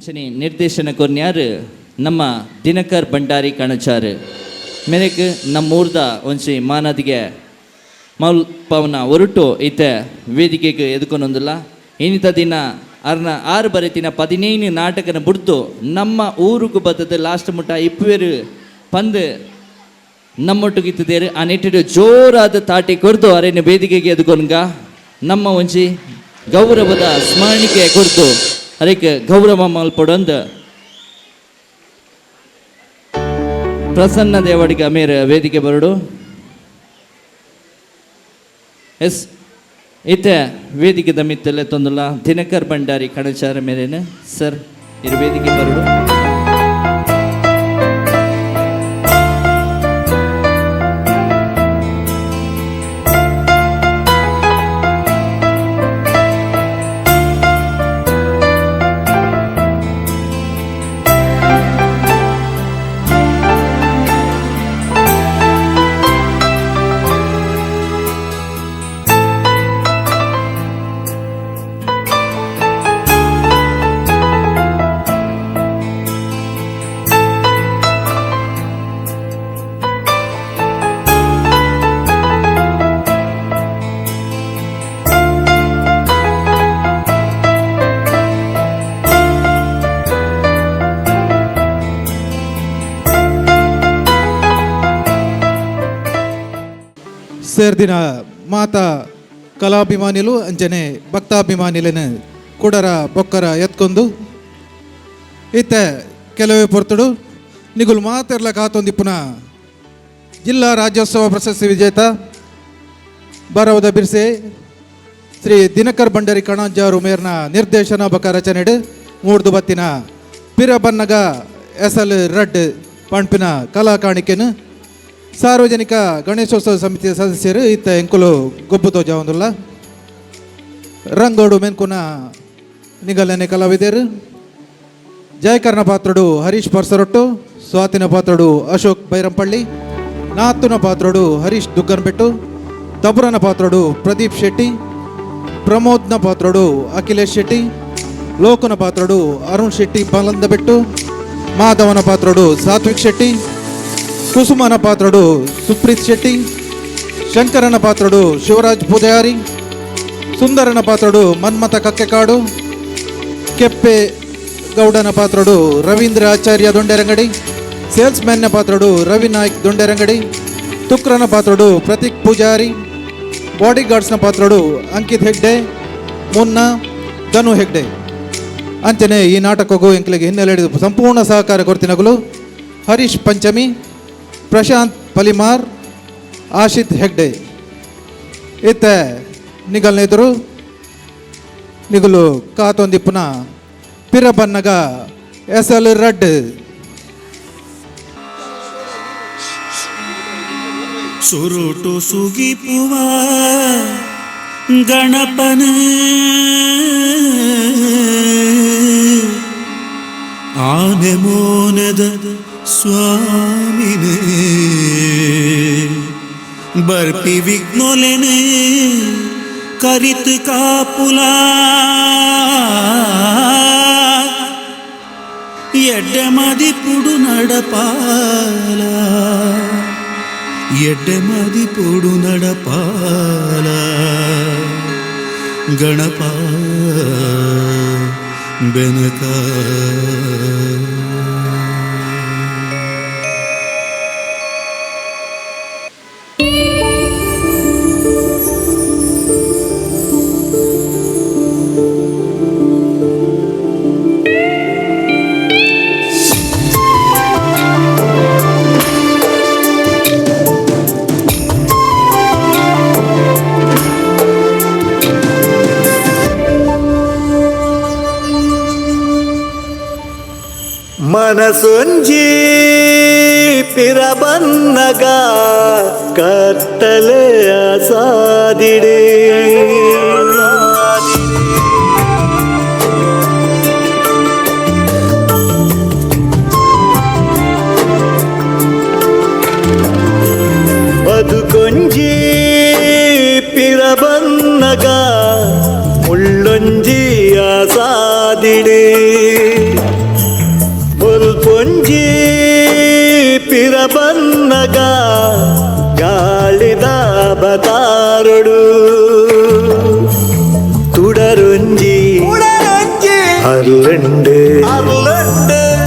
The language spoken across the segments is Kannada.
ಅಂಚನೆ ನಿರ್ದೇಶನ ಕೊರ್ನ್ಯಾರು ನಮ್ಮ ದಿನಕರ್ ಭಂಡಾರಿ ಕಣಚಾರು ಮೇರೆಕ್ ನಮ್ಮೂರ್ದ ಒಂಚಿ ಮಾನದಿಗೆ ಮೌಲ್ ಪವನ ಹೊರಟು ಈತ ವೇದಿಕೆಗೆ ಎದುಕೊಂಡೊಂದಿಲ್ಲ ಇನ್ನಿತ ದಿನ ಅರ್ನ 6 ಬರೆತಿನ 15 ನಾಟಕನ ಬಿಡ್ತು ನಮ್ಮ ಊರುಗೂ ಬರ್ತದೆ ಲಾಸ್ಟ್ ಮುಟ್ಟ ಇಪ್ಪೇರು ಪಂದು ನಮ್ಮೊಟ್ಟಿಗಿತ್ತಿದ್ದೇರು ಆ ನೆಟ್ಟಿಡು ಜೋರಾದ ತಾಟಿ ಕೊಡ್ತು ಅರೇನು ವೇದಿಕೆಗೆ ಎದುಕೊಂಡ್ಗ ನಮ್ಮ ಒಂಚಿ ಗೌರವದ ಸ್ಮರಣಿಕೆ ಕೊಡ್ತು ಅದಕ್ಕೆ ಗೌರವ ಮಲ್ಪಡೊಂದು ಪ್ರಸನ್ನ ದೇವಡಿಗೆ ಅಮೇರ ವೇದಿಕೆ ಬರಡು ಎಸ್ ಇತ್ತೆ ವೇದಿಕೆ ದಮಿತ್ತಲ್ಲೇ ತೊಂದಲ್ಲ ದಿನಕರ್ ಭಂಡಾರಿ ಕಣಚಾರ ಮೇರೇನು ಸರ್ ಇರು ವೇದಿಕೆ ಬರಡು ಸೇರ್ದಿನ ಮಾತಾ ಕಲಾಭಿಮಾನಿಲು ಅಂಚನೆ ಭಕ್ತಾಭಿಮಾನಿಲೇನು ಕುಡರ ಬೊಕ್ಕರ ಎತ್ಕೊಂಡು ಇತ್ತ ಕೆಲವೇ ಪೊರ್ತುಡು ನಿಗುಲು ಮಾತೆರ್ಲ ಕಾತೊಂದಿಪ್ಪುನ ಜಿಲ್ಲಾ ರಾಜ್ಯೋತ್ಸವ ಪ್ರಶಸ್ತಿ ವಿಜೇತ ಬರವದ ಬಿರ್ಸೆ ಶ್ರೀ ದಿನಕರ್ ಭಂಡಾರಿ ಕಣಜಾರು ಮೇರ್ನ ನಿರ್ದೇಶನ ಬಕ ರಚನೆಡು ಮೂಡ್ದು ಬತ್ತಿನ ಪಿರ ಬನ್ನಗ ಎಸಲ್ ರಡ್ ಪಂಪಿನ ಕಲಾ ಕಾಣಿಕೆನು ಸಾರ್ವಜನಿಕ ಗಣೇಶೋತ್ಸವ ಸಮಿತಿಯ ಸದಸ್ಯರು ಇತ್ತ ಎಂಕುಲು ಗೊಬ್ಬುತೋ ಜಾವಂದುಲ್ಲ ರಂಗೋಡು ಮೆನ್ಕುನ ನಿಗಲನೆ ಕಲಾವಿದರು ಜಯಕರ್ಣ ಪಾತ್ರುಡು ಹರೀಶ್ ಪರ್ಸರೊಟ್ಟು ಸ್ವಾತಿನ ಪಾತ್ರುಡು ಅಶೋಕ್ ಬೈರಂಪಳ್ಳಿ ನಾತುನ ಪಾತ್ರುಡು ಹರೀಶ್ ದುಗ್ಗನ್ಬೆಟ್ಟು ತಬುರನ ಪಾತ್ರುಡು ಪ್ರದೀಪ್ ಶೆಟ್ಟಿ ಪ್ರಮೋದ್ನ ಪಾತ್ರುಡು ಅಖಿಲೇಶ್ ಶೆಟ್ಟಿ ಲೋಕನ ಪಾತ್ರುಡು ಅರುಣ್ ಶೆಟ್ಟಿ ಬಲಂದಬೆಟ್ಟು ಮಾಧವನ ಪಾತ್ರುಡು ಸಾತ್ವಿಕ್ ಶೆಟ್ಟಿ ಕುಸುಮನ ಪಾತ್ರುಡು ಸುಪ್ರೀತ್ ಶೆಟ್ಟಿ ಶಂಕರನ ಪಾತ್ರುಡು ಶಿವರಾಜ್ ಪೂಜಾರಿ ಸುಂದರನ ಪಾತ್ರುಡು ಮನ್ಮಥ ಕಕ್ಕೆಕಾಡು ಕೆಪ್ಪೆ ಗೌಡನ ಪಾತ್ರುಡು ರವೀಂದ್ರ ಆಚಾರ್ಯ ದೊಂಡೆರಂಗಡಿ ಸೇಲ್ಸ್ಮ್ಯಾನ್ನ ಪಾತ್ರುಡು ರವಿ ನಾಯ್ಕ್ ದೊಂಡೆರಂಗಡಿ ತುಕ್ರನ ಪಾತ್ರುಡು ಪ್ರತೀಕ್ ಪೂಜಾರಿ ಬಾಡಿಗಾರ್ಡ್ಸ್ನ ಪಾತ್ರುಡು ಅಂಕಿತ್ ಹೆಗ್ಡೆ ಮುನ್ನ ಧನು ಹೆಗ್ಡೆ ಅಂಚನೆ ಈ ನಾಟಕಕ್ಕೂ ಎಂಕ್ಲಿಗೆ ಹಿನ್ನೆಲೆ ಹಿಡಿದು ಸಂಪೂರ್ಣ ಸಹಕಾರ ಕೊಡ್ತಿನಗಲು ಹರೀಶ್ ಪಂಚಮಿ ಪ್ರಶಾಂತ್ ಪಲಿಮಾರ್ ಆಶಿತ್ ಹೆಗ್ಡೆ ಇತ್ತ ನಿಗಲ್ನೆದುರು ನಿಗಲು ಕಾತೊಂದಿಪ್ಪುನ ಪಿರ ಬನ್ನಗ ಎಸಲ್ ರಡ್ ಸುರುಟು ಸುಗಿಪುವ ಗಣಪನ ಆನೆ ಮೋನದ ಸ್ವಾಮಿನೇ ಬರ್ಪಿ ವಿಘ್ನೋಲೆನೆ ಕರಿತ್ ಕಾಪುಲ ಎಡ್ಡೆ ಮದಿಪುಡು ನಡಪಾಲ ಎಡ್ಡೆ ಮದಿಪುಡು ನಡಪಾಲ ಗಣಪ ಬೆನಕ ಮನಸೊಂಜಿ ಪಿರಬನ್ನಗ ಕತ್ತಲೆ ಸಾದಿಡೆ ಬದುಕೊಂಜಿ ಪಿರಬನ್ನಗ ಮುಳ್ಳೊಂಜಿ ಸಾದಿಡೆ ಬಂದಾಗ ಗಾಳಿದ ಬತಾರೊಡು തുടരൊഞ്ചി അരുളുണ്ട്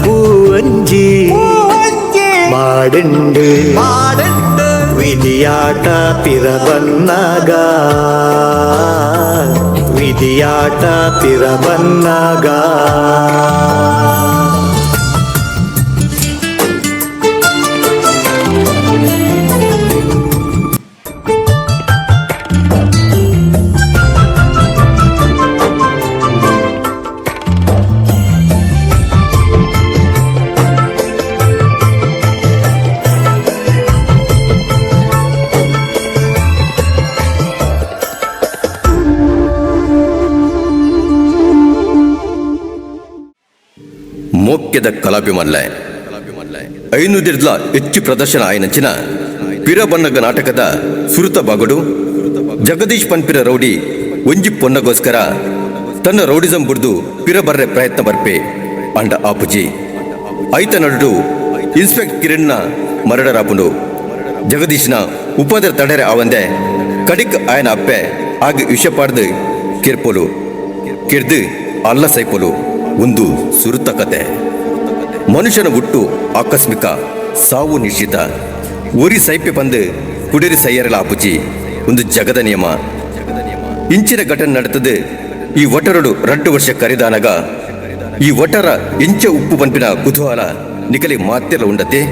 പൂവഞ്ചി മാടുണ്ട് വിധിയാട്ട പിറവന്നാക വിധിയാട്ട പിറവന്നാക ಮೋಕ್ಯದ ಕಲಾಭಿಮಲ್ಲ 500 ಹೆಚ್ಚು ಪ್ರದರ್ಶನ ಆಯ್ನಂಚಿನ ಪಿರಬನ್ನಗ ನಾಟಕದ ಸುರುತ ಬಾಗಡು ಜಗದೀಶ್ ಪನ್ಪಿರ ರೌಡಿ ಒಂಜಿ ಪೊನ್ನಗೋಸ್ಕರ ತನ್ನ ರೌಡಿಸಂ ಬುಡ್ದು ಪಿರಬರ್ರೆ ಪ್ರಯತ್ನ ಬರ್ಪೆ ಅಂಡ ಆಪುಜಿ ಐತ ನಡುಡು ಇನ್ಸ್ಪೆಕ್ಟರ್ ಕಿರಣ್ನ ಮರಡರಾಪುಂಡು ಜಗದೀಶ್ನ ಉಪದ್ರ ತಡೆರೆ ಆವಂದೆ ಕಡಿಕ್ ಆಯನ ಅಪ್ಪೆ ಆಗ ವಿಷಪಾಡ್ದು ಕಿರ್ಪೋಲು ಕಿರ್ದು ಅಲ್ಲ ಸೈಪೋಲು ಒಂದು ಸುರುತ ಕತೆ ಮನುಷ್ಯನ ಹುಟ್ಟು ಆಕಸ್ಮಿಕ ಸಾವು ನಿಶ್ಚಿತ ಒರಿ ಸೈಪೆ ಬಂದು ಕುಡಿರಿ ಸೈಯರಲ ಆಪುಜಿ ಒಂದು ಜಗದ ನಿಯಮ ಇಂಚಿನ ಘಟನೆ ನಡೆತದೆ ಈ ಒಟರಡು 2 ವರ್ಷ ಕರಿದಾನಾಗ ಈ ಒಟರ ಇಂಚ ಉಪ್ಪು ಪಂಪಿನ ಕುತೂಹಲ ನಿಕಲಿ ಮಾತೆಲ್ಲ ಉಂಡತೆ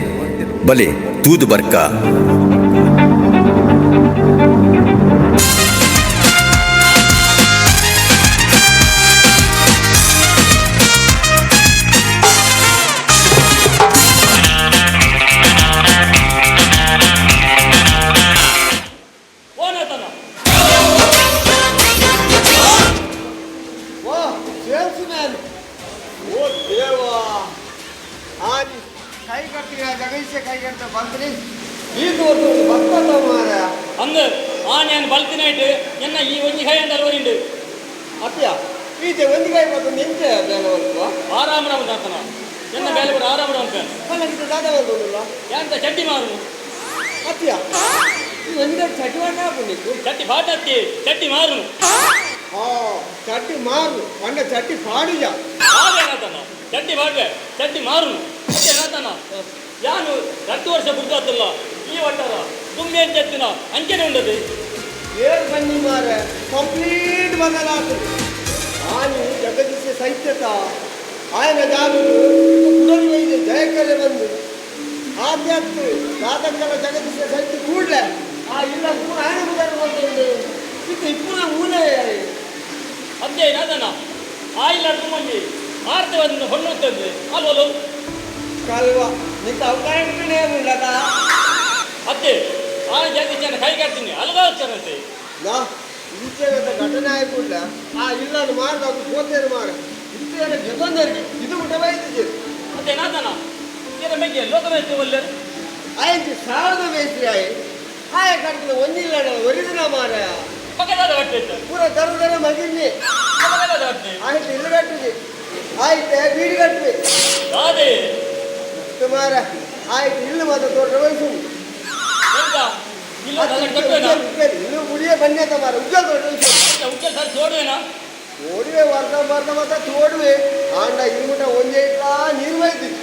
ಬಲೆ ತೂದು ಬರ್ಕ ಅಂದು ಆನೆ ಬಲ್ತಿನಾಯ್ತು ಎನ್ನ ಈ ಒಂಜಿ ಕೈ ಅಂತ ಅಲ್ವರಿಂಡು ಅತ್ಯ ಈಚೆ ಒಂದು ಕೈ ಮತ್ತು ನಿಂಚೆ ಬೇಲೆ ಬರ್ತವಾ ಆರಾಮರ ಉಂಟಾತನ ಎನ್ನ ಬೇಲೆ ಬಿಡು ಆರಾಮರ ಉಂಟು ಕಲಗಿದ ದಾದ ಬರ್ತಲ್ಲ ಯಾಂತ ಚಟ್ಟಿ ಮಾರು ಅತ್ಯ ಈ ಒಂದು ಕೈ ಚಟ್ಟಿ ಮಾಡಿ ಹಾಕೊಂಡಿತ್ತು ಚಟ್ಟಿ ಬಾಟತ್ತಿ ಚಟ್ಟಿ ಮಾರು ಹಾ ಚಟ್ಟಿ ಮಾರು ಅಂಡ ಚಟ್ಟಿ ಪಾಡಿಜ ಹಾಗೇನಾತನ ಚಟ್ಟಿ ಬಾಡ್ವೆ ಚಟ್ಟಿ ಮಾರು ಏನಾತನ ಯಾನು 2 ವರ್ಷ ಬಿಡ್ತಾತಲ್ಲ ಈ ಒಟ್ಟಾರ ತುಂಬೆ ಚೆತ್ತಿನ ಅಂಚನೆ ಉಂಡದು ಏಳು ಬನ್ನಿ ಮಾರೆ ಕಂಪ್ಲೀಟ್ ಬದಲಾಗ್ತದೆ ಆನೆ ಜಗದೀಶ ಸೈತ್ಯತ ಆಯನ ಜಾಗುದು ಕುಡಲಿ ಇದೆ ಜಯಕಲೆ ಬಂದು ಆಧ್ಯಾತ್ಮ ರಾಧಕರ ಜಗದೀಶ ಸೈತ್ಯ ಕೂಡಲೇ ಆ ಇಲ್ಲ ಪೂರ ಆಯನ ಮುದರ ಬಂದು ಇದು ಪೂರ ಮೂಲೆ ಅದೇ ಏನಾದನ ಆ ಇಲ್ಲ ತುಂಬಂದಿ ಆರ್ತವನ್ನು ಹೊಣ್ಣುತ್ತದೆ ಅಲ್ವಲು ಕಲ್ವ ನಿಂತ ಅವಕಾಶನೇ ಉಂಡದ ಅದೇ ಆ ಜಗದೀಶನ ಕೈ ಕಟ್ತೀನಿ ಅಲ್ಗಾಗ್ತಾರಂತೆ ನಾ ಈಚೆ ಘಟನೆ ಆಯ್ಕೂಡ್ಲ ಆ ಇಲ್ಲನ್ನು ಮಾರ್ದ ಅದು ಪೋತೇನು ಮಾರ ಇದ್ದೇನೆ ಜೊತೊಂದರಿಗೆ ಇದು ಊಟ ಬೈತಿದ್ದೆ ಅದೇ ನಾದನ ಇದರ ಬಗ್ಗೆ ಲೋಕವೇತ್ತಿ ಒಳ್ಳೆ ಆಯ್ತು ಸಾವಿರದ ಬೇಸ್ರಿ ಆಯ್ ಆಯ ಕಟ್ಟಿದ ಒಂದಿಲ್ಲ ಒರಿದಿನ ಮಾರ ಪಕ್ಕದಾದ ಹೊಟ್ಟೆ ಪೂರ ದರ ಮಗಿನಿ ಪಕ್ಕದಾದ ಹೊಟ್ಟೆ ಆಯ್ತು ಇಲ್ಲಿ ಕಟ್ಟಿದೆ ಆಯ್ತೆ ಬೀಡಿ ಕಟ್ವಿ ಅದೇ ಮಾರ ಆಯ್ತು ಇಲ್ಲಿ ಮಾತ್ರ ದೊಡ್ಡ ವಯಸ್ಸು ಎಂತ ಇಲ್ಲ ಕಟ್ಟುವೇನಾ ಇನ್ನು ಮುಡಿಯೇ ಬನ್ನೇತ ಮಾರ ಉಜ್ಜಲ್ ದೊಡ್ಡ ವಯಸ್ಸು ಉಜ್ಜಲ್ ಸರ್ ನೋಡುವೇನಾ ಓಡುವೆ ವರ್ಧ ಮಾತ್ರ ತೋಡುವೆ ಆಂಡ ಇಲ್ಮುಟ ಒಂದೇ ಇಟ್ಲ ನೀರು ಬೈತಿದ್ವಿ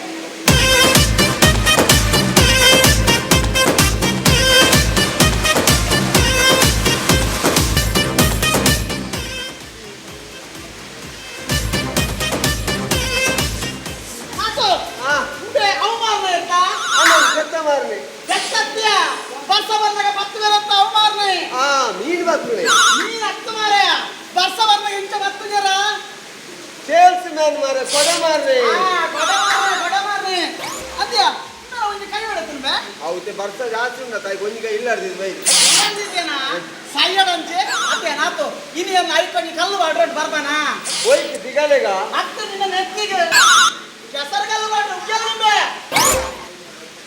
ಮೀನು ಬರ್ತದೆ ಸೇಲ್ಸ್ ಮ್ಯಾನ್ ಮಾರ ಕೊಡ ಮಾರ್ರೆ ಅವತ್ತೆ ಬರ್ಸ ಜಾಸ್ತಿ ಉಂಟ ತಾಯಿ ಗೊಂಜಿಗ ಇಲ್ಲ ಬೈ ಹೋಯ್ತು ದಿಗಲೆಗ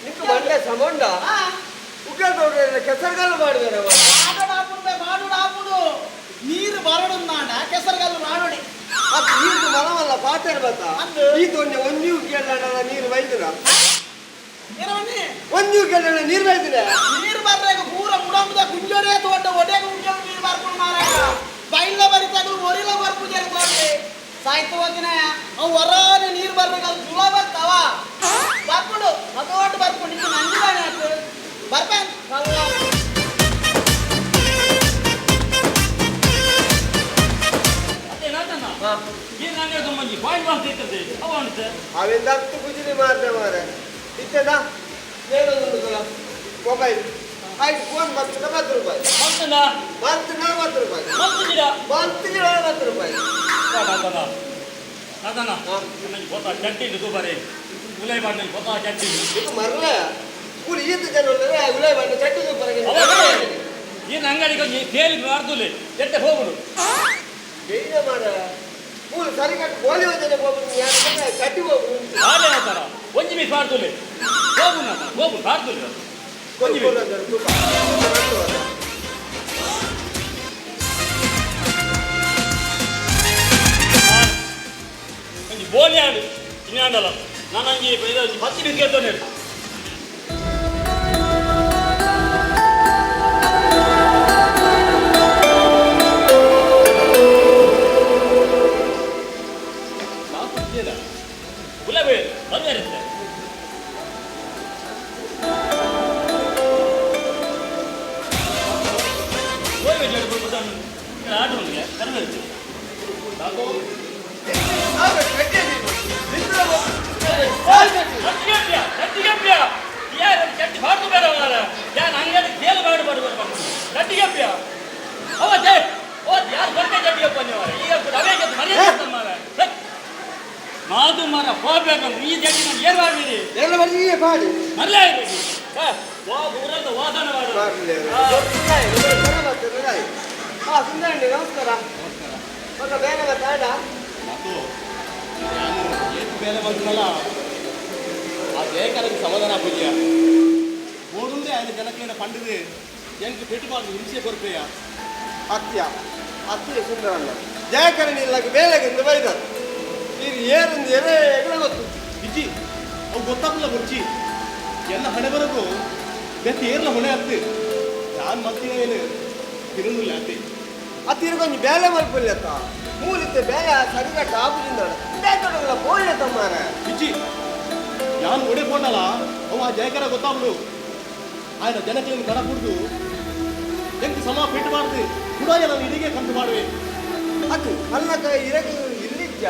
ನಿಂತು ಮಂಡ್ಯ ಸಮಂಡ ಉಗ್ಗಲ್ ಕೆಸರುಗಲ್ಲು ಮಾಡಿದಾರೆ ನೀರು ಬರಡು ಕೆಸರುಗಲ್ಲು ಮಾಡಿ ನೀರು ಮಲವಲ್ಲ ಪಾತ್ರ ಬತ್ತ ಈ ತೊಂಡೆ ಒಂಜಿ ಕೇಳ ನೀರು ಬೈದ್ರ ಏನವನ್ನಿ ಒಂದು ಕೆಲ ನೀರು ಬೆಳೆದಿದೆ ನೀರು ಬರ್ಬೇಕು ಪೂರ ಮುಡಂಬದ ಕುಂಜೋಡೆ ತೋಟ ಒಡೆಗೆ ಕುಂಜೋಡು ನೀರು ಬರ್ಕೊಂಡು ಮಾರಾಯ ಬೈಲ ಬರಿತಾಗ ಒರಿಲ ಬರ್ಪು ಜರ್ಕೊಂಡ್ರಿ ಸಾಯ್ತು ಹೋಗಿನ ಅವು ಹೊರಾನೆ ನೀರು ಬರ್ಬೇಕು ಅದು ಸುಳ ಬರ್ತಾವ ಬರ್ಕೊಂಡು ಅದೋಟ್ ಬರ್ಕೊಂಡು ಇದು ನಂದಿದಾನೆ ಆಯ್ತು ಬರ್ಬೇನ್ ಏನು ಹಂಗೆ ಸಂಬಂಧಿ ಬಾಯಿ ಮಾಡ್ತಿರ್ತದೆ ಅವ ಅನ್ಸುತ್ತೆ ಅವಿಂದ ಹತ್ತು ಗುಜಿರಿ ಮಾಡ್ದೆ ಮಾರೆ ಇತ್ತದ ಏನೊಂದು ಮೊಬೈಲ್ ಆಯ್ತು ಫೋನ್ ಬರ್ತದೆ 10 ರೂಪಾಯಿ ಮತ್ತನ ಬಂತು 40 ರೂಪಾಯಿ ಮತ್ತಿದ್ದೀರಾ ಬಂತು 40 ರೂಪಾಯಿ ಅದನ್ನ ನನಗೆ ಗೊತ್ತಾ ಚಟ್ಟಿ ದುಬಾರಿ ಉಲೈ ಬಾಡ್ ನನಗೆ ಗೊತ್ತಾ ಚಟ್ಟಿ ಇದು ಮರಲ ಕೂಲಿ ಈತ ಜನ ಉಲೈ ಬಣ್ಣ ಚಟ್ಟಿಗೆ ಬರಗೆ ಏನು ಅಂಗಡಿಗೆ ಕೇಳಿ ಮಾಡ್ದುಲೆ ಚಟ್ಟೆ ಹೋಗುದು ಬೇಗ ಮಾಡ ಕೂಲಿ ಸರಿ ಕಟ್ಟು ಗೋಲಿ ಹೋದ್ರೆ ಹೋಗ್ಬಿಟ್ಟು ಯಾರು ಕಟ್ಟಿ ಹೋಗ್ಬಿಟ್ಟು ಹಾಗೆ ಹೇಳ್ತಾರ ಒಂಜಿ ಮೀಸ್ ಮಾಡ್ದುಲೆ ಹೋಗು ಮಾಡ್ದುಲೆ ಒಂಜಿ ಒಂಜಿ ಬೋಲಿ ಆಡು ಇನ್ನೊಂದಲ್ಲ ನಾನು ಹಂಗೆ ಇದು 10 ಮೀಸ್ ಕೇಳ್ತೇನೆ ಗುಲಾಬಿ ಬರ್ತಾ ಇರುತ್ತೆ ಆಟೋ ಬರಬೇಕು ಸಾಕು ಚಟ್ಟಿ ಬಾರ್ದು ಬೇಡ ಯಾರು ಹಂಗೆ ಕೇಳು ಬಾಡು ಬರ್ಬೇಕು ಚಟ್ಟಿಗಪ್ಪ ಅವತ್ತೇ ಓದ್ ಯಾರು ಬರ್ತೆ ಚಟ್ಟಿಗಪ್ಪ ನೀವು ಈಗ ರವೆಗೆ ಮರ್ಯಾದೆ ಮಾರ ಮಾದು ಮರ ಹೋಗ್ಬೇಕಂದ್ರೆ ಈ ಜಟ್ಟಿ ನಾನು ಏನು ಮಾಡ್ಬಿಡಿ ಎಲ್ಲ ಬರ್ತೀವಿ ಮಾಡಿ ಮರಲೇ ಇರಬೇಕು ಊರಂತ ವಾದನ ಮಾಡು ಸುಂದರಂಡಿ ನಮಸ್ಕಾರ ಮತ್ತೆ ಬೇಗ ಮಾತಾಡ ಏನು ಬೇರೆ ಬಂದ್ರಲ್ಲ ಆ ಜಯಕರಿಗೆ ಸಮಾಧಾನ ಪೂಜ್ಯ ಓಡುಂದೇ ఆయన ಜನಕ್ಕೆ ಪಂಡಿದೆ ಎಂಟು ಪೆಟ್ಟುಬಾರ್ದು ಹಿಂಸೆ ಕೊರತೆಯ ಹತ್ತಿರ ಸುಂದರಣ್ಣ ಜಯಕರಣಿ ಇಲ್ಲ ಬೇಲೆಗೆಂದು ಬೈದರು ಇದು ಏರೊಂದು ಎರೆ ಗೊತ್ತು ಬಿಜ್ಜಿ ಅವು ಗೊತ್ತಾಗಲ್ಲ ಬುರ್ಜಿ ಎಲ್ಲ ಹಣೆ ಬರೋದು ಬೆತ್ತ ಏರ್ಲ ಹೊಣೆ ಹತ್ತಿ ನಾನು ಮತ್ತೇನು ತಿರುಗಿಲ್ಲ ಅತ್ತಿ ಹತ್ತಿರ ಕೊಂಚ ಬೇಲೆ ಮಲ್ಪಲ್ಯತ್ತ ಮೂಲಿತ್ತೆ ಬೇಲೆ ಸರಿಗಟ್ಟ ಆಗುದಿಂದ ಬೇಕಲ್ಲ ಬೋಳ್ಳೆ ತಮ್ಮಾರ ಬಿಜ್ಜಿ ನಾನು ಓಡಿಕೊಂಡಲ್ಲ ಅವ ಆ ಜಯಕರ ಗೊತ್ತಾಗ್ಲು ఆయన ಜನಕ್ಕೆ ಕಡ ಕುಡ್ದು ಎಂಟು ಸಮ ಪೆಟ್ಟಬಾರ್ದು ಕೂಡ ನಾನು ಇಲ್ಲಿಗೆ ಕಂತು ಮಾಡುವೆ ಅದು ಅಲ್ಲಕ ಇರಗೆ ಇಲ್ಲಿದ್ದ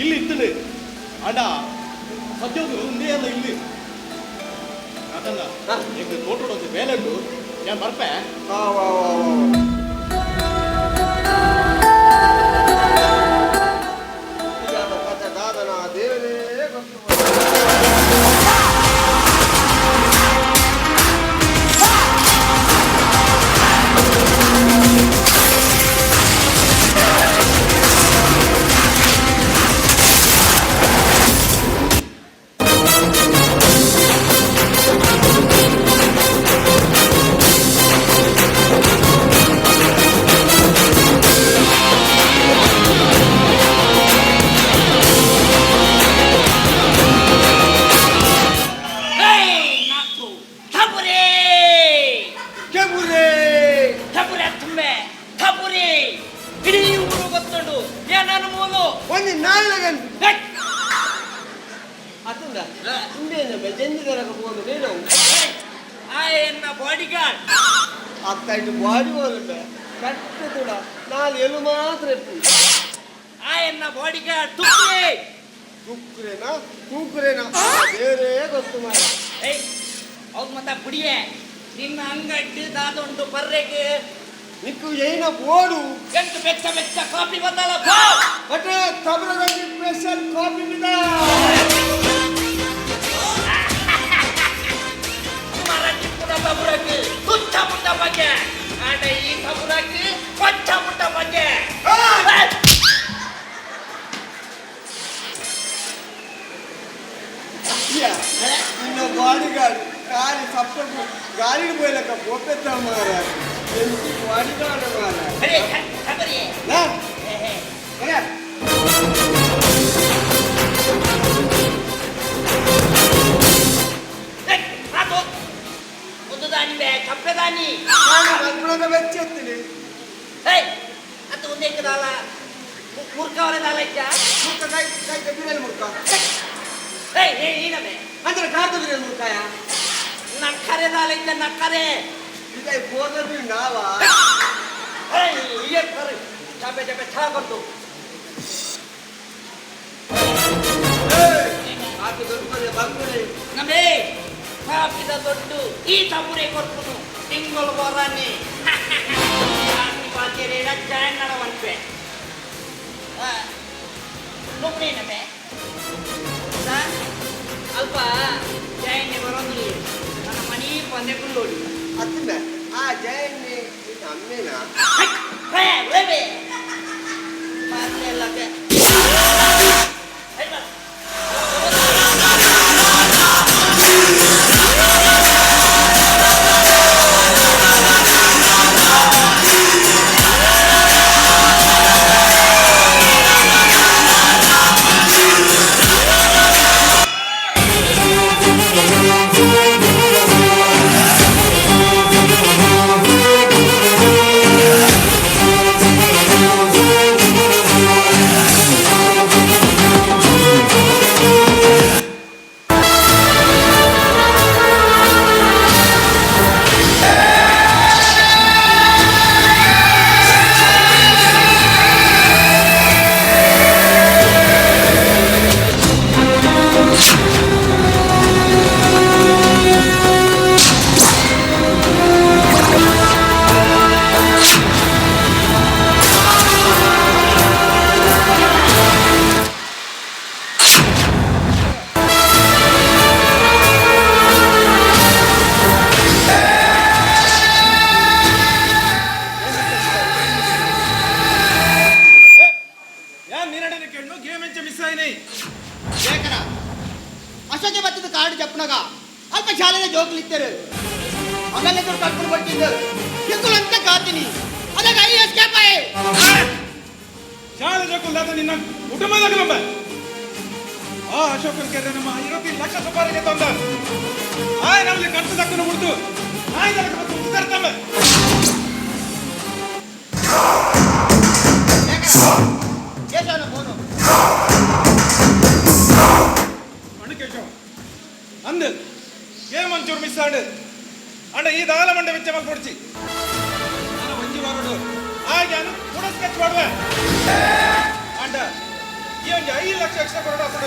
ಇಲ್ಲಿ ಇತ್ತು ಆಡ ಸದ್ಯೋದು ಒಂದೇ ಅಲ್ಲ ಇಲ್ಲಿ ಅದಲ್ಲ ಈಗ ತೋಟೋಡು ಒಂದು ಬೇಲೆ ಉಂಟು ನಾನು ಬರ್ಪೆ ದಾದನ ದೇವರೇ ಗೊತ್ತು ಒಂದು ನಾಯಿಲಗಂದು ಅತ್ತಂದ ಇಂದೇನ ಬೆಜೆಂದಿದರಕ ಹೋದು ನೀನು ಆಯನ್ನ ಬಾಡಿ ಗಾರ್ಡ್ ಅತ್ತ ಇಟ್ಟು ಬಾಡಿ ಹೋಗಲ್ಲ ಕಟ್ಟು ಕೂಡ ನಾನು ಎಲು ಮಾತ್ರ ಆಯನ್ನ ಬಾಡಿ ಗಾರ್ಡ್ ತುಕ್ರೆ ತೂಕ್ರೇನಾ ದೇವರೇ ಗೊತ್ತು ಮಾಡ ಅವ್ರು ಮತ್ತೆ ಪುಡಿಯೇ ನಿನ್ನ ಅಂಗಡ್ಡಿ ದಾದೊಂದು ಬರ್ರೆಗೆ ನಿಕ್ಕು ಏನ ಬೋಡು ಎಂಟು ಬೆಚ್ಚ ಬೆಚ್ಚ ಕಾಫಿ ಬಂದಲ್ಲ ಬಟ್ ತಬಲದಲ್ಲಿ ಸ್ಪೆಷಲ್ ಕಾಫಿ ಬಿಡ ಮರಾಠಿ ಪುಡ ತಬುರಕ್ಕೆ ತುಚ್ಚ ಪುಟ್ಟ ಬಗ್ಗೆ ಆಟ ಈ ತಬುರಕ್ಕೆ ಕೊಚ್ಚ ಪುಟ್ಟ ಬಗ್ಗೆ ನಿನ್ನ ಬಾಡಿ ಗಾರ್ಡ್ ಕಾಲಿ ಸಪ್ಪ ಗಾಡಿ போயலக்க போப்பೆತ್ತ ಮಾರ ಎಂದು ಬಾಡಿ ಗಾರ್ಡ್ ಮಾರ ಅರೆ ಖಬರಿ ನಾ ಅರೆ ಏನವೇ ಅಂದ್ರೆ ಕಾರ್ತದ್ರೆ ಮುಖಾಯ ನಕ್ಕರೆ ನಾಳಿಂದ ನಕ್ಕರೆ ಈಗ ಹೋದ್ರೆ ನಾವ ಚಾಪೆ ಚಾಪೆ ಚಾ ಬಂತು ನಮ್ಮೇ ಹಾಕಿದ ದೊಡ್ಡ ಈ ತಮ್ಮೂರೇ ಕೊಟ್ಟು ತಿಂಗಳು ಬರಾನೆ ಜಾಯಿನ್ ಮಾಡವಂತೆ ನಮ್ಮೇ ಅಲ್ಪ ಜಯಣ್ಣೆ ಬರೋದಿಲ್ಲ ನನ್ನ ಮನೆ ಬಂದೆ ಕುಳ್ಳೋಡಿ ಅದನ್ನ ಆ ಜಯಣ್ಣೆ ಅಮ್ಮೇನಾ ಎಲ್ಲ ಅಶೋಕ ಬತ್ತದ ಕಾರ್ಡ್ ಚಪ್ಪನಾಗ ಅಲ್ಪ ಶಾಲೆಯ ಜೋಕ್ಲಿತ್ತರು ಆಮೇಲೆ ಕರ್ಕೊಂಡು ಬರ್ತಿದ್ದ ಕಿಂಕುಲ್ ಅಂತ ಕಾತೀನಿ ಅದಾಗ ಐ ಎಸ್ಕೇಪ್ ಆಯ್ ಶಾಲೆ ಜೋಕುಲ್ದಾದ ನಿನ್ನ ಕುಟುಂಬದಾಗ ನಂಬ ಆ ಅಶೋಕನ್ ಕೆರೆ ನಮ್ಮ 20 ಲಕ್ಷ ಸುಪಾರಿಗೆ ತಂದ ಆಯ್ ನಮ್ಗೆ ಕಟ್ಟು ದಕ್ಕನು ಬಿಡ್ತು ಆಯ್ ನನಗೆ ಮತ್ತೆ ಉತ್ತರ್ತಮ್ಮ ಕೇಶವನ ಫೋನು ಕೇಶವ ಅಂದು ಏಮಂಚೂರು ಮಿಸ್ ಆಡು ಅಂಡ ಈ ದಾಲ ಮಂಡ ವೆಚ್ಚ ಮಲ್ ಕೊಡ್ಚಿ ನಾನು ಒಂಜಿ ವಾರಡು ಹಾಗೆ ನಾನು ಕೂಡ ಸ್ಕೆಚ್ ಮಾಡುವೆ ಅಂಡ ಈ ಒಂದು 5 ಲಕ್ಷ ಎಕ್ಸ್ಟ್ರಾ ಕೊರಡು ಅప్పుడు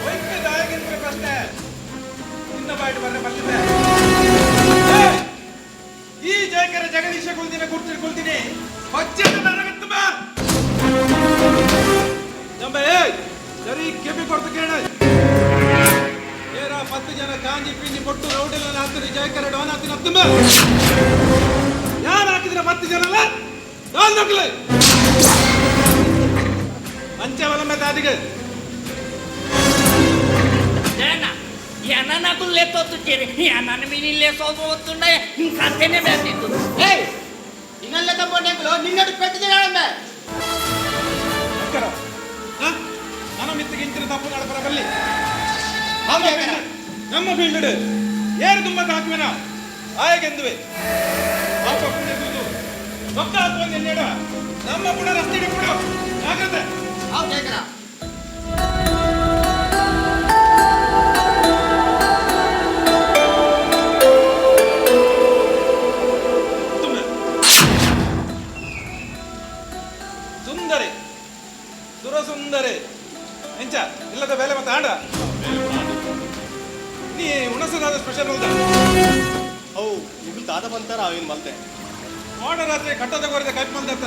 ಒಯ್ಕೆ ದಾಯಗಿರ್ಬೇಕು ಪ್ರಶ್ನೆ ನಿನ್ನ ಬಾಯ್ಡು ಬರ್ರೆ ಬರ್ತಿದ್ದೆ ಈ ಜಯಕರ ಜಗದೀಶ ಕುಳ್ತೀನಿ ಬಚ್ಚೆ ನನಗತ್ತು ಬಾ ಜಂಬೆ ಸರಿ ಕೆಪಿ ಕೊಡ್ತು ಕೇಳ ಏರ 10 ಜನ ಕಾಂಜಿ ಪಿಂಜಿ ಕೊಟ್ಟು ರೌಡೆಲ್ಲ ಹಾಕ್ತಾರೆ ಜಯಕರ ಡಾನ್ ಹಾಕ್ತೀನಿ ಹತ್ತುಂಬ ಯಾರು ಹಾಕಿದ್ರೆ 10 ಜನ ಅಲ್ಲ ಡಾನ್ ನೋಡ್ಲೆ ಅಂಚವಲಂಬ ದಾದಿಗೆ ಜಯಣ್ಣ ಯಾನ నాకు లేతొత్తు చేరి యానని మినిల్లే సోబోతుండే ఇంకంతేనే బెట్టింది ఏయ్ ఇన్నల్ల తప్పొడెంకులో నిన్నడు పెట్టిదిరాడంబే ಅಕ್ಕರ ನಾನು ಮಿತ್ತಿಗಿಂಚಿನ ತಪ್ಪು ನಡಪರ ಬಲ್ಲಿ ನಮ್ಮ ಫೀಲ್ಡ್ ಏರು ತುಂಬ ಹಾಕುವೆನ ಆಯಗೆಂದುವೆ ಪಾಪ ಪುಣ್ಯ ಕೂದು ರೊಕ್ಕ ಹಾಕುವಂಗೆ ನೀಡ ನಮ್ಮ ಪುಣ ರಸ್ತೆಗೆ ಕೊಡು ಜಾಗ್ರತೆ ಹೌದು ಜಯಕರ ಸುಂದರಿ ಸುರಸುಂದರಿ ಎಂಚ ಇಲ್ಲದ ಬೇಲೆ ಮತ್ತೆ ಆಂಡ ನೀ ಉಣಸದಾದ ಸ್ಪೆಷಲ್ ಹೋದ ಅವು ನಿಮ್ಗೆ ದಾದ ಬಂತಾರ ಅವೇನು ಮಲ್ತೆ ಮೋಡ ರಾತ್ರಿ ಕಟ್ಟದ ಕೋರಿದ ಕೈಪ್ ಮಂದತ್ತ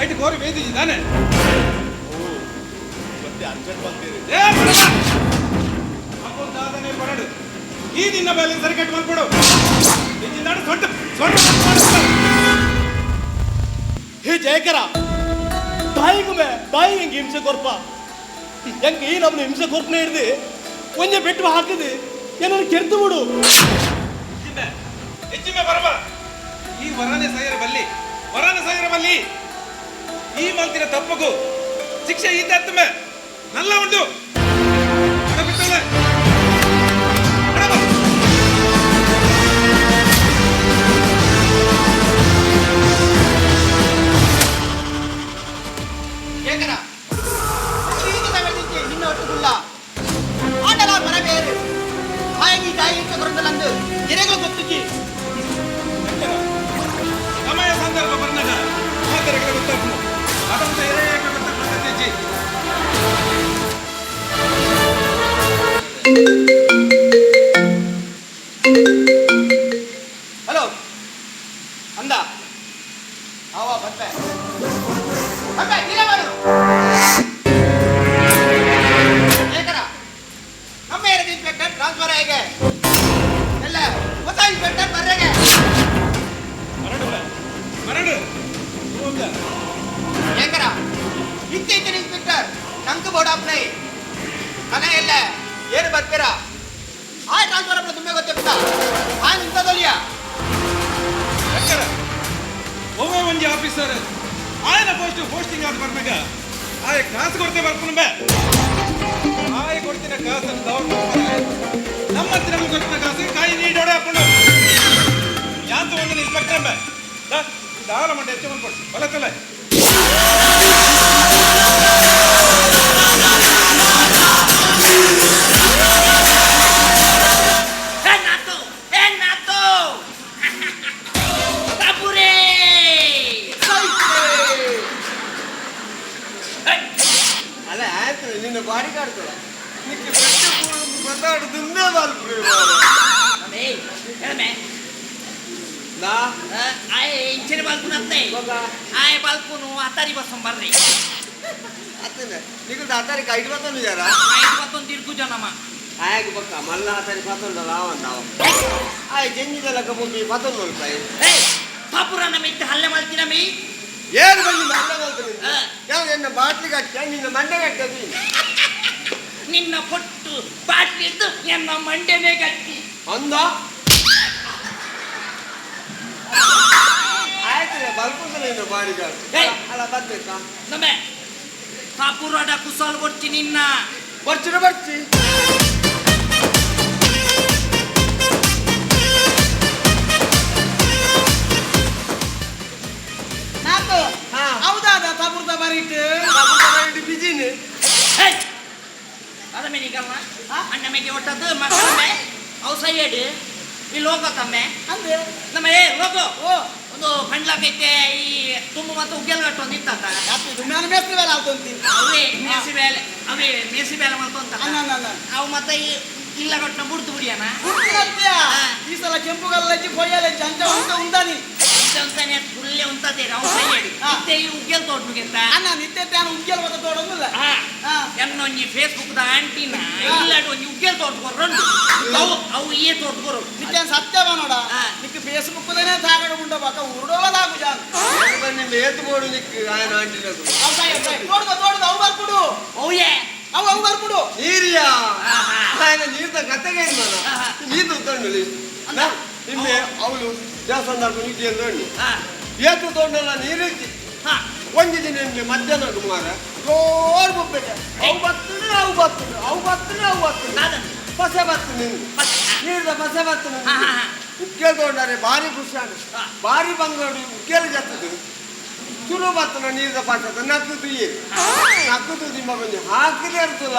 ಐಟಿ ಕೋರಿ ಬೇದಿದ್ದಿ ತಾನೆ ಮತ್ತೆ ಅರ್ಜೆಂಟ್ ಬಂತೀರಿ ಅಪ್ಪನ ದಾದನೆ ಬರಡು ಈ ನಿನ್ನ ಬೇಲೆ ಸರಿ ಕಟ್ ಮಾಡ್ಕೊಡು ನಿನ್ನ ಸೊಟ್ಟ ಹೇ ಜಯಕರ ತಾಯಿಗುಮೆ ತಾಯಿ ಹೆಂಗೆ ಹಿಂಸೆ ಕೊರ್ಪ ಹೆಂಗೆ ಈ ನಮ್ಮನ್ನು ಹಿಂಸೆ ಕೊರ್ಪನೆ ಹಿಡ್ದು ಒಂದೇ ಬೆಟ್ಟು ಹಾಕಿದೆ ಏನನ್ನು ಕೆರ್ತು ಬಿಡು ಹೆಚ್ಚಿಮೆ ಬರಬ ಈ ವರನೆ ಸೈರ ಬಲ್ಲಿ ಈ ಮಲ್ತಿನ ತಪ್ಪಗೂ ಶಿಕ್ಷೆ ಈತತ್ತಮೆ ನಲ್ಲ ಉಂಟು ಬಿಟ್ಟಲೆ ಜಯಕರ ಆಯ್ಕೆ ನಿನ್ನ ಒಟ್ಟುಗುಲ್ಲ ಆಂಡಲ ಮರ ಬೇರೆ ಆಯಗಿ ತಾಯಿ ಕೊರಂದಲಂದು ಎರೆಗಳು ಗೊತ್ತಿಕ್ಕಿ ಸಮಯ ಸಂದರ್ಭ ಬಂದಾಗ ಮಾತರೆಗಳ ಗೊತ್ತಾಗ್ನು ಅದಂತ ಎರೆಯಾಗ ಗೊತ್ತಾಗ್ತದೆ ಹಲೋ ಅಂದ ಅವ ಬಂದೆ ಬಂದೆ ನೀನೇ ಮಾಡು ಏಕರ ನಮ್ಮ ಏರಿಯಾ ಇನ್ಸ್ಪೆಕ್ಟರ್ ಟ್ರಾನ್ಸ್ಫರ್ ಹೇಗೆ ಎಲ್ಲ ಹೊಸ ಇನ್ಸ್ಪೆಕ್ಟರ್ ಬರ್ರೆಗೆ ಮರಡು ಏಕರ ಇತ್ತೀಚಿನ ಇನ್ಸ್ಪೆಕ್ಟರ್ ನಂಕು ಬೋರ್ಡ್ ಅಪ್ಲೈ ಮನೆ ಎಲ್ಲ ಏನು ಬರ್ತೀರಾ ಆ ಟ್ರಾನ್ಸ್ಫರ್ ಅಪ್ಲೈ ತುಂಬಾ ಗೊತ್ತಿರ್ತಾ ಆ ನಿಂತದಲ್ಲಿಯ ಯಾಕರ ಒಬ್ಬ ಒಂಜಿ ಆಫೀಸರ್ ಆಯನ ಪೋಸ್ಟಿಂಗ್ ಆದ ಬರ್ಬೇಕ ಆಯ ಕಾಸು ಕೊಡ್ತೇ ಬರ್ಕೊಂಡು ಬೇ ಆಯ ಕೊಡ್ತಿನ ಕಾಸನ್ನು ನಮ್ಮ ಹತ್ರ ನಮ್ಗೆ ಕೊಟ್ಟಿನ ಕಾಸಿಗೆ ಕಾಯಿ ನೀಡೋಡೆ ಹಾಕೊಂಡು ಯಾಂತ ಒಂದು ಇನ್ಸ್ಪೆಕ್ಟರ್ ಬೇ ದಾಲ ಮಂಡೆ ಹೆಚ್ಚು ಬಂದ್ಕೊಡ್ಸಿ ಬಲತ್ತಲ್ಲ ಅಲ್ಲ ಆಯ್ತು ನಿನ್ನ ಬಾಡಿ ಕಾಡ್ತದ ನಿಕ್ಕೆ ಮಾತಾಡುದುಂದೇ ಬಾಲ್ಪುರಿ ನಾ ಇಂಚಿನ ಬಾಲ್ಕುನ್ ಅತ್ತೆ ಆಯ ಬಾಲ್ಕುನು ಅತ್ತಾರಿ ಬಸ್ಸಂ ಬರ್ರಿ ಅತ್ತನೆ ನಿಗು ದಾತಾರಿ ಕೈಟ್ ಬತ್ತೊಂದು ಜರ ಮತ್ತೊಂದು ತಿರ್ಗು ಜನಮ್ಮ ಆಯಗೆ ಪಕ್ಕ ಮಲ್ಲ ಹಾತಾರಿ ಬತ್ತೊಂದಲ್ಲ ಅವಂದಾವ ಆಯ ಜಂಜಿದಲ್ಲ ಕಬ್ಬಿ ಬತ್ತೊಂದು ರೂಪಾಯಿ ಪಾಪುರನ ಮೆತ್ತೆ ಹಲ್ಲೆ ಮಾಡ್ತೀನ ಮೀ ಏನು ಬಂದು ಮಂಡೆ ಬಲ್ತೀನಿ ಯಾವ ನಿನ್ನ ಬಾಟ್ಲಿ ಕಟ್ಟ ನಿನ್ನ ಮಂಡೆ ಕಟ್ಟದಿ ನಿನ್ನ ಪೊಟ್ಟು ಬಾಟ್ಲಿ ಇದ್ದು ನನ್ನ ಮಂಡೆನೇ ಗಟ್ಟಿ ಅಂದ ಆಯ್ತು ಬಲ್ಪುಂದಲ್ಲ ನಿನ್ನ ಬಾಡಿ ಅಲ್ಲ ಬರ್ಬೇಕಾ ನಮ್ಮೆ ಪಾಪುರಡ ಕುಸಲ್ ಕೊಡ್ತಿ ನಿನ್ನ ಬರ್ಚಿನ ಬರ್ಚಿ ನಾಕು ಹೌದಾದ ಪಾಪುರದ ಬರೀಟ್ ಬಿಜಿನಿ ಅದ ಮೇನಿಗಲ್ಲ ಅಣ್ಣ ಮೇಗೆ ಒಟ್ಟದ್ದು ಮಕ್ಕಳೇ ಅವು ಸೈಯಡ್ ಈ ಲೋಕ ತಮ್ಮೆ ಅಂದ್ರೆ ನಮ್ಮ ಲೋಕ ಒಂದು ಕಂಡ್ಲಾಕೈತೆ ಈ ತುಂಬು ಮತ್ತು ಉಗ್ಗೆಲ್ ಗಟ್ಟು ಒಂದು ಇತ್ತ ನಾನು ಮೇಸಿ ಬೇಲೆ ಆಗ್ತಂತಿ ಅವೇ ಮೇಸಿ ಬೇಲೆ ಮಾಡ್ಕೊಂತ ಅವು ಮತ್ತೆ ಇಲ್ಲ ಗಟ್ಟನ ಬುಡ್ತು ಬಿಡಿಯನ ಈ ಸಲ ಕೆಂಪುಗಲ್ಲಜ್ಜಿ ಕೊಯ್ಯಲಜ್ಜಿ ಅಂತ ಉಂಟಾನಿ ಅಂತಾನೆ ಫುಲ್ಲೇ ಉಂಟದೆ ನಾವು ಸೈಯಡಿ ನಿತ್ಯ ಈ ಉಗ್ಗೆಲ್ ತೋಡ್ನುಗೆಂತ ಅಣ್ಣ ನಿತ್ಯ ನಾನು ಉಗ್ಗೆಲ್ ಮತ್ತೆ ತೋಡಂಗಿಲ್ಲ ಎನ್ನೊಂಜಿ ಫೇಸ್ಬುಕ್ ದ ಆಂಟಿನ ಇಲ್ಲಡು ಒಂಜಿ ಉಗ್ಗೆಲ್ ತೋಡ್ಕೊರ್ರಂಡು ಅವು ಈ ತೋಡ್ಕೊರು ನಿತ್ಯ ಸತ್ಯವ ನೋಡ ನಿಕ್ಕೆ ಫೇಸ್ಬುಕ್ ದನೇ ತಾಗಡ ಉಂಡ ಬಕ ಉರುಡೋಲಾಗು ಜಾನ್ ಬನ್ನಿ ಮೇತು ಬೋಡು ನಿಕ್ಕೆ ಆಯನ ಆಂಟಿನದು ತೋಡ್ದು ಅವು ಬರ್ಬಿಡು ಅವುಯೇ ಅವು ಬರ್ಬಿಡು ನೀರಿಯಾ ಆಯನ ನೀರ್ದ ಕತೆಗೆ ನೀರು ತಂಡು ನಿನ್ನೆ ಅವಳು ದೇವಸ್ಥಾನದ ನಿತ್ಯ ತಂಡು ಏತು ತೊಂಡಲ್ಲ ನೀರಿಜ್ಜಿ ಒಂಜಿ ದಿನ ಮಧ್ಯಾಹ್ನ ಕುಮಾರ ಜೋರ್ ಬೊಬ್ಬೆಗೆ ಅವು ಬರ್ತದೆ ಪಸೆ ಬರ್ತದೆ ನೀರ್ದ ಪಸೆ ಬರ್ತದೆ ಉಕ್ಕೇಲ್ ತೊಗೊಂಡಾರೆ ಭಾರಿ ಖುಷಿ ಆಗ ಭಾರಿ ಬಂಗಾಡು ಉಕ್ಕೇಲ್ ಜತ್ತದು ಚುಲು ಬರ್ತನ ನೀರ್ದ ಪಸದ ನಕ್ಕದು ನಿಮ್ಮ ಬಂದು ಹಾಕಿದೆ ಇರ್ತದ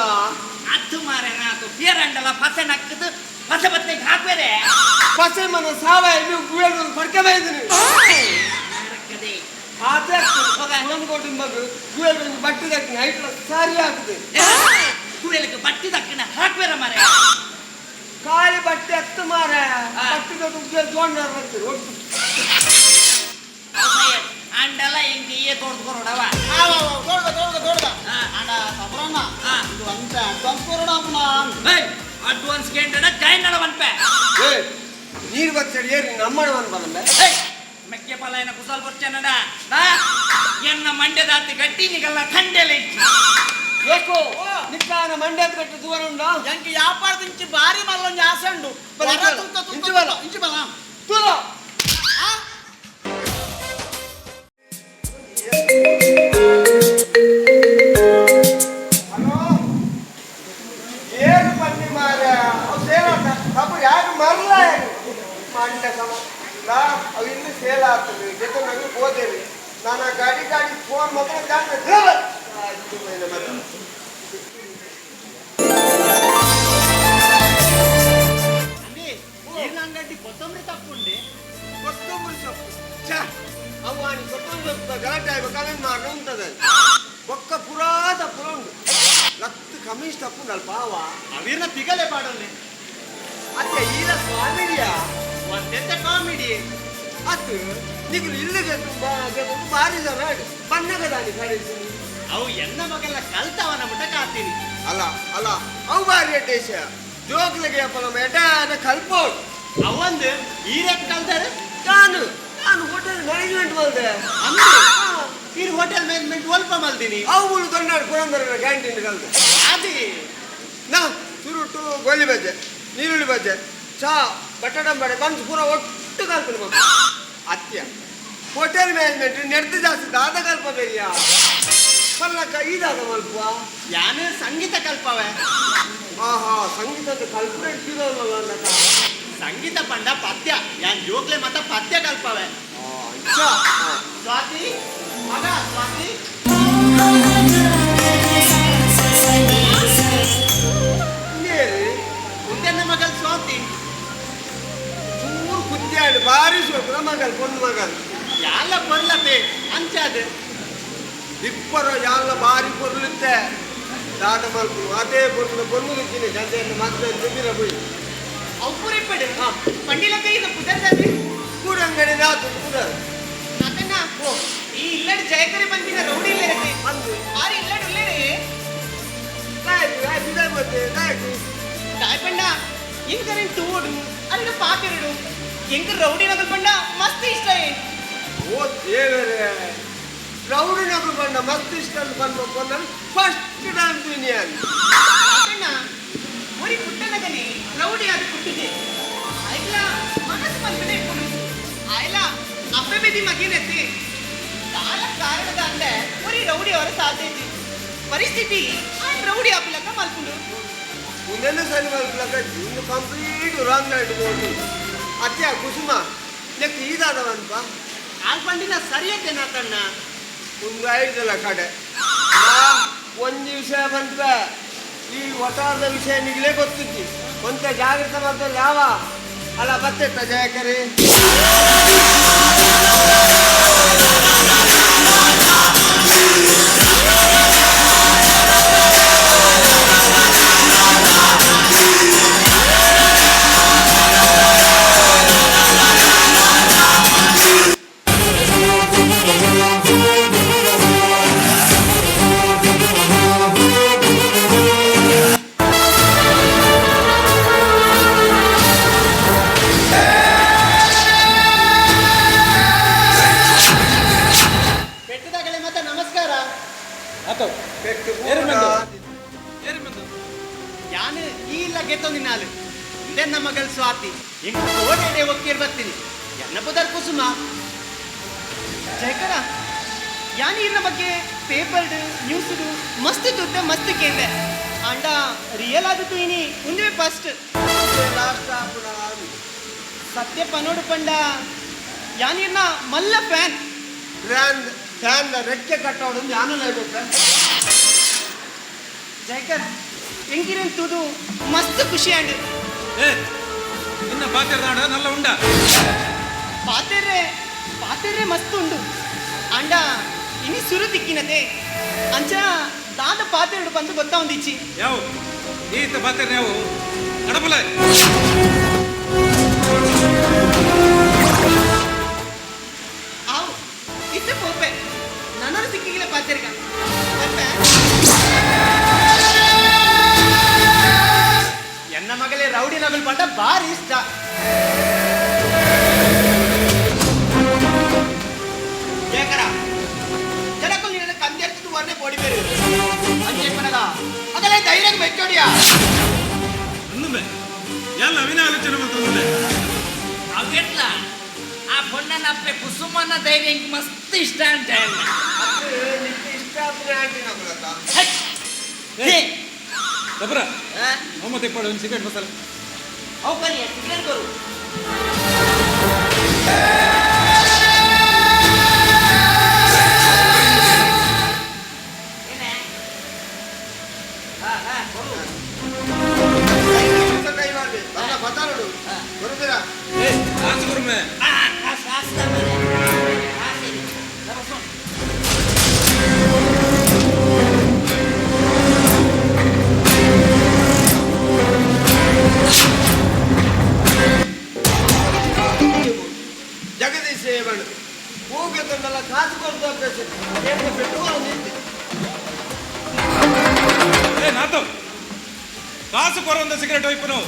ಅದು ಮಾರೆ ನಾತು ಬೇರಂಡಲ್ಲ ಪಸೆ ನಕ್ಕದು ಪಸೆ ಬತ್ತಕ್ಕೆ ಹಾಕ್ಬೇರೆ ಪಸೆ ಮನ ಸಾವಯವ ನೀವು ಗುವೇಳು ಪಡ್ಕೆ ಬೈದಿನಿ ಕೊಟ್ಟು ಮಗು ಗುವೇಳು ಬಟ್ಟೆ ದಕ್ಕಿನ ಹೈಟ್ ಸಾರಿ ಹಾಕಿದೆ ಗುವೇಲಿಗೆ ಬಟ್ಟೆ ದಕ್ಕಿನ ಹಾಕ್ಬೇರ ಮಾರೆ ಖಾಲಿ ಬಟ್ಟೆ ಹತ್ತು ಮಾರ ಬಟ್ಟೆ ಜೋಂಡ ಬರ್ತೀರಿ ಒಟ್ಟು ಅಂಡಲ್ಲ ಹೆಂಗೆ ಏ ತೋಡ್ಕೊರೋಡವ ಅಂಡ ಸಬ್ರಣ್ಣ ಇದು ಅಂತ ಅಡ್ವಾನ್ಸ್ ಅಡ್ವಾನ್ಸ್ ಕೇಂದ್ರ ಜಾಯಿನ್ ಅಡವನ್ಪೆ ನೀರು ಬಚ್ಚಡಿ ಏರಿ ನಮ್ಮಡವನ್ ಬಂದ ಮೆಕ್ಕೆ ಪಲಾಯನ ಕುಸಲ್ ಬರ್ಚನಡ ಎನ್ನ ಮಂಡ್ಯದಾತಿ ಗಟ್ಟಿ ನಿಗಲ್ಲ ಖಂಡೆಲೆ ಏಕೋ ನಿಕ್ಕಾನ ಮಂಡ್ಯದ ಕಟ್ಟು ದೂರ ಉಂಡ ಎಂಕಿ ವ್ಯಾಪಾರದ ಇಂಚಿ ಬಾರಿ ಮಲ್ಲೊಂಜಿ ಆಸೆ ಉಂಡು ಇಂಚಿ ಬಲ ತೂರ ಏನು ಬನ್ನಿ ಮಾರ ಯಾರು ಮರಲ ಮಂಡ್ಯ ಸಮ ಅವು ಇಲ್ಲಿ ಸೇಲ್ ಆಗ್ತದೆ ಜೊತೆ ನನಗೆ ಹೋದೇವಿ ನಾನು ಗಾಡಿ ಫೋನ್ ಮಾತ್ರ ಕಮ್ಯುನಿಸ್ಟ್ ತಪ್ಪುಂಡಲ್ಲ ಪಾವ ಅವೀರ್ನ ಪಿಗಲೆ ಪಾಡೋನೆ ಅತ್ತೆ ಈಲ ಕಾಮಿಡಿಯಾ ಒಂದೆಂತ ಕಾಮಿಡಿ ಅದು ನೀವು ಇಲ್ಲಿಗೆ ತುಂಬಾ ಭಾರಿ ಜನ ಬಣ್ಣಗದಾನಿ ಕಳಿಸಿ ಅವು ಎನ್ನ ಮಗಲ್ಲ ಕಲ್ತವನ ಮುಟ್ಟ ಕಾತೀನಿ ಅಲ್ಲ ಅಲ್ಲ ಅವು ಭಾರಿ ದೇಶ ಜೋಗ್ಲಿಗೆ ಅಪ್ಪನ ಎಟಾದ ಕಲ್ಪೋಡು ಅವಂದು ಈರಕ್ ಕಲ್ತಾರೆ ನಾನು ನಾನು ಹೋಟೆಲ್ ಮ್ಯಾನೇಜ್ಮೆಂಟ್ ಬಂದೆ ಈ ಹೋಟೆಲ್ ಮ್ಯಾನೇಜ್ಮೆಂಟ್ ಒಲ್ಪ ಮಲ್ದಿನಿ ಅವುಗಳು ದೊಡ್ಡ ಪುರಂದರ ಕ್ಯಾಂಟೀನ್ ಕಲ್ತೆ ಅದೇ ನಾ ಸುರುಟು ಗೋಲಿ ಬಜ್ಜೆ ನೀರುಳ್ಳಿ ಬಜ್ಜೆ ಚಾ ಬಟಾಟಂಬಡೆ ಬನ್ಸ್ ಪೂರ ಒಟ್ಟು ಕಲ್ಪನೆ ಮಗ ಅತ್ಯ ಹೋಟೆಲ್ ಮ್ಯಾನೇಜ್ಮೆಂಟ್ ನೆಡ್ದು ಜಾಸ್ತಿ ದಾದ ಕಲ್ಪ ಬೇರಿಯ ಕಲ್ಲಕ್ಕ ಈದಾದ ಮಲ್ಪ ಯಾನು ಸಂಗೀತ ಕಲ್ಪವೆ ಆಹಾ ಸಂಗೀತದ ಕಲ್ಪನೆ ಇಟ್ಟಿರೋಲ್ಲ ಸಂಗೀತ ಪಂಡ ಪದ್ಯ ಯಾನ್ ಜೋಗ್ಲೆ ಮತ್ತ ಪದ್ಯ ಕಲ್ಪವೆ ಸ್ವಾತಿ ಮಗ ಸ್ವಾತಿ ಮುಂದೆನ್ನ ಮಗಲ್ ಸ್ವಾತಿ ಚೂರು ಕುದ್ದಾಡು ಭಾರಿ ಸೋತ್ರ ಮಗಲ್ ಪೊಂದು ಮಗಲ್ ಯಾಲ ಬರ್ಲತೆ ಅಂಚಾದ ಇಬ್ಬರು ಯಾಲ ಭಾರಿ ಪೊರ್ಲುತ್ತೆ ದಾದ ಮಲ್ಪು ಅದೇ ಪೊರ್ಲು ಪೊರ್ಲುತ್ತಿನಿ ಗಂಟೆಯನ್ನು ಮತ್ತೆ ತುಂಬಿರ ಹೋಯ್ ಅವ್ಪುರಿ ಪಡೆ ಪಂಡಿಲ ಕೈದ ಪುದರ್ದಾದ್ರೆ ಕೂಡ ಅಂಗಡಿ ನಾತು ಕೂಡ ನಾಕನ್ನ ಈ ಇಲ್ಲಡ್ ಜಯಕರಿ ಬಂದಿನ ರೌಡಿ ಇಲ್ಲರಕ್ಕೆ ಅಂದು ಆರಿ ಇಲ್ಲಡ್ ಇಲ್ಲರೆ ಕಾಯ್ತು ಮತ್ತೆ ಕಾಯ್ತು ದಾಯ್ಪಂಡ ಇಂಕರೆನ್ ತೂಡು ಅಲ್ಲಿನ ಪಾತಿರಡು ಎಂಕ ರೌಡಿ ನಗಲ್ ಪಂಡ ಮಸ್ತ್ ಇಷ್ಟ ಓ ದೇವರೇ ರೌಡಿ ನಗಲು ಬಂದ ಮಸ್ತ್ ಇಷ್ಟ ಬಂದ ಬಂದ ಫಸ್ಟ್ ಟೈಮ್ ದುನಿಯಾನ್ ಅಣ್ಣ ಒರಿ ಪುಟ್ಟನಗನೆ ರೌಡಿ ಆದ ಪುಟ್ಟಿದೆ ಆಯ್ಲ ಮನಸ್ಸು ಬಂದನೆ ಇಟ್ಕೊಂಡು ಆಯ್ಲ ಅಪ್ಪೆಬೆದಿ ಮಗಿನೆತ್ತಿ ಕಾಲ ಕಾರಣದ ಅಂದೆ ಒರಿ ರೌಡಿ ಅವರ ಸಾಧ್ಯತೆ ಪರಿಸ್ಥಿತಿ ಆಯ್ನ ರೌಡಿ ಆಪಿಲಕ ಮಲ್ಕೊಂಡು ಮುಂದೆಲ್ಲ ಸರಿ ಮಲ್ಪಲಕ ಇನ್ನು ಕಂಪ್ಲೀಟ್ ರಾಂಗ್ ನೈಟ್ ಹೋಗಿ ಅತ್ಯ ಕುಸುಮ ಲೆಕ್ಕ ಈದಾದವನ್ಪ ಆಲ್ಪಂಡಿನ ಸರಿಯತೆ ನಾತಣ್ಣ ತುಂಬ ಐದಲ್ಲ ಕಡೆ ಒಂದು ವಿಷಯ ಬಂತ ಈ ಒಟ್ಟಾರದ ವಿಷಯ ನಿಗಲೇ ಗೊತ್ತಿದ್ದಿ ಒಂತ ಜಾಗ್ರತೆ ಮಾಡ್ದಲ್ಲಿ ಯಾವ ಅಲ್ಲ ಬತ್ತೆತ್ತ ಜಯಕರಿ ಪೆಟ್ಟದಾಗಲೇ ಮತ್ತೆ ನಮಸ್ಕಾರ ಯಾನು ಈ ಇಲ್ಲ ಗೆತ್ತೊಂದಿ ನಾಲು ಇದೆನ್ನ ಮಗಳು ಸ್ವಾತಿ ಎಂಟು ಓಡೇಡೆ ಒಕ್ಕಿರ್ ಬರ್ತೀನಿ ಎನ್ನ ಪುದರ್ ಕುಸುಮ ಜಯಕರ ಯಾನಿ ಇನ್ನ ಬಗ್ಗೆ ಪೇಪರ್ಡ್ ನ್ಯೂಸ್ಡು ಮಸ್ತ್ ದುಡ್ಡ ಮಸ್ತ್ ಕೇಂದೆ ಅಂಡ ರಿಯಲ್ ಆದದ್ದು ಇನಿ ಮುಂದೆ ಫಸ್ಟ್ ಲಾಸ್ಟ್ ಸತ್ಯ ಪನೋಡು ಪಂಡ ಯಾನಿರ್ನ ಮಲ್ಲ ಫ್ಯಾನ್ ಗ್ರ್ಯಾಂಡ್ ಫ್ಯಾನ್ ರೆಕ್ಕೆ ಕಟ್ಟೋಡು ಯಾನು ಲೇಬೇಕು ಜಯಕರ್ ಎಂಕಿರನ್ ತೂದು ಮಸ್ತ್ ಖುಷಿ ಅಂಡ್ ಇನ್ನ ಪಾತಿರ್ದಾಡ ನಲ್ಲ ಉಂಡ ಪಾತೆರ್ರೆ ಮಸ್ತ್ ಉಂಡು ಅಂಡ ಇನಿ ಸುರು ದಿಕ್ಕಿನತೆ ಅಂಚ ದಾದ ಪಾತೆರಡು ಬಂದು ಗೊತ್ತಾ ಒಂದಿಚ್ಚಿ ಯಾವ ಈತ ಪಾತಿರ್ ಯಾವ ನಡಪಲ ಆವು ಇತ್ತೆ ಪೋಪೆ ನನ್ನರು ಸಿಕ್ಕಿಗಿಲ್ಲ ಪಾತೆರ್ಗ ಎನ್ನ ಮಗಳೇ ರೌಡಿ ನಗಲ್ ಪಂಡ ಭಾರಿ ಇಷ್ಟ ಜಯಕರ ಜನಕ್ಕೂ ನಿನ್ನ ಕಂದೆರ್ತಿದ್ದು ವರ್ಣೆ ಪೋಡಿಬೇರು ಅಂಚೆ ಪನಗ ಅದಲ್ಲೇ ಧೈರ್ಯ ಮೆಚ್ಚೋಡಿಯಾ ಅನ್ನುಮೆ ಎಲ್ಲ ಅವಿನ ಆಲೋಚನೆ ಮಾಡ್ತಂದ್ರೆ ಅವೆಟ್ಲ ಆ ಪೊಣ್ಣನಪ್ಪೆ ಕುಸುಮನ ಧೈರ್ಯ ಇಂಕ್ ಮಸ್ತ್ ಇಷ್ಟ ಅಂತ ನಿಕ್ಕೆ ಇಷ್ಟ ಆಂಟಿ ನಮ್ಮತ್ತ ದಬ್ರ ಮೊಹಮ್ಮದ್ ಇಪ್ಪಾಡು ಒಂದು ಸಿಗರೇಟ್ ಮಸಾಲ ಅವು ಕಲಿಯ ಸಿಗರೇಟ್ ಬರು ಕೈ ಮಾಡಿ ಬತ್ತಾರಡು ಬರುತ್ತೀರಾ ಏ ಆಚೆ ಬರುಮೆ ಕಾಸು ಕೊರೊಂದ ಸಿಗರೇಟ್ ಒಯ್ಪನು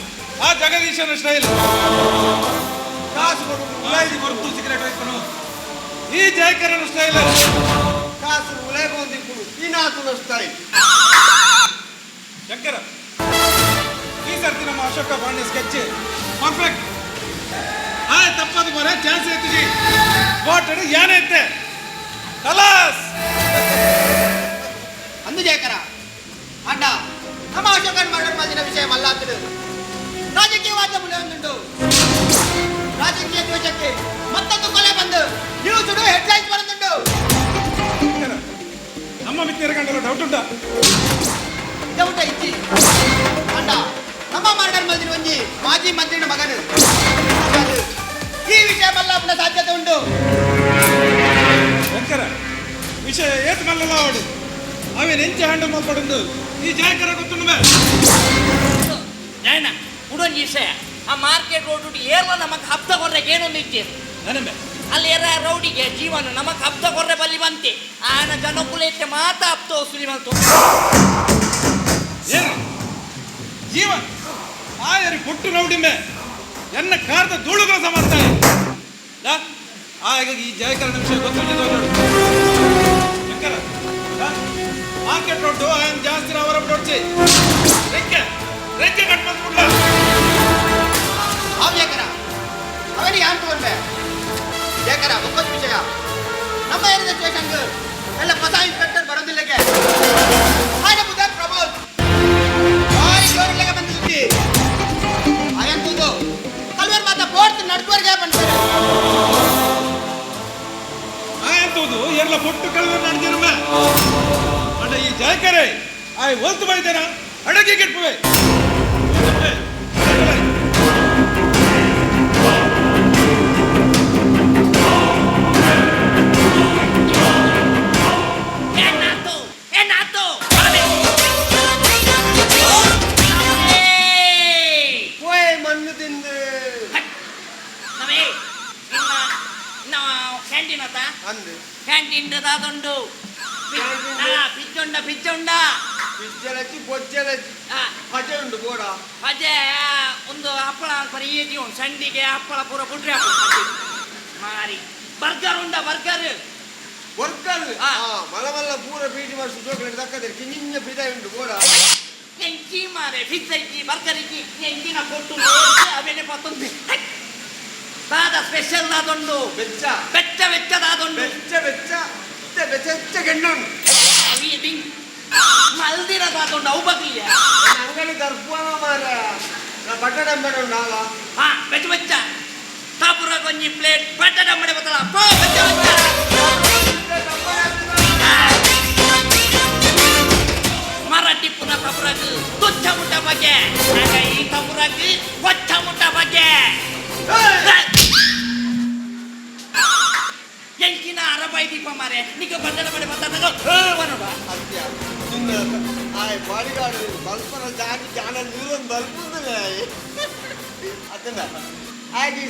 ಆ ಜಗದೀಶನ ಸ್ಟೈಲ್. ಕಾಸು ಕೊರೊಂದು ಕೊರತು ಸಿಗರೇಟ್ ಒಯ್ಪನು ಈ ಜಯಕರನ ಸ್ಟೈಲ್. ಕಾಸು ಉಲೇಗೊಂದಿಪ್ಪುಡು ಈ ನಾತುನ ಸ್ಟೈಲ್. ಶಂಕರ, ಈ ಸರ್ತಿ ನಮ್ಮ ಅಶೋಕ ಪಾಂಡೆ ಸ್ಕೆಚ್ ಪರ್ಫೆಕ್ಟ್. ತಪ್ಪದು ಮರ ಚಾನ್ಸ್ ಎತ್ತಿಜಿ ವಾಟಡ್ ಏನೈತೆ ಕಲಾಸ್ ಅಂದು ಜಯಕರ ಅಡ್ಡ ನಮ್ಮ ಅಶೋಕನ್ ಮರ್ಡರ್ ಮಾಡಿದ ವಿಷಯ ಮಲ್ಲಾತದು ರಾಜಕೀಯವಾದ ಮುಲೆ ಒಂದುಂಟು. ರಾಜಕೀಯ ದ್ವೇಷಕ್ಕೆ ಮತ್ತೊಂದು ಕೊಲೆ ಬಂದು ನ್ಯೂಸ್ ಹೆಡ್ಲೈನ್ಸ್ ಬರುತ್ತುಂಟು. ನಮ್ಮ ಮಿತ್ರ ಕಂಡಲ್ಲ ಡೌಟ್ ಉಂಟಾ? ಡೌಟ ಇಚ್ಚಿ ಅಡ್ಡ ನಮ್ಮ ಮರ್ಡರ್ ಮಾಡಿದ ಒಂಜಿ ಮಾಜಿ ಮಂತ್ರಿನ ಮಗನು. ಈ ವಿಷಯ ಮಲ್ಲಾಪನ ಸಾಧ್ಯತೆ ಉಂಟು. ಶಂಕರ, ವಿಷಯ ಏತ್ ಮಲ್ಲಲ್ಲ ಅವಡು ಅವನ್ ಎಂಚ ಹ್ಯಾಂಡಲ್ ಮಾಡ್ಕೊಡು ಈ ಜಯಕರ ಗೊತ್ತುಂಡು ಮೇ ನಾಯನ ಉಡೊಂದು ವಿಷಯ ಆ ಮಾರ್ಕೆಟ್ ರೋಡ್ ಏರ್ಲ ನಮಗೆ ಹಬ್ದ ಕೊರ್ರೆಗೆ ಏನೊಂದು ಇದ್ದೇನೆ ನನಮೆ ಅಲ್ಲಿ ಏರ ರೌಡಿಗೆ ಜೀವನ ನಮಗೆ ಹಬ್ದ ಕೊರ್ರೆ ಬಲ್ಲಿ ಬಂತೆ ಆನ ಜನಕುಲೇತೆ ಮಾತ ಹಬ್ದ ವಸೂಲಿ ಮಾಡ್ತು. ಏನು ಜೀವನ್ ಆಯರಿ ಪುಟ್ಟು ರೌಡಿಮೆ ಎನ್ನ ಕಾರ್ದ ಧೂಳುಗಳ ಸಮರ್ಥ ಹಾಗಾಗಿ ಈ ಜಯಕರಣ ವಿಷಯ ಗೊತ್ತಿದ್ದು ಶಂಕರ ಮಾರ್ಕೆಟ್ ರೋಡ್ ఆయన ಜಾಸ್ತಿ ಅವರ ನೋಡ್ಚಿ ರೆಕ್ಕೆ ರೆಕ್ಕೆ ಕಟ್ ಮಾಡ್ಬಿಡ್ಲ ಜಯಕರ ಅವನಿಗೆ ಯಾರು ತಗೊಂಡೆ ಜಯಕರ ಒಬ್ಬತ್ತು ವಿಷಯ ನಮ್ಮ ಏರಿಯಾ ಸ್ಟೇಷನ್ಗೆ ಎಲ್ಲ ಹೊಸ ಇನ್ಸ್ಪೆಕ್ಟರ್ ಬರೋದಿಲ್ಲಗೆ ಆಯ್ನ ಬುದ್ಧಾರ್ ಪ್ರಬೋಧ್ ಬಂದಿದ್ದಿ ಅಯ್ಯಂತದ್ದು ಕಲ್ವರ್ ಮಾತ ಫೋರ್ತ್ ನಡ್ವರ್ಗೆ ಬಂದ್ತಾರೆ. ಆಯಂತದ್ದು ಎಲ್ಲ ಪುಟ್ಟು ಕಳೆದ ನಡೆದಿರುವ ಅಡ ಈ ಜಯಕರೇ ಆಯ್ ಓಲ್ತು ಬೈದೇನ ಅಡಗಿ ಕೆಟ್ಟುವೆ ಮಣ್ಣು ತಿಂದು ಕ್ಯಾಂಟೀನ್ ಆತ ಅಂದು ಕ್ಯಾಂಟೀನ್ ಅದೊಂದು ಪಿಚ್ಚುಂಡ ಪಿಚ್ಚುಂಡ ಬಿಜ್ಜಲಚ್ಚಿ ಬೊಜ್ಜಲಚ್ಚಿ ಪಜೆ ಉಂಟು ಬೋಡ ಅದೇ ಒಂದು ಹಪ್ಪಳ ಪರಿ ಏತಿ ಉಂಟು ಸಂಡಿಗೆ ಹಪ್ಪಳ ಪೂರ ಬಿಟ್ರೆ ಮಾರಿ ಬರ್ಗರ್ ಉಂಡ ಬರ್ಗರ್ ವರ್ಕರ್ ಮಲ ಮಲ್ಲ ಪೂರ ಪೀಟಿ ಮಾಡಿಸಿ ಜೋಕಲೆಟ್ ತಕ್ಕದ್ರೆ ಕಿಂಜಿಂಜ ಪಿದ ಉಂಟು ಬೋಡ ಎಂಚಿ ಮಾರೆ ಪಿಜ್ಜಾ ಇಕ್ಕಿ ಬರ್ಗರ್ ಇಕ್ಕಿ ಎಂಚಿನ ಕೊಟ್ಟು ಅವೇನೆ ಪತ್ತೊಂದು ದಾದ ಸ್ಪೆಷಲ್ ಅದೊಂದು ಬೆಚ್ಚ ಬೆಚ್ಚ ಬೆಚ್ಚದಾದೊಂದು ಬೆಚ್ಚ ಬೆಚ್ಚ ಬೆಚ್ಚ ಗೆಣ್ಣುಂಡು ಮಲ್ದಿರದಾದೊಂದು ಅವು ಬಗ್ಲಿಯ ಅಂಗಡಿ ದರ್ಪಣ ಮಾರ ಬಟ್ಟಡಂಬಡ ಉಂಡಾಗ ಹಾ ಬೆಚ್ಚ ಬೆಚ್ಚ ತಾಪುರ ಕೊಂಜಿ ಪ್ಲೇಟ್ ಬಟ್ಟಡಂಬಡೆ ಬತ್ತಲ ಪೋ ಬೆಚ್ಚ ಮರಾಠಿ ಪುನಃ ತಪುರಕ್ ತುಚ್ಛ ಮುಟ್ಟ ಬಗ್ಗೆ ಈ ತಪುರಕ್ ಹೊಚ್ಚ ಮುಟ್ಟ ಬಗ್ಗೆ ಎಂಚಿನ ಅರಬೈ ದೀಪ ಮಾರೆ ನಿಗ ಬಟ್ಟಡ ಬಡೆ ಬತ್ತನಗ ಬರೋಡ ಸತ್ಯ ನಿನ್ನ ಆಯ್ ಬಾಡಿಗಾರ್ಡ್ ಬಲ್ಪನ ಜಾಗಿ ಜಾನ ನೀರೊಂದು ಬಲ್ಪುಂದಿಲ್ಲ ಅದನ್ನ ಆಗಿ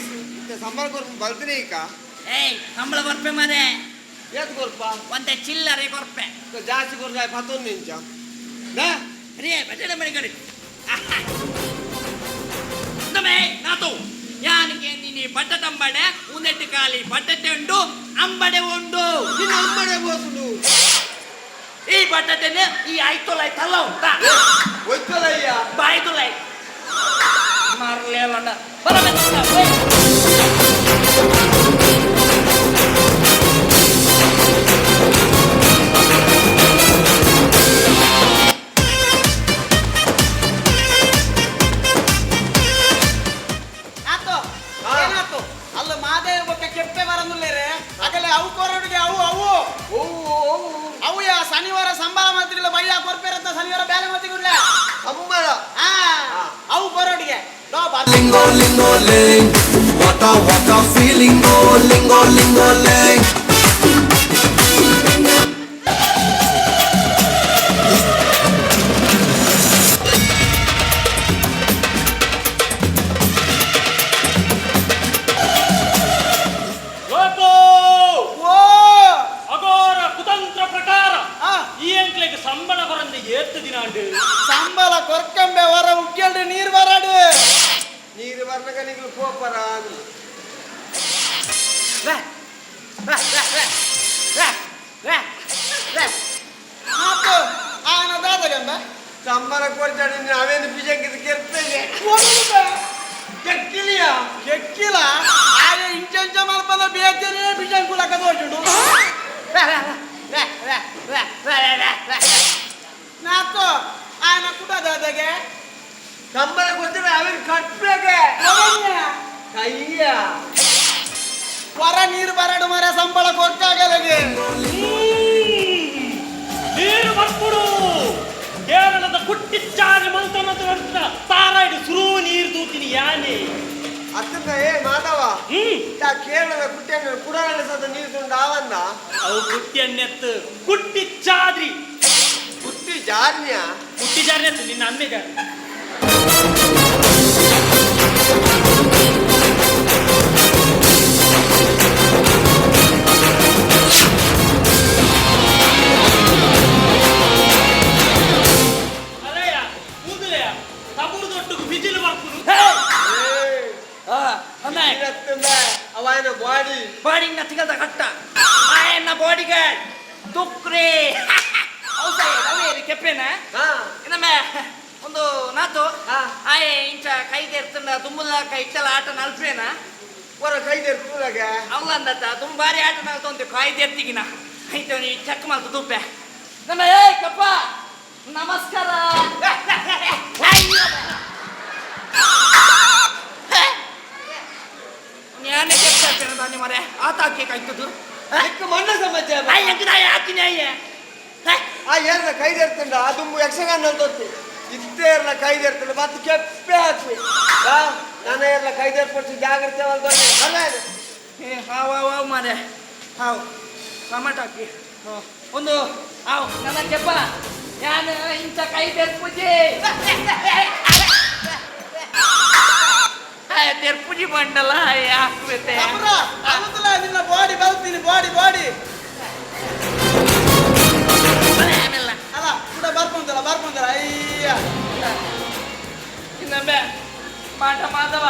ಸಂಬಳ ಕೊರ್ಪು ಬಲ್ತಿನಿ ಈಗ ಏಯ್ ಸಂಬಳ ಕೊರ್ಪೆ ಮಾರೆ ಏತ್ ಕೊರ್ಪ ಒಂದೇ ಚಿಲ್ಲರೆ ಕೊರ್ಪೆ ಜಾಸ್ತಿ ಕೊರ್ಪ 11 ಇಂಚ ರೇ ಬಟ್ಟಡ ಬಡೆ ಕಡೆ ನಮೇ ನಾತು ಯಾನಿಗೆ ನೀನು ಬಟ್ಟಟಂಬಡೆ ಉಂದೆಟ್ಟು ಕಾಲಿ ಬಟ್ಟಟೆ ಉಂಡು ಅಂಬಡೆ ಉಂಡು ನಿನ್ನ ಅಂಬಡೆ ಬೋಸುಡು ಈ ಬಟ್ಟಟೆನೆ ಈ ಐತೊಲೈ ತಲ್ಲ ಉಂಟಾ ಒಯ್ತಲಯ್ಯ ಬಾಯ್ತೊಲೈ ಮಾರ್ಲೇ ಲಂಡ ಬರಬೇಕು ಅಲ್ಲ ಮಾದೇವ ಬಗ್ಗೆ ಕೆಪ್ಪೆ ಬರಂದುಲ್ಲೇರೆ ಆಗಲೇ ಅವು ಕೋರಡಿಗೆ ಅವು ಅವು ಅವು ಯಾ ಶನಿವಾರ ಸಂಬಳ ಮಾಡ್ತಿರಲಿಲ್ಲ ಬಯ್ಯ ಕೊರ್ಪೇರಂತ ಶನಿವಾರ ಬೇಲೆ ಮಾಡ್ತಿರ್ಲಿಲ್ಲ ಸಂಬಳ ಅವು ಕೋರಡಿಗೆ Lingo lingo ling, waka feeling go lingo lingo ling. ಅಗೋರ ಕುತಂತ್ರ ಪ್ರಕಾರ ಈ ಎಂಕ್ಲೆಗೆ ಸಂಬಳ ಕೊರಂದೆ ಏತ್ತು ದಿನ ಸಂಬಳ ಕೊರ್ಕಂಬೆ ಹೊರ ಬೊಕ್ಕಲ್ಡು ನೀರು ಬರಡು ನೀರು ಬರ್ನಾಗ ನೀವು ಪೋಪರ ಆನದಾದಗಂಬ ಸಂಬರ ಕೊಡ್ತಾನೆ ನಾವೇನು ಬಿಜಂಗಿದ ಕೆರ್ತೇನೆ ಕೆಕ್ಕಿಲಿಯ ಕೆಕ್ಕಿಲ ಆಗ ಇಂಚ ಮಲ್ಪದ ಬೇತೇನೆ ಬಿಜಂಗುಲಕ ತೋಟುಂಡು ನಾತು ಆಯನ ಕುಟದಾದಗೆ ಸಂಬರ ಕೊಡ್ತಾರೆ ಅವೇನು ಕಟ್ಬೇಕೆ ಕೈಯ ಹೊರ ನೀರು ಬರಡು ಮರ ಸಂಬಳ ಕೊಟ್ಟಾಗಲಗೆ ನೀರು ಬರ್ಕೊಡು ಕೇರಳದ ಕುಟ್ಟಿಚ್ಚಾರಿ ಮಂತ್ರ ನಡೆಸಿದ ತಾರಾಯ್ಡು ಸುರು ನೀರು ತೂತೀನಿ ಯಾನೆ ಅತ್ತನ್ನ ಮಾಧವ ಕೇರಳದ ಕುಟ್ಟಿಯನ್ನು ಕುಡಾಣಿಸದ ನೀರು ತುಂಡು ಆವನ್ನ ಅವು ಕುಟ್ಟಿಯನ್ನೆತ್ತು ಕುಟ್ಟಿಚ್ಚಾದ್ರಿ ಕುಟ್ಟಿ ಜಾರ್ನ್ಯ ಕುಟ್ಟಿ ಜಾರಿನೆತ್ತು ನಿನ್ನ ಅಮ್ಮೆ ಜಾರಿ ಅವನ ಬಾಡಿ ಬಾಡಿ ನತ್ತಿಗದ ಕಟ್ಟ ಆಯನ್ನ ಬಾಡಿಗೆ ತುಕ್ರೆ ಕೆಪ್ಪೇನ ಇನ್ನೊಮ್ಮೆ ಒಂದು ನಾತು ಆಯ ಇಂಚ ಕೈಗೆ ಇರ್ತಂಡ ತುಂಬುಲಾಕ ಇಟ್ಟಲ್ಲ ಆಟ ನಲ್ಪೇನ ಹೊರ ಕೈದೆ ಕೂಲಾಗ ಅವಲಂದತ್ತ ತುಂಬ ಬಾರಿ ಆಟ ನಲ್ತೊಂತೆ ಕಾಯ್ದೆ ಎತ್ತಿಗಿನ ಆಯ್ತು ನೀ ಚೆಕ್ ಮಾಡ್ತು ತುಪ್ಪೆ ನಮ್ಮ ಏ ಕಪ್ಪ ನಮಸ್ಕಾರ ഞാനേ കേൾക്കാൻ തന്നെ മരെ ആതാക്കി കഴിച്ചത് ಮಣ್ಣ ಸಮಾಚಾರ ಹಾಕಿನಿ ಆ ಏರ್ನ ಕೈದೇರ್ತಂಡ ಅದು ಯಕ್ಷಗಾನ ಅಂತೊತ್ತು ಇತ್ತೇರ್ನ ಕೈದೇರ್ತಂಡ ಮತ್ತೆ ಕೆಪ್ಪೆ ಹಾಕಿ ನನ್ನ ಏರ್ನ ಕೈದೇರ್ಪಡಿಸಿ ಜಾಗ್ರತೆ ಹಾವು ಹಾವು ಮಾರೆ ಹಾವು ಟಮಾಟ ಹಾಕಿ ಒಂದು ಹಾವು ನನ್ನ ಕೆಪ್ಪ ನಾನು ಇಂಥ ಕೈ ತೆರ್ಪುಜಿ ತೆರ್ಪುಜಿ ಬಂಡಲ್ಲ ಹಾಕ್ಬೇತೆ ನಿನ್ನ ಬಾಡಿ ಬಲ್ತೀನಿ ಬಾಡಿ ಬಾಡಿ ಅಲ್ಲ ಕೂಡ ಬರ್ಕೊಂತಲ್ಲ ಅಯ್ಯ ಇನ್ನೊಮ್ಮೆ ಮಾಟ ಮಾಧವ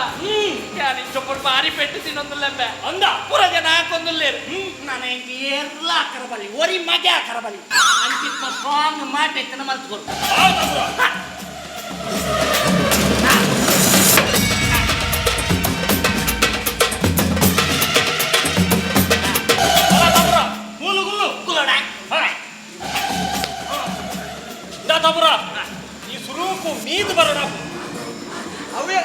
ನಾನು ಚೊಪ್ಪಡು ಬಾರಿ ಪೆಟ್ಟು ತಿನ್ನೊಂದುಲ್ಲೆಂಬೆ ಅಂದ ಪೂರ ಜನ ಹಾಕೊಂದುಲ್ಲೇರು ನಾನು ಹೆಂಗೆ ಎಲ್ಲ ಕರಬಲಿ ಒರಿ ಮಗೆ ಕರಬಲಿ ಅಂತಿಪ್ಪ ಸ್ಟ್ರಾಂಗ್ ಮಾಟ ಇತ್ತನ ಮಲ್ತ್ಕೊಳ್ತು ಈ ಸುರೂಪು ಮೀದು ಬರೋಣ ಅವೇ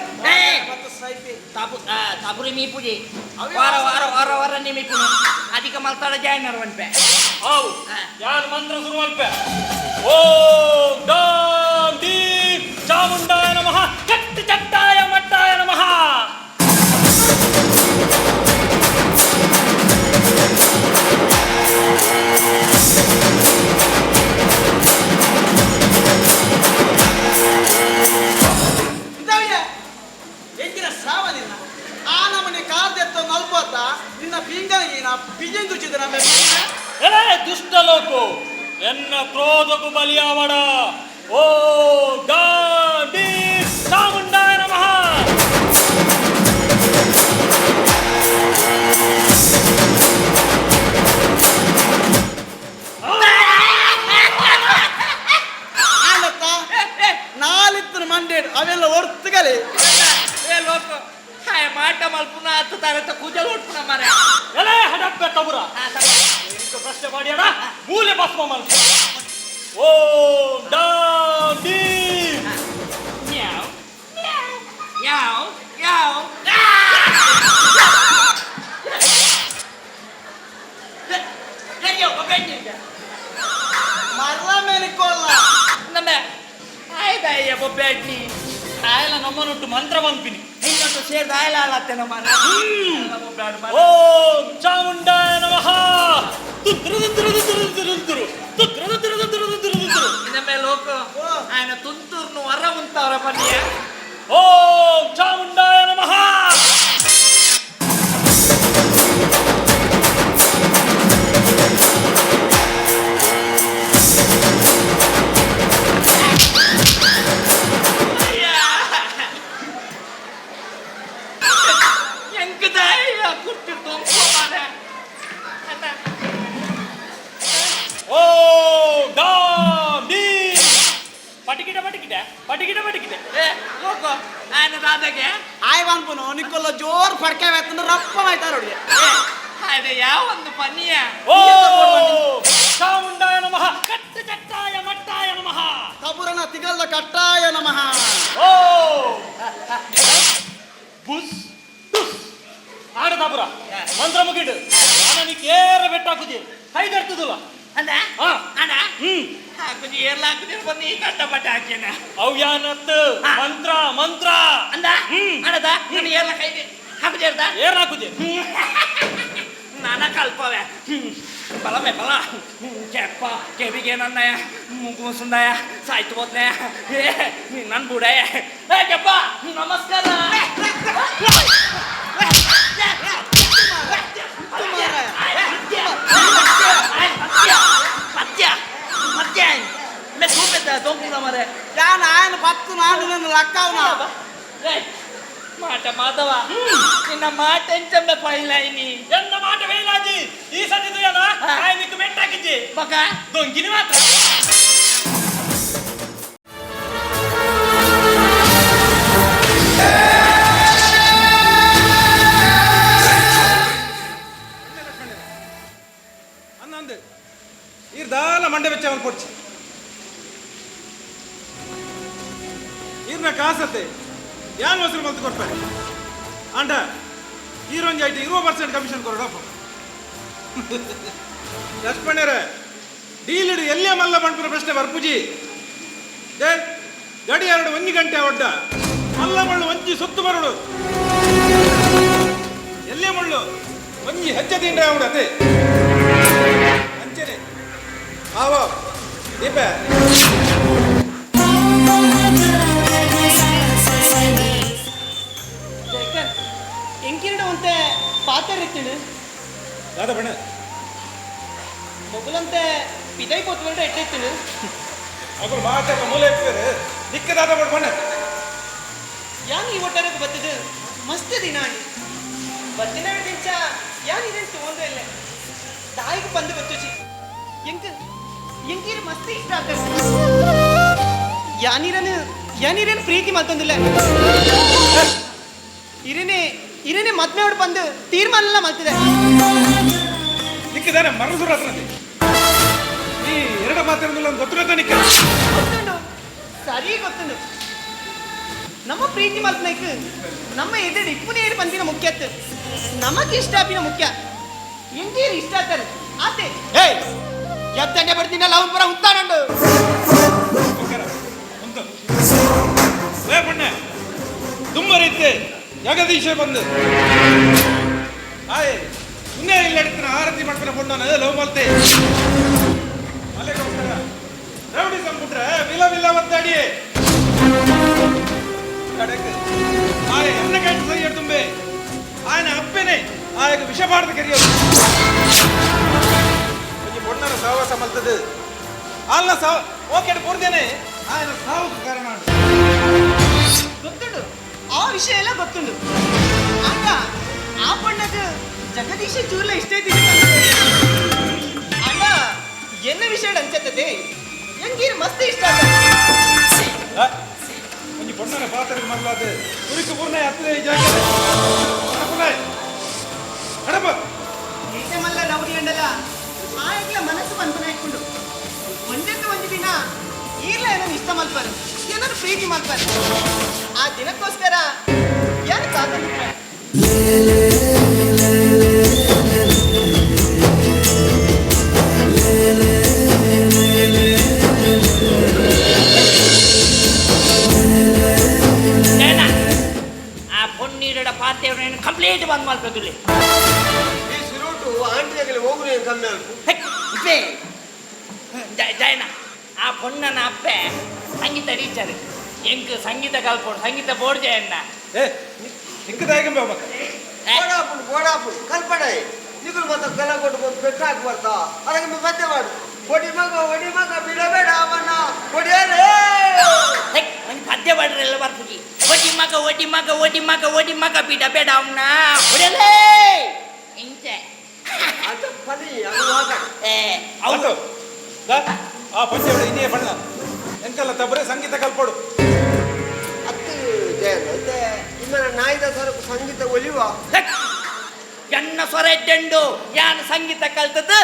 ತಾಪುರಿ ಮೀ ಪೂಜೆ ವಾರ ನೀ ಮೀ ಪುಣೆ ಅಧಿಕ ಮಲ್ತಾಡ ಜಾಯ್ನ್ ಅರ್ವನ್ಪೆ ಹೌದು ಯಾರು ಮಂತ್ರ ಶುರು ಮಲ್ಪೆ ಓಂ ಡಾಂ ದೀಂ ಚಾಮುಂಡಾಯ ನಮಃ ಚಟ್ಟ ಚಟ್ಟಾಯ ಮಟ್ಟಾಯ ನಮಃ ದುಷ್ಟಲೋಕು ಎನ್ನ ಕ್ರೋಧಕು ಬಲಿಯಾವಡ ಓ ಗಾಂಧಿ ಚಾಮುಂಡಾಯ ನಮಃ ನಾಲಿತ್ತು ಮಂಡೇಡು ಅವೆಲ್ಲ ಒರ್ತಗಲಿ ಲೋಕ ಮಾಟ ಮಲ್ಪುನ ಹತ್ತು ತಾರತ್ತ ಕೂಜಲ್ ಹೊಡ್ಪುನ ಮನೆ ಎಲೆ ಹಡಪ್ಪೆ ತಬುರ ಪ್ರಶ್ನೆ ಮಾಡಿ ಅಡ ಮೂಲೆ ಭಸ್ಮ ಮಲ್ಪ ಓಂ ಡಾಂ ದೀಂ ಮ್ಯಾವ್ ಯಾವ್ ಯಾವ್ ಮರ್ಲ ಮೇಲಿಕೊಳ್ಳ ನಮ್ಮ ಆಯ್ತಾಯ್ಯ ಬೊಬ್ಬೆಡ್ನಿ ಆಯಲ ನಮ್ಮನೊಟ್ಟು ಮಂತ್ರ ಬಂಪಿನಿ ಇನ್ನೊಟ್ಟು ಸೇರ್ದ ಆಯಲ ಆಲತ್ತೆ ನಮ್ಮ ಓಂ ಚಾಮುಂಡಾಯ ನಮಃ ಇನ್ನೊಮ್ಮೆ ಲೋಕ ఆయన ತುಂತುರ್ನು ವರ ಉಂಟವರ ಬನ್ನಿಯ ಓಂ ಚಾಮುಂಡಾಯ ನಮಃ ತಗೋ ఆయన దాదాకే ಆಯ್ ಬಂದ್ಪುನು ನಿಕ್ಕೊಲ್ಲ ಜೋರ್ ಪಡ್ಕೆ ಬೇಕಂದ್ರೆ ರಪ್ಪ ಮಾಯ್ತಾರ ಹುಡುಗಿ అది యావందు పన్నీయ ಓ ಚಾಮುಂಡಾಯ ನಮಃ కట్టు చట్టాయ మట్టాయ నమః ಕಬುರನ ತಿಗಲ್ದ ಕಟ್ಟಾಯ ನಮಃ ಓ ಬುಸ್ ದುಸ್ ಆಡದಾಪುರ ಮಂತ್ರ ಮುಗಿಡು ನಾನು ಕೇರ ಬೆಟ್ಟಾಕುದಿ ಕೈದರ್ತದಲ್ಲ ಅಂದ ಹಾ ಅಂದ ಹ್ಮ್ ಹಾಕುದಿ ಏರ್ಲಾಕುದಿ ಬಂದು ಈ ಕಟ್ಟಪಟ್ಟ ಹಾಕ್ಯನ ಅವ್ಯಾನತ್ ಮಂತ್ರ ಮಂತ್ರ ಅಂದ ಅಡದ ನಾನು ಏರ್ಲ ಕೈದಿ ಹಾಕುದಿರ್ದ ಏರ್ ಹಾಕುದಿ ನಾನ ಕಲ್ಪವೆ ಬಲಮೆ ಬಲ ಕೆಪ್ಪ ಕೆಬಿಗೆ ನನ್ನಯ ಕೂಸುಂದಯ ಸಾಯ್ತು ಹೋದ್ನೆ ನನ್ನ ಬುಡಯ ಕೆಪ್ಪ ನಮಸ್ಕಾರ ಯಾನ್ ಆಯನ ಪತ್ತು ನಾಡು ನನ್ನ ಲಕ್ಕವನ మాట మాధవ నిన్న మాట ఎంచంబే పైలైని ಎನ್ನ ಮಾಟ ವೇಲಾಜಿ ಈ ಸತಿದು ಯಾನ ಆಯ್ನಿಕ್ ಬೆಟ್ಟಾಕಿದ್ದಿ ಬಕ ದೊಂಗಿನಿ ಮಾತ್ರ ಅನ್ನಂದು ಈರ್ದಾಲ ಮಂಡೆ ಬೆಚ್ಚ ಅವನು ಕೊಡ್ಚಿ ಈರ್ನ ಕಾಸತ್ತೆ ಯಾನ್ ವಸೂಲು ಮಲ್ತು ಕೊಡ್ತಾರೆ ಅಂಡ ಈರೊಂಜಿ ಆಯ್ತು 20% ಕಮಿಷನ್ ಕೊರಡಪ್ಪ ಲಕ್ಷ್ಮಣ್ಯರ ಡೀಲಿಡು ಎಲ್ಲೇ ಮಲ್ಲ ಮಣ್ಪುರ ಪ್ರಶ್ನೆ ಬರ್ಪುಜಿ ಗಡಿ 1 ಗಂಟೆ ಒಡ್ಡ ಮಲ್ಲ ಮಳ್ಳು ಒಂಜಿ ಸುತ್ತು ಬರಡು ಎಲ್ಲೇ ಮಳ್ಳು ಒಂಜಿ ಹೆಜ್ಜೆ ತಿಂಡ್ರೆ ಅವಡತೆ ಅಂಚನೆ ಆವ ದೀಪ ಎಂಕಿರಡ ಒಂತೆ ಪಾತ್ರ ಇತ್ತಿಡು ದಾದ ಬಣ್ಣ ಮೊದಲಂತೆ ಪಿದೈ ಕೊತ್ಕೊಂಡ್ರೆ ಎಟ್ಟಿತ್ತಿಡು ಅದ್ರ ಮಾತ ಮೂಲೆ ಇರ್ತಾರೆ ದಿಕ್ಕದಾದ ಬಣ್ಣ ಯಾನ್ ಈ ಒಟ್ಟಾರಕ್ಕೆ ಬತ್ತದು ಮಸ್ತ್ ದಿನ ಬತ್ತಿನ ದಿಂಚ ಯಾನ್ ಇದನ್ನು ತಗೊಂಡ್ರೆ ಇಲ್ಲ ತಾಯಿಗೆ ಬಂದು ಬತ್ತುಚಿ ಎಂಕಿರ ಮಸ್ತ್ ಇಷ್ಟ ಆಗ್ತದೆ ಯಾನಿರನು ಪ್ರೀತಿ ಮತ್ತೊಂದಿಲ್ಲ ಇರೇನೆ ಮದ್ಮೆ ಹೊಡ್ ಬಂದು ತೀರ್ಮಾನ ಎಲ್ಲ ಮಾಡ್ತಿದೆ ದಿಕ್ಕದಾನೆ ಮನಸ್ಸು ಹತ್ರ ಈ ಎರಡು ಮಾತಿರಲಿಲ್ಲ ಒಂದು ಗೊತ್ತಿರುತ್ತೆ ನಿಕ್ಕ ಗೊತ್ತುಂಡು ಸರಿ ಗೊತ್ತುಂಡು ನಮ್ಮ ಪ್ರೀತಿ ಮಲ್ಪನಕ್ಕೆ ನಮ್ಮ ಎದುರು ಇಪ್ಪನೇ ಏಡು ಬಂದಿನ ಮುಖ್ಯತ್ತು ನಮಗೆ ಇಷ್ಟ ಆಪಿನ ಮುಖ್ಯ ಎಂಟೀರು ಇಷ್ಟ ಆಗ್ತಾರೆ ಆತೆ ಏಯ್ ಎತ್ತಂಡೆ ಬರ್ತೀನಲ್ಲ ಅವನ್ ಪರ ಉತ್ತಾನಂಡು ಒಂದು ಲೇ ಬಣ್ಣ ತುಂಬ ರೀತಿ ಜಗದೀಶ ಬಂದು ಆಯ್ ಇನ್ನೇ ಇಲ್ಲ ಹಿಡ್ತಾನೆ ಆರತಿ ಮಾಡ್ತಾನೆ ಬಂದಾನ ಲವ್ ಮಲ್ತೆ ಅಲೆಗೋಸ್ಕರ ರೌಡಿ ಸಂಬಿಟ್ರೆ ವಿಲ ವಿಲ ಒತ್ತಾಡಿ ಕಡೆಗೆ ಆಯ ಎನ್ನ ಕೆಟ್ಟ ಸೈ ತುಂಬೆ ಆಯನ ಅಪ್ಪೇನೆ ಆಯಗ ವಿಷ ಬಾಡ್ದು ಕರಿಯೋದು ಈ ಬೊಣ್ಣನ ಸಹವಾಸ ಮಲ್ತದು ಅಲ್ಲ ಸಾವು ಓಕೆ ಪೂರ್ದೇನೆ ಆಯನ ಸಾವುಗೆ ಕಾರಣ ಗೊತ್ತುಂಡು ಆ ವಿಷಯ ಎಲ್ಲ ಗೊತ್ತುಂಡು ಆಗ ಆ ಬಣ್ಣದ ಜಗದೀಶ ಚೂರ್ಲ ಇಷ್ಟ ಅಣ್ಣ ಎನ್ನ ವಿಷಯ ಅಂಚತ್ತದೆ ಎಂಗೀರು ಮಸ್ತ್ ಇಷ್ಟ ಒಂದು ಬೊಣ್ಣನ ಪಾತ್ರ ಮಲ್ಲಾದ ಕುರಿಕು ಪೂರ್ಣ ಹತ್ತಿರ ಜಾಗ ಅಡಪ ಮಲ್ಲ ರೌಡಿ ಅಂಡಲ ಆಯ್ಲ ಮನಸ್ಸು ಬಂಧನ ಇಟ್ಕೊಂಡು ಒಂದು ದಿನ ಈರ್ಲ ಏನನ್ನು ಇಷ್ಟ ಮಲ್ಪಾರು ಏನನ್ನು ಪ್ರೀತಿ ಮಲ್ಪಾರು ಆ ದಿನಕ್ಕೋಸ್ಕರ ಯಾರು ಕಾದಂತಾರೆ ಆ ಪೊನ್ನೀರಡ ಪಾತ್ರೆಯನ್ನು ಕಂಪ್ಲೀಟ್ ಬಂದ್ ಮಾಡ್ಬೇಕಿಲ್ಲ ಈ ಸಿರೋಟು ಆಂಟಿಯಾಗಲಿ ಹೋಗುದು ಕಮ್ಮಿ ಅಲ್ಪ ಜಯನ ಆ ಪೊಣ್ಣನ ಅಪ್ಪೆ ಸಂಗೀತ ಟೀಚರ್ ಎಂಕ್ ಸಂಗೀತ ಕಲ್ಪೋಡು ಸಂಗೀತ ಬೋರ್ಡ್ ಜಯಣ್ಣ ನಿಕ್ಕದಾಗಿ ಗೋಡಾಪುಡು ಕಲ್ಪಡೆ ನಿಗುಲು ಮತ್ತೆ ಕಲ ಕೊಟ್ಟು ಬೆಟ್ಟ ಹಾಕಿ ಬರ್ತಾ ಅದಕ್ಕೆ ಮತ್ತೆ ಮಾಡು ಒಡಿ ಮಗ ಬಿಡಬೇಡ ಅವನ್ನ ಒಡಿಯಲೇ ಒಂದು ಪದ್ಯ ಬಾಡ್ರೆಲ್ಲ ಬರ್ತೀವಿ ಒಡಿ ಮಗ ಬಿಡಬೇಡ ಅವನ್ನ ಹೊಡೆಯಲೇ ಇಂಚೆ ಅದು ಫಲಿ ಅದು ಹಾಕ ಹೌದು ಆ ಪಂಚೆ ಇನ್ನೇ ಬಣ್ಣ ಎಂಕಲ್ಲ ತಬ್ಬರೆ ಸಂಗೀತ ಕಲ್ಪೋಡು ಹತ್ತು ನಿಮ್ಮನ್ನ ನಾಯಿದ ಸರಕು ಸಂಗೀತ ಒಲಿಯುವ ಎನ್ನ ಸ್ವರ ಎಡ್ಡೆಂಡು ಯಾನ್ ಸಂಗೀತ ಕಲ್ತದ್ದು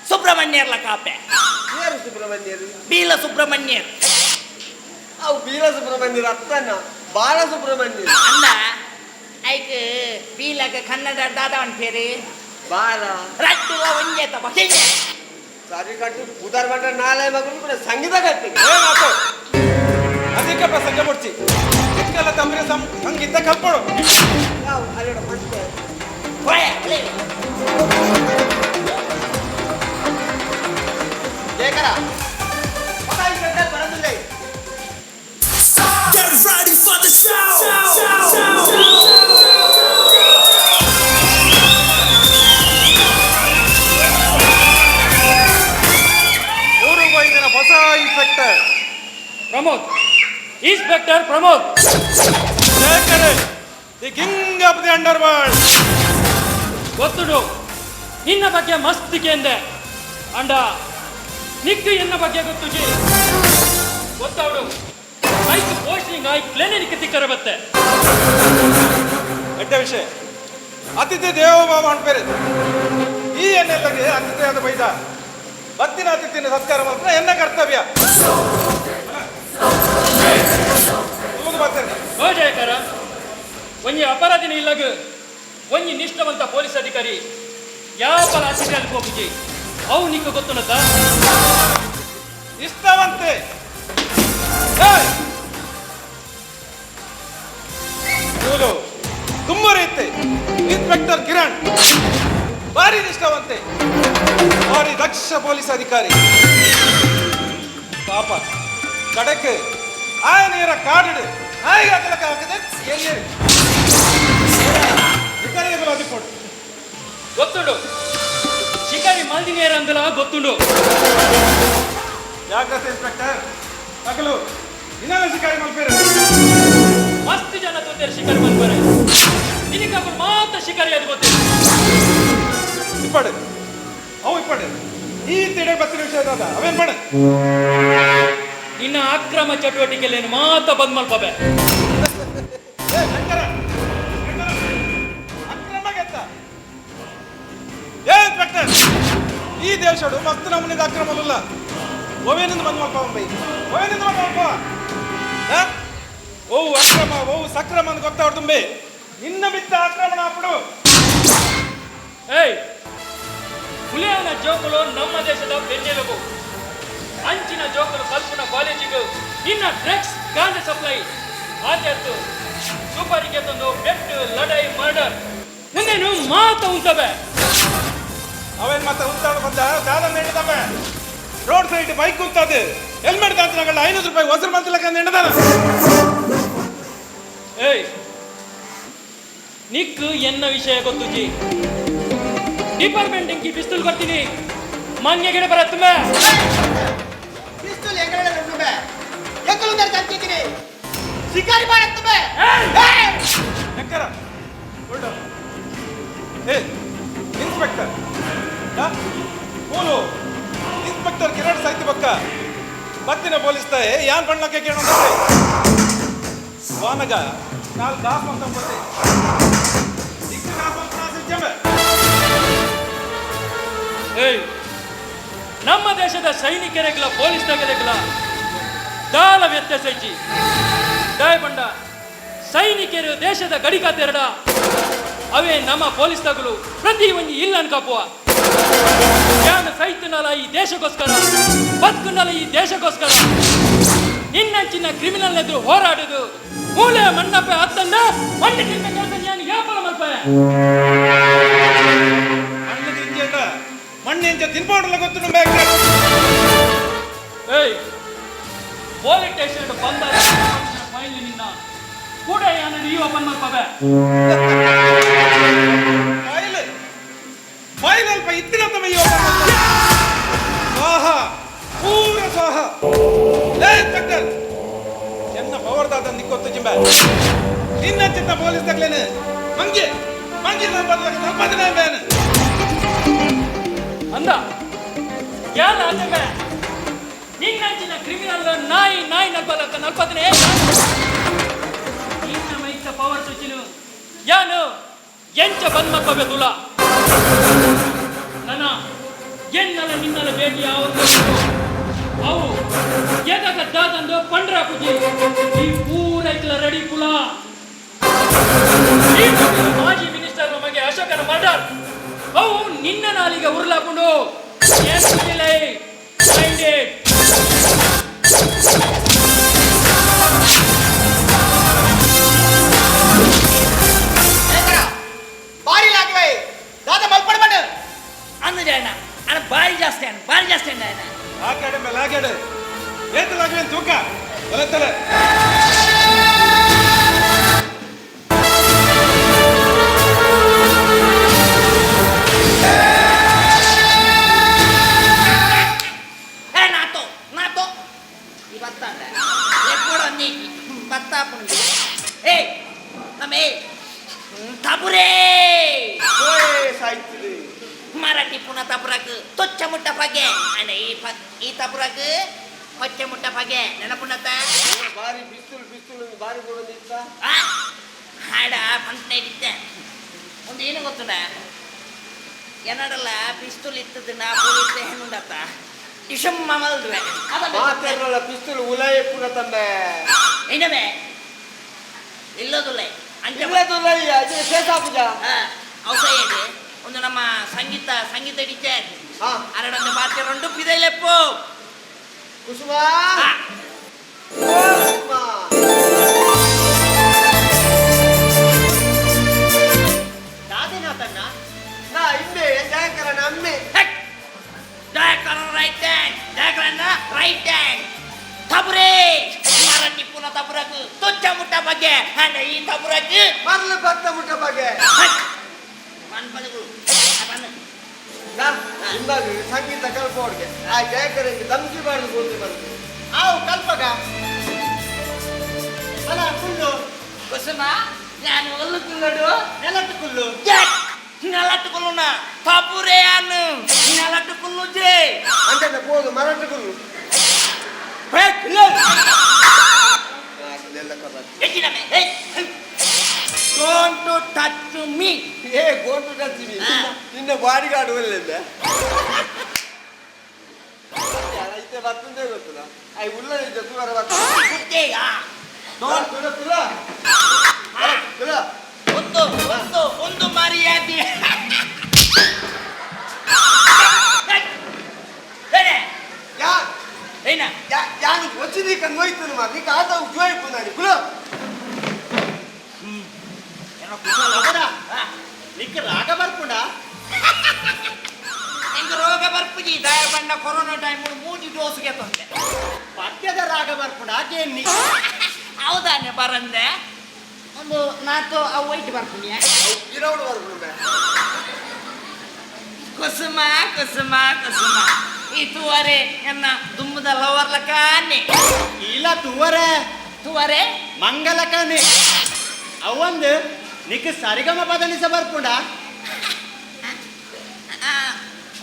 ಸುಬ್ರಹ್ಮಣ್ಯರ್ಲ ಕಾಪೆ ಯಾರು ಸುಬ್ರಹ್ಮಣ್ಯರು ಬೀಲ ಸುಬ್ರಹ್ಮಣ್ಯರ್ ಅವು ಬೀರ ಸುಬ್ರಹ್ಮಣ್ಯರು ಅತ್ತನ ಬಾಲ ಸುಬ್ರಹ್ಮಣ್ಯರು ಅಂದ ಐಕ್ ಬೀಲಗ ಕನ್ನಡ ದಾದವನ್ ಪೇರು ಬಾಲ ರಟ್ಟುವ ಒಂಜೇತ ಬಗೆ ಸಾರಿ ಕಟ್ಟು ಉದಾರ ಮಟ್ಟ ನಾಳೆ ಮಗನು ಕೂಡ ಸಂಗೀತ ಕಟ್ಟಿ ಏನಾಯ್ತು ಅದಕ್ಕೆ ಪ್ರಸಂಗ ಮುಡ್ಚಿ ಇದಕ್ಕೆಲ್ಲ ತಮ್ಮನೆ ಸಂಗೀತ ಕಲ್ಪಡು ಯಾವ ಅಲ್ಲಿಡ ಮತ್ತೆ ಜಯಕರ ಬರೋದಿಲ್ಲ Get ready for the show. ಮೂರು ವೈದ್ಯನ ಹೊಸ inspector Pramod, inspector Pramod. Shekhar the king of the underworld. ಗೊತ್ತುಡು ನಿನ್ನ ಬಗ್ಗೆ ಮಸ್ತಿಕೆ ಎಂದೆ ಅಂಡ ನಿಕ್ಕು ಎನ್ನ ಬಗ್ಗೆ ಗೊತ್ತು ಜಿ ಗೊತ್ತಾವಡು ಐದು ಪೋಸ್ಟಿಂಗ್ ಆಯ್ ಕ್ಲಿನಿಕ್ ತಿಕ್ಕರ ಬತ್ತೆ ಎಡ್ಡ ವಿಷಯ ಅತಿಥಿ ದೇವೋಭವ ಅನ್ಪೇರೆ ಈ ಎನ್ನೆಲ್ಲಗೆ ಅತಿಥಿಯಾದ ಬೈದ ಭಕ್ತಿನ ಅತಿಥಿನ ಸತ್ಕಾರ ಮಾತ್ರ ಎನ್ನ ಕರ್ತವ್ಯ. ನಿಮಗೆ ಬರ್ತೇನೆ. ಓ ಜಯಕರ ಒಂಜಿ ಅಪರಾಧಿನ ಇಲ್ಲಗ ಒಂಜಿ ನಿಷ್ಠವಂತ ಪೊಲೀಸ್ ಅಧಿಕಾರಿ ಯಾವ ಅತಿಥಿ ಅನ್ಕೋಬುಜಿ ಅವು ನಿಕ್ಕ ಗೊತ್ತುನತ್ತ ಇಷ್ಟವಂತೆ ಇವಳು ತುಂಬ ರೀತಿ ಇನ್ಸ್ಪೆಕ್ಟರ್ ಕಿರಣ್ ಭಾರಿ ನಿಷ್ಠವಂತೆ ಭಾರಿ ದಕ್ಷ ಪೊಲೀಸ್ ಅಧಿಕಾರಿ ಪಾಪ ಕಡೆಕ್ಕೆ ಆಯ ನೀರ ಕಾಡಿಡು ಆಯ್ಗೆ ಹಾಕಲಕ್ಕ ಹಾಕದೆ ಏರಿ ಅಧಿಕಾರಿಗಳು ಅದಿಕೊಡು ಗೊತ್ತುಂಡು ಶಿಕಾರಿ ಮಾಲ್ದಿನೇರ ಅಂದಲ ಗೊತ್ತುಂಡು ಜಾಗ್ರತೆ ಇನ್ಸ್ಪೆಕ್ಟರ್ ಮಗಳು ಇನ್ನೊಂದು ಶಿಕಾರಿ ಮಲ್ಪೇರು ಮಸ್ತ್ ಜನ ತೊಂದರೆ ಶಿಕಾರಿ ಬಂದ್ಬಾರೆ ನಿನಗೆ ಮಾತ್ರ ಶಿಕಾರಿ ಅದು ಗೊತ್ತಿಲ್ಲ ಇಪ್ಪಡು ಅವು ಇಪ್ಪಡು ಈ ತಿಡೆ ಬತ್ತಿನ ವಿಷಯ ಅದ ಅವೇನ್ ಮಾಡ ನಿನ್ನ ಅಕ್ರಮ ಚಟುವಟಿಕೆಯಲ್ಲಿ ಮಾತ್ರ ಬಂದ್ ಮಲ್ಪಬೆ ಇನ್ಸ್ಪೆಕ್ಟರ್ ಈ ದೇಶಡು ಮಸ್ತ್ ನಮ್ಮನಿದ ಅಕ್ರಮಲ್ಲ ಓವೇನಿಂದ ಬಂದ್ ಮಲ್ಪ ಬೈ ಓವೇನಿಂದ ಬಂದ್ ಮಲ್ಪ ಓವು ಅಕ್ರಮ ಓವು ಸಕ್ರಮ ಅಂತ ಗೊತ್ತಾವ್ರು ತುಂಬಿ ನಿನ್ನ ಬಿದ್ದ ಆಕ್ರಮಣ ಅಪ್ಪಡು ಏಯ್ ಹುಲಿಯನ ಜೋಕುಲು ನಮ್ಮ ದೇಶದ ಬೆನ್ನೆಲುಬು ಅಂಚಿನ ಜೋಕುಲು ಕಲ್ಪನಾ ಕಾಲೇಜಿಗೂ ಇನ್ನ ಡ್ರಗ್ಸ್ ಗಾಂಜ ಸಪ್ಲೈ ಆಚೆತ್ತು ಸೂಪರಿಗೆ ತಂದು ಬೆಟ್ಟು ಲಡೈ ಮರ್ಡರ್ ಮುಂದೇನು ಮಾತ ಉಂಟವೆ ಅವೇನ್ ಮತ್ತೆ ಉತ್ತಾಡ ಬಂದ ದಾದ ನೆಂಡದಮ್ಮ ರೋಡ್ ಸೈಡ್ ಬೈಕ್ ಕೂತದೆ ಹೆಲ್ಮೆಟ್ ದಾಂತನಗಳ 500 ರೂಪಾಯಿ ಹೊಸರು ಮಂತಲಕ ನೆಂಡದಾನ ಏಯ್ ನಿಕ್ಕು ಎನ್ನ ವಿಷಯ ಗೊತ್ತು ಜಿ ಡಿಪಾರ್ಟ್ಮೆಂಟ್ ಇಂಕಿ ಪಿಸ್ತೂಲ್ ಕೊಡ್ತೀನಿ ಮಾನ್ಯ ಗಿಡ ಬರತ್ತುಂಬೆ ಪಿಸ್ತೂಲ್ ಎಗರಡೆ ನುಂಬೆ ಎಕ್ಕಲು ತರ ತಂತಿದ್ದೀನಿ ಶಿಕಾರಿ ಮಾಡತ್ತುಂಬೆ ಶಂಕರ ಹೊರಡು ಏ ಇನ್ಸ್ಪೆಕ್ಟರ್ ಓಲು ಇನ್ಸ್ಪೆಕ್ಟರ್ ಕಿರಣ್ ಸಾಹಿತ್ಯ ಪಕ್ಕ ಬತ್ತಿನ ಪೊಲೀಸ್ ತಾಯಿ ಯಾನ್ ಬಣ್ಣಕ್ಕೆ ಕೇಳೋಣ ವಾನಗ ನಾಲ್ ದಾಸ್ ಅಂತ ಬರ್ತೆ ದಿಕ್ಕು ದಾಸ್ ಅಂತ ಸಿಕ್ಕಂಬೆ ಏಯ್ ನಮ್ಮ ದೇಶದ ಸೈನಿಕರಿಗಳ ಪೊಲೀಸ್ ತಗಲೆಗಳ ದಾಳ ವ್ಯತ್ಯಾಸ ಐತಿ ದಯ ಬಂಡ ಸೈನಿಕರು ದೇಶದ ಗಡಿ ಕಾತೆರಡ ಅವೇ ನಮ್ಮ ಪೊಲೀಸ್ ತಗಲು ಪ್ರತಿ ಒಂದು ಇಲ್ಲ ಅನ್ಕಪ್ಪುವ ಯಾನ ಸೈತನಲ್ಲ ಈ ದೇಶಕ್ಕೋಸ್ಕರ ಬದುಕನಲ್ಲ ಈ ದೇಶಕ್ಕೋಸ್ಕರ ಇನ್ನಂಚಿನ ಕ್ರಿಮಿನಲ್ ಎದುರು ಹೋರಾಡುದು ಮೂಲೆ ಮಣ್ಣಪ್ಪ ಹತ್ತಂದ ಮಣ್ಣಿನ ಕೆಲಸ ನಾನು ವ್ಯಾಪಾರ ಮಾಡ್ಪೆ ಮಣ್ಣು ತಿಂಜಂಡ ಮಣ್ಣಿಂಚ ತಿನ್ಬೋಡಲ್ಲ ಗೊತ್ತು ನಮ್ಮ ಏಯ್ ಪೊಲೀಸ್ ಸ್ಟೇಷನ್ ಬಂದ ಫೈಲ್ ನಿನ್ನ ಕೂಡ ಯಾನ ನೀವು ಓಪನ್ ಮಾಡ್ಪವೆ ಫೈಲ್ ಅಲ್ಪ ಇತ್ತಿನ ತಮ್ಮ ಸ್ವಾಹ ಪೂರ ಸ್ವಾಹ ಇನ್ಸ್ಪೆಕ್ಟರ್ ಎನ್ನ ಪವರ್ದಾದ ನಿಕ್ಕೊತ್ತು ಜಿಂಬ ನಿನ್ನ ಚಿನ್ನ ಪೊಲೀಸ್ ತಗ್ಲೇನೆ ಮಂಗಿ ಮಂಗಿ ಸಂಪಾದನೆ ಬೇನೆ ಅಂದ ಯಾರ ಆಚೆ ನಿನ್ನಂಚಿನ ಕ್ರಿಮಿನಲ್ ನಾಯಿ ನಲ್ಪದನೆ ನಿನ್ನ ಮೈತ ಪವರ್ ಸ್ವಿಚ್ನು ಯಾನು ಎಂಚ ಬನ್ಮಕ್ಕವೆ ತುಲ ನನ್ನ ಎನ್ನಲ ನಿನ್ನಲ ಭೇಟಿ ಯಾವತ್ತು ಅವು ಎದಗದ್ದಾದಂದು ಪಂಡ್ರ ಪೂಜೆ ಈ ಪೂರೈಕಲ ರೆಡಿ ಕುಲ ಈ ಮಾಜಿ ಮಿನಿಸ್ಟರ್ ನಮಗೆ ಅಶೋಕನ ಮರ್ಡರ್ ಅವು ನಿನ್ನ ನಾಲಿಗೆ ಉರುಳಾಕೊಂಡು ಬಾರಿ ಲಾಗ್ವೆ ದಾದ ಮಲ್ಪಡ್ಬಂಡ ಅಂದ್ರೆ ಅಣ್ಣ ಭಾರಿ ಜಾಸ್ತಿ ಅಣ್ಣ ಆಕಡೆ ಮೇಲೆ ಆಗಡೆ ಏತಲಾಗ್ಲಿ ತೂಕ ಬಲತ್ತಲೆ ನಾto ಇವತ್ತ ಎಪ್ಪಡ ನೀ ಬತ್ತ ಪುಂಡಿ ಏ ನಮೇ ತಬುರೇ ಓಯ್ ಸಾಯ್ತಿದೆ ಮರಾಠಿ ಪುನಃ ತಬುರಕ ತೊಚ್ಚ ಮುಟ್ಟ ಬಗೆ ಅಣ್ಣ ಈ ತಬುರಕ ಹೊಚ್ಚ ಮುಟ್ಟ ಬಗೆ ನೆನಪುನತ ಬಾರಿ ಪಿಸ್ತೂಲ್ ಬಾರಿ ಕೊಡೋದಿತ್ತ ಹಾಡ ಪಂಟ್ನೆ ಇದ್ದೆ ಒಂದು ಏನು ಗೊತ್ತುಂಡ ಏನಡಲ್ಲ ಪಿಸ್ತೂಲ್ ಇತ್ತದ ನಾ ಪೊಲೀಸ್ ಹೆಣ್ಣುಂಡತ್ತ ಇಶಂ ಮಮಲ್ದ್ವೆ ಮಾತೆರಲ್ಲ ಪಿಸ್ತೂಲ್ ಉಲಯ ಪುರ ತಂದೆ ಏನವೇ ಇಲ್ಲದುಲೆ ಇಲ್ಲದುಲಯ್ಯ ಇದು ಶೇಷಾಪುಜ ಔಸಯ್ಯದೆ ಒಂದು ನಮ್ಮ ಸಂಗೀತ ಟೀಚರ್ ಹಾ ಅರಡೊಂದು ಬಾರ್ತೆ ರೆಂಡು ಪಿದೈಲೆಪ್ಪು ಕುಸುಮ ಹಾ. ಕುಸುಮ ನಾದೇನಾತಣ್ಣ ನಾ ಹಿಂದೆ ಜಯಕರನ ಅಮ್ಮೆ ಜಯಕರ ರೈಟ್ ಹ್ಯಾಂಡ್ ಜಯಕರನ್ನ ರೈಟ್ ಹ್ಯಾಂಡ್ ತಬುರೇ ಮರಾಠಿ ಪುನಃ ತಬುರಕು ತುಚ್ಚ ಮುಟ್ಟ ಬಗ್ಗೆ ಅಂಡ ಈ ತಬುರಕು ಮರಳು ಭಕ್ತ ಮುಟ್ಟ ಬಗ್ಗೆ ಮನ್ಪದಗಳು ನಾ ಹಿಂದಾಗ ಸಂಗೀತ ಕಲ್ಪೋಡ್ಗೆ ಆ ಜಯಕರಿಗೆ ಧಮ್ಕಿ ಮಾಡಿದು ಗೋಧಿ ಬಂತು ಆವು ಕಲ್ಪಗ ಅಲ್ಲ ಕುಲ್ಲು ಕುಸುಮ ನಾನು ಒಲ್ಲು ಕುಲ್ಲಡು ನೆಲಟ್ಟು ಕುಲ್ಲು ನೆಲಟ್ಟು ಕುಲ್ಲುನ ತಬುರೇ ಅನ್ನು ನೆಲಟ್ಟು ಕುಲ್ಲು ಜೇ అంటే పోదు మరట్టుకులు Don't touch me. ఏ గోంటు టచ్చి నిన్న బాడీగార్డ్ వెళ్ళిందే అయితే వస్తుందే ಗೊತ್ತಿಲ್ಲ ಅೈ ಉಳ್ಳ ಜೊತೆ ಬರ ಕುತ್ತೇಯಾ ಒಂದು ಮರ್ಯಾದೆ ಏನ ಯಾನು వచ్చి నీకు నోయితును మరి నీకు ఆట ఉజ్జోయిపోనాని కుల నీకు రాగ ಬರ್ಪುಂಡ ನಿಂಗೆ ರೋಗ ಬರ್ಪುಜಿ ದಯ ಬಂಡ ಕೊರೋನಾ ಟೈಮ್ 3 ಡೋಸ್ಗೆ ತಂದೆ ಪದ್ಯದ ರಾಗ ಬರ್ಪುಂಡ ಅದೇನಿ ಹೌದಾನೆ ಬರಂದೆ ಒಂದು ನಾತು ಅವು ವೈಟ್ ಬರ್ಪುಣ್ಯ ಇರೋಡು ಬರ್ಪುಂಡ ಕುಸುಮ ಈ ತುವರೆ ಎನ್ನ ದುಮ್ಮದ ಲವರ್ಲ ಕಾನೆ ಇಲ್ಲ ತುವರೆ ಮಂಗಲ ಕಾನೆ ಅವಂದು ನಿಕ್ ಸರಿಗಮ ಪದನಿಸ ಬರ್ಪುಂಡ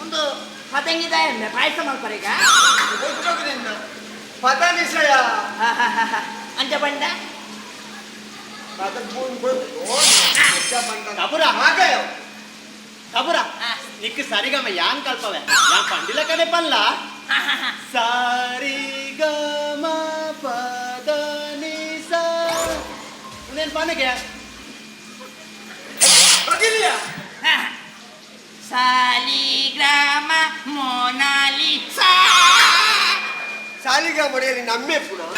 ಒಂದು ಪತಂಗಿದೆ ಅಂದ್ರೆ ಪಾಯಸ ಮಾಡ್ಪಾರೀಗ ಗೊತ್ತೋಗ್ರಿಂದ ಪದ ನಿಶ್ಚಯ ಅಂಚ ಬಂಡ ಪದ ಬಂದ ಕಬುರ ಹಾಗಯ ಕಬುರ ನಿಕ್ ಸರಿಗಮ ಯಾನ್ ಕಲ್ಪವೆ ಯಾನ್ ಪಂಡಿಲ ಕಡೆ ಪಲ್ಲ ಸರಿಗಮ ಪದನಿಸ ಉನೇನ್ ಪನಗೆ ಬಗಿಲಿಯಾ ಸಾಲಿಗ್ರಾಮ ಮೊನಾಲಿಸಾ ಸಾಲಿಗ್ರಾಮ ಹೊಡೆಯಲಿ ನಮ್ಮೆ ಪುನಃ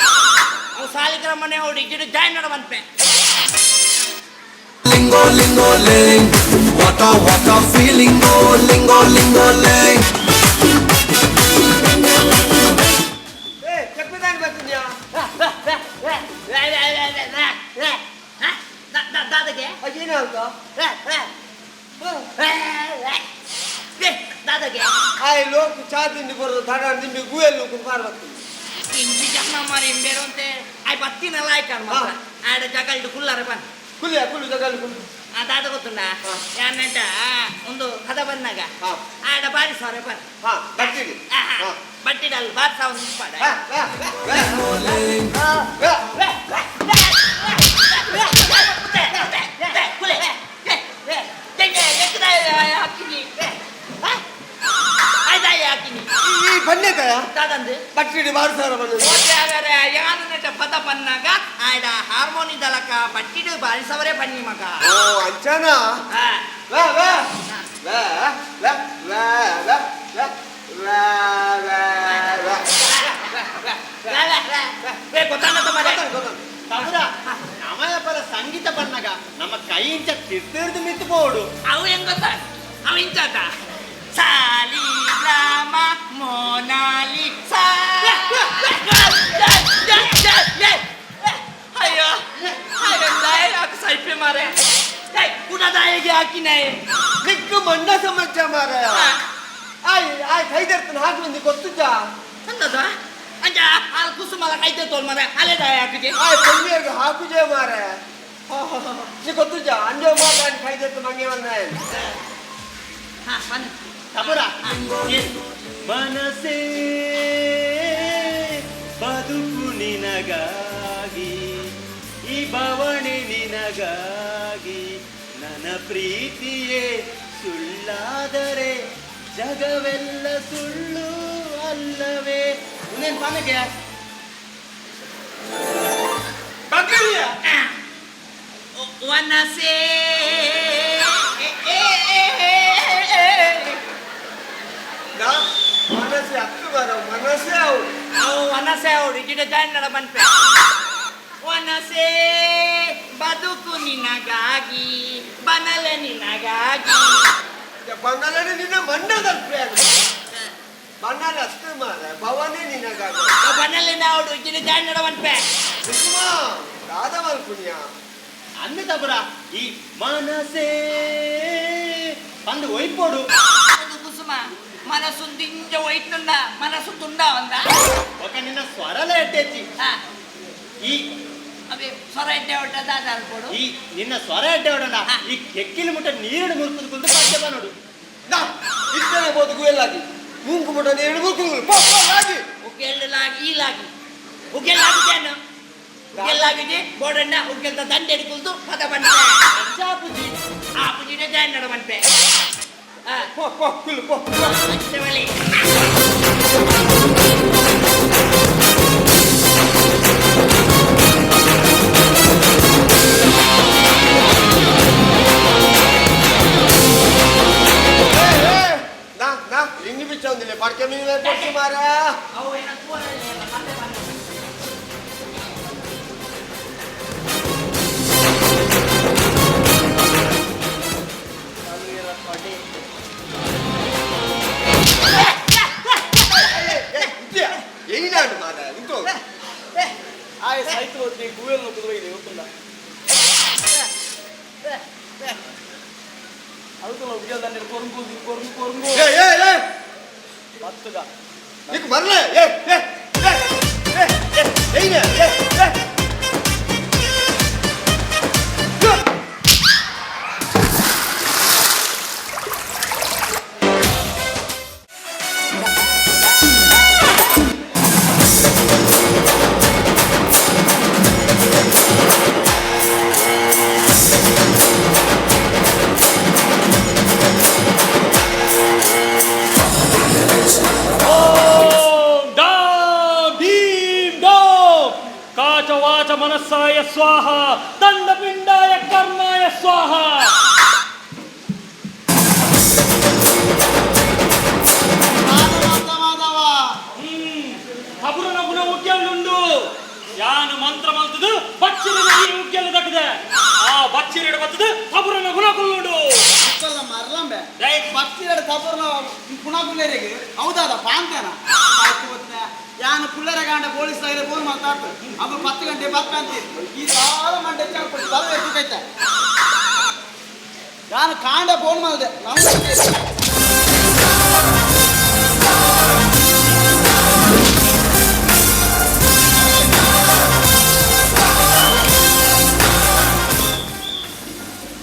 ಅವು ಸಾಲಿಗ್ರಾಮನೆ ಹೊಡಿ ಗಿಡ join ಮಾಡವಂತೆ Lingo lingo ling, what a feeling, oh lingo lingo ling. ಏ ಚೆಪ್ಪದಾನ್ ಬರ್ತಿದ್ಯಾ ದಾದಗೆ ಅದೇನ ಅಂತ ದಾದಗೆ ಆಯ್ ಲೋಕ ಚಾ ತಿಂಡಿ ಬರೋದು ತಡ ನಿಂಬೆ ಗುಯಲ್ಲು ಕುಂಪಾರ್ಬೇಕು ಇಂಚಿ ಜನ ಮಾರಿ ಬೇರೆ ಅಂತೆ ಆಯ್ ಬತ್ತಿನಲ್ಲ ಆಯ್ಕಾಣ ಮಾತ್ರ ಆಡ ಜಗಲ್ಡು ಕುಲ್ಲಾರ ಬನ್ ಕುಲ್ಲು ಜಗಲ್ ಕುಲ್ಲು ಆ ದಾದ ಗೊತ್ತುಂಡ ಯಾನಂಟ ಒಂದು ಕದ ಬಂದಾಗ ಹಾ. ಆಡ ಬಾರಿ ಸಾರೆ ಬನ್ ಹಾ ಬರ್ತೀವಿ ಬಟ್ಟಿಡಲ್ ಬಾರ್ ಸಾವ್ ನಿಂತ್ಪಾಡ Lingo ling, ಪದ ಪನ್ನಾಗ ಆಯ್ಡ ಹಾರ್ಮೋನಿ ದಲಕ ಬಟ್ಟಿಡು ಬಾರಿಸವರೇ ಬನ್ನಿ ಮಗ ಓ ಅಂಚನಾ ವಾ ವಾ ವಾ ವಾ ವಾ ವಾ ವಾ ವಾ ಗೊತ್ತಾಗತ್ತ ಮರೆ ತಮರ ನಮಯ ಪರ ಸಂಗೀತ ಬಣ್ಣಗ ನಮ್ಮ ಕೈ ಇಂಚ ತಿರ್ತಿರ್ದು ಮಿತ್ತುಬೋಡು ಅವು ಹೆಂಗ್ ಗೊತ್ತಾ ಅವು ಇಂಚಾತ ಸಾಲಿ ರಾಮ ಮೋನಾಲಿ ಅಯ್ಯೋ ಹಾಗೆ ಸೈಪೆ ಮಾರೆ ಕುಣದಾಯಿಗೆ ಹಾಕಿನೇ ನಿಕ್ಕು ಮಂಡ ಸಮಸ್ಯೆ ಮಾರ ಆಯ್ ಕೈದರ್ತನ ಹಾಕಿ ಬಂದು ಗೊತ್ತುಜ ಅನ್ನದ ಅಂಜ ಹಾಲು ಕುಸುಮಲ ಕೈತೆ ತೋಲ್ ಮಾರೆ ಅಲೆ ದಾಯ ಹಾಕಿಗೆ ಆಯ್ ಪಂಡಿಯರ್ಗೆ ಹಾಕುಜೆ ಮಾರ ನೀ ಗೊತ್ತುಜ ಅಂಜೋ ಮಾತಾಡಿ ಕೈದರ್ತು ಮಂಗೆ ಬಂದ ತಮರ ಮನಸೇ ಬದುಕು ನಿನಗಾಗಿ ಈ ಬವಣೆ ನಿನಗಾಗಿ ನನ್ನ ಪ್ರೀತಿಯೇ ಸುಳ್ಳಾದರೆ ಜಗವೆಲ್ಲ ಸುಳ್ಳು ಅಲ್ಲವೇ ಇನ್ನೇನು ಪಾನಗೆ ವನಸೇ ಮನಸ್ಸೆ ಹತ್ತು ಬರ ಮನಸ್ಸೆ ಅವು ಅವು ವನಸೆ ಅವ್ರು ಗಿಡ ಜಾಂಡಳ ಬಂತೆ ವನಸೇ ಬದುಕು ನಿನಗಾಗಿ ಬನಲೆ ನಿನಗಾಗಿ ಬಂಗಾಲಲ್ಲಿ ನಿನ್ನ ಮಂಡದಲ್ಪೆ ಬಣ್ಣದ ಅಷ್ಟು ಮಾರ ಭವನೇ ನಿನಗಾಗ ಬನಲೆ ನಾವು ಗಿಡ ಜಾಂಡಳ ಬಂತೆ ಸುಮ್ಮ ರಾಧವಲ್ ಪುಣ್ಯ ಅಂದ ತಬರ ಈ ಮನಸೇ ಬಂದು ಒಯ್ಪೋಡು ಕುಸುಮ మనసు దింజ వైతుండ మనసు తుండ ఉందా ఒక నిన్న ಸ್ವರಲ ಎಟ್ಟೆಚ್ಚಿ ಈ ಅವೆ ಸ್ವರ ಎಟ್ಟೆ ಹೊಟ್ಟದ ಅಲ್ಪೋಡು ಈ ನಿನ್ನ ಸ್ವರ ಎಟ್ಟೆ ಹೊಡಣ ಈ ಕೆಕ್ಕಿಲಿ ಮುಟ್ಟ ನೀರು ಮುರ್ಕುದು ಕುಂದು ಪದ್ಯ ನೋಡು ನಾ ಇತ್ತನೆ ಬೋದು ಗುಯಲಾಗಿ ಮೂಂಕು ಮುಟ್ಟ ನೀರು ಮುರ್ಕುದು ಲಾಗಿ ಉಗೆಲ್ಲಾಗಿ ಈಲಾಗಿ ಉಗೆಲ್ಲಾಗಿದೇನು ಉಗೆಲ್ಲಾಗಿದೆ ಬೋಡಣ್ಣ ಉಗೆಲ್ದ ದಂಡೆ ಹಿಡಿದು ಪದ ಬಂದೆ ಚಾಪುಜಿ ಆ ಪುಜಿನ ಜಾನ್ ನಡವಂತೆ ಪೋ ಪೋ ಕುಲು ಪೋ ಅಷ್ಟವಳಿ ನಾ ಲಿಂಗಿ ಬಿಚ್ಚೊಂದಿಲ್ಲ ಪಡ್ಕೆ ಮೀನು ಕೊಡ್ಸಿ ಮಾರ ಅವು ಏನ ಕೂರಲ್ಲ ಮತ್ತೆ ಬಂದ ಏನಾಡು ಮಾರ ಇಂತು ಆಯ್ ಸಾಯ್ತು ಹೋದ್ರಿ ಗೂವೆಲ್ ನುಗ್ಗುದು ಇದೆ ಗೊತ್ತಿಲ್ಲ ಅದಕ್ಕೆ ಉಗ್ಯಲ್ ದಂಡೆ ಕೊರಂಗು ಕೊರಂಗು ಕೊರಂಗು ಮತ್ತುಗ నీకు మరలే ఏ ఏ ఏ ఏ ఏయ్ ఏ ఏ ವಾಚ ಮನಸ್ಸಾಯ ಸ್ವಾಹ ದಂಡ ಪಿಂಡಾಯ ಕರ್ಮಾಯ ಸ್ವಾಹ ಹಬುರನ ಗುಣ ಉಗ್ಯಲ್ಲುಂಡು ಯಾನು ಮಂತ್ರ ಮಲ್ತದು ಬಚ್ಚಿನ ಈ ಉಗ್ಯಲ್ಲ ದಕ್ಕದೆ ಆ ಬಚ್ಚಿನ ಬತ್ತದು ಹಬುರನ ಗುಣ ಕುಲ್ಲುಂಡು ಮರ್ಲಂಬೆ ಬಚ್ಚಿರಡು ತಬರ್ನ ಗುಣಗುಲ್ಲೇರಿಗೆ ಹೌದಾದ ಪಾಂತೇನ ಯಾನು ಪುಳ್ಳರ ಗಂಡ ಪೊಲೀಸ್ ಆಗಿರೋ ಫೋನ್ ಮಾತಾಡ್ತು ಅದು 10 ಗಂಟೆ ಬತ್ತ ಅಂತ ಈ ಸಾಲ ಮಂಡೆ ಚಾಪಡಿ ಬರ ಎತ್ತೈತೆ ಯಾನು ಕಾಂಡ ಫೋನ್ ಮಾಡಿದೆ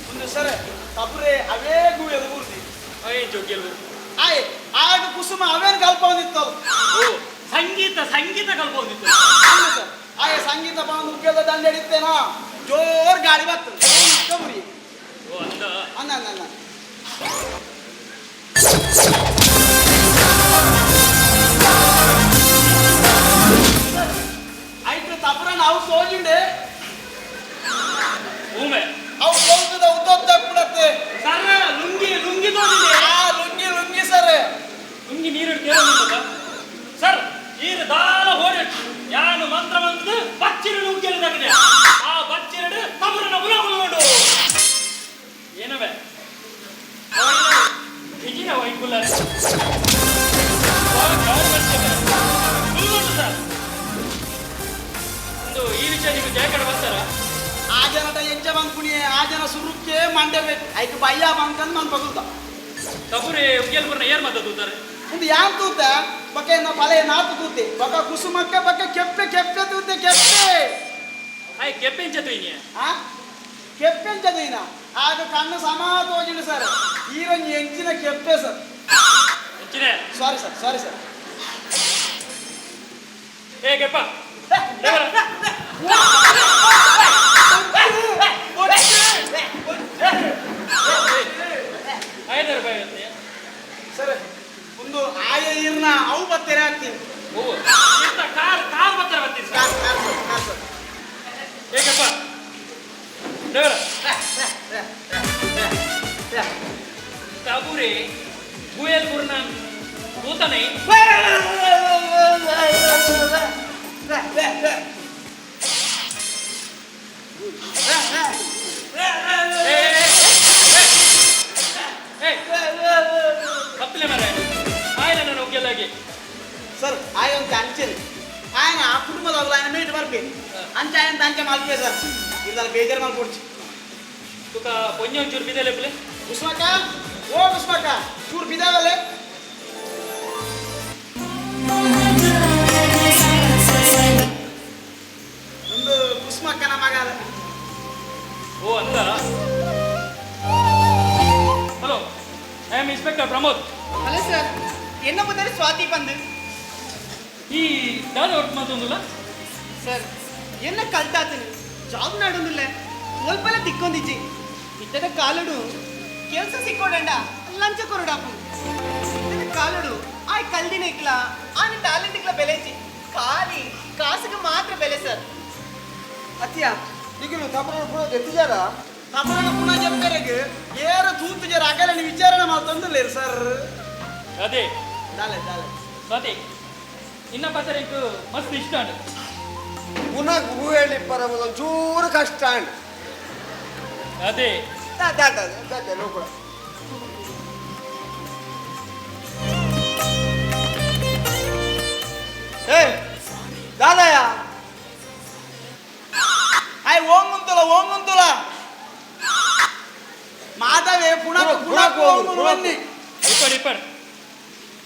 ಒಂದು ಸರಿ ತಪ್ಪರೆ ಅವೇ ಗೂಯದ ಊರ್ತಿ ಅವೇ ಜೋಗ್ಯಲ್ವು ಆಯ್ ಆಗ ಕುಸುಮ ಅವೇನು ಕಲ್ಪ ಬಂದಿತ್ತು ಓ ಸಂಗೀತ ಸಂಗೀತ ಕಲ್ಪೊಂದಿತ್ತು ಆಯ ಸಂಗೀತ ಬಂದು ಉಗ್ಯದ ದಂಡ ಹಿಡಿತೇನೋ ಜೋರ್ ಗಾಳಿ ಬರ್ತದೆ ಕಬುರಿ ಓ ಅಂದ ಅನ್ನ ಅನ್ನ ಅನ್ನ ಆಯ್ತು ತಪ್ಪರ ನಾವು ಸೋಜಿಂಡೆ ಭೂಮೆ ಅವು ಸೋಲ್ತದ ಉದ್ದೊತ್ತ ಬಿಡತ್ತೆ ಸರ್ ಲುಂಗಿ ಲುಂಗಿ ತೋರಿದೆ ಲುಂಗಿ ಲುಂಗಿ ಸರ್ ಲುಂಗಿ ನೀರು ಕೇಳಿದ ಸರ್ ನೀರು ದಾಲ ಓಡಿ ಯಾನು ಮಂತ್ರ ಬಂದು ಬಚ್ಚಿರು ಲುಂಗಿ ತಗಿದೆ ಆ ಬಚ್ಚಿರಡು ತಬರನ ಉಲಗುಲೋಡು ಏನವೆ ಹಿಜಿನ ವೈಕುಲರೆ ಸರ್ ಒಂದು ಈ ವಿಷಯ ನೀವು ಜಯಕಡೆ ಬರ್ತಾರ ಆ ಜನಟ ಎಂಜ ಬಂದ್ಕುಣಿ ಆ ಜನ ಸುರುಕ್ಕೆ ಮಂಡೆ ಬೇಕು ಐಕ್ ಬಯ್ಯ ಬಂಕಂದ್ ಮನ್ ಬಗುಲ್ತ ತಬುರೆ ಉಗ್ಗೆಲ್ಪುರ್ನ ಏರ್ ಮದ್ದ ತೂತಾರೆ ಇದು ಯಾನ್ ತೂತ ಬಕ ಇನ್ನ ಪಲೆ ನಾತು ತೂತೆ ಬಕ ಕುಸುಮಕ್ಕ ಬಕ ಕೆಪ್ಪೆ ಕೆಪ್ಪೆ ತೂತೆ ಕೆಪ್ಪೆ ಆಯ್ ಕೆಪ್ಪೆಂಚ ತುಯ್ನಿ ಆ ಕೆಪ್ಪೆಂಚದೀನ ಆಗ ಕಣ್ಣು ಸಮಾ ತೋಜಿಡು ಸರ್ ಈರಂಜಿ ಎಂಚಿನ ಕೆಪ್ಪೆ ಸರ್ ಹೆಚ್ಚಿನೆ ಸಾರಿ ಸರ್ ಹೇಗೆಪ್ಪ ₹5 ಸರ್ ಒಂದು ಆಯ ಇರ್ನ ಅವು ಬತ್ತೇನೆ ಹಾಕ್ತೀನಿ ಕಾರ್ ಬರ್ತಾರೆ ಬರ್ತೀನಿ ಸರ್ ಸರ್ ಹೇಗಪ್ಪ ದೇವರ ತಾಬೂರಿ ಗುಯಲ್ಪುರ್ನ ಕೂತನೆ ಕಪ್ಪಲೆ ಮರ ಆಯ್ಲ ನಾನು ಒಗ್ಗೆಲ್ಲಾಗಿ ಸರ್ ಆಯ ಒಂದು ಅಂಚೆರಿ ఆయన ఆ కుటుంబంలో ఆయన మీట్ వరకు అంచే ఆయన అంచే మల్పే సార్ ఇదాల బేజారు మల్ కొಡ್చి ತುಕ ಪೊಂಜ ಒಂಚೂರು ಬಿದಲೆ ಪ್ಲೇ ಕುಸ್ಮಕ ಓ ಕುಸ್ಮಕ ಚೂರು ಬಿದಾವಲೆ ಒಂದು ಕುಸ್ಮಕ್ಕನ ಮಗ ಓ ಅಂತ hello I am inspector Pramod hello sir ಎನ್ನ ಬಂದರೆ ಸ್ವಾತಿ ಬಂದು ಈ ದಾದ ಒಟ್ಟು ಮಾತೊಂದಿಲ್ಲ ಸರ್ ಎನ್ನ ಕಲ್ತಾತನು ಜಾಬ್ ನಾಡೊಂದಿಲ್ಲ ಸ್ವಲ್ಪಲ್ಲ ತಿಕ್ಕೊಂದಿಜ್ಜಿ ಇತ್ತದ ಕಾಲುಡು ಕೆಲಸ ಸಿಕ್ಕೋಡಂಡ ಲಂಚ ಕೊರಡಾಪು ಇತ್ತದ ಕಾಲುಡು ಆಯ್ ಕಲ್ದಿನ ಇಕ್ಲ ಆನ ಟಾಲೆಂಟ್ ಇಕ್ಲ ಬೆಲೆಜಿ ಖಾಲಿ ಕಾಸಿಗೆ ಮಾತ್ರ ಬೆಲೆ ಸರ್ ಅತ್ಯ ಈಗ ತಪ್ಪನ ಪುಣ ಎತ್ತಿಜಾರ ತಪ್ಪನ ಪುಣ చెప్పారు ఏర తూతు జర అగలని విచారణ మాతొందులేరు సార్ ಅದೇ దాలే ಸ್ವಾತಿ ಇನ್ನ ಪತ್ತರೆಂಟು ಮಸ್ತ್ ಇಷ್ಟ ಉಂಟು ಪುನಃ ಹೂ ಹೇಳಿ ಪರಮದ ಚೂರು ಕಷ್ಟ ಅಂಡ್ ಅದೇ ಕೂಡ ಏ ದಾದಯ್ಯ ಆಯ್ ಓಂಗುಂತುಲ ಮಾಧವೇ ಪುಣಕ್ ಓಂಗುಂತುಲನ್ನಿ ಇಪ್ಪಡು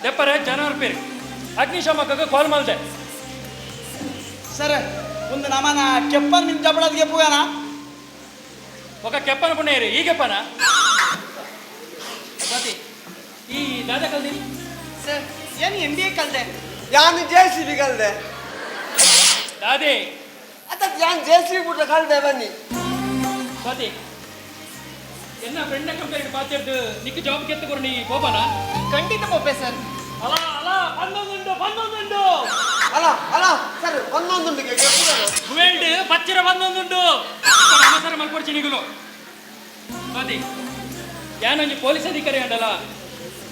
ದೆಪ್ಪರೆ ಜನವರ ಪೇರು ಅಗ್ನಿಶಾಮಕಕ್ಕೆ ಕಾಲ್ ಮಾಡಿದೆ ಸರ್ ಒಂದು ನಮನ ಕೆಪ್ಪನ್ ನಿಮ್ ಜಬಳದ ಗೆಪ್ಪುಗಾನ ఒక ಕೆಪ್ಪನ ಪುಣ್ಯ ಇರಿ ಈ ಕೆಪ್ಪನ ಸ್ವಾತಿ ಈ ದಾದ ಕಲ್ದಿ ಸರ್ ಏನು MBA ಕಲ್ದೆ ಯಾನು JCB ಕಲ್ದೆ ದಾದೆ ಅದ ಯಾನ್ JCB ಬಿಟ್ಟ ಕಲ್ದೆ ಬನ್ನಿ ಸ್ವಾತಿ ಎನ್ನ ಫ್ರೆಂಡ್ ಕಂಪೇರ್ ಪಾತಿರ್ದು ನಿಕ್ಕು ಜಾಬ್ ಕೆತ್ತುಕೊಂಡು ನೀ ಹೋಗೋಣ ಖಂಡಿತ ಪೊಪ್ಪೆ ಸರ್ ಅಲ ಬಂದೊಂದುಂಡು ಅಲ್ಲ ಸರ್ ಒಂದೊಂದುಂಡಿಗೆ ಗೆಪ್ಪುಗಳು ವೇಲ್ಡ್ ಪಚ್ಚಿರ ಬಂದೊಂದುಂಡು ಅವಸರ ಮಲ್ಪಡ್ಚಿ ನಿಗುಲು ಸ್ವಾತಿ ಯಾನೊಂಜಿ ಪೊಲೀಸ್ ಅಧಿಕಾರಿ ಅಂಡಲ್ಲ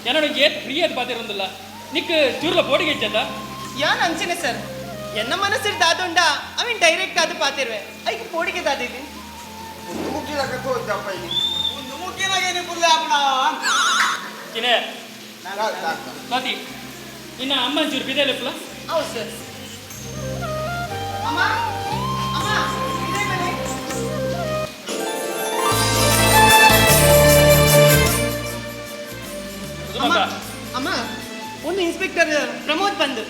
ಯಾನೊಂಜಿ ಏತ್ ಫ್ರೀ ಅದು ಪಾತಿರೊಂದಿಲ್ಲ ನಿಕ್ ಚೂರ್ಲ ಬೋಡಿಗೆ ಇಜ್ಜದ ಯಾನ್ ಅಂಚನೆ ಸರ್ ಎನ್ನ ಮನಸ್ಸಿರ್ ದಾದುಂಡ ಅವಿನ್ ಡೈರೆಕ್ಟ್ ಆದ ಪಾತಿರ್ವೆ ಐಕ್ ಪೋಡಿಗೆ ದಾದಿದ್ದಿ ಒಂದು ಮುಟ್ಟಿದಾಗ ತೋರ್ದಪ್ಪ ಇಲ್ಲಿ ಒಂದು ಮುಟ್ಟಿನಾಗೆ ನೀವು ಬುರ್ಲೆ ಆಪಣ ಚಿನೆ ಸ್ವಾತಿ ಇನ್ನ ಅಮ್ಮ ಚೂರು ಬಿದೆಲೆಪ್ಲ ಹೌದು ಸರ್ ಅಮ್ಮ ಇದೇ ಬನ್ನಿ ಕುಸುಮಕ್ಕ ಅಮ್ಮ ಒಂದು ಇನ್ಸ್ಪೆಕ್ಟರ್ ಪ್ರಮೋದ್ ಬಂದು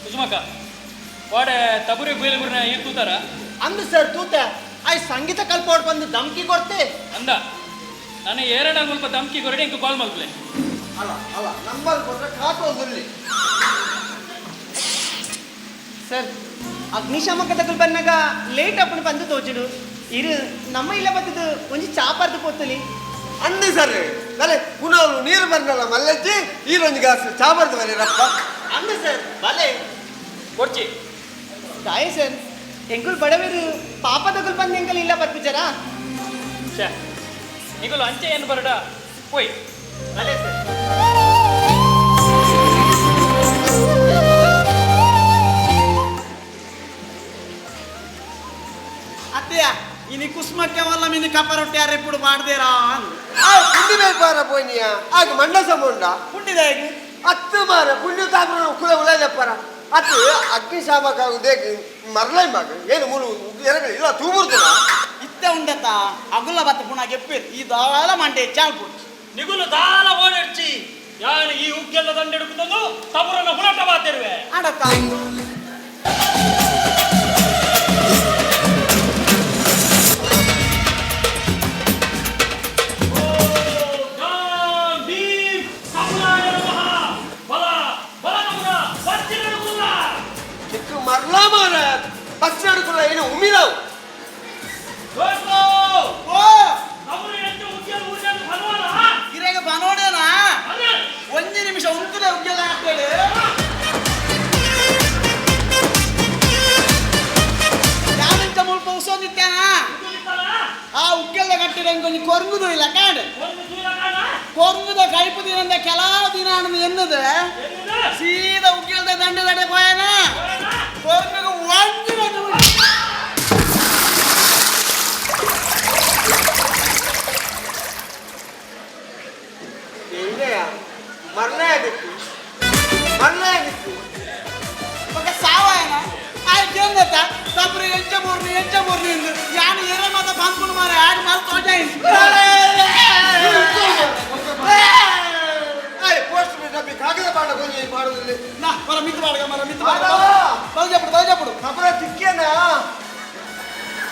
ಕುಸುಮಕ್ಕ ವಾಡೆ ತಬುರಿ ಗುಯಲ್ಗುರ್ನ ಈ ತೂತಾರ ಅಂದು ಸರ್ ತೂತ ಆಯ್ ಸಂಗೀತ ಕಲ್ಪೋಡ್ ಬಂದು ಧಮ್ಕಿ ಕೊಡ್ತೆ ಅಂದ ನಾನು ಎರಡ ಸ್ವಲ್ಪ ಧಮ್ಕಿ ಕೊರಡಿ ಇಂಕ ಕಾಲ್ ಮಲ್ಪಲೆ ಅಲ್ಲ ನಂಬರ್ ಕೊಟ್ರೆ ಕಾಟೋದಲ್ಲಿ ಸರ್ ಅಗ್ನಿಶಾಮಕ ತಗಲ್ ಬಂದಾಗ ಲೇಟ್ ಅಪ್ಪನ ಬಂದು ತೋಚಿಡು ಇರು ನಮ್ಮ ಇಲ್ಲ ಬತ್ತದು ಒಂಜಿ ಚಾಪಾರ್ದು ಪೊತ್ತಲಿ ಅಂದು ಸರ್ ಕಲೆ ಪುನಃ ನೀರು ಬಂದಲ್ಲ ಮಲ್ಲಜ್ಜಿ ಈರೊಂದು ಗಾಸ್ ಚಾಬರ್ದು ಬರೀ ರಪ್ಪ ಅಂದು ಸರ್ ಬಲೆ ಕೊಡ್ಚಿ ತಾಯಿ ಸರ್ ಎಂಕುಲ್ ಬಡವರು ಪಾಪದಗುಲ್ ಬಂದು ಎಂಕಲ್ ಇಲ್ಲ ಬರ್ಪಿಚಾರಾ ಛೇ ನಿಗುಲು ಅಂಚೆ ಏನು ಬರಡ ಹೋಯ್ ಅದೇ ಸರ್ ಅತ್ತೆಯ ಇನಿ ಕುಸ್ಮಕ್ಕೆ ವಲ್ಲ ಮಿನಿ ಕಪ್ಪ ರೊಟ್ಟಿ ಯಾರು ಎప్పుడు ಮಾಡ್ದೇರಾ ಪುಂಡಿ ಬೇಪಾರ ಪೋನಿಯ ಆಗ ಮಂಡ ಸಮುಂಡ ಪುಂಡಿದ ಹೇಗೆ ಅತ್ತು ಮಾರ ಪುಣ್ಯ ತಾಪ ಕುಲ ಉಳದಪ್ಪರ ಅತ್ತು ಅಗ್ನಿಶಾಮಕ ದೇಗಿ ಮರಲೈ ಮಗ ಏನು ಮುಳು ಎರಗಲಿ ಇಲ್ಲ ತೂಬುರ್ದಿಲ್ಲ ಇತ್ತೆ ಉಂಡತ ಅಗುಲ್ಲ ಬತ್ತ ಪುಣ ಗೆಪ್ಪೇರು ಈ ದಾಳ ಮಂಡೆ ಚಾಲ್ಪುಡು ನಿಗುಲು ದಾಲ ಓಡಾಡ್ಚಿ ಯಾನು ಈ ಉಗ್ಗೆಲ್ಲ ದಂಡೆಡುಕುತ್ತಂದು ತಮರನ್ನ ಹುಳಟ ಬಾತಿರುವೆ ಆಡತ್ತ ಚಿಕ್ಕ ಮರಲಾ ಮಾರ ಪಕ್ಷ ಅಡುಕುಲ್ಲ ಏನು ಉಮಿರಾವು ಓ ಇರೇಗ ಬನೋಡೇನಾ ಒಂದು ನಿಮಿಷ ಉಂಟುದ ಉಗ್ಗೆಲ್ಲ ಹಾಕ್ಬೇಡಿ ಯಾವಂತ ಮುಲ್ಪ ಉಸೋದಿತ್ತೇನ ಆ ಉಗ್ಗೆಲ್ಲ ಕಟ್ಟಿದ ಕೊಂಚ ಕೊರ್ಗುದು ಇಲ್ಲ ಕಾಡು ಕೊರ್ಗುದ ಕೈಪು ದಿನದ ಕೆಲವು ದಿನ ಎನ್ನದು ಸೀದಾ ಉಗ್ಗೆಲ್ದ ದಂಡ ದಡೆ ಹೋಯನ ಕೊರ್ಗುಗ ಒಂದು ಮರಲೇ ಆಗಿತ್ತು ಮರಲೇ ಆಗಿತ್ತು ఒక సావాయన ఆయన ఏందట తప్పుడు ఎంచబూర్ని ఎంచబూర్ని యాని ఎర్ర మాత పంపును మారే ఆడి మాత తోజాయింది పోస్ట్ మీద కాగద పాట కొంచెం పాడుతుంది నా మన మిత్ర పాడగా మన మిత్ర బల చెప్పుడు అప్పుడు తిక్కేనా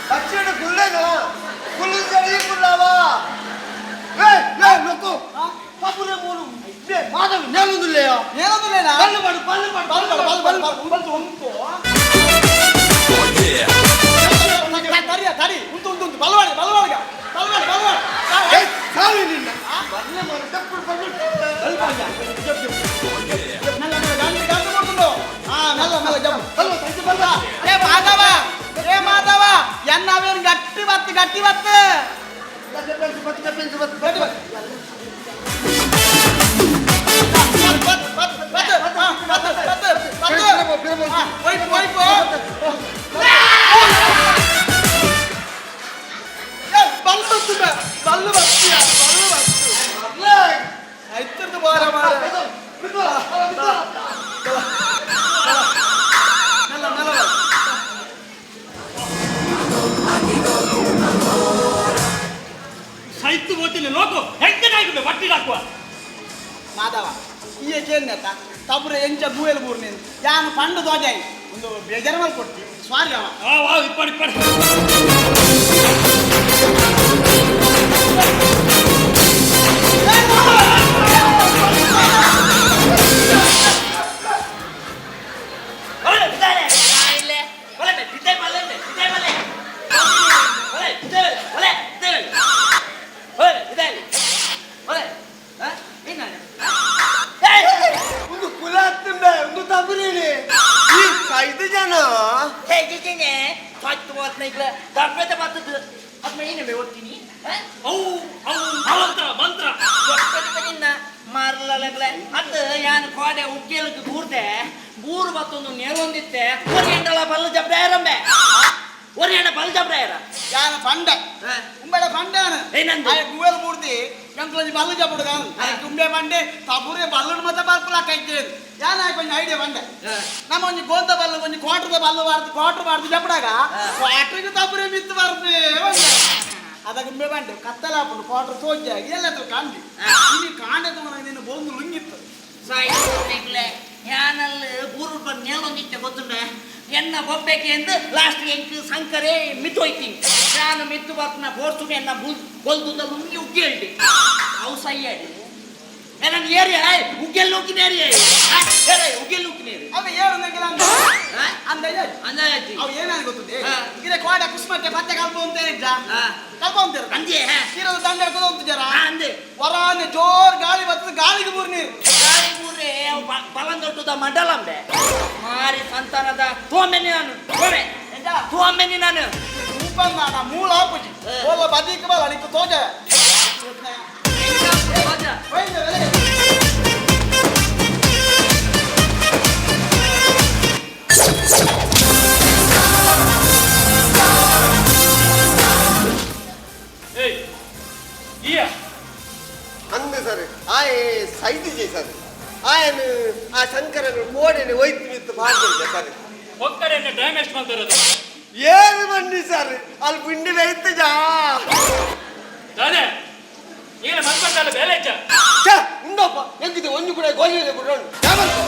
పచ్చడి గుల్లేనా గుళ్ళు చదివి గుల్లావా నొక్కు పప్పులే మూడు మాధవ్ నేలుందిలేయా నేనులేనా పళ్ళు పడు పళ్ళు పడు బల్ ఉంకో తడి ఉంటు బలవాడిగా చాలు నిన్న మళ్ళీ మన తప్పుడు పళ్ళు ఏ మాధవా ఎన్నవేను గట్టి వత్తు ಐತದ್ದು ಬಾರ ಮಾರ ಸೈತು ಓದಿಲ್ಲ ಲೋಕು ಹೆಂಗನಾಗಿದೆ ಬಟ್ಟಿ ಹಾಕುವ ಮಾಧವ ಈ ಕೇಂದ್ರ ತಬ್ರು ಎಂಚ ಮೂವೆಲ್ ಬೂರ್ನಿ ಯಾನು ಪಂಡು ದೋಜಾಯಿ ಒಂದು ಬೇಜಾರ ಮೇಲೆ ಕೊಡ್ತಿ ಸ್ವಾರಿ ಅವ ಇಪ್ಪಡಿ ಒಂದು ಕುಲ ಹತ್ತಂಬೆ ಒಂದು ತಬ್ಬರೀನಿ ಈ ಐದು ಜನ ಹೇಗಿದ್ದೀನಿ ಫಸ್ಟ್ ಮಾತನಾಗ ದಬ್ಬೆದ ಮಾತದ್ದು ಅದನ್ನ ಏನೇ ಓದ್ತೀನಿ ಮಂತ್ರ ಮಾರ್ಲೇ ಅದು ಯಾನು ಕೋಡೆ ಉಗ್ಗೆಲಕ್ಕೆ ಕೂರ್ದೆ ಬೂರು ಮತ್ತೊಂದು ನೇರೊಂದಿತ್ತೆ ಒಂದು ಎಂಟಳ ಬಲ್ಲ ಜಬ್ರಾಯರಂಬೆ ஒரு என்ன பல் ஜப்ராயரா யான பண்ட உம்பட பண்டான ಏನಂದು ಆಯ ಗುವೆಲ್ ಮೂರ್ತಿ ಎಂಕ್ಲಜಿ ಬಲ್ಲು ಜಪುಡುಗಾನ ಆಯ ಕುಂಬೆ ಬಂಡೆ ತಬುರೆ ಬಲ್ಲುನ ಮತ ಬರ್ಪುಲ ಕೈತೇನ್ ಯಾನ ಕೊಂಚ ಐಡಿಯಾ ಬಂಡೆ ನಮ್ಮ ಒಂಜಿ ಗೋಂದ ಬಲ್ಲು ಒಂಜಿ ಕ್ವಾರ್ಟರ್ ಬಲ್ಲು ವಾರ್ತಿ ಕ್ವಾರ್ಟರ್ ವಾರ್ತಿ ಜಪುಡಾಗ ಕ್ವಾರ್ಟರ್ಗೆ ತಬುರೆ ಮಿತ್ತು ಬರ್ಪೆ ಅದ ಕುಂಬೆ ಬಂಡೆ ಕತ್ತಲಾಪುಂಡು ಕ್ವಾರ್ಟರ್ ತೋಜಾಗಿ ಎಲ್ಲತ್ರ ಕಾಂಡಿ ಇಲ್ಲಿ ಕಾಂಡೆದು ನಿನ್ನ ಬೋಂದು ಲುಂಗಿತ್ತು ಸಾಯಿಲೆ ಯಾನಲ್ಲಿ ಬೂರು ಬಂದು ನೇಲೊಂದಿತ್ತೆ ಗೊತ್ತುಂಡೆ ಎನ್ನ ಬೊಬ್ಬೆಗೆ ಎಂದು ಲಾಸ್ಟ್ ಎಂಕ್ ಸಂಕರೆ ಮಿತ್ತೋಯ್ತೀನಿ ನಾನು ಮಿತ್ತು ಬರ್ಪನ ಬೋರ್ಸುಡು ಎನ್ನ ಬೊಲ್ದುದ ಲುಂಗಿ ಉಗ್ಗಿ ಹೇಳ್ತಿ ಅವು ಸೈಯಾಡಿ ನನ್ನ ಏರಿಯಾ ಉಗ್ಗೆಲ್ಲ ಉಕ್ಕಿನ ಏರಿಯಾ ಉಗ್ಗೆಲ್ಲ ಉಕ್ಕಿನ ಏರಿಯಾ ಅವ ಏಳು ಅಂದಾಜಿ ಅವು ಏನಾದ್ರು ಗೊತ್ತದೆ ಇದೇ ಕೋಡೆ ಕುಸ್ಮಕ್ಕೆ ಪತ್ತೆ ಕಲ್ಪು ಅಂತ ಹೇಳಿದ್ದ ಕಲ್ಪು ಅಂತೀರ ಅಂದೇ ಇರೋದು ದಂಡ ಹಿಡ್ಕೊಂಡು ಹೋಗ್ತಿದ್ದಾರ ಅಂದೆ ವರಾನೆ ಜೋರ್ ಗಾಳಿ ಬರ್ತದೆ ಗಾಳಿಗೆ ಬೂರ್ ನೀರು ಗಾಳಿ ಬೂರ್ರೆ ಬಲಂದೊಟ್ಟದ ಮಂಡಲಂಬೆ ಮಾರಿ ಸಂತಾನದ ತೋಮೆನೆ ನಾನು ತೋಮೆ ಎಂಜ ತೂ ಅಮ್ಮೆನಿ ನಾನು ರೂಪಂದ ನಾ ಮೂಲ ಆಪುಜಿ ಓಲ ಬದಿಕ ಬಲ ನಿಕ್ಕು ತೋಜ ಹೋಯ್ತು ವೆಲೆ ಏಯ್ ಇಯ ಅಂದು ಸರ್ ಆಯೆ ಸೈದು ಜೆ ಸರ್ ಆಯನು ಆ ಶಂಕರನು ಕೋಡೆನೆ ಒಯ್ತು ಮಿತ್ತು ಮಾಡ್ತಿದ್ದೆ ಸರ್ ಒಕ್ಕಡೆಯನ್ನು ಡ್ಯಾಮೇಜ್ ಮಾಡ್ತಿರೋದು ಏನು ಬನ್ನಿ ಸರ್ ಅಲ್ಲಿ ಪಿಂಡಿ ರೈತ ಜಾ ಅದೇ ಈಗ ಮನ್ಪಟ್ಟಲ್ಲ ಬೇಲೆ ಇಚ್ಚ ಛೆ ಉಂಡಪ್ಪ ಎಂಕಿದೆ ಒಂದು ಕೂಡ ಗೋಲಿದೆ ಬಿಡೋಣ ಯಾವತ್ತು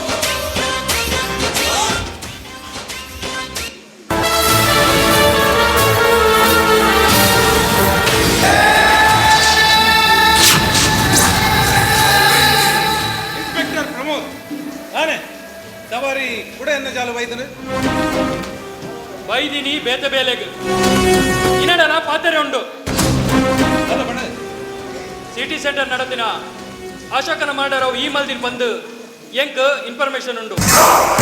ಇನ್ಸ್ಪೆಕ್ಟರ್ ಪ್ರಮೋದ್ ನಾನೇ ಸವಾರಿ ಕುಡೆಯನ್ನ ಜಾಲು ವೈದ್ಯರು ವೈದಿನಿ ಬೇತ ಬೇಲೆಗ್ ಇನ್ನಡಲ ಪಾತ್ರೆ ಉಂಡು ಅಲ್ಲ ಬಣ ಸಿಟಿ ಸೆಂಟರ್ ನಡತಿನ ಅಶೋಕನ ಮಾಡಾರವು ಈ ಮಲ್ದಿನ ಬಂದು ಎಂಕ್ ಇನ್ಫಾರ್ಮೇಶನ್ ಉಂಡು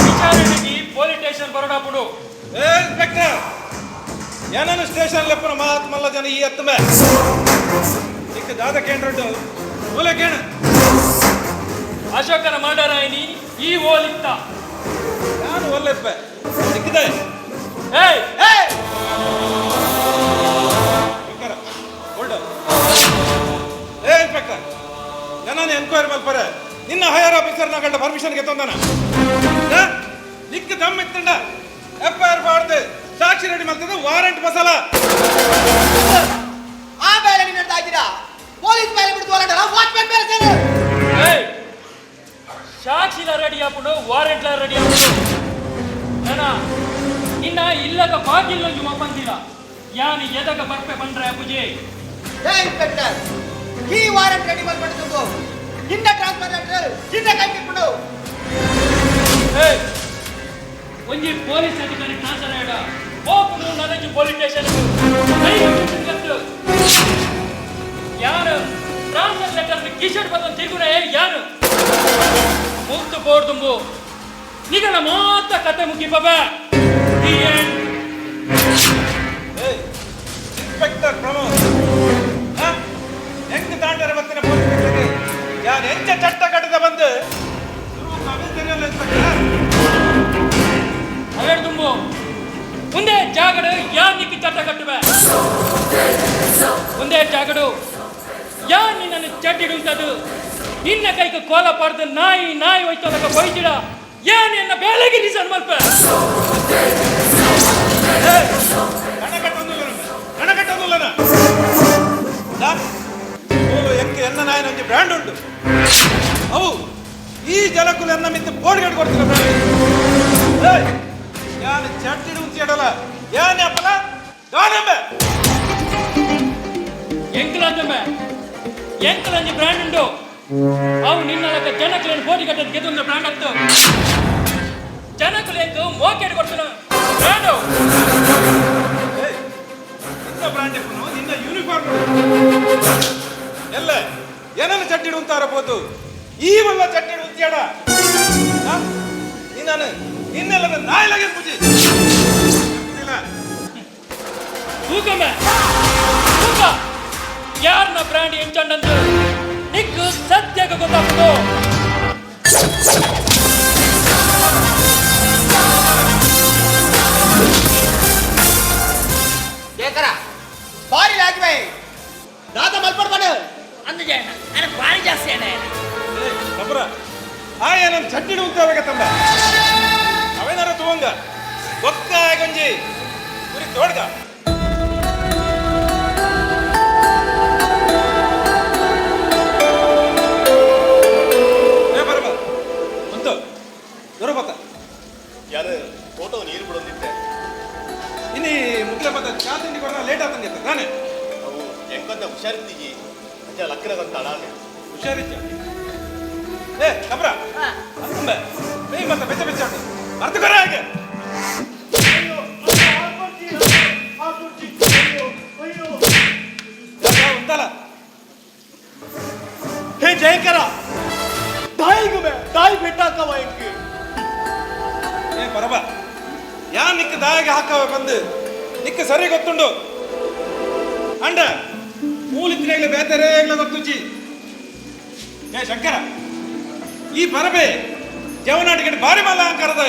ವಿಚಾರಣೆಗೆ ಪೊಲೀಸ್ ಸ್ಟೇಷನ್ ಬರೋಡಾಪುಡು ಏ ಇನ್ಸ್ಪೆಕ್ಟರ್ ಏನನ್ನು ಸ್ಟೇಷನ್ ಲೆಪ್ಪನ ಮಹಾತ್ಮಲ್ಲ ಜನ ಈ ಹತ್ತಮೆ ಸಿಕ್ಕ ದಾದ ಕೇಂದ್ರ ಮೂಲೆ ಕೇಣ ಅಶೋಕನ ಮಾಡಾರಾಯಿನಿ ಈ ಓಲಿತ್ತ ನಾನು ಒಲ್ಲೆಪ್ಪೆ ಸಿಕ್ಕಿದೆ ಏಯ್ ಏ ಇನ್ಸ್ಪೆಕ್ಟರ್ ನಾನು ಎನ್ಕ್ವೈರಿ ಮಲ್ಪರೆ ನಿನ್ನ ಹೈಯರ್ ಆಫೀಸರ್ ನಾಗಂಡ ಪರ್ಮಿಷನ್ಗೆ ತಂದಾನ ನಿಕ್ಕ ದಮ್ ಇತ್ತಂಡ ಎಫ್ಐಆರ್ ಮಾಡ್ದೆ ಸಾಕ್ಷಿ ರೆಡಿ ಮಾಡ್ತದೆ ವಾರಂಟ್ ಮಸಾಲ ಆ ಬೇಲೆ ನಿನ್ನ ಹಾಕಿದ ಪೊಲೀಸ್ ಬೇಲೆ ಬಿಡ್ತು ಹೊರಟಲ್ಲ ವಾಚ್ಮನ್ ಬೇಲೆ ಸೇರು ಏಯ್ ಸಾಕ್ಷಿಲ ರೆಡಿ ಆಪುಡು ವಾರೆಂಟ್ಲ ರೆಡಿ ಆಪುಡು ನಾನ ನಿನ್ನ ಇಲ್ಲದ ಬಾಗಿಲ್ಲ ಯುವ ಬಂದಿಲ್ಲ ಯಾನು ಎದಗ ಬರ್ಪೆ ಬಂದ್ರೆ ಅಪ್ಪುಜಿ ಏ ಇನ್ಸ್ಪೆಕ್ಟರ್ ಈ ವಾರಂಟ್ ರೆಡಿ ಮಾಡ್ಬಿಟ್ಟು ನಿನ್ನ ಟ್ರಾನ್ಸ್ಫರ್ ಲೆಟರ್ ನಿನ್ನ ಕೈಗೆ ಬಿಡು ಏಯ್ ಒಂಜಿ ಪೊಲೀಸ್ ಅಧಿಕಾರಿ ಟ್ರಾನ್ಸ್ಫರ್ ಆಡ ಹೋಗ್ಬಿಡು ನನಗೆ ಪೊಲೀಸ್ ಸ್ಟೇಷನ್ ಯಾರು ಟ್ರಾನ್ಸ್ಫರ್ ಲೆಟರ್ ಕಿಶೋರ್ ಬಂದು ತಿರುಗುಣ ಯಾರು ಮುಕ್ತು ಬೋರ್ಡ್ ತುಂಬು ನಿಗಣ ಮಾತ್ರ ಕತೆ ಮುಗಿ ಬಾಬಾ ಇನ್ಸ್ಪೆಕ್ಟರ್ ಪ್ರಮೋದ್ ಹೆಂಗ್ ತಾಂಡರೆ ಬರ್ತೀನಿ ಪೊಲೀಸ್ ಯಾರು ಹೆಂಚ ಚಟ್ಟ ಕಟ್ಟದ ಬಂದು ಅವೇಡು ತುಂಬು ಮುಂದೆ ಜಾಗಡು ಯಾರು ನಿಕ್ಕಿ ಚಟ್ಟ ಕಟ್ಟುವೆ ಮುಂದೆ ಜಾಗಡು ಯಾರು ನಿನ್ನನ್ನು ಚಟ್ಟಿಡುಂತದು ನಿನ್ನ ಕೈಗೆ ಕೋಲ ಪಾಡ್ದು ನಾಯಿ ನಾಯಿ ಹೋಯ್ತೋದಕ್ಕೆ ಬೈದಿಡ ಏನ್ ಎನ್ನ ಬೇಲೆಗೆ ರೀಸನ್ ಮಲ್ಪ ಕಣಕಟ್ಟೊಂದಿಲ್ಲ ಎಂಕೆ ಎನ್ನ ನಾಯಿ ನಂಗೆ ಬ್ರ್ಯಾಂಡ್ ಉಂಟು ಅವು ಈ ಜಲಕುಲ ಎನ್ನ ಮಿತ್ತು ಬೋರ್ಡ್ಗಡ್ ಕೊಡ್ತೀರ ಯಾನು ಚಟ್ಟಿಡು ಉಂಚಿಡಲ್ಲ ಯಾನ್ ಅಪ್ಪಲ ಗಾನಂಬೆ ಎಂಕಲಂಜಮ್ಮೆ ಎಂಕಲಂಜಿ ಬ್ರ್ಯಾಂಡ್ ಉಂಟು ಅವು ನಿನ್ನಲಕ ಜನಕುలను ಬೋಡಿ ಕಟ್ಟದ ಗೆದ್ದ ಬ್ರ್ಯಾಂಡ್ ಆಗ್ತು ಜನಕುಲು ಎಂಕು ಮೋಕೆಡ್ ಕೊಡ್ತಾನ ಬ್ರ್ಯಾಂಡು ನಿನ್ನ ಬ್ರ್ಯಾಂಡ್ ನಿನ್ನ ಯೂನಿಫಾರ್ಮ್ ಎಲ್ಲ ಏನನ್ನು ಚಟ್ಟಿಡು ಅಂತಾರ ಹೋತು ಈ ವಲ್ಲ ಚಟ್ಟಿಡು ಉಂಚಿಯಾಡ ನಿನ್ನ ಇನ್ನೆಲ್ಲದ ನಾಯಿಲಾಗೆ ಪೂಜಿ ತೂಕಮ್ಮೆ ತೂಕ ಯಾರನ್ನ ಬ್ರ್ಯಾಂಡ್ ಎಂಚಂಡಂದು ನಿಕ್ಕು ಸತ್ಯಕ್ಕೆ ಗೊತ್ತಾಗ್ತದೆ ಏಕರ ಬಾರಿ ಲಾಗಿವೆ ದಾದ ಮಲ್ಪಡ್ಬಾಡ ಅಂದಿಗೆ ನನಗೆ ಭಾರಿ ಜಾಸ್ತಿ ಅಣ್ಣ ಕಬ್ರ ಆ ಏನನ್ನು ಚಟ್ಟಿಡು ಅಂತ ತಂದ ಅವೇನಾರ ತಗೊಂಗ ಒಕ್ಕ ಗೊಂಜಿ ಗುರಿ ತೋಡ್ಗ ಯಾರು ಫೋಟೋ ನೀರು ಬಿಡೋದಿತ್ತೆ ಇನ್ನಿ ಮುಗ್ಲೆ ಮತ್ತೆ ಚಾ ತಿಂಡಿ ಕೊಡ ಲೇಟ್ ಆತಂಗೆ ತಾನೆ ಅವು ಹೆಂಗಂತ ಹುಷಾರಿದ್ದೀಗಿ ಅಜ್ಜ ಲಕ್ಕನಗಂತ ಅಳಾನೆ ಹುಷಾರಿದ್ದ ಏ ಕಬ್ರ ಅಂಬೆ ಮೈ ಮತ್ತೆ ಬೆಚ್ಚ ಬೆಚ್ಚ ಅರ್ಥ ಕರ ಹಾಗೆ ಉಂಟಲ್ಲ ಹೇ ಜಯಕರ ತಾಯಿಗೆ ತಾಯಿ ಬೆಟ್ಟಾಕವ ಹೆಂಗೆ ಏ ಬರಬ ಯಾನ್ ನಿಕ್ಕ ದಾಯಿಗೆ ಹಾಕವ ಬಂದು ನಿಕ್ಕ ಸರಿ ಗೊತ್ತುಂಡು ಅಂಡ ಮೂಲಿತ್ತಿನಾಗ್ಲೆ ಬೇತಾರೆ ಗೊತ್ತುಂಚಿ ಏ ಶಂಕರ ಈ ಪರಬೆ ಜವನಾಟಿಗೆ ಬಾರಿ ಮಲ್ಲ ಅಂಕರದ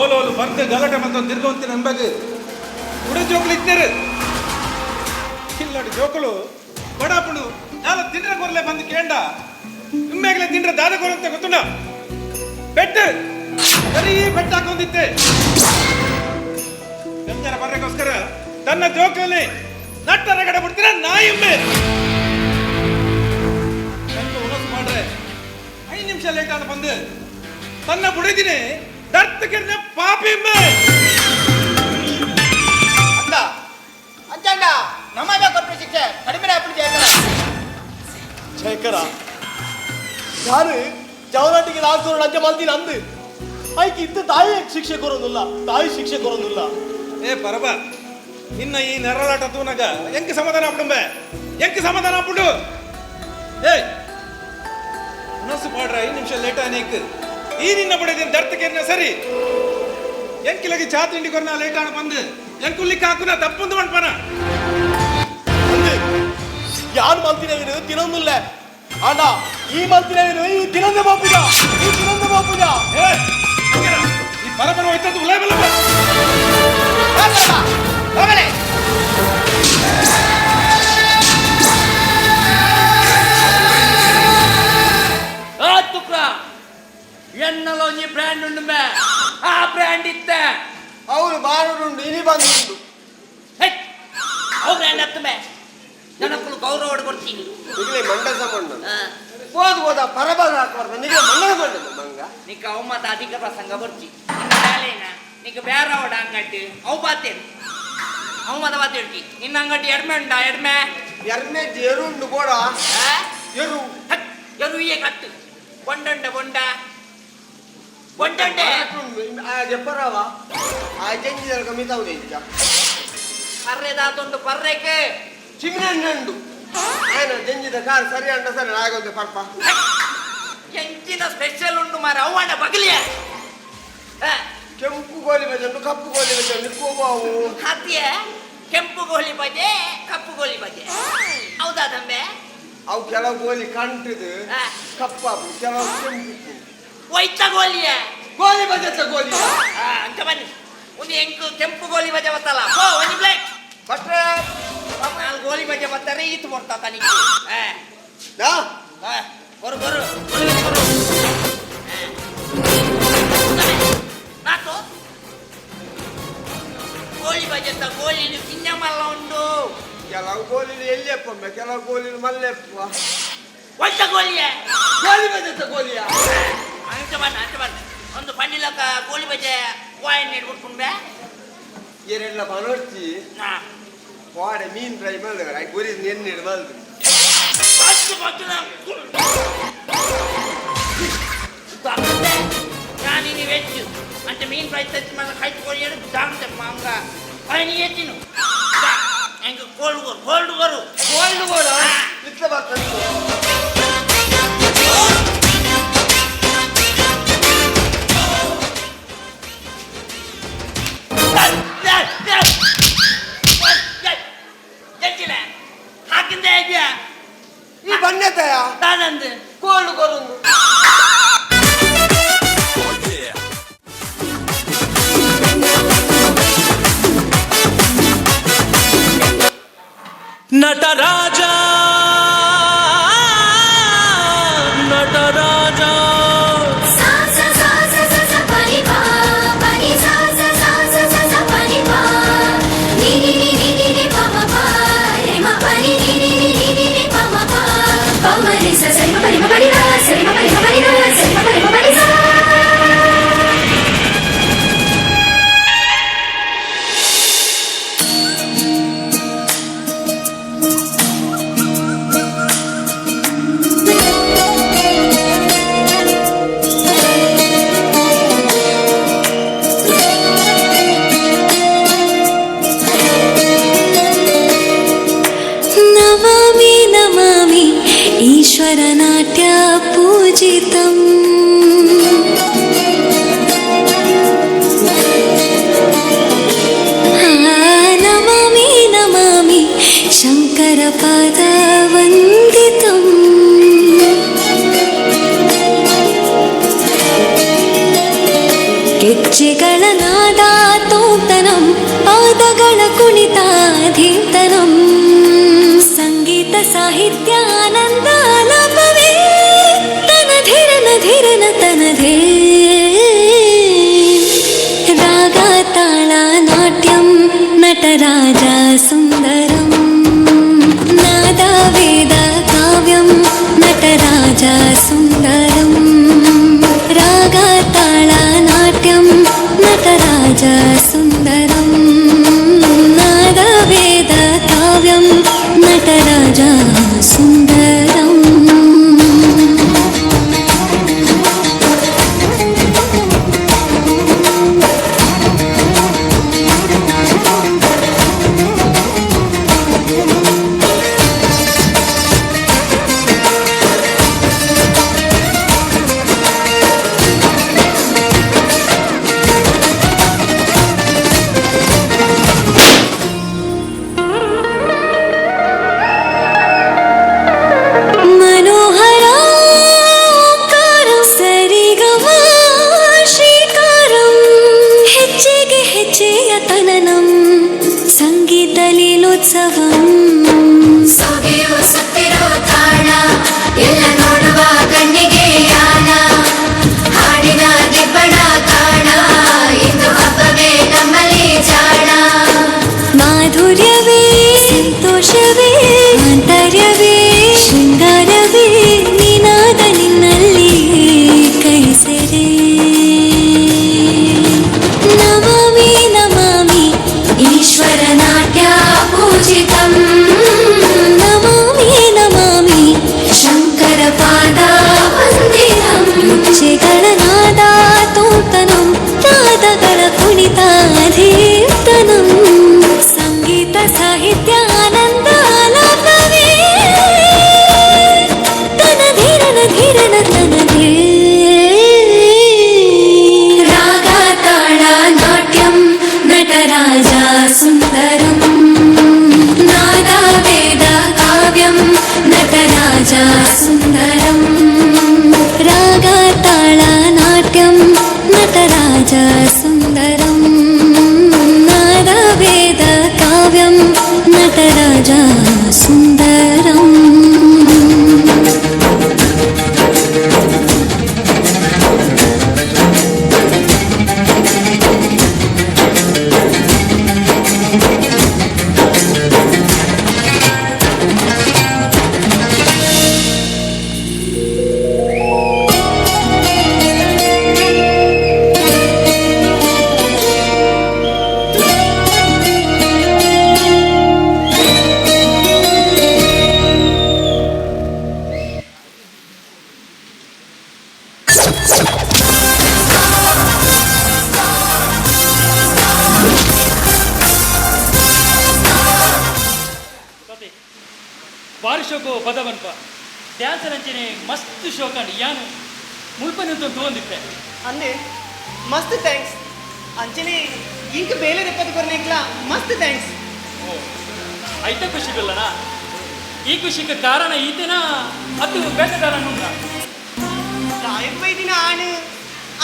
ಓಲೋಲು ಬಂದು ಗಲಾಟೆ ಮತ್ತೊಂದು ತಿರ್ಗೊಂತಿನ ನಂಬಗೆ ಉಡ ಜೋಕುಲು ಇತ್ತೇರು ಇಲ್ಲಡಿ ಜೋಕುಲು ಬಡಾಪುಡು ನಾಳೆ ತಿಂಡ್ರ ಕೊರಲೆ ಬಂದು ಕೇಂಡ ನಿಮ್ಮೆಗ್ಲೆ ತಿಂಡ್ರ ದಾದ ಕೊರ ಅಂತ ಗೊತ್ತುಂಡ ಬೆಟ್ಟು ಸರಿ ಬೆಟ್ಟ ಹಾಕೊಂಡಿದ್ದೆ ಗಂಜರ ಬರ್ರೆಗೋಸ್ಕರ ತನ್ನ ಜೋಕಲ್ಲಿ ನಟ್ಟರ ಕಡೆ ಬಿಡ್ತೀರ ನಾಯಿಮ್ಮೆ ಉಣಸು ಮಾಡ್ರೆ 5 ನಿಮಿಷ ಲೇಟ್ ಆದ ಬಂದು ತನ್ನ ಬುಡಿದಿನಿ ದರ್ತಕಿರ್ನ ಪಾಪಿಮ್ಮೆ ಅಂದ ಅಂಚಂಡ ನಮಗೆ ಕೊಟ್ಟು ಶಿಕ್ಷೆ ಕಡಿಮೆ ಆಪಣಿ ಜಯಕರ ಜಯಕರ ಯಾರು ಜವನಾಟಿಗೆ ಲಾಸೂರು ಲಂಚ ಮಲ್ದಿನ ಅಂದು ಆಯ್ಕೆ ಇತ್ತು ತಾಯಿ ಶಿಕ್ಷೆ ಕೊರೋದಿಲ್ಲ ತಾಯಿ ಶಿಕ್ಷೆ ಕೊರೋದಿಲ್ಲ ಏ ಪರಬ ನಿನ್ನ ಈ ನೆರಳಾಟ ತೂನಗ ಎಂಕ ಸಮಾಧಾನ ಆಪುಂಬೆ ಎಂಕ ಸಮಾಧಾನ ಆಪುಂಡು ಏ ಮನಸ್ಸು ಮಾಡ್ರ 5 ನಿಮಿಷ ಲೇಟ್ ಆನೇಕ್ ಈ ನಿನ್ನ ಬಡಿದಿನ ದರ್ತಕಿರ್ನ ಸರಿ ಎಂಕಿಲಗಿ ಚಾ ತಿಂಡಿ ಕೊರ್ನ ಲೇಟ್ ಆಣ ಬಂದು ಎಂಕುಲ್ಲಿಕ್ಕೆ ಹಾಕುನ ತಪ್ಪುಂದು ಮಣ್ಪನ ಯಾರು ಮಲ್ತಿನವನು ತಿನ್ನೊಂದಿಲ್ಲ ಆಂಡ ಈ ಮಲ್ತಿನವನು ಈ ತಿನ್ನೊಂದೆ ಬಾಪುಜ ಈ ತಿನ್ನೊಂದೆ ಬಾಪುಜ ಏ ಶಂಕರ, ಈ ಪರಬರ ಹೋಯ್ತದ್ದು ಉಲೇ ಬಲ್ಲ ಹೋಗಲೇ ತುಕ್ರ ಎನ್ನలో నీ బ్రాండ్ ఉండుమే ఆ బ్రాండ్ ఇత్తే ಅವರು ಬಾರುಡುಂಡು ಇನಿ ಬಂದುಂಡು ಅವ್ ಬ್ರಾಂಡ್ ಹತ್ತಮೆ ಜನಕ್ಕೂ ಗೌರವ ಕೊಡ್ತೀನಿ ಈಗಲೇ ಮಂಡಸ ಮಂಡ ಹೋದ ಪರಬಾರ ಹಾಕೋರ್ದ ನಿಮಗೆ ಮಂಡಲ ಮಂಡಲ ಮಂಗ నీకు అవమాత అధిక ప్రసంగ ಬರ್ತಿ ನಿನ್ನ నీకు ಬೇರೆ ಅವಡ ಅಂಗಡಿ ಅವು ಬಾತೇನು ಅವಮಾತ ಬಾತೇಳ್ತಿ ನಿನ್ನ ಅಂಗಡಿ ಎಡ್ಮೆ ಉಂಡ ಎಡ್ಮೆ ಎರ್ಮೆ ಎರುಂಡು ಬೋಡ ಎರು ಎರುವಿಯೇ ಕಟ್ಟು ಬೊಂಡ ಬೊಂಡ ಬೊಂಡೆ ಎಪ್ಪರವ ಆ ಜಂಜಿದರ ಕಮಿತಾವುದೇ ಇದ್ದ ಪರ್ರೆ ದಾತುಂಡು ಪರ್ರೆಗೆ ಚಿಮ್ನಂಡು ఆయన జంజిద కారు సరి అంట సరే నాగొద్దు పర్ప ಎಂಚಿನ ಸ್ಪೆಷಲ್ ಉಂಡು ಮಾರ ಅವಣ್ಣ ಬಗಲಿಯ ಕೆಂಪು ಗೋಲಿ ಬಜೆ ಕಪ್ಪು ಗೋಲಿ ಬಜೆ ನಿಕ್ಕೋಬಾವು ಹತ್ತಿಯ ಕೆಂಪು ಗೋಲಿ ಬಜೆ ಕಪ್ಪು ಗೋಲಿ ಬಜೆ ಹೌದಾ ತಂಬೆ ಅವು ಕೆಲವು ಗೋಲಿ ಕಂಟದು ಕಪ್ಪಾಪು ಕೆಲವು ಕೆಂಪು ಒಯ್ತ ಗೋಲಿಯ ಗೋಲಿ ಬಜೆ ಗೋಲಿ ಅಂತ ಬನ್ನಿ ಒಂದು ಎಂಕು ಕೆಂಪು ಗೋಲಿ ಬಜೆ ಬತ್ತಲ್ಲ ಓ ಒಂದು ಬ್ಲೇಕ್ ಬಟ್ರೆ ನಾಲ್ಕು ಗೋಲಿ ಬಜೆ ಬರ್ತಾರೆ ಈತು ಬರ್ತಾ ತನಿಗೆ ಬರು ಬರು ಬರು ನಾತು ಗೋಲಿ ಬಜೆ ಗೋಲಿ ಕಿನ್ನಮಲ್ಲ ಉಂಡು ಕೆಲವು ಗೋಲಿ ಎಲ್ಲಿಯಪ್ಪ ಕೆಲವು ಗೋಲಿ ಮಲ್ಲೆಪ್ಪ ಒಯ್ತ ಗೋಲಿಯ ಗೋಲಿ ಬಜೆ ಗೋಲಿಯ ಅಂತ ಬನ್ನ ಒಂದು ಪಂಡಿಲಕ ಗೋಲಿ ಬಜೆ ವಾಯನ್ ಹಿಡ್ಬಿಟ್ಕೊಂಡ್ಬೆ ಏನೆಲ್ಲ ಮನೋಡ್ತಿ ವಾಡೆ ಮೀನ್ ಫ್ರೈ ಮಾಡಿದ್ರೆ ಗುರಿ ನೆನ್ನಿಡು ಮಲ್ದು ನಾನಿನಿ ವೆಜ್ అంటే మీన్ ఫ్రై తెచ్చి మన కైట్ కొయ్యడు దాంతే మాంగా పైన ఎత్తిను ఇంక కోల్డ్ గోరు ఇట్లా బట్టలు ಹಾಕಿಂದೆ ಇದೆಯಾ ಈ ಬಣ್ಣತೆಯ ತಾನಂದು ಕೋಲ್ಡ್ ಕೊರುಂದು ನಟರಾಜ ನಟರಾಜ ಈಶ್ವರನಾಟ್ಯ ಪೂಜಿತಂ शङ्करपादवन्दितम् ಗೆಜ್ಜೆಗಳ ನಾದಾತೋತನಂ ಪಾದಗಳ ಕುಣಿತಾಧೀತನಂ ಸಂಗೀತ ಸಾಹಿತ್ಯ ಆನಂದ ಆಲಾಪವೇ ತನಧಿರನ ಧಿರನ ತನಧೇ ರಾಗ ತಾಳ ನಾಟ್ಯಂ ನಟರಾಜ ಸುಂದರಂ ನಾದ ವೇದ ಕಾವ್ಯಂ ನಟರಾಜ ಸುಂದರಂ ರಾಗ ತಾಳ ನಾಟ್ಯಂ ನಟರಾಜ ಸುಂದರಂ ನಾದ ವೇದ ಕಾವ್ಯಂ ನಟರಾಜ ಸುಂದರಂ ಸಂಗೀತಲೀಲೋತ್ಸವಂ ಸೊಗೆಯು ಸುತ್ತಿರೋ ತಾಣ ಎಲ್ಲ ನೋಡುವ ಕಣ್ಣಿಗೆ ಯಾನ ಹಾಡಿನ ದಿಬ್ಬಣ ಕಾಣ ಇಂದು ಹಬ್ಬವೇ ನಮ್ಮಲ್ಲಿ ಜಾಣ ಮಾಧುರ್ಯವೇ ಸಂತೋಷವೇ ಆಂತರ್ಯವೇ ಶೃಂಗಾರವೇ ನಿನಾದ ನಿನ್ನಲ್ಲಿ ಕೈಸೆರೆ ನಮಾಮಿ ನಮಾಮಿ ಈಶ್ವರ ನಾಟ್ಯ ಪೂಜಿತಂ ನಮಾಮಿ ನಮಾಮಿ ಶಂಕರ ಪಾದ ವಂದಿತಂ ಗೆಜ್ಜೆಗಳ ನಾದಾತೋತನಂ ಪಾದಗಳ ಕುಣಿತಾಧೀರ್ತನಂ ಸಂಗೀತ ಸಾಹಿತ್ಯ ಆನಂದ ಆಲಾಪವೇ ತನಧಿರನ ಧಿರನ ತನಧೇ ರಾಗ ತಾಳ ನಾಟ್ಯಂ ನಟರಾಜ ಸುಂದರಂ ನಾದ ವೇದ ಕಾವ್ಯಂ ನಟರಾಜ ಸುಂದರಂ ರಾಗ ತಾಳ ನಾಟ್ಯಂ ನಟರಾಜ ಸುಂದರಂ ನಾದ ವೇದ ಕಾವ್ಯಂ ನಟರಾಜ ಸುಂದರಂ ಬಾರಿ ಶೋಕು ಪದವನ್ಪ ಡ್ಯಾನ್ಸ್ ಅಂಚನೆ ಮಸ್ತ್ ಶೋಕಂಡು ಯಾನು ಮುಲ್ಪನಿಂತ ತಗೊಂಡಿದ್ದೆ ಅಂದೆ ಮಸ್ತ್ ಥ್ಯಾಂಕ್ಸ್ ಅಂಚನೆ ಇಂಕ ಬೇಲೆ ದೆಪ್ಪದು ಕೊರ್ನೆಕ್ಲ ಮಸ್ತ್ ಥ್ಯಾಂಕ್ಸ್ ಓ ಐತ ಖುಷಿಗಲ್ಲನಾ ಈ ಖುಷಿಗೆ ಕಾರಣ ಈತನ ಅದು ಬೇಟಗಾರನುಂಡ ರಾಯಪ್ಪೈದಿನ ಆಣು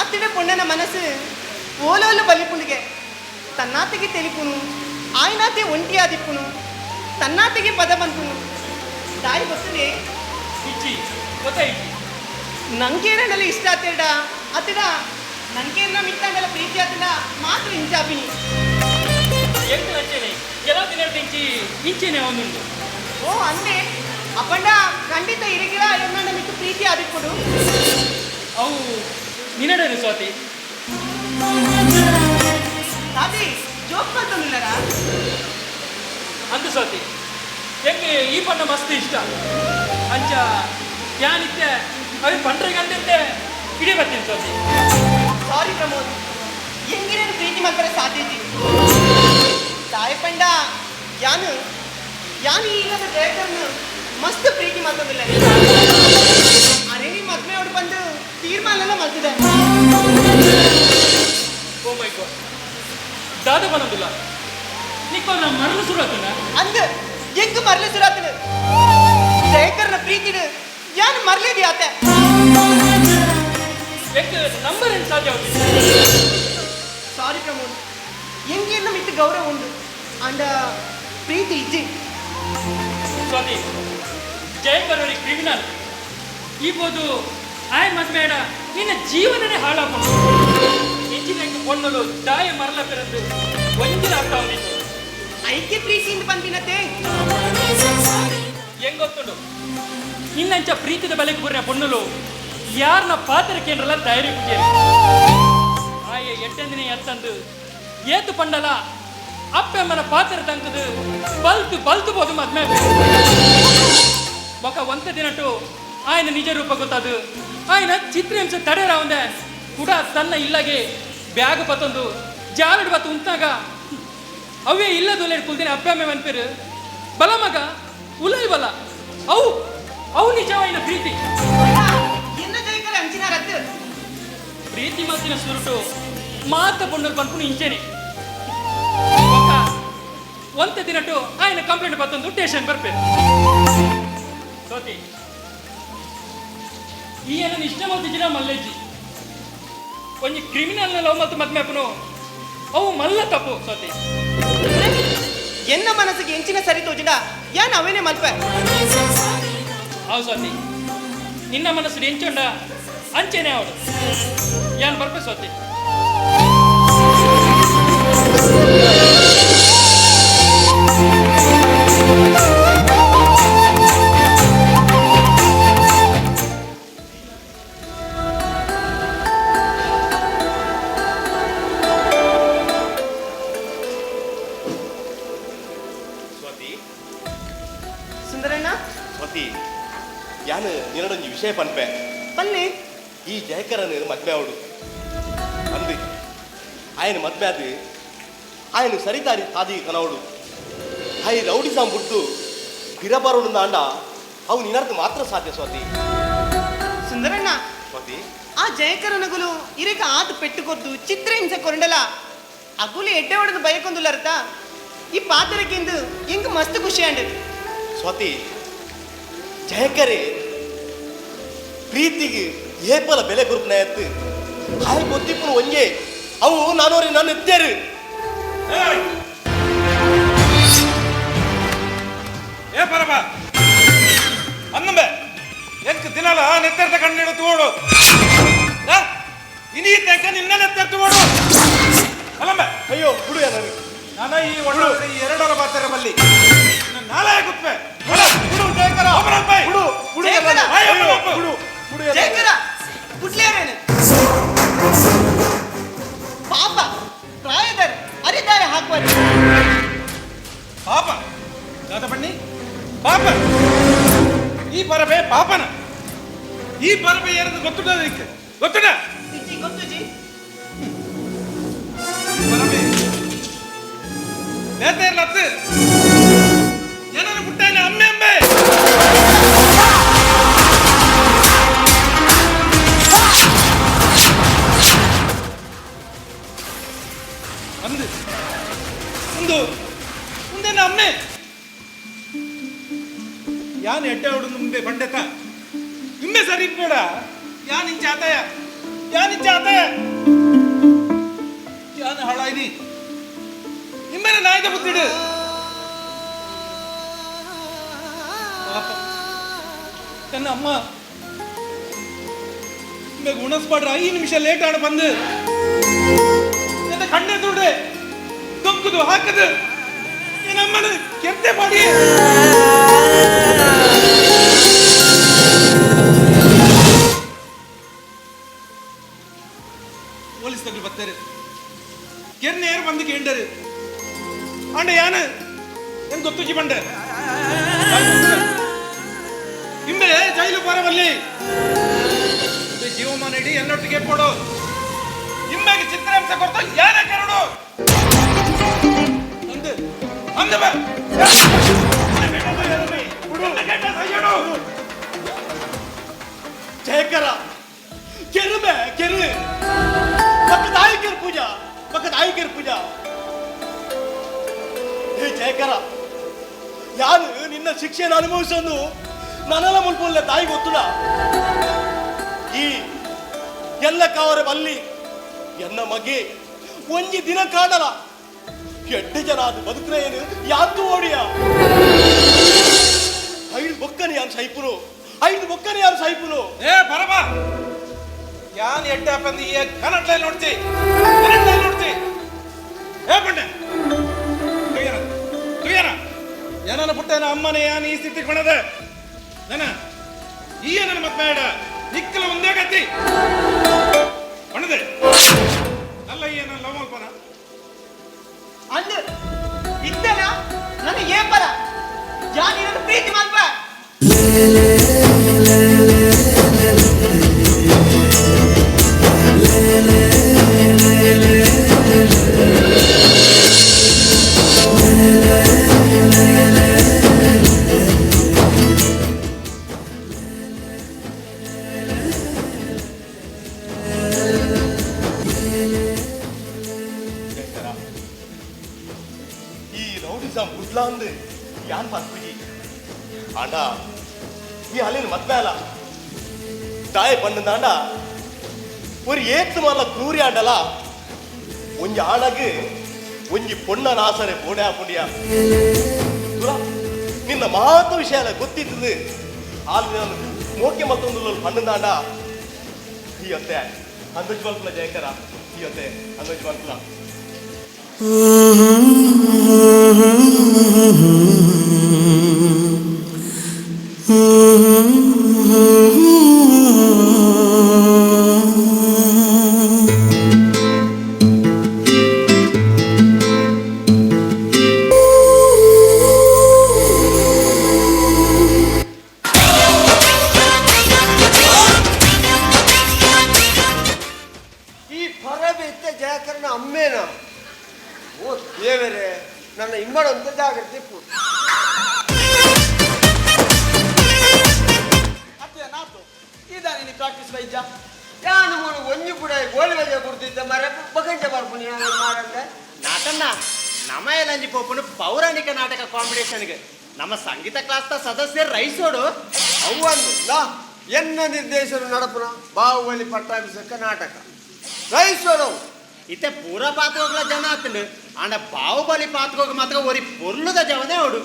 ಅತ್ತಿಡ ಪೊಣ್ಣನ ಮನಸ್ಸು ಓಲೋಲು ಬಲಿಪುಂಡಿಗೆ ತನ್ನಾತಿಗೆ ತೆಲಿಪುನು ಆಯ್ನಾತೆ ಒಂಟಿಯಾದಿಪ್ಪುನು ತನ್ನಾತಿಗೆ ಪದ ಬಂತುನು ದಾಯಿ ಗೊತ್ತನೆ ಇಚ್ಚಿ ಗೊತ್ತಾಯ್ತು ನಂಗೇರನಲ್ಲಿ ಇಷ್ಟ ಆತೇಡ ಅತ್ತಿಡ ನಂಗೇರ್ನ ಮಿತ್ತಂಡಲ ಪ್ರೀತಿ ಆತಿನ ಮಾತ್ರ ಇಂಚಾಪಿನಿ ಎಂತ ಅಂಚನೆ ಕೆಲವು ದಿನ ಇಂಚೆನೆ ಅವನುಂಡು ಓ ಅಂದೆ ಅಪ್ಪಂಡ ಖಂಡಿತ ಇರಗಿರ ಎನ್ನ ಮಿತ್ತು ಪ್ರೀತಿ ಆದಿಪ್ಪುಡು ಅವು ನಿನ್ನಡೇನು ಸ್ವಾತಿ ತಾತಿ ಜೋಕ್ ಮಾಡ್ತೊಂದಿಲ್ಲರ ಅಂದು ಸ್ವಾತಿ ಹೆಂಗೆ ಈ ಬಣ್ಣ ಮಸ್ತ್ ಇಷ್ಟ ಅಂಚ ಯಾನಿತ್ತೆ ಅవి ಪಂಡ್ರಿಗಂತೆ ಇಡೀ ಬರ್ತೀನಿ ಸ್ವಾತಿ ಸಾರಿ ಪ್ರಮೋದ್ ಹೆಂಗಿರೇನು ಪ್ರೀತಿ ಮಾಡ್ತಾರೆ ಸಾಧ್ಯತೆ ತಾಯಪಂಡ ಯಾನು ಯಾನು ಈಗದ ಡೈರೆಕ್ಟರ್ನು ಮಸ್ತ್ ಪ್ರೀತಿ ಮಾಡ್ತೊಂದಿಲ್ಲ ಅರೆ ನೀ ಮದ್ವೆ ಅವ್ರು ಬಂದು ತೀರ್ಮಾನ ಎಲ್ಲ ಮಾಡ್ತಿದ್ದೆ ಓ ಮೈ ಗಾಡ್ ದಾದ ಬನ್ನೋದಿಲ್ಲ ನಿಕ್ಕೊಂದು ನಮ್ಮ ಮರಳು ಶುರು ಆಗ್ತದ ಅಂದ ಎಂಗ್ ಮರ್ಲೆ ಸುರಾತನ ಜಯಕರ್ನ ಪ್ರೀತಿನ ಯಾನ್ ಮರ್ಲೇದಿ ಆತೆ ನಂಬರ್ ಏನು ಸಾಧ್ಯ ಸಾರಿ ಪ್ರಮೋದ್ ಎಂಗೆಲ್ಲ ಮಿತ್ತು ಗೌರವ ಉಂಡು ಅಂಡ ಪ್ರೀತಿ ಇಜ್ಜಿ ಸ್ವಾತಿ ಜಯಕರ್ ಅವರಿಗೆ ಕ್ರಿಮಿನಲ್ ಈಬೋದು ಆಯ್ ಮದ್ಮೇಡ ನಿನ್ನ ಜೀವನನೇ ಹಾಳಾಕೊಂಡು ಇಂಚಿನ ಕೊಂಡಲು ದಾಯ ಮರಲ ಪೆರಂದು ಒಂದಿನ ಆಗ್ತಾ ಉಂಡಿತ್ತು ಐಕ್ಯ ಪ್ರೀತಿಯಿಂದ ಬಂದಿನತೆ ಹೆಂಗ್ ಗೊತ್ತುಂಡು ಇನ್ನಂಚ ಪ್ರೀತಿದ ಬಲೆಗೆ ಬುರ್ರ ಪೊಣ್ಣಲು ಯಾರನ್ನ ಪಾತ್ರ ಕೇಂದ್ರಲ್ಲ ತಯಾರಿ ಕುಟ್ಟಿಯರು ಆಯ ಎಟ್ಟಂದಿನ ಎತ್ತಂದು ಏತು ಪಂಡಲ ಅಪ್ಪೆಮ್ಮನ ಪಾತ್ರ ತಂಕದು ಬಲ್ತು ಬೋದು ಮದ್ಮೆ ఒక 1 ದಿನಟ್ಟು ఆయన ನಿಜ ರೂಪ ಗೊತ್ತಾದು ఆయన ಚಿತ್ರಹಿಂಸೆ ತಡೆಯರ ಒಂದೆ ಕೂಡ ತನ್ನ ಇಲ್ಲಗೆ ಬ್ಯಾಗ್ ಬತ್ತೊಂದು ಜಾಲಡ್ ಬತ್ತು ಉಂತಾಗ ಅವೇ ಇಲ್ಲದೊಲೆ ಕುಲ್ದಿನ ಅಪ್ಪಮ್ಮೆ ಅನ್ಪೇರು ಬಲ ಮಗ ಉಲೈ ಬಲ ಅವು ನಿಜವಾಯಿನ ಪ್ರೀತಿ ಎನ್ನ ಜಯಕರ ಅಂಚಿನ ರದ್ದು ಪ್ರೀತಿ ಮಾತಿನ ಸುರುಟು ಮಾತ ಪೊಂಡರು ಬಂದ್ಕೊಂಡು ಇಂಚೇನೆ ಒಂದ ದಿನಟ್ಟು ఆయన ಕಂಪ್ಲೇಂಟ್ ಬತ್ತೊಂದು ಸ್ಟೇಷನ್ ಬರ್ಪೇರು ಸೋತಿ ಈಯನ ಇಷ್ಟ ಮತ್ತಿನ ಮಲ್ಲೇಜಿ ಒಂಜಿ ಕ್ರಿಮಿನಲ್ ಲವ್ ಮತ್ತು ಮದ್ಮೆಪ್ಪನು ಅವು ಮಲ್ಲ ತಪ್ಪು ಸೋತಿ ಎನ್ನ ಮನಸ್ಸಿಗೆ ಎಂಚಿನ ಸರಿ ತೋಜಿನ ಯಾನ್ ಅವೇನೆ ಮಲ್ಪೆ ಅವು ಸೋತಿ ನಿನ್ನ ಮನಸ್ಸು ಎಂಚೊಂಡ ಅಂಚೆನೆ ಅವಳು ಯಾನ್ ಬರ್ಪೆ ಸೋತಿ ಸುಂದರಣ್ಣ ಸ್ವಾತಿ ಯಾನು ನಿನ್ನೊಂದು ವಿಷಯ ಪನ್ಪೆ ಬನ್ನಿ ಈ ಜಯಕರನ ಮದ್ವೆ ಅವಡು ಅಂದು ఆయన ಮದ್ವೆ ಅದು ఆయన ಸರಿದಾರಿ ತಾದಿ ಕನವಡು ಆಯ್ ರೌಡಿ ಸಾಂ ಬಿಟ್ಟು ಬಿರಬಾರೋಡು ಅಂಡ ಅವು ನಿನ್ನರ್ಥ ಮಾತ್ರ ಸಾಧ್ಯ ಸ್ವಾತಿ ಸುಂದರಣ್ಣ ಸ್ವಾತಿ ಆ ಜಯಕರನಗುಲು ಇರೇಕ ಆತ ಪೆಟ್ಟುಕೊದ್ದು ಚಿತ್ರಹಿಂಸೆ ಕೊಂಡಲ ಅಗುಲು ಎಡ್ಡೆ ಹೊಡೆದು ಬಯಕೊಂದುಲರ್ತ ಈ ಪಾತ್ರಕ್ಕೆಂದು ಎಂಗ್ ಮಸ್ತ್ ಖುಷಿ ಅಂಡದು ಸ್ವಾತಿ ಜಯಕರೆ ಪ್ರೀತಿಗೆ ಏಪಲ ಬೆಲೆ ಗುರುಪ್ನ ಎತ್ತು ಆಯ್ ಗೊತ್ತಿಪ್ಪನು ಒಂಜೆ ಅವು ನಾನೋರಿ ನನ್ನ ಎತ್ತೇರು ಏ ಪರಬ ಅನ್ನಂಬೆ ಎಂಕ್ ದಿನಲ ನೆತ್ತೆರ್ತ ಕಣ್ಣಿಡು ತೋಡು ಇನಿ ತೆಂಕ ನಿನ್ನ ನೆತ್ತೆರ್ತು ಓಡು ಅಲ್ಲಂಬೆ ಅಯ್ಯೋ ಬಿಡು ನನಗೆ ನಾನು ಈ ಒಳ್ಳೆ ಎರಡರ ಪಾತ್ರ ಬಲ್ಲಿ ನಾಳೆ ಗುತ್ವೆ ಬಿಡು ಜಯಕರ ಬಿಡು ಬಿಡು ಜಯಕರ! ಬಿಡು ಬಿಡು ಜಯಕರ ಗುಡ್ಲೇರೇನು ಪಾಪ ಪ್ರಾಯದರ ಅರಿದಾರೆ ಹಾಕುವರು ಪಾಪ ದಾದ ಬನ್ನಿ ಪಾಪ ಈ ಪರಬೆ ಪಾಪನ ಈ ಪರಬೆ ಏರದು ಗೊತ್ತುಂಟ ಅದಕ್ಕೆ ಗೊತ್ತುಂಟ ಇಜ್ಜಿ ಗೊತ್ತು ಜಿ ಪರಬೆ ನೇತೇರ್ಲತ್ತು ಜನರು ಪುಟ್ಟನ ಅಮ್ಮೆ ಅಮ್ಮೆ ಅಂದು ಒಂದು ಮುಂದೆನ ಅಮ್ಮೆ ಯಾನ್ ಎಡ್ಡೆ ಹೊಡೆದು ಮುಂದೆ ಬಂಡೆತ ನಿಮ್ಮೆ ಸರಿ ಬೇಡ ಯಾನ್ ಇಂಚ ಆತಯ ಯಾನ್ ಹಾಳಾಯ್ದಿ ನಿಮ್ಮೆನ ನಾಯ್ದ ಬುತ್ತಿಡು ಪಾಪ ನನ್ನ ಅಮ್ಮ ನಿಮಗೆ ಉಣಸ್ಪಾಡ್ರ 5 ನಿಮಿಷ ಲೇಟ್ ಆಡ ಬಂದು ನನ್ನ ಕಣ್ಣೆ ದುಡ್ಡೆ ತೊಕ್ಕದು ಹಾಕದು ನಮ್ಮನ್ನು ಕೆತ್ತೆ ಮಾಡಿ ಪೊಲೀಸ್ ತಗ್ಲು ಬರ್ತಾರೆ ಕೆರ್ನೇರು ಬಂದು ಕೇಂಡರು ಅಂಡ ಯಾನು ಏನ್ ಗೊತ್ತುಜಿ ಬಂಡ ಹಿಂದೆ ಜೈಲು ಬರವಲ್ಲಿ ಜೀವಮಾನ ಇಡಿ ಎನ್ನೊಟ್ಟಿಗೆ ಕೊಡು ನಿಮ್ಮಗೆ ಚಿತ್ರಾಂಶ ಕೊಡ್ತಾ ಯಾರ ಕರಡು ಅಂದ ಜಯಕರ ಕೆರುಬೆ ಕೆರು ಪಕ್ಕದ ಆಯ್ಕೆರ್ ಪೂಜಾ ಹೇ ಜಯಕರ ಯಾರು ನಿನ್ನ ಶಿಕ್ಷೆಯನ್ನು ಅನುಭವಿಸೋದು ನನ್ನಲ್ಲ ಮುಲ್ಪುಲ್ಲ ತಾಯಿ ಗೊತ್ತುಡ ಈ ಎಲ್ಲ ಕಾವರ ಬಲ್ಲಿ ಎನ್ನ ಮಗೆ ಒಂಜಿ ದಿನ ಕಾಣಲ ಎಡ್ಡೆ ಜನ ಅದು ಬದುಕ್ರೆ ಏನು ಯಾತು ಓಡಿಯ 5 ಬೊಕ್ಕನೆ ಯಾರು ಸೈಪುನು 5 ಬೊಕ್ಕನೆ ಯಾರು ಸೈಪುನು ಏ ಬರಬ ಯಾನ್ ಎಡ್ಡೆ ಬಂದು ಈ ಕನ್ನಡ ನೋಡ್ತಿ ನೋಡ್ತಿ ಏ ಪಂಡೆ ತುಯ್ಯನ ಏನನ್ನ ಪುಟ್ಟನ ಅಮ್ಮನೇ ಯಾನ್ ಈ ಸ್ಥಿತಿ ಕೊಣದ ನನ ಈ ನನ್ನ ಮತ್ ಬೇಡ ನಿಕ್ಕಲ ಒಂದೇ ಗತಿ ಕೊಣದೆ ಅಲ್ಲ ಏನ ಲವ್ ಮಲ್ಪನ ಅಂದು ಇದ್ದನ ನನಗೆ ಏನ್ ಬರ ಯಾನ್ ನಿನ್ನ ಪ್ರೀತಿ ಮಲ್ಪ ಈ ರೌಡಿಸಂ ಬುದ್ಲಾಂದು ಯಾನ್ ಪನ್ಪುಜಿ ಆಂಡ ಈ ಅಲ್ಲಿನ ಮದ್ಮೇಲ ತಾಯ ಪಣ್ಣದಾಂಡ ஒரு ஏத்து மல்ல ಕ್ರೂರಿ ಆಂಡಲ ಒಂಜಿ ಆಣಗ್ ಒಂಜಿ ಪೊಣ್ಣ ನಾಸರೆ ಬೋಡೆ ಪುಂಡಿಯ ನಿನ್ನ ಮಾತ ವಿಷಯ ಗೊತ್ತಿತ್ತು ಆಲ್ರೆ ಮೋಕೆ ಮತ್ತೊಂದು ಪಣ್ಣದಾಂಡ ಈ ಅತ್ತೆ ಅಂದಜ್ ಮಲ್ಪುಲ ಜಯಕರ ಈ ಅತ್ತೆ ಅಂದಜ್ ಮಲ್ಪುಲ ಈ ಪರಬೆತ್ತ ಜಯಕರನ ಅಮ್ಮೇನ ಓ ದೇವರೇ ನನ್ನ ಇಮ್ಮಡಂತ ಜಾಗ್ರತೆ ಪೂರ್ತಿ ಅತ್ತೆ ನಾತು ಇದಾನೆ ನೀ ಪ್ರಾಕ್ಟೀಸ್ ವೈದ್ಯ ಯಾನು ಮೂರು ಒಂಜಿ ಕೂಡ ಗೋಲಿ ವಜೆ ಕೊಡ್ತಿದ್ದ ಮರ ಬಗಂಜ ಬರ್ಪುನಿ ಮಾಡಂತೆ ನಾಟನ್ನ ನಮ್ಮ ಎಲ್ಲಂಜಿ ಪೋಪುನು ಪೌರಾಣಿಕ ನಾಟಕ ಕಾಂಪಿಟೇಷನ್ಗೆ ನಮ್ಮ ಸಂಗೀತ ಕ್ಲಾಸ್ ಸದಸ್ಯರು ರೈಸೋಡು ಅವ್ವಂದು ಲಾ ಎನ್ನ ನಿರ್ದೇಶನ ನಡಪುನ ಬಾಹುಬಲಿ ಪಟ್ಟಾಭಿಷೇಕ ನಾಟಕ ರೈಸೋರು ಇತ್ತೆ ಪೂರ ಪಾತ್ರಗಳ ಜನ ಆತನು ಆಂಡ ಬಾಹುಬಲಿ ಪಾತ್ರಗ ಮಾತ್ರ ಒರಿ ಪೊರ್ಲುದ ಜವನೇ ಓಡು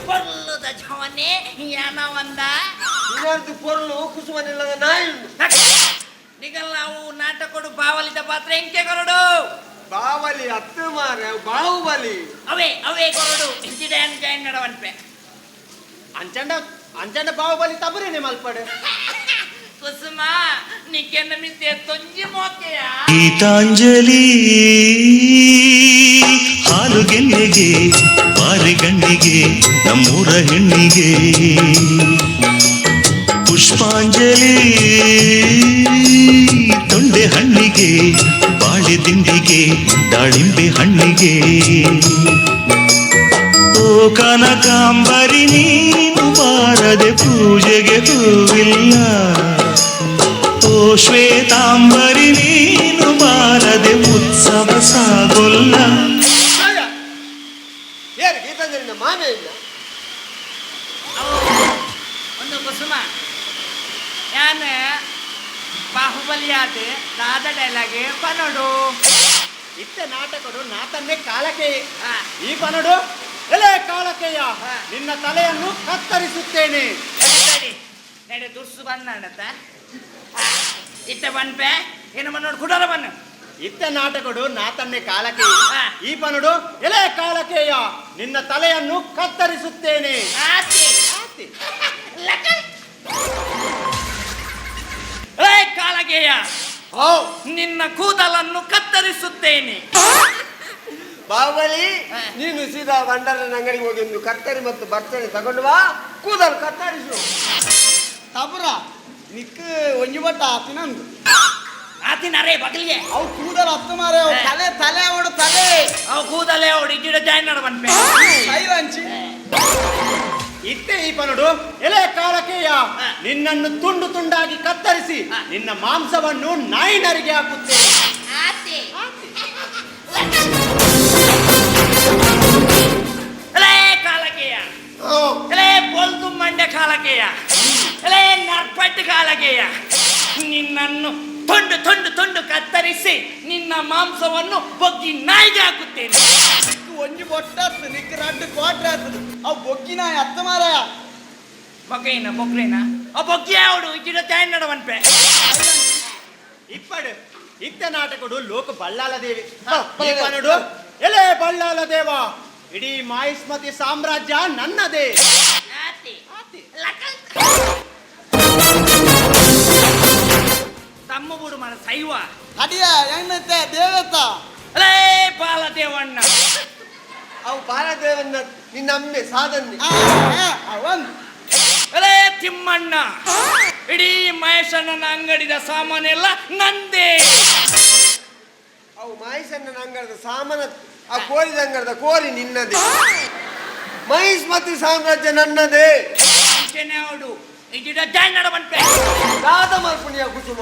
ಪೊರ್ಲುದ ಜವನೆ ಯಾನ ಒಂದ ಇನ್ನೊಂದು ಪೊರ್ಲು ಕುಸುಮನಿಲ್ಲದ ನಾಯಿ ನಿಗಲ್ ನಾವು ನಾಟಕೊಡು ಬಾವಲಿದ ಪಾತ್ರ ಎಂಕೆ ಕೊರಡು ಬಾಹುಬಲಿ ಹತ್ತು ಮಾರ ಬಾಹುಬಲಿ ಅವೇ ಅವೇ ಕೊರಡು ಇಂಚಿಡೆನ್ ಜಾಯಿನ್ ನಡವನ್ಪೆ ಅಂಚಂಡ ಅಂಚಂಡ ಬಾಹುಬಲಿ ತಬರೇನೆ ಮಲ್ಪಡೆ ಕುಸುಮ ನಿಕ್ಕೆನ್ನ ಮಿತ್ತೆ ತೊಂಜಿ ಮೋಕೆಯ ಗೀತಾಂಜಲಿ ಹಾಲು ಗೆನ್ನೆಗೆ ಬಾರಿಗಣ್ಣಿಗೆ ನಮ್ಮೂರ ಹೆಣ್ಣಿಗೆ ಪುಷ್ಪಾಂಜಲಿ ತೊಂಡೆ ಹಣ್ಣಿಗೆ ಬಾಳೆ ದಿಂಡಿಗೆ ದಾಳಿಂಬೆ ಹಣ್ಣಿಗೆ ಓ ಕನಕಾಂಬರಿ ನೀನು ಬಾರದೆ ಪೂಜೆಗೆ ಹೂವಿಲ್ಲ ಓ ಶ್ವೇತಾಂಬರಿ ನೀನು ಬಾರದೆ ಉತ್ಸವ ಸಾಗೊಲ್ಲ ಏನ್ ಗೀತಾಂಜಲಿನ ಮಾಮೆ ಇಲ್ಲ ಒಂದು ಕುಸುಮ ಯಾನ ಬಾಹುಬಲಿ ಆದ ದಾದ ಡೈಲಾಗ್ ಪನೋಡು ಇತ್ತೆ ನಾಟಕಡು ನಾತನ್ನೇ ಕಾಲಕ್ಕೆ ಈ ಪನಡು ಎಲೆ ಕಾಲಕ್ಕೆಯ ನಿನ್ನ ತಲೆಯನ್ನು ಕತ್ತರಿಸುತ್ತೇನೆ ನಡೆ ದುರ್ಸು ಬಂದ ಇತ್ತೆ ಬನ್ಪೆ ಏನು ಮನ್ನೋಡು ಕುಡರ ಬನ್ನು ಇತ್ತೆ ನಾಟಕಡು ನಾತನ್ನೇ ಕಾಲಕ್ಕೆ ಈ ಪನಡು ಎಲೆ ಕಾಲಕ್ಕೆಯ ನಿನ್ನ ತಲೆಯನ್ನು ಕತ್ತರಿಸುತ್ತೇನೆ ಕಾಲಗೆಯ ನಿನ್ನ ಕೂದಲನ್ನು ಕತ್ತರಿಸುತ್ತೇನೆ ಬಾಹುಬಲಿ ನೀನು ಸೀದಾ ಬಂಡಾರನ ಅಂಗಡಿಗೆ ಹೋಗಿ ಒಂದು ಕತ್ತರಿ ಮತ್ತು ಬರ್ತನೆ ತಗೊಂಡು ಬಾ ಕೂದಲು ಕತ್ತರಿಸು ತಬರ ನಿಕ್ಕ ಒಂಜಿ ಬಟ್ಟ ಆತಿನಂದು ಆತಿನ ರೇ ಬಗಲಿಗೆ ಅವು ಕೂದಲು ಹತ್ತು ಮಾರೆ ಅವು ತಲೆ ತಲೆ ಅವಡು ತಲೆ ಅವು ಕೂದಲೇ ಅವಡು ಇಟ್ಟಿಡ ಜಾಯಿನ್ ನಡ ಬನ್ಪೆ ಸೈಲಂಚಿ ಇತ್ತೆ ಈ ಪನಡು ಎಲೆ ಕಾಲಕೇಯ ನಿನ್ನನ್ನು ತುಂಡು ತುಂಡಾಗಿ ಕತ್ತರಿಸಿ ನಿನ್ನ ಮಾಂಸವನ್ನು ನಾಯಿನರಿಗೆ ಹಾಕುತ್ತೇನೆ. ಎಲೆ ಕಾಲಕೇಯ, ಎಲೆ ಬೊಲ್ದು ಮಂಡೆ ಕಾಲಕೇಯ, ಎಲೆ ನರ್ಪಟ್ಟು ಕಾಲಕೇಯ, ನಿನ್ನನ್ನು ತುಂಡು ತುಂಡು ತುಂಡು ಕತ್ತರಿಸಿ ನಿನ್ನ ಮಾಂಸವನ್ನು ಬೊಗ್ಗಿ ನಾಯಿಗೆ ಹಾಕುತ್ತೇನೆ. ಒಂಜಿ ಬೊಟ್ಟಾತು ನಿಕ್ಕ ರಡ್ಡು ಕೋಟ್ರೆ ಆತದು ಅವು ಬೊಗ್ಗಿನ ಅತ್ತ ಮಾರಾಯ ಬೊಗ್ಗೇನ ಬೊಗ್ರೇನ ಆ ಬೊಗ್ಗಿ ಯಾವಡು ಇಜ್ಜಿಡ ತ್ಯಾನ್ ನಡವನ್ಪೆ ಇಪ್ಪಡು ಇತ್ತ ನಾಟಕಡು ಲೋಕ ಬಳ್ಳಾಲ ದೇವಿ ಈ ಪನಡು ಎಲೆ ಬಳ್ಳಾಲ ದೇವ, ಇಡೀ ಮಾಹಿಸ್ಮತಿ ಸಾಮ್ರಾಜ್ಯ ನನ್ನದೇ. ತಮ್ಮ ಬುಡು ಮನ ಸೈವ ಅಡಿಯ ಹೆಣ್ಣತ್ತೆ ದೇವತ್ತ ಅಲೇ ಬಾಲ ದೇವಣ್ಣ ಅವು ಬಾಲದೇವನ್ನ ನಿನ್ನ ಅಮ್ಮೆ ಸಾಧನೆ ಅವನ್ ಅಲೇ ತಿಮ್ಮಣ್ಣ, ಇಡೀ ಮಹೇಶಣ್ಣನ ಅಂಗಡಿದ ಸಾಮಾನೆಲ್ಲ ನಂದೇ. ಅವು ಮಹೇಶಣ್ಣನ ಅಂಗಡದ ಸಾಮಾನ, ಆ ಕೋರಿದ ಅಂಗಡದ ಕೋರಿ ನಿನ್ನದೇ. ಮಹಿಸ್ಮತಿ ಸಾಮ್ರಾಜ್ಯ ನನ್ನದೇ. ಅವಡು ಇಜ್ಜಿಡ ತ್ಯಾನ್ ನಡವನ್ಪೆ ದಾದ ಮಲ್ಪುಣಿಯ ಕುಸುಮ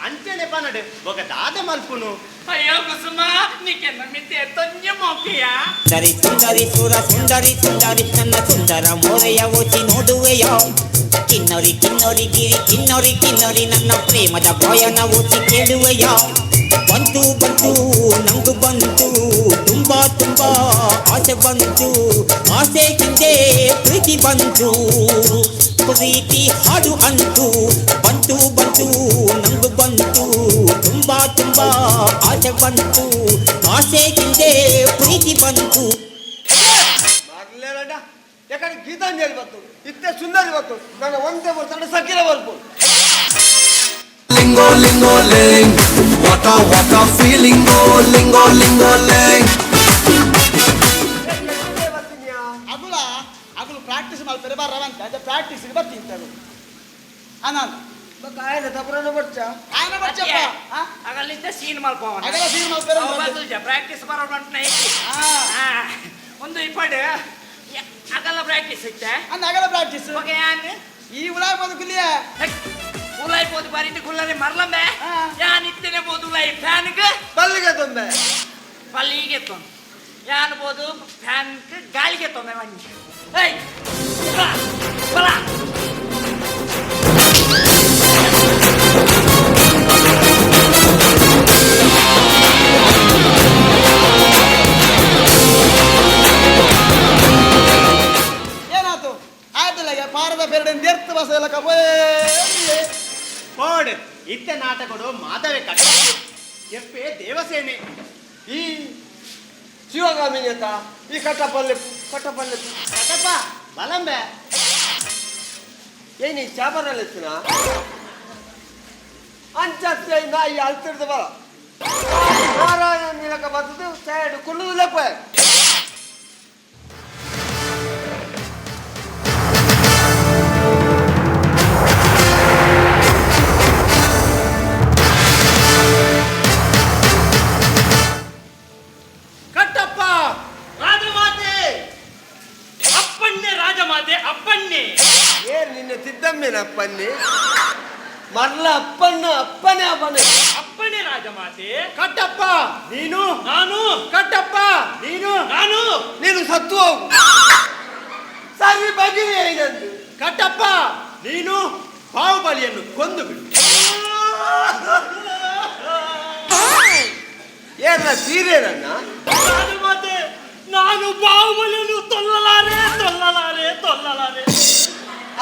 ಅಂಚನೆ ಪನಡು ఒక దాద మల్పును. ಅಯ್ಯೋ ಕುಸುಮ ನೀಕೆ ನಮ್ಮಿತೆ ತೊಂಜ ಮೋಕೆಯ ಸುಂದರಿ ಸುಂದರಿ ಸುರ ಸುಂದರಿ ಸುಂದರಿ ನನ್ನ ಸುಂದರ ಮೋರೆಯ ಓಚಿ ನೋಡುವೆಯ. ಕಿನ್ನೊರಿ ಕಿನ್ನೊರಿ ಗಿರಿ ಕಿನ್ನೊರಿ ಕಿನ್ನೊರಿ ನನ್ನ ಪ್ರೇಮದ ಗಾಯನ ಓಚಿ ಕೇಳುವೆಯ. ಬಂತು ಬಂತು ನಂಗು ಬಂತು ತುಂಬಾ ತುಂಬಾ ಆಸೆ ಬಂತು, ಆಸೆ ಹಿಂದೆ ಪ್ರೀತಿ ಬಂತು, ಪ್ರೀತಿ ಹಾಡು ಅಂತು. ಬಂತು ಬಂತು ನಂಗು ಬಂತು ತುಂಬಾ ತುಂಬಾ ಆಸೆ ಬಂತು, ಆಸೆ ಹಿಂದೆ ಪ್ರೀತಿ ಬಂತು. ಮಾಡ್ಲೇನಡ ಯಾಕಂದ್ರೆ ಗೀತಾಂಜಲಿ ಬಂತು, ಇತ್ತೆ ಸುಂದರಿ ಬಂತು, ನನ್ನ ಒಂದೇ ಬರ್ತಾನೆ ಸಕ್ಕಿರ ಬರ್ಬೋದು. Lingo lingo ling, what a feeling, oh lingo lingo ling. ಅಗುಲ ಅಗುಲು ಪ್ರಾಕ್ಟೀಸ್ ಮಾಡ್ತಾರೆ ಬರವಂತ ಅದ ಪ್ರಾಕ್ಟೀಸ್ಗೆ ಬರ್ತಿಂತರು ಅನಂತ ಕಾಯದ ತಪರನ ಬರ್ಚ ಆಯ್ನ ಬರ್ಚಪ್ಪ ಅಗಲಿದ್ದ ಸೀನ್ ಮಲ್ಪವನ ಅಗಲ ಸೀನ್ ಮಾಡ್ತಾರೆ ಬದಲ್ಜ ಪ್ರಾಕ್ಟೀಸ್ ಬರೋಣ ಒಂದು ಇಪ್ಪಡು ಅಗಲ ಪ್ರಾಕ್ಟೀಸ್ ಇತ್ತೆ ಅನ್ನ ಅಗಲ ಪ್ರಾಕ್ಟೀಸ್ ಓಕೆ ಯಾನ್ ಈ ಉಲಾಯ್ ಬದುಕುಲಿಯ ಉಲಾಯ್ ಬೋದು ಬಾರಿಟ್ಟು ಕುಲ್ಲರೆ ಮರ್ಲಂಬೆ ಯಾನ್ ಇತ್ತನೆ ಬೋದು ಉಲಾಯ್ ಫ್ಯಾನ್ಗೆ ಬಲ್ಲಿಗೆ ತೊಂಬೆ ಪಲ್ಲಿಗೆ ತೊಂದು ಯಾನ್ ಬೋದು ಫ್ಯಾನ್ಗೆ ಗಾಳಿಗೆ ತೊಂಬೆ ಮಂಜಿ ಏಯ್ ಬಲ ಏನಾಯ್ತು ಆಯ್ತಲ್ಲ ಪಾರದ ಬೆರಡಿನ ದೇರ್ತ ಬಸ ಎಲ್ಲ ಕಬೇ ಕೋಡ್ ಇತ್ತೆ ನಾಟಕಡು ಮಾಧವೆ ಕಟ್ಟ ಎಪ್ಪೆ ದೇವಸೇನೆ ಈ ಶಿವಗಾಮಿನಿ ಅಂತ ಈ ಕಟ್ಟಪಲ್ಲೆ ಕಟಪ ಬಲಂಬೆ ಏನಿ ಚಾಪರಲ್ಲಿ ಎತ್ತಿನ ಅಂಚೆ ನಾಯಿ ಅಳ್ತಿರ್ದ ಬಲ ನಾರಾಯಣ ನೀಲಕ ಬರ್ತದೆ ಸೈಡ್ ಕುಳ್ಳುದಿಲ್ಲಪ್ಪ. ಕಟ್ಟಪ್ಪ ರಾಜಮಾತೆ ಅಪ್ಪಣ್ಣೆ ರಾಜಮಾತೆ ಅಪ್ಪಣ್ಣೆ ಏನ್ ನಿನ್ನ ತಿದ್ದಮ್ಮೇನಪ್ಪನ್ನಿ ಮರ್ಲ ಅಪ್ಪನೇ ಅಪ್ಪಣೆ ರಾಜಮಾತೆ ಕಟ್ಟಪ್ಪ ನೀನು, ನಾನು ಕಟ್ಟಪ್ಪ ನೀನು, ನೀನು ಸತ್ತು ಹೋಗು ಸರಿ ಬಗೆಯೇ ಏನಂದು. ಕಟ್ಟಪ್ಪ ನೀನು ಬಾಹುಬಲಿಯನ್ನು ಕೊಂದು ಬಿಡು. ಏನ ಸೀರೆ ನನ್ನ ರಾಜಮಾತೆ ನಾನು ಬಾಹುಬಲಿಯನ್ನು ತೊಲ್ಲಲಾರೆ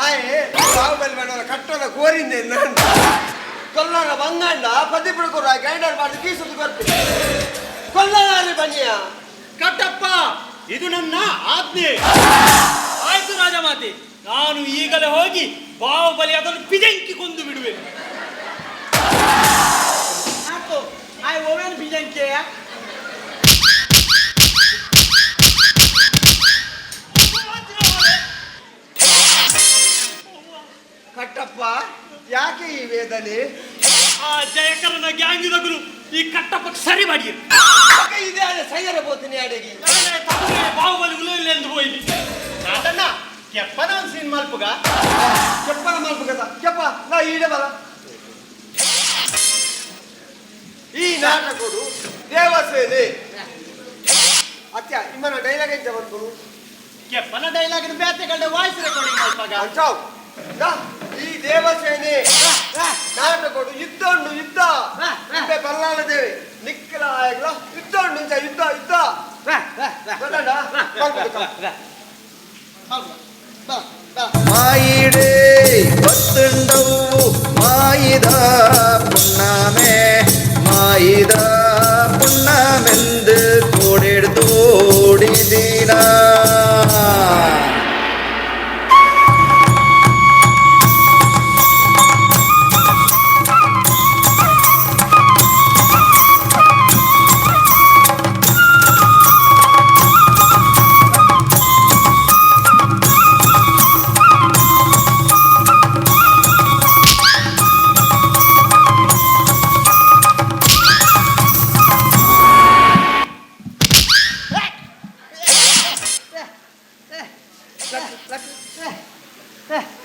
ಆಯೇ ಬಾಹುಬಲಿ ಮಾಡೋರ ಕಟ್ಟದ ಕೋರಿಂದ ಕೊಲ್ಲನ ಬಂಗಂಡ ಪದಿ ಬಿಡ್ಕೊರ ಗೈಡರ್ ಮಾಡಿ ಕೀಸುದು ಬರ್ತೀನಿ ಕೊಲ್ಲಲಾರೆ ಬನ್ನಿಯ. ಕಟ್ಟಪ್ಪ ಇದು ನನ್ನ ಆಜ್ಞೆ. ಆಯ್ತು ರಾಜಮಾತೆ, ನಾನು ಈಗಲೇ ಹೋಗಿ ಬಾಹುಬಲಿ ಅದನ್ನು ಪಿಜಂಕಿ ಕೊಂದು ಬಿಡುವೆ. ಆಯ್ತು ಆಯ್ ಓವೇನ್ ಬಿಜಂಕೆ ಕಟ್ಟಪ್ಪ ಯಾಕೆ ಈ ವೇದನೆ? ಆ ಜಯಕರನ ಗ್ಯಾಂಗಿದಗಳು ಈ ಕಟ್ಟಪ್ಪಕ್ಕೆ ಸರಿ ಮಾಡಿ ಇದೇ ಸೈಯರ ಬೋತೀನಿ ಅಡಗಿ ಬಾಹುಬಲಿ ಉಳಿಯಲಿ ಎಂದು ಹೋಯ್ಲಿ. ಅದನ್ನ ಕೆಪ್ಪನ ಒಂದು ಸೀನ್ ಮಲ್ಪುಗ ಕೆಪ್ಪನ ಮಲ್ಪುಗದ ಕೆಪ್ಪ ನಾ ಈಡೆ ಬರ ಈ ನಾಟಕಡು ದೇವಸೇನೆ ಅತ್ಯ ನಿಮ್ಮನ್ನ ಡೈಲಾಗ್ ಎಂತ ಬಂದ್ಕೊಡು ಕೆಪ್ಪನ ಡೈಲಾಗಿನ ಬೇತೆಗಳ ವಾಯ್ಸ್ ರೆಕಾರ್ಡಿಂಗ್ ಮಲ್ಪಗ ಅಂಚಾವ್ ಈ ದೇವಸೇನೆ ನಾಟಕಡು ಯುದ್ಧ ಉಂಡು ಯುದ್ಧ ಹಿಂದೆ ಬಲ್ಲಾಳ ದೇವಿ ನಿಕ್ಕಲ ಆಯ್ಗಳ ಯುದ್ಧ ಉಂಡು ಇಂಚ ಯುದ್ಧ ಯುದ್ಧ ಗೊತ್ತಂಡ ಮಾಯಿಡೇ ಗೊತ್ತುಂಡವು ಮಾಯಿದ ಪುಣ್ಣಾಮೆ ಮಾಯಿದ ಪುಣ್ಣಮೆಂದು ಕೂಡಿಡ್ದೋಡಿದೀನ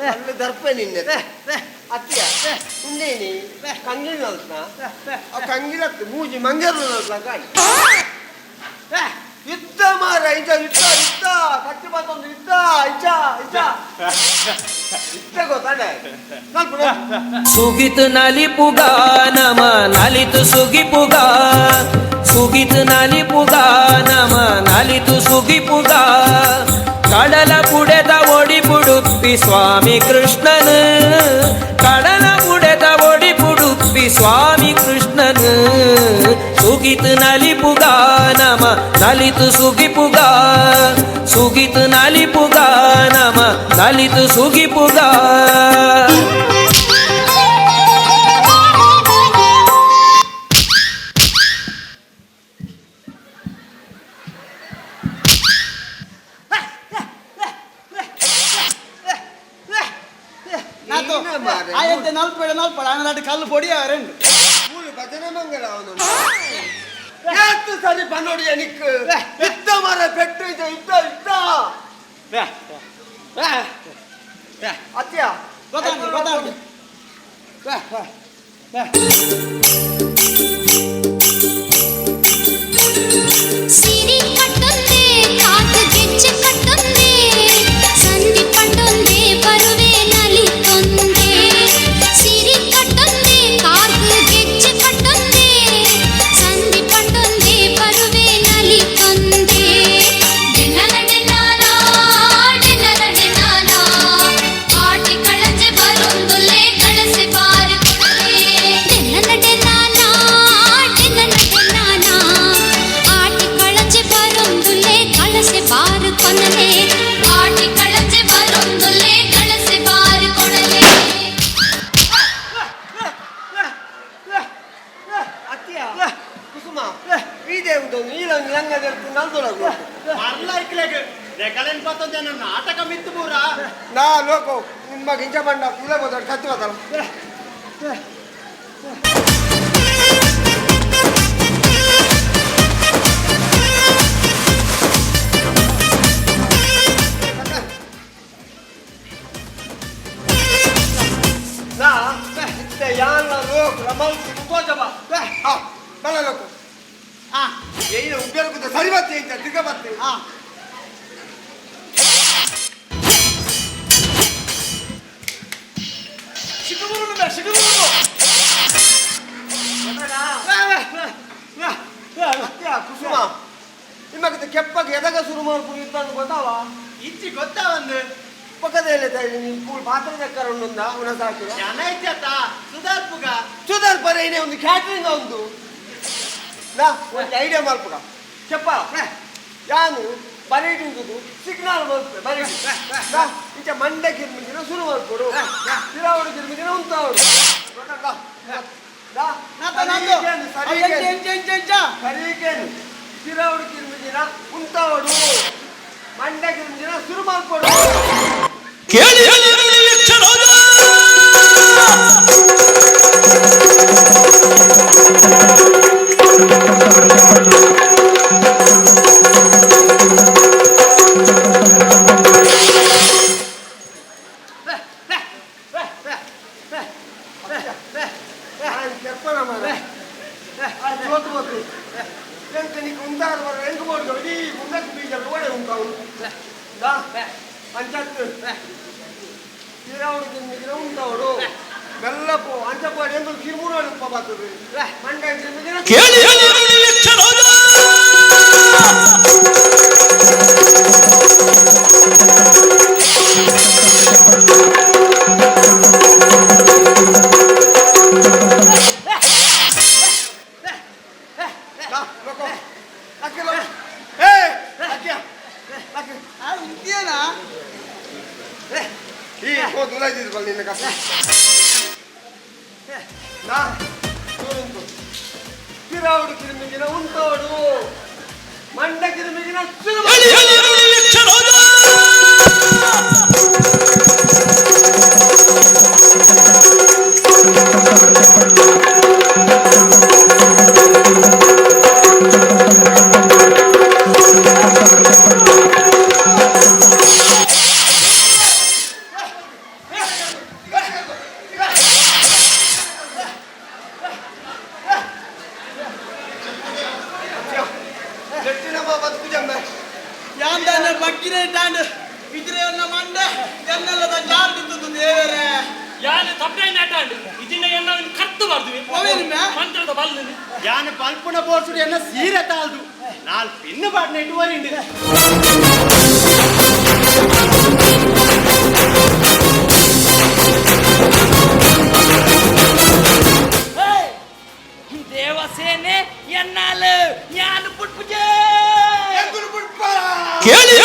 ಅಲ್ಲಿ ದರ್ಪ ನಿನ್ನೆ ಅತ್ಯ ಉಂಡೇನಿ ಕಂಗಿನ ಆ ಕಂಗಿಲತ್ತು ಮೂಜಿ ಮಂಗೇರು ಯುದ್ಧ ಮಾರ ಇಂಚ ಯುದ್ಧ ಯುದ್ಧ ಕಟ್ಟಿ ಬಂದೊಂದು ಯುದ್ಧ ಇಂಚ ಇಂಚ ಯುದ್ಧ ಗೊತ್ತಾನೆ ಸುಗಿತು ನಲಿಪುಗ ನಮ ನಲಿತು ಸುಗಿಪುಗ ಸುಗಿತು ನಲಿಪುಗ ನಮ ನಲಿತು ಸುಗಿಪುಗ ಕಡಲ ಪುಡೆದ ಒಡಿ ಪುಡುಪ್ಪಿ ಸ್ವಾಮಿ ಕೃಷ್ಣನು ಕಡಲ ಪುಡೆದ ಒಡಿ ಪುಡುಪ್ಪಿ ಸ್ವಾಮಿ ಕೃಷ್ಣನು ಸುಗಿತು ನಲಿಪುಗ ನಮ ನಲಿತು ಸುಗಿಪುಗ ಸುಗಿತು ನಲಿಪುಗ ನಮ ನಲಿತು ಸುಗಿಪುಗ ಆಯ್ತು ನಲ್ಪೇಡ ನಲ್ಪಡ ನಾಟಿ ಕಲ್ಲು ಪೊಡಿ ಅವರೆಂಡು ಭಜನೆ ಮಂಗಲ ಅವನು ಎಷ್ಟು ಸರಿ ಬನ್ನೋಡಿಯ ನಿಕ್ಕು ಯುದ್ಧ ಮಾರ ಪೆಟ್ಟು ಇದು ಯುದ್ಧ ಯುದ್ಧ ಅತ್ಯ ಗೊತ್ತಾಗಿ ಗೊತ್ತಾಗಿ ಸಿರಿ ಕಟ್ಟೊಂದೆ ಕಾತು ಗೆಜ್ಜೆ ಕಟ್ಟೊಂದೆ ಸಂಧಿ ಪಟ್ಟೊಂದೆ ಬರುವೆ ನಲಿತೊಂದೆ ಸಿರಿ ಕಟ್ಟೊಂದೆ ಕಾತು ಗೆಜ್ಜೆ ಕಟ್ಟೊಂದೆ ಸಂಧಿ ಪಟ್ಟೊಂದೆ ಬರುವೆ ನಲಿತೊಂದೆ ಡೆನ್ನನ ಡೆನ್ನಾನ ಡೆನ್ನನ ಡೆನ್ನಾನ ಆಟಿ ಕಳಂಜೆ ಬರೊಂದುಲೆ ಕಳಸೆ ಬಾರು ಕೊಡಲೆ ಡೆನ್ನನ ಡೆನ್ನಾನ ಡೆನ್ನನ ಡೆನ್ನಾನ ಆಟಿ ಕಳಂಜೆ ಬರೊಂದುಲೆ ಕಳಸೆ ಬಾರು ಕೊನಲೆ ಆಟಿ ಕಳಂಜೆ ಬರೊಂದುಲೆ ಕಳಸೆ ಬಾರು ಕೊಡಲೆ ಅತ್ಯ ಕುಸುಮ ಇದೇ ಉಂಟು ನೀಲಂಗಿ ಲಂಗದಲ್ಲಿ ನಲ್ದೊಳಗು ಮರ್ಲ ಇಕ್ಲೆಗ್ ರೆಕಲೆನ್ ಪತ್ತೊಂದೆ ನನ್ನ ನಾಟಕ ಮಿತ್ತು ಪೂರ ನಾ ಲೋಕ ನಿಮ್ಮ ಗಿಂಜ ಬಂಡ ಕುಲ ಬೋದ ಕತ್ತಿ ಬದಲ ನಾ ಇತ್ತೆ ಯಾನ ಲೋಕ ರಮಲ್ ಕುಕೋಜಬ ಹಾ ಬಲ ಲೋಕ ಹಾ ಏನ ಉಗ್ಗರಕುದ ಸರಿ ಬತ್ತೆ ಇಂತ ದಿಗ ಬತ್ತೆ ಹಾ ಶಿಕುಬುರುಡು ಶಿಕುಬುರುಡು ಅತ್ಯ ಕುಸುಮ ನಿಮಗೆ ಕೆಪ್ಪಗೆ ಎದಾಗ ಶುರು ಮಾಡ್ಕೊಂಡು ಇದ್ದಾನು ಗೊತ್ತಾವ ಇಚ್ಚಿ ಗೊತ್ತಾ ಒಂದು ಪಕ್ಕದಲ್ಲಿ ನೀವು ಪಾತ್ರ ಚಕ್ಕರ ಉಂಡ ಅವನ ಸಾಕಿದ ಜನ ಇದ್ಯತ್ತ ಸುಧಾರ್ಪುಗ ಸುಧಾರ್ ಪರೇನೆ ಒಂದು ಕ್ಯಾಟ್ರಿಂಗ್ ಒಂದು ನಾ ಒಂದು ಐಡಿಯಾ ಮಾಡ್ಪುಗ ಕೆಪ್ಪ ಯಾನು ಬರೀಟುಂಟು ಸಿಗ್ನಲ್ ಬರ್ತದೆ ಬರೀಟು ಇಂಚ ಮಂಡೆ ಕಿರ್ಮಿದಿನ ಶುರು ಮಾಡ್ಕೊಡು ತಿರಾವಡು ಕಿರ್ಮಿದಿನ ಉಂತಾವಡು ಸರಿಗೇನು ತಿರಾವಡು ಕಿರ್ಮಿದಿನ ಉಂತಾವಡು ಮಂಡೆ ಕಿರ್ಮಿದಿನ ಶುರು ಮಾಡ್ಕೊಡು ಕೇಳಿ ಮತ್ತೆ ಎಂತ ನೀನು ಉಂಟಾದ ಬರ ಹೆಂಗೆ ಮಾಡೋದು ಇಡೀ ಮುಂದಕ್ಕೆ ಬೀಜ ಒಳ್ಳೆ ಉಂಟಾವು ಅಂಚತ್ತು ತೀರಾವಡಿ ತಿನ್ನಿದ್ರೆ ಉಂಟವಳು ಬೆಲ್ಲಪ್ಪು ಅಂಚಪ್ಪ ಎಂದು ಕಿರುಮೂರು ಉಪ್ಪ ಬರ್ತದೆ ಮಂಡ್ಯ ತಿನ್ನಿದ್ರೆ ಕೇಳಿ ಕಿರಾವಡಿ ಕಿರುಮಿಗಿನ ಉಂಟೋಡು ಮಂಡ ಕಿರುಮಿಗಿನ ಬಗ್ಗಿನೇ ತಾಂಡು ಇದ್ರೆ ಮಂಡೆ ಎನ್ನೆಲ್ಲದ ಜಾರ್ ಬಿದ್ದು ದೇವರೇ ಯಾನು ತಪ್ಪೇ ನಾಟಾಂಡು ಇದನ್ನ ಎನ್ನ ಕತ್ತು ಬರ್ದ್ವಿ ಮಂತ್ರದ ಬಲ್ಲು ಯಾನು ಪಲ್ಪುನ ಬೋರ್ಸುಡು ಎನ್ನ ಸೀರೆ ತಾಳ್ದು ನಾಲ್ ಪಿನ್ನು ಪಾಡ್ನ ಇಟ್ಟುವರಿಂಡು ದೇವಸೇನೆ ಎನ್ನಾಲು ಯಾನು ಪುಟ್ಪುಜೆ ಕೇಳಿ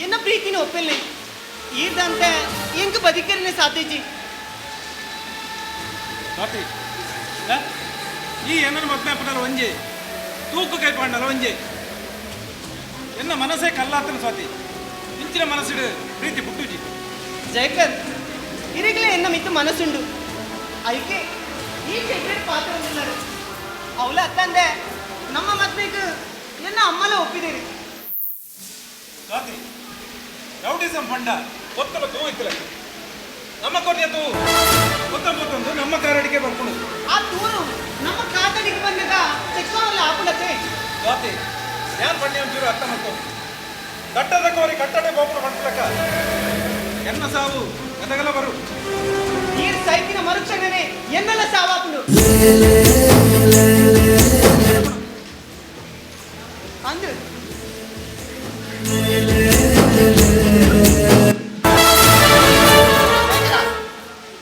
ಎನ್ನ ಪ್ರೀತಿನ ಒಪ್ಪಿಲ್ಲ ಈದಂತೆ ಹೆಂಗ್ ಬದುಕರಿನೇ ಸಾಧ್ಯಜಿ ಈ ಎನ್ನ ಮದ್ಮೆ ಪಡಲ್ಲ ಒಂಜೆ ತೂಕು ಕೈ ಪಾಂಡಲ್ಲ ಒಂಜೆ ಎನ್ನ ಮನಸ್ಸೇ ಕಲ್ಲಾತನ ಸ್ವಾತಿ ಇಂಚಿನ ಮನಸ್ಸಿಡು ಪ್ರೀತಿ ಪುಟ್ಟುಜಿ ಜಯಕರ್ ಇರಿಗಲೇ ಎನ್ನ ಮಿತ್ತು ಮನಸ್ಸುಂಡು ಅದಕ್ಕೆ ಈ ಸೆಕ್ರೆಟ್ ಪಾತ್ರ ಹೊಂದಿದ್ದಾರೆ ಅವಳ ಅತ್ತಂದೆ ನಮ್ಮ ಮದ್ವೆಗೆ ಎನ್ನ ಅಮ್ಮಲೇ ಒಪ್ಪಿದ್ದೀರಿ ಸ್ವಾತಿ ರೌಡಿಸಂ ಪಂಡ ಒತ್ತಲ ತೂ ಇತ್ತಲ ನಮ್ಮ ಕೊಟ್ಟಿಯ ತೂ ಒತ್ತೊಂಬತ್ತೊಂದು ನಮ್ಮ ಕಾರಡಿಗೆ ಬರ್ಕೊಂಡು ಆ ತೂರು ನಮ್ಮ ಕಾತಡಿಗೆ ಬಂದಾಗ ಸೆಕ್ಷನ್ ಆಪುಲತ್ತೆ ಸ್ವಾತಿ ಯಾರು ಪಂಡಿ ಒಂಚೂರು ಅರ್ಥ ಮಾಡ್ಕೊ ಕಟ್ಟದ ಕೋರಿ ಕಟ್ಟಡೆ ಗೋಪುರ ಮಾಡ್ಕೊಳಕ ಎನ್ನ ಸಾವು ಗದಗಲ ಬರು ಈ ಸೈತಿನ ಮರುಕ್ಷಣನೆ ಎನ್ನೆಲ್ಲ ಸಾವಾಪುಲು ಅಂದ್ರೆ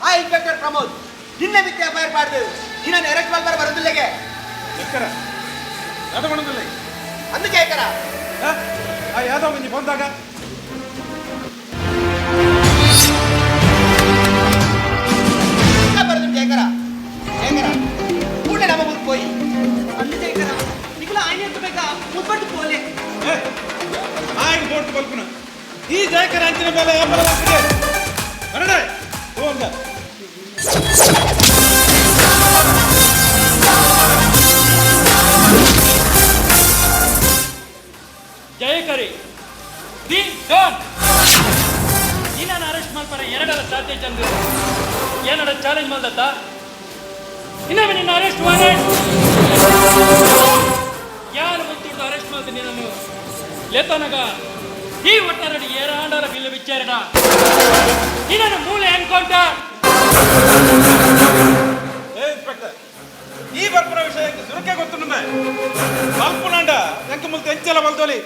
ಆ ಇನ್ಸ್ಪೆಕ್ಟರ್ ಪ್ರಮೋದ್ ನಿನ್ನೆ ಮಿಥ್ಯಾ ಫೈರ್ ಮಾಡಿದೆ ಇನ್ನೊಂದು ಎರೆಕ್ಟ್ ಬಾಲ್ಬರ್ ಬರೋದಿಲ್ಲಗೆ ಎಕ್ಕರ ಅದು ಮಾಡೋದಿಲ್ಲ అందుకే ఇక్కడ ಆ ಯಾದವ್ ಮಂಜಿ ಬಂದಾಗ ಬರೋದು ಜಯಕರ ಜಯಕರ ಕೂಡ ನಮ್ಮ ಮುಂದೆ ಹೋಯಿ ಅಂದು ಜಯಕರ ನಿಖಲ ಆಯ್ನೆ ಬೇಕಾ ಮುಬ್ಬಟ್ಟು ಪೋಲೆ ಆಯ್ತು ಬೋಟ್ ಬಲ್ಪುನ ಈ ಜಯಕರ ಅಂಚಿನ ಮೇಲೆ ವ್ಯಾಪಾರ ಆಗ್ತದೆ ಹೊರಡೆ ಹೋಗ ಜಯಕರಿ ದಿ ಡಾನ್ ನೀನನ್ನು ಅರೆಸ್ಟ್ ಮಾಡ್ತಾರೆ ಎರಡರ ಸಾಧ್ಯ ಚಂದ್ರ ಏನಡ ಚಾಲೆಂಜ್ ಮಾಡ್ದತ್ತ ಇನ್ನೊಮ್ಮೆ ನಿನ್ನ ಅರೆಸ್ಟ್ ವಾರೆಂಟ್ ಯಾರು ಮುತ್ತಿಡ್ದು ಅರೆಸ್ಟ್ ಮಾಡ್ತೀನಿ ನಿನ್ನನ್ನು ಲೇತನಗ ಈ ಒಟ್ಟಾರಡಿ ಏರಾಂಡರ ಬಿಲ್ಲು ವಿಚಾರಣ ನಿನ್ನನ್ನು ಮೂಲೆ ಎನ್ಕೌಂಟರ್ ಇನ್ಸ್ಪೆಕ್ಟರ್ ಈ ಬರ್ಪುನ ವಿಷಯಕ್ಕೆ ಸುರಕ್ಕೆ ಗೊತ್ತು ನಮ್ಮ ಬಲ್ಪುನಾಂಡ ಎಂಕ ಮುಲ್ತ ಎಂಚಲ ಬಲ್ದೋಲಿ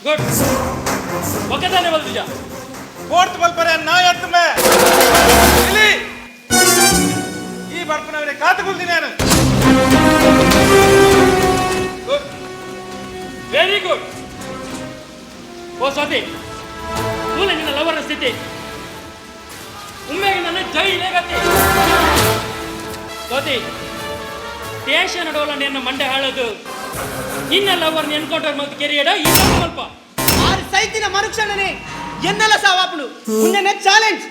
ಗುಡ್ ಒಕ್ಕದಾನೆ ಬಲ್ದಿಜ ಫೋರ್ತ್ ಬಲ್ಪರೆ ನಾ ಎತ್ತುಮೆ ಇಲ್ಲಿ ಈ ಬರ್ಪುನವರೇ ಕಾತುಕೊಳ್ತೀನಿ ನಾನು ಗುಡ್ ವೆರಿ ಗುಡ್ ಓ ಸ್ವಾತಿ ಮೂಲ ನಿನ್ನ ಲವರ ಸ್ಥಿತಿ ಉಮ್ಮೆಗೆ ನನ್ನ ಜೈಲೇ ಗತಿ ಸ್ವಾತಿ ದೇಶ ನಡೋಲ ನಿನ್ನ ಮಂಡೆ ಹಾಳದು ನಿನ್ನ ಲವರ್ನ ಎನ್ಕೌಂಟರ್ ಮತ್ತು ಕೆರಿಯಡ ಇನ್ನೊಂದು ಸ್ವಲ್ಪ ಆರು ಸೈತಿನ ಮರುಕ್ಷಣನೆ ಎನ್ನೆಲ್ಲ ಸಾವಾಪುಡು ಮುಂಜಾನೆ ಚಾಲೆಂಜ್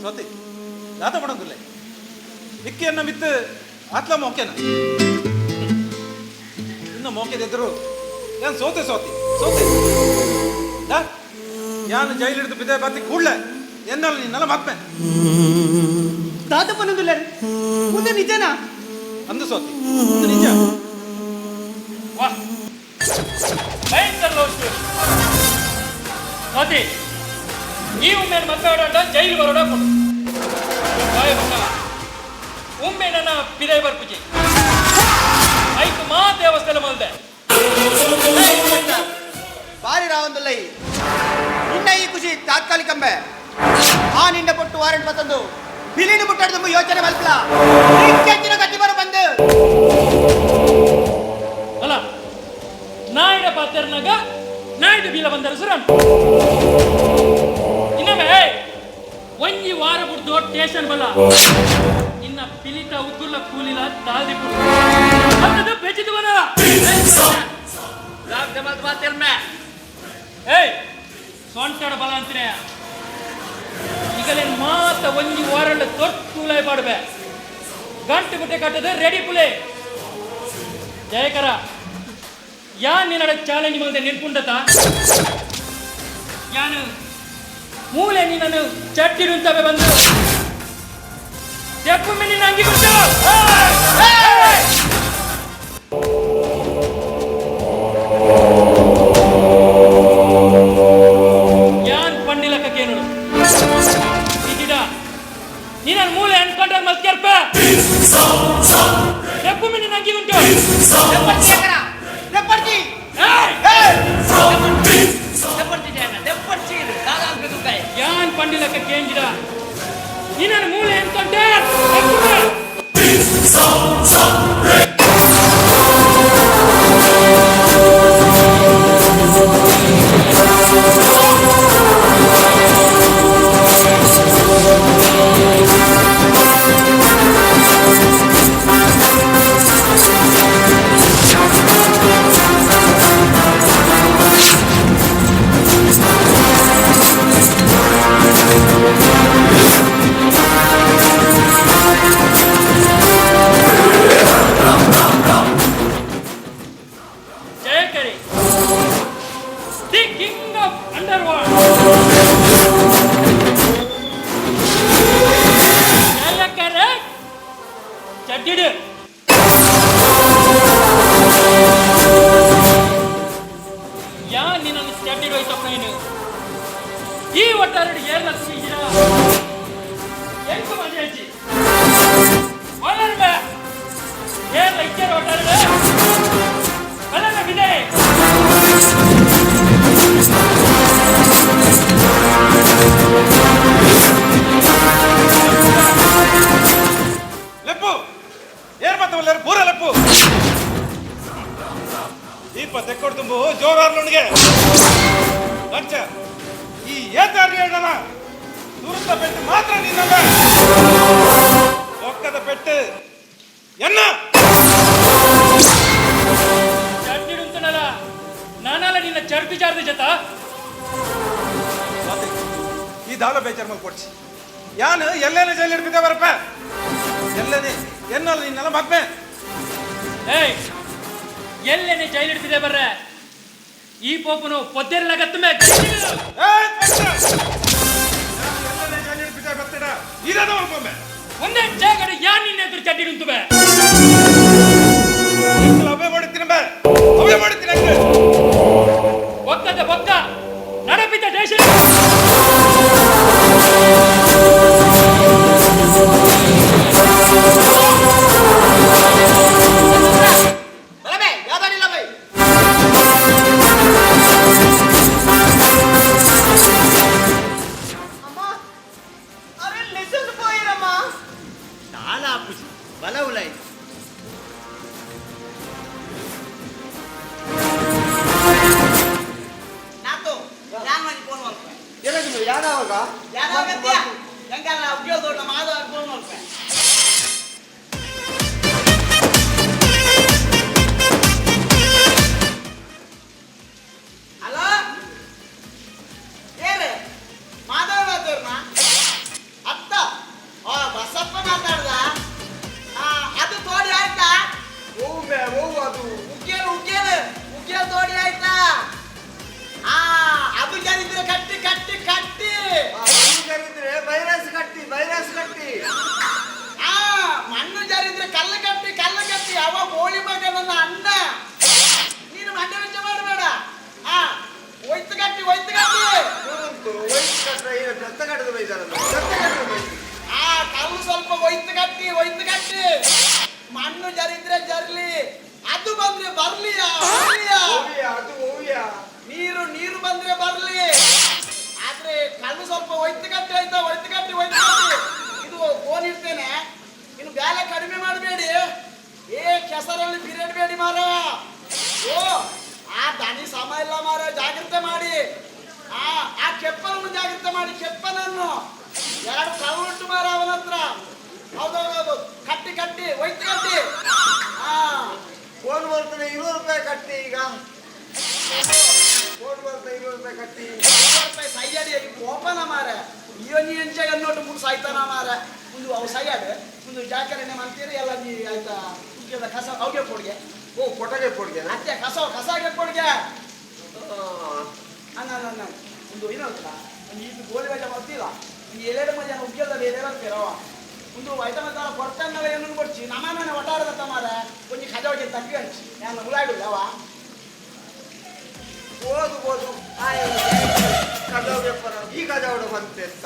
ಸೋತಿ ದಾತ ಪಡೋದಿಲ್ಲ ಇಕ್ಕಿಯನ್ನ ಮಿತ್ತು ಆತ್ಲ ಮೋಕೆನ ಇನ್ನು ಮೋಕೆದಿದ್ರು ಏನು ಸೋತೆ ಸೋತಿ ಸೋತೆ ಯಾನು ಜೈಲು ಹಿಡಿದು ಬಿದ್ದೆ ಬತ್ತಿ ಕೂಡ್ಲೆ ಎನ್ನಲ್ಲ ನಿನ್ನೆಲ್ಲ ಮತ್ಮೆ ದಾದ ಪನ್ನೊಂದಿಲ್ಲ ಮುಂದೆ ನಿಜನಾ ಅಂದು ಸೋತಿ ಇದು ನಿಜ ವಾಹ್ ಭಯಂಕರ ಲೋಷ್ಯ ಸೋತಿ ಈ ಒಮ್ಮೆ ಮದ್ವೆ ಆಡೋಣ ಜೈಲು ಬರೋಣ ಒಮ್ಮೆ ನನ್ನ ಪಿದೈ ಬರ್ಪುಜಿ ಐದು ಮಾ ದೇವಸ್ಥಾನ ಮಲ್ದೆ ಬಾರಿ ರಾವಂದುಲ್ಲ ನಿನ್ನ ಈ ಖುಷಿ ತಾತ್ಕಾಲಿಕಂಬೆ ಆ ನಿಂದ ಕೊಟ್ಟು ವಾರಂಟ್ ಮತ್ತೊಂದು ಬಿಲಿನ ಮುಟ್ಟಾಡ ತುಂಬ ಯೋಚನೆ ಮಲ್ಪಲ ಹೆಚ್ಚಿನ ಗತಿ ಬರೋ ಬಂದು ಅಲ್ಲ ನಾಯಿಡ ಪಾತ್ರನಾಗ ನಾಯ್ಡು ಬೀಲ ಬಂದರ ಸುರನ್ ಇನ್ನೊಮ್ಮೆ ಒಂಜಿ ವಾರ ಬಿಡ್ದು ಸ್ಟೇಷನ್ ಬಲ್ಲ ಇನ್ನ ಪಿಲಿತ ಉಗ್ಗುಲ್ಲ ಕೂಲಿಲ ದಾಲ್ದಿ ಬಿಡು ಮತ್ತದು ಬೆಚ್ಚಿದು ಬನ ರಾಗ್ ಜಮಾತ್ ಮಾತೆಲ್ಮೆ ಏಯ್ ಸೊಂಟಡ ಬಲ ಅಂತಿನ ಈಗಲೇನು ಮಾತ ಒಂಜಿ ವಾರಲ್ಲ ತೊಟ್ಟು ಕೂಲೈ ಮಾಡ್ಬೆ ಗಂಟು ಗುಟ್ಟೆ ಕಟ್ಟದ ರೆಡಿ ಪುಲೆ ಜಯಕರ ಯಾ ನಿನ್ನಡ ಚಾಲೆಂಜ್ ಮುಂದೆ ನಿಂತ್ಕೊಂಡತ ಯಾನು ಮೂಲೆ ನಿನ್ನನ್ನು ಚಟ್ಟಿರುತ್ತವೆ ಬಂದು ತೆಪ್ಪು ನಿನ್ನ ಅಂಗಿ ಕೊಟ್ಟು ಯಾನ್ ಪಂಡಿಲಕ್ಕೇನು ಇದಿಡ ನಿನ್ನ ಮೂಲೆ ಅನ್ಕೊಂಡ್ರೆ ಮಲ್ಕರ್ಪ ತೆಪ್ಪು ನಿನ್ನ ಅಂಗಿ ಉಂಟು ಯಾನ್ ಪಂಡಿಲಕ್ಕ ಕೇಂಜಿಡ ನಿನ್ನ ಮೂಲೆ ಅನ್ಕೊಂಡೆ ಜಯಕರಿ ದಿ ಕಿಂಗ್ ಆಫ್ ಅಂಡರ್ವರ್ಲ್ಡ್ ಜಯಕರೆ ಚಡ್ಡಿಡು ಯಾ ನಿನ್ನನ್ನು ಚಡ್ಡಿಡು ಹೋಯ್ತಪ್ಪ ನೀನು ಈ ಒಟ್ಟಾರೆ ಏರ್ಲ ಸುಗಿರ ಎಂಟು ಮಂದಿ ಹಚ್ಚಿ ಒಳ್ಳೆ ಏರ್ಲ ಇಕ್ಕೇರ ಒಟ್ಟಾರೆ ಅಲ್ಲ ಬಿದೆ ಲೆಪ್ಪು ಏನ್ ಮಾತವಲ್ಲ ಪೂರ ಲೆಪ್ಪು ದೀಪ ತೆಕ್ಕೊಡು ತುಂಬು ಜೋರಾರ್ಲೊಂದಿಗೆ ಲಂಚ ಈ ಏತಾರಿ ಹೇಳಣ ದುರುತ್ತ ಪೆಟ್ಟು ಮಾತ್ರ ನಿನ್ನಲ್ಲ ಒಕ್ಕದ ಪೆಟ್ಟು ಎನ್ನ ಚಡ್ಡಿಡುಂತನಲ್ಲ ನಾನಲ್ಲ ನಿನ್ನ ಚರ್ಪಿ ಚಾರ್ದ ಜತ ಈ ದಾಳ ಬೇಚಾರ ಮೇಲೆ ಕೊಡ್ಸಿ ಯಾನು ಎಲ್ಲೇನೆ ಜೈಲು ಹಿಡ್ಬಿದ್ದೆ ಬರಪ್ಪ ಎಲ್ಲೇನೆ ಎನ್ನಲ್ಲ ನಿನ್ನೆಲ್ಲ ಮಗ್ಮೆ ಏಯ್ ಎಲ್ಲೇನೆ ಜೈಲು ಹಿಡ್ತಿದೆ ಬರ್ರೆ ಈ ಪೋಪನು ಪೊದ್ದೆಲ್ಲ ಗತ್ತಮೆ ಎಲ್ಲೇನೆ ಜೈಲು ಹಿಡ್ಬಿದ್ದೆ ಬರ್ತಡ ಇರದ ಒಬ್ಬೊಮ್ಮೆ ಒಂದೇ ಜಾಗಡೆ ಯಾನ್ ನಿನ್ನ ಎದುರು ಚಡ್ಡಿಡುಂತುವೆ ಅವೇ ಮಾಡುತ್ತೀನಿ ಬೇ ಅವೇ ಮಾಡುತ್ತೀನಿ ಒಕ್ಕದ ಬೊಕ್ಕ ನಡಪಿತ ದೇಶ ಬಲಬೇ ಯಾದನಿಲ್ಲ ಬೈ ಅಮ್ಮ ಅವೇ ಲೆಸನ್ போயிரಮ್ಮ தாலா புஜி ಬಲವುಲೈ ನಾತು ಯಾನ್ ಮಾಡಿ ಫೋನ್ ಮಾಡ್ತೆ ಏನದು ಯಾವಾಗ ಯಾವಾಗ ಹೆಂಗಲ್ಲ ಉದ್ಯೋಗ ದೊಡ್ಡ ಮಾಧವ ಫೋನ್ ಮಾಡ್ತೆ ವೈರಸ್ ಕಟ್ಟಿ ಆ ಮಣ್ಣು ಜಾರಿದ್ರೆ ಕಲ್ಲು ಕಟ್ಟಿ ಅವ ಗೋಳಿ ಮಗ ನನ್ನ ಅಣ್ಣ. ನೀನು ಮಂಡೆ ವೆಚ್ಚ ಮಾಡಬೇಡ. ಆ ಒಯ್ತು ಕಟ್ಟಿ ಕಟ್ಟದ ಬೈದಾರಲ್ಲ ಆ ಕಲ್ಲು ಸ್ವಲ್ಪ ಒಯ್ತು ಕಟ್ಟಿ ಮಣ್ಣು ಜರಿದ್ರೆ ಜರ್ಲಿ, ಅದು ಬಂದ್ರೆ ಬರ್ಲಿಯಾ ಅದು ಓವಿಯಾ ನೀರು ಬಂದ್ರೆ ಬರ್ಲಿ. ಆದ್ರೆ ಕಲ್ಲು ಸ್ವಲ್ಪ ಒಯ್ತು ಕಟ್ಟಿ ಆಯ್ತಾ, ಒಯ್ತು ಕಟ್ಟಿ ಇದು ಫೋನ್ ಇರ್ತೇನೆ. ಇನ್ನು ಬ್ಯಾಲೆ ಕಡಿಮೆ ಮಾಡಬೇಡಿ. ಕೆಸರಲ್ಲಿ ಬಿರೇಡ್ಬೇಡಿ ಮಾರ. ಓ ಆ ದನಿ ಸಮ ಇಲ್ಲ ಮಾರ, ಜಾಗ್ರತೆ ಮಾಡಿ. ಆ ಕೆಪ್ಪನನ್ನು ಜಾಗ್ರತೆ ಮಾಡಿ. ಕೆಪ್ಪನನ್ನು 2 ಕಲ್ಲು ಮಾರ ಅವನ ಹತ್ರ. ಹೌದೌದು ಕಟ್ಟಿ ಒಯ್ತು ಕಟ್ಟಿ. ಫೋನ್ ಬರ್ತದೆ 200 ರೂಪಾಯಿ ಕಟ್ಟಿ. ಈಗ ಫೋನ್ ಬರ್ತದೆ 200 ರೂಪಾಯಿ ಕಟ್ಟಿ. 200 ರೂಪಾಯಿ ಸೈಯಡಿ ಓಪನ ಮಾರ. ನೀ ಎಂಚ ಎನ್ನೋಟು ಮುಟ್ಟು ಸಾಯ್ತಾನ ಮಾರ. ಒಂದು ಅವು ಸೈಯಡ್ ಒಂದು ಜಾಕರಣೆ ಮಾಡ್ತೀರಿ ಎಲ್ಲ ನೀ ಆಯ್ತಾ. ಕಸ ಅವ್ಗೆ ಕೊಡ್ಗೆ. ಓ ಕೊಟ್ಟಗೆ ಕೊಡ್ಗೆ ಅತ್ತೆ ಕಸಾಗೆ ಕೊಡ್ಗೆ. ಅನ್ನ ಒಂದು ಏನಂತ ಒಂದು ಇದು ಗೋಲಿ ಬಜೆ ಮಾಡ್ತಿಲ್ಲ. ಈ 2 ಮಜೆ ಉಗ್ಗದಲ್ಲಿ 2 ಬರ್ತೀರೋ ಒಂದು ಐಟಮ್ ತರ ಕೊಡ್ತಾನಲ್ಲ ಏನು ಕೊಡ್ಚಿ ನಮ್ಮನೆ ಒಟ್ಟಾರದ ಮಾರ. ಒಂದು ಖಜಾವಗೆ ತಗ್ಗಿ ಹಂಚಿ ನಾನು ಉಳ್ಳಾಡು ಯಾವ ಓದು ಕಜಾವ್ ವ್ಯಾಪಾರ ಈ ಕಜಾವಡ ಬಂತೆ ಅಂತ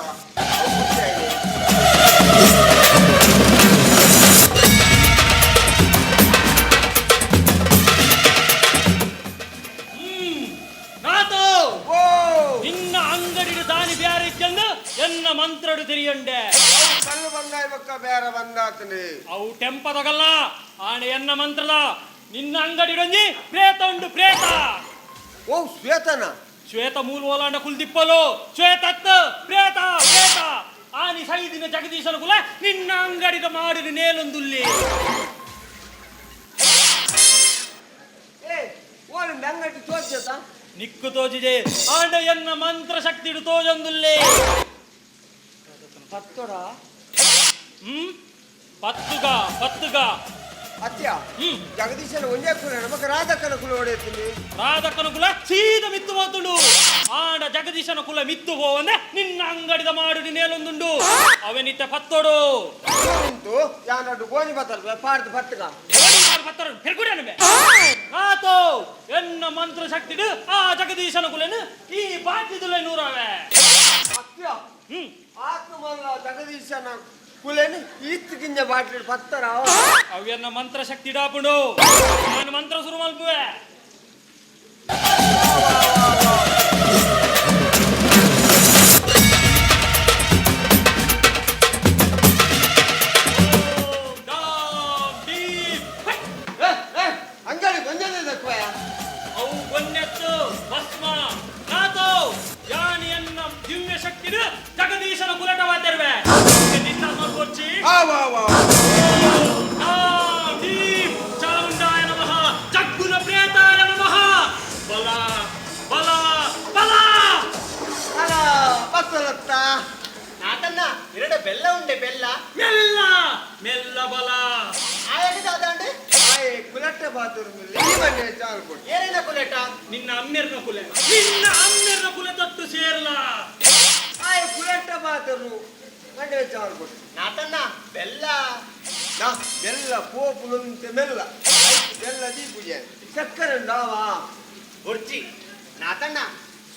ನಿನ್ನ ಅಂಗಡಿಡು ದಾನಿ ಬ್ಯಾರೆ ಚೆಂದು ಎನ್ನ ಮಂತ್ರಡು ತಿರಿಯಂಡೆ. ಕಲ್ಲು ಬಂಗಾಯ ಬಕ್ಕ ಬೇರೆ ಬಂದಾತನೆ. ಅವು ಟೆಂಪದಗಲ್ಲ ಆನೆ ಎನ್ನ ಮಂತ್ರದ. ನಿನ್ನ ಅಂಗಡಿಡೊಂಜಿ ಪ್ರೇತ ಉಂಡು ಪ್ರೇತ. ಓ ಶ್ವೇತನ ಶ್ವೇತ ಮೂಲ ಓಲಾಂಡ ಕುಲ್ದಿಪ್ಪಲು ಶ್ವೇತತ್ ಪ್ರೇತ ಆನಿ ಸೈದಿನ ಜಗದೀಶನ ಕುಲ ನಿನ್ನ ಅಂಗಡಿದ ಮಾಡಿದ ನೇಲೊಂದುಲ್ಲಿ. ಓಲಿ ಅಂಗಡಿ ತೋರ್ಸತ ನಿಕ್ಕು ತೋಜಿದೆ ಆಂಡ ಎನ್ನ ಮಂತ್ರ ಶಕ್ತಿಡು ತೋಜೊಂದುಲ್ಲಿ. ಪತ್ತೋಡ ಪತ್ತುಗ ಅತ್ಯ ಜಗದೀಶನ ಒಂದೇ ಕುಲ ನಮಗೆ ರಾಧಕನ ಕುಲ ಹೊಡೆಯುತ್ತೀನಿ. ರಾಧಕನ ಕುಲ ಸೀದ ಮಿತ್ತು ಹೋತುಂಡು. ಆಂಡ ಜಗದೀಶನ ಕುಲ ಮಿತ್ತು ಹೋವಂದೆ ನಿನ್ನ ಅಂಗಡಿದ ಮಾಡುಡಿ ನೇಲೊಂದುಂಡು. ಅವನಿತ್ತ ಪತ್ತೋಡು ಉಂಟು ಯಾನಡು ಗೋಣಿ ಬತ್ತಲ್ವ ಪಾರ್ದು ಪತ್ತಗ ಆತೋ ಎನ್ನ ಮಂತ್ರ ಶಕ್ತಿಡು ಆ ಜಗದೀಶನ ಕುಲೆನು ಈ ಬಾಕಿದುಲೆ ನೂರವೆ. ಅತ್ಯ ಆತ್ಮಲ್ಲ ಜಗದೀಶನ ಕುಲೇನು ಈತ್ ಗಿಂಜ ಬಾಟ್ಲಿ ಪತ್ತರ ಅವೆನ್ನ ಮಂತ್ರ ಶಕ್ತಿ ಡಾಪುಂಡು. ನಾನು ಮಂತ್ರ ಶುರು ಮಲ್ಪುವೆ. ಅಂಗಡಿ ಬಂಜನೆ ತಕ್ವಯ ಅವು ಗೊನ್ನೆತ್ತು ಭಸ್ಮ ನಾತೋ ಯಾನಿಯನ್ನ ದಿವ್ಯ ಶಕ್ತಿಡು ಜಗದೀಶನ ಕುಲಟವಾದರ್ವೆ. ನಿನ್ನ ನೋಡ್ಕೊಚ್ಚಿ ಚಾಮುಂಡಾಯ ನಮಃ ಜಗ್ಗುಲ ಪ್ರೇತಾಯ ನಮಃ. ಬಲ ಬಲ ಬಲ ಅಲ ಪತ್ತಲತ್ತ ನಾತನ್ನ 2 ಬೆಲ್ಲ ಉಂಡೆ ಬೆಲ್ಲ ಮೆಲ್ಲ ಮೆಲ್ಲ ಬಲ ಆಯಗದಾದಂಡೆ ಆಯೆ ಕುಲಟ್ಟ ಬಾತುರು ಈ ಬಂಡೆ ಚಾಲ್ ಕೊಡಿ ಏನೇನ ಕುಲೆಟ ನಿನ್ನ ಅಮ್ಮೆರ್ನ ಕುಲೆ ತೊಟ್ಟು ಸೇರ್ಲ. ಆಯೆ ಕುಲಟ್ಟ ಬಾತರು ಬಂಡೆ ಚಾಲ್ ಕೊಡಿ ನಾತನ್ನ ಬೆಲ್ಲ ಬೆಲ್ಲ ಪೋಪುಲಂತೆ ಮೆಲ್ಲ ಬೆಲ್ಲ ದೀಪುಜೆ ಚಕ್ಕರೆ ಉಂಡಾವಾ ಬುರ್ಜಿ ನಾತನ್ನ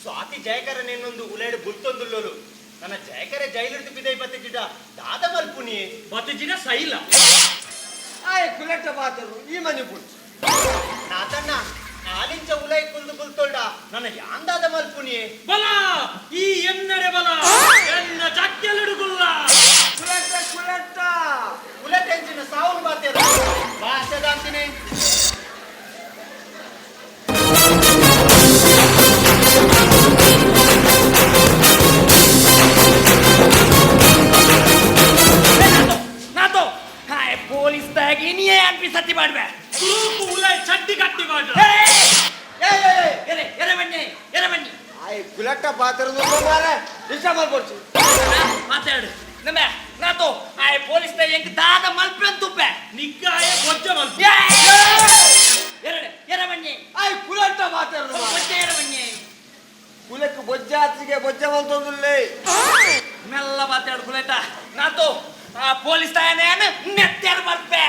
ಸ್ವಾತಿ ಜಯಕರನೆನ್ನೊಂದು ಉಲೇಡು ಬುಲ್ತೊಂದುಲ್ಲೋಲು ನನ್ನ ಜಯಕರೆ ಜೈಲಿಡ್ದು ಬಿದೈ ಬತ್ತಿಜಿಡ ದಾದ ಮಲ್ಪುನಿ ಬತ್ತಿಜಿಡ ಸೈಲ. ಆಯೆ ಕುಲಟ್ಟ ಬಾತರು ಈ ಮನೆ ಬುಡ್ಜಿ ನಾತನ್ನ ಆಲಿಂಚ ಉಲೈ ಕುಲ್ದು ಬುಲ್ತೊಳ್ಡ ನನ್ನ ಯಾಂದಾದ ಮಲ್ಪುನಿ ಬಲ ಈ ಎನ್ನಡೆ ಬಲ ಎನ್ನ ಜಕ್ಕೆಲುಡುಗುಲ್ಲ. ಕುಲಟ್ಟ ಉಲಟೆಂಚಿನ ಸಾವನ್ ಬಾತೇರ ಭಾಷೆದ ಅಂತೀನಿ. ನಾತೋ ಹಾಯ್ ಪೊಲೀಸ್ ತಾಗಿ ನೀಯೇ ಅನ್ಪಿ ಸತ್ತಿ ಮಾಡ್ಬೆ. ಸುರೂಪು ಉಲೈ ಚಡ್ಡಿ ಕಟ್ಟಿ ಮಾಡ್ರ. ಎರೆ ಬನ್ನಿ ಆಯೆ ಕುಲಟ್ಟ ಬಾತರು ಮಾರ ಇಷ್ಟ ಮಾಡ್ಕೊಡ್ಸಿ ಮಾತಾಡು ನಮ್ಮ ನಾತೋ ಆಯ್ ಪೊಲೀಸ್ ತಾಗಿ ಎಂಕ್ ದಾದ ಮಲ್ಪನ್ ತುಪ್ಪೆ ನಿಗ್ಗಾಯ ಬೊಜ್ಜ ಮಲ್ಪ. ಎರೆ ಬನ್ನಿ ಆಯೆ ಕುಲಟ್ಟ ಬಾತರು ಎರೆ ಬನ್ನಿ ಕುಲಕ್ಕೆ ಬೊಜ್ಜಾತಿಗೆ ಬೊಜ್ಜ ಮಲ್ತೊಂದುಲ್ಲೇ ಮೆಲ್ಲ ಮಾತಾಡು ಕುಲೇಟ ನಾತು ಆ ಪೊಲೀಸ್ ತಾಯನೇನ ನೆತ್ತರ ಬರ್ಪೆ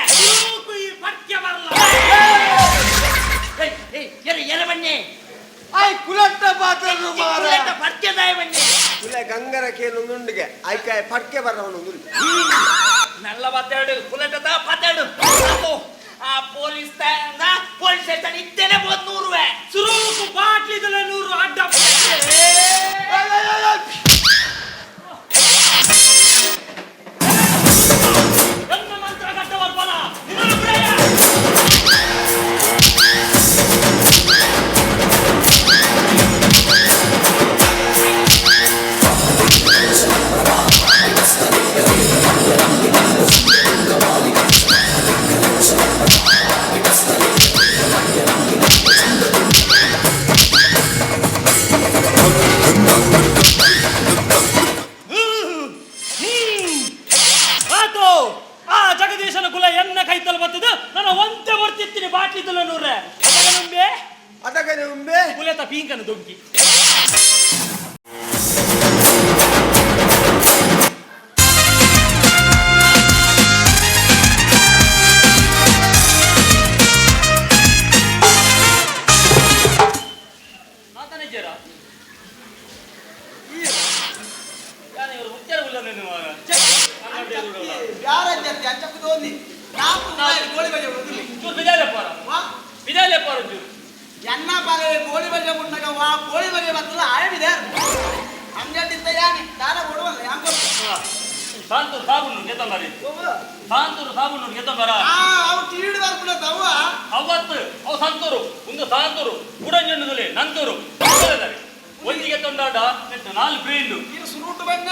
ಈ ಪಟ್ಕೆ ಬರಲ್ಲ ಎರ ಬನ್ನಿ ಆಯ್ ಕುಲಟ್ಟ ಪಾತ್ರನು ಮಾರ ಕುಲಟ್ಟ ಪಟ್ಕೆ ತಾಯ ಬನ್ನಿ ಕುಲೆ ಗಂಗರ ಕೇನುಂದುಂಡಿಗೆ ಆಯ್ಕಾಯ್ ಪಟ್ಕೆ ಬರವನು ನಲ್ಲ ಬತ್ತಾಡು ಕುಲಟ್ಟದ ಬತ್ತಾಡು ನಾತು ಆ ಪೊಲೀಸ್ ತಾಯನ ಪೊಲೀಸ್ ಸ್ಟೇಷನ್ ಇದ್ದೇನೆ 100 ರೂಪಾಯಿ ಸುರುಕು ಬಾಟ್ಲಿದಲ್ಲ 100 ಅಡ್ಡ ಜಗದೀಶನ ಕುಲ ಎನ್ನ ಕೈತಲ್ ಬರ್ತದ ನಾನು ಒಂದೇ ಬರ್ತಿರ್ತೀನಿ ಬಾಟ್ಲಿದ್ದಲ್ಲ 100 ಅದಕ್ಕೆ ಉಂಬೆ ಕುಲೆತ ಪೀಂಕನ ದೊಂಕಿ ಮಾತನೆಜ್ಜರ ಇವರು ಮುಖ್ಯರ ಉಲ್ಲ ನೀವು ಯಾರ ಜಲ್ದಿ ಅಂಚಕ್ಕೆ ತೋಂದಿ ನಾಲ್ಕು ಗೋಳಿ ಬಜೆ ಬರುದಿಲ್ಲ ಚೂರು ಬಿದಾಲೆ ಪಾರ ಚೂರು ಎನ್ನ ಪಾಲೆ ಗೋಳಿ ಬಜೆ ಮುಟ್ಟಗ ವಾ ಗೋಳಿ ಬಜೆ ಬರ್ತಲ್ಲ ಆಯವಿದೆ ಅಂಗಡಿಂದ ಯಾನೆ ದಾರ ಕೊಡುವಲ್ಲ ಹ್ಯಾಂಗ ಸಾಂತೂರು ಸಾಬೂನು ಗೆತ್ತಂಬರಿ ಸಾಂತೂರು ಸಾಬೂನು ಗೆತ್ತಂಬರ ಅವು ತೀಡಿ ಬರ್ಬಿಡ ತವ ಅವತ್ತು ಅವು ಸಂತೂರು ಒಂದು ಸಾಂತೂರು ಉಡಂಜಣ್ಣದಲ್ಲಿ ನಂತೂರು ಒಂದಿಗೆ ತೊಂದಾಡ 4 ಬ್ರೀಂಡು ಇದು ಸುರುಟು ಬಣ್ಣ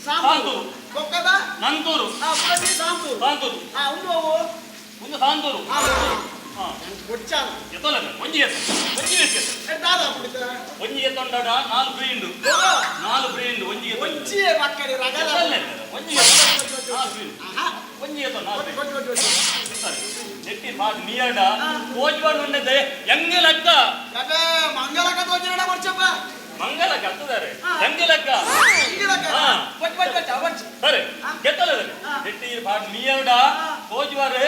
ಸಾಂತೂರು ಕೊಕ್ಕದ ನಂತೂರು ಸಾಂತೂರು ಸಾಂತೂರು ಒಂದು ಸಾಂತೂರು ಎತ್ತಲ್ಲ ಒಂಜಿಗೆ ಒಂಜಿಗೆ ತೊಂದಾಡ 4 ಬ್ರೀಂಡು 4 ಬ್ರೀಂಡು ಒಂಜಿಗೆ ಮಕ್ಕಳಿ ರಗಲ ಒಂಜಿಗೆ ಒಂಜಿಗೆ ನೆಟ್ಟಿ ಬಾದ್ ಮಿಯಡ ಕೋಜ್ವಾಡ್ ಉಂಡದೆ ಎಂಗೆ ಲೆಕ್ಕ ಮಂಗಲಕ ತೋಜನ ಬರ್ಚಪ್ಪ ಮಂಗಲಕ ಹತ್ತದಾರೆ ಎಂಗೆ ಲೆಕ್ಕ ಸರಿ ಗೆತ್ತಲ್ಲ ನೆಟ್ಟಿ ಬಾದ್ ಮಿಯಡ ಕೋಜ್ವಾಡ್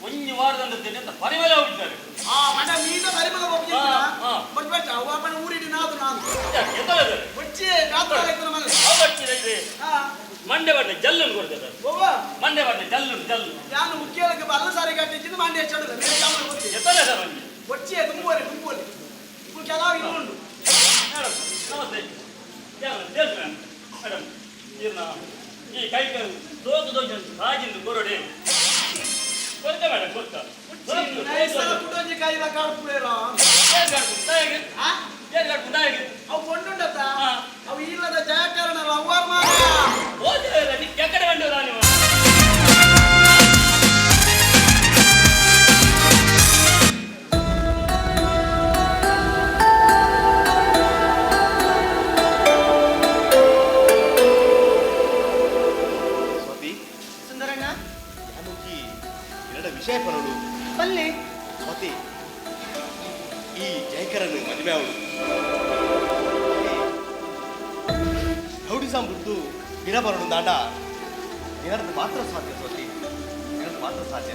ಒಂಜಿ ವಾರದಂತೆ ಅಂತ ಪರಿಮಳ ಹೋಗಿದ್ದಾರೆ ಮನ ಮೀನ ಪರಿಮಳ ಹೋಗ್ತಿದ್ದ ಅವನ ಊರಿಡಿ ನಾದು ನಾನು ಗೆತ್ತಲ್ಲ ಬಚ್ಚಿ ಕಾತಲಾಯ್ತು ನಮಗೆ ಅವಚ್ಚಿದೆ ಮಂಡೆ ಬಡ್ಡೆ ಜಲ್ಲು ಕೊಡ್ತದೆ ಮಂಡೆ ಬಡ್ಡೆ ಜಲ್ಲು ನಾನು ಮುಖ್ಯಕ್ಕೆ ಬಲ್ಲ ಸಾರಿ ಕಟ್ಟಿದ್ದು ಮಂಡೆ ಹೆಚ್ಚಾಡುದು ಎತ್ತಲ್ಲ ಸರ್ ಬಚ್ಚಿ ತುಂಬುವರೆ ఇప్పుడు ಕೆಲವು ಇನ್ನುಂಡು ನಮಸ್ತೆ ಮೇಡಮ್ ಈ ಕೈ ದೋಚ ರಾಜಿಂದು ಕೊರಡೆ ಕೊಡ್ತ ಮೇಡಮ್ ಕೊಡ್ತ ಕುಟೊಂಜಿ ಕಾಯಿಲ ಕಾಡ್ಪುರೇರ ಅವು ಕೊಂಡುಂಡತ್ತ ಅವು ಇಲ್ಲದ ಜಯಕರಣ ಅವ್ವಾರು ಮಾರ ಎಕಡೆ ಬಂಡದ ನೀವು ಸುಂದರಣ್ಣ ಎರಡು ವಿಷಯ ಪರಡು ಬಲ್ಲಿ ಸ್ವಾತಿ ಈ ಜಯಕರನ್ನು ಮದುವೆ ಅವಳು ರೌಡಿಸಂ ಬಿಟ್ಟು ಬಿರಬರಡು ದಾಂಡ ನಿನ್ನದು ಮಾತ್ರ ಸಾಧ್ಯ ಸ್ವಾತಿ ನಿನ್ನದು ಮಾತ್ರ ಸಾಧ್ಯ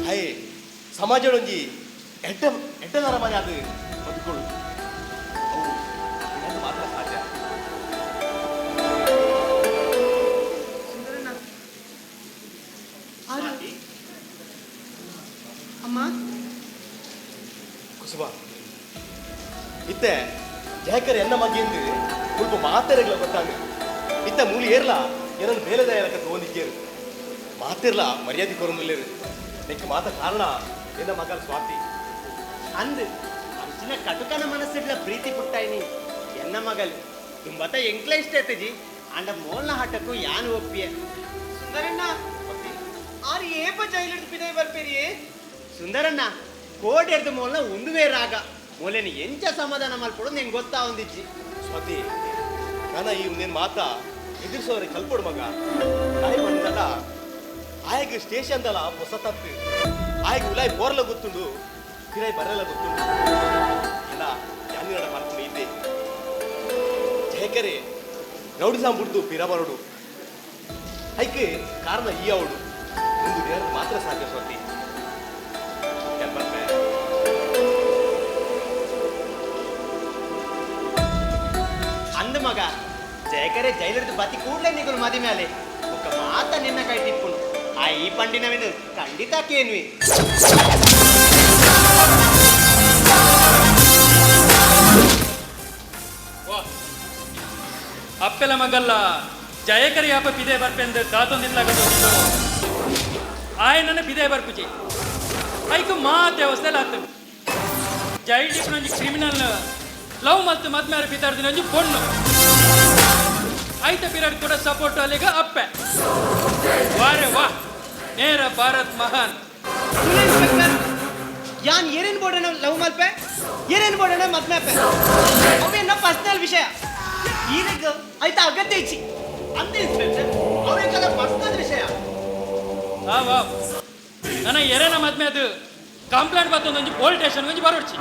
ಹೈ ಸಮಾಜದೊಂಜಿ ಎಡ್ಡದರ ಮನೆ ಅದು ಬದುಕೊಳ್ಳು ಅವು ನಿನ್ನದು ಮಾತ್ರ ಸಾಧ್ಯ ಅಮ್ಮ ಕುಸುಮ ಇತ್ತೆ ಜಯಕರ ಎನ್ನ ಮಗಿ ಎಂದು ಸ್ವಲ್ಪ ಮಾತಾಡಗಳ ಗೊತ್ತಾಗ ಇತ್ತ ಮೂಲಿ ಏರ್ಲ ಏನನ್ನು ಬೇಲೆದ ಹೇಳಕ ತಗೊಂಡಿದ್ದೇರು ಮಾತಿರ್ಲ ಮರ್ಯಾದೆ ಕೊರಮಿಲ್ಲೇರು ನೆಕ್ ಮಾತ ಕಾರಣ ಎನ್ನ ಮಗನ ಸ್ವಾತಿ ಅಂದು ಅಂಚಿನ ಕಟುಕನ ಮನಸ್ಸಿಡ್ಲ ಪ್ರೀತಿ ಪುಟ್ಟಾಯಿನಿ ಎನ್ನ ಮಗಲ್ ತುಂಬತ ಎಂಕ್ಲ ಇಷ್ಟ ಐತಜಿ ಅಂಡ ಮೋಲ್ನ ಹಟ್ಟಕ್ಕೂ ಯಾನು ಒಪ್ಪಿಯ ಸುಂದರಣ್ಣ ಆರು ಏಪ ಜೈಲಿಡ್ದು ಬಿದೈ ಬರ್ಪೇರಿಯೇ ಸುಂದರಣ್ಣ ಕೋಡಿ ಎರ್ದು ಮೋಲ್ನ ಉಂದುವೇ ರಾಗ ಮೂಲೆನ ಎಂಚ ಸಮಾಧಾನ ಮಲ್ಪಡು ನಿಂಗೆ ಗೊತ್ತಾ ಒಂದಿಜ್ಜಿ ಸ್ವಾತಿ ನಾನು ಈ ನಿನ್ನ ಮಾತ ಎದುರಿಸೋರಿಗೆ ಕಲ್ಪಡು ಮಗ ನಾಯಿ ಬಂದಲ್ಲ ಆಯ್ಗೆ ಸ್ಟೇಷನ್ದಲ್ಲ ಹೊಸ ತಪ್ಪು ಆಯ್ಗೆ ಉಲಾಯ್ ಬೋರ್ಲ ಗೊತ್ತುಂಡು ಕಿರಾಯಿ ಬರಲ್ಲ ಗೊತ್ತುಂಡು ಎಲ್ಲ ಯಾನಿರಡ ಮಾಡ್ಕೊಂಡು ಇದ್ದೆ ಜಯಕರೆ ರೌಡಿ ಸಾಂಬುಡ್ದು ಪಿರ ಬರೋಡು ಐಕೆ ಕಾರಣ ಈ ಅವಡು ಒಂದು ದೇವರ ಮಾತ್ರ ಸಾಧ್ಯ ಸ್ವಾತಿ ಅಂದ ಮಗ ಜಯಕರೆ ಜೈಲರ್ದು ಬತಿ ಕೂಡಲೇ ನಿಗಲು ಮದಿ ಮೇಲೆ ఒక ಮಾತ ನಿನ್ನ ಕೈ ತಿಪ್ಪುನು ಆ ಈ ಪಂಡಿನವೇನು ಖಂಡಿತ ಕೇನ್ವಿ ಅಪ್ಪೆಲ ಮಗಲ್ಲ ಜಯಕರಿ ಅಪ್ಪ ಬಿದೆ ಬರ್ಪೆಂದು ಕಾತೊಂದಿಲ್ಲಾಗದು ಆಯನನ್ನ ಬಿದೆ ಬರ್ಪುಜಿ ಐಕು ಮಾತೆ ಅವಸ್ಥೆಲ್ಲ ಆಗ್ತದೆ ಜೈಲ್ ಡಿಪ್ನೊಂಜಿ ಕ್ರಿಮಿನಲ್ ಲವ್ ಮತ್ತು ಮದ್ಮೇರ ಪಿತಾರ್ದಿನ ಒಂಜಿ ಪೊಣ್ಣು ಐತ ಪಿರಿಯಡ್ ಕೂಡ ಸಪೋರ್ಟ್ ಅಲ್ಲಿಗ ಅಪ್ಪೆ ವಾರೆ ವಾ ನೇರ ಭಾರತ್ ಮಹಾನ್ ಯಾನ್ ಏನೇನು ಬೋಡನ ಲವ್ ಮಲ್ಪೆ ಏನೇನು ಬೋಡನ ಮದ್ಮೇಪೆ ಅವೇನ ಪರ್ಸನಲ್ ವಿಷಯ ಈಗ ಐತ ಅಗತ್ಯ ಇಚ್ಚಿ ಅಂತ ಇನ್ಸ್ಪೆಕ್ಟರ್ ಅವೇ ಕದ ಪರ್ಸನಲ್ ವಿಷಯ ವಾ ನನ್ನ ಎರೆನ ಮದ್ಮೆ ಅದು ಕಂಪ್ಲೇಂಟ್ ಬತ್ತೊಂದು ಪೊಲೀಸ್ ಸ್ಟೇಷನ್ ಒಂಜಿ ಬರೋಡ್ಚಿ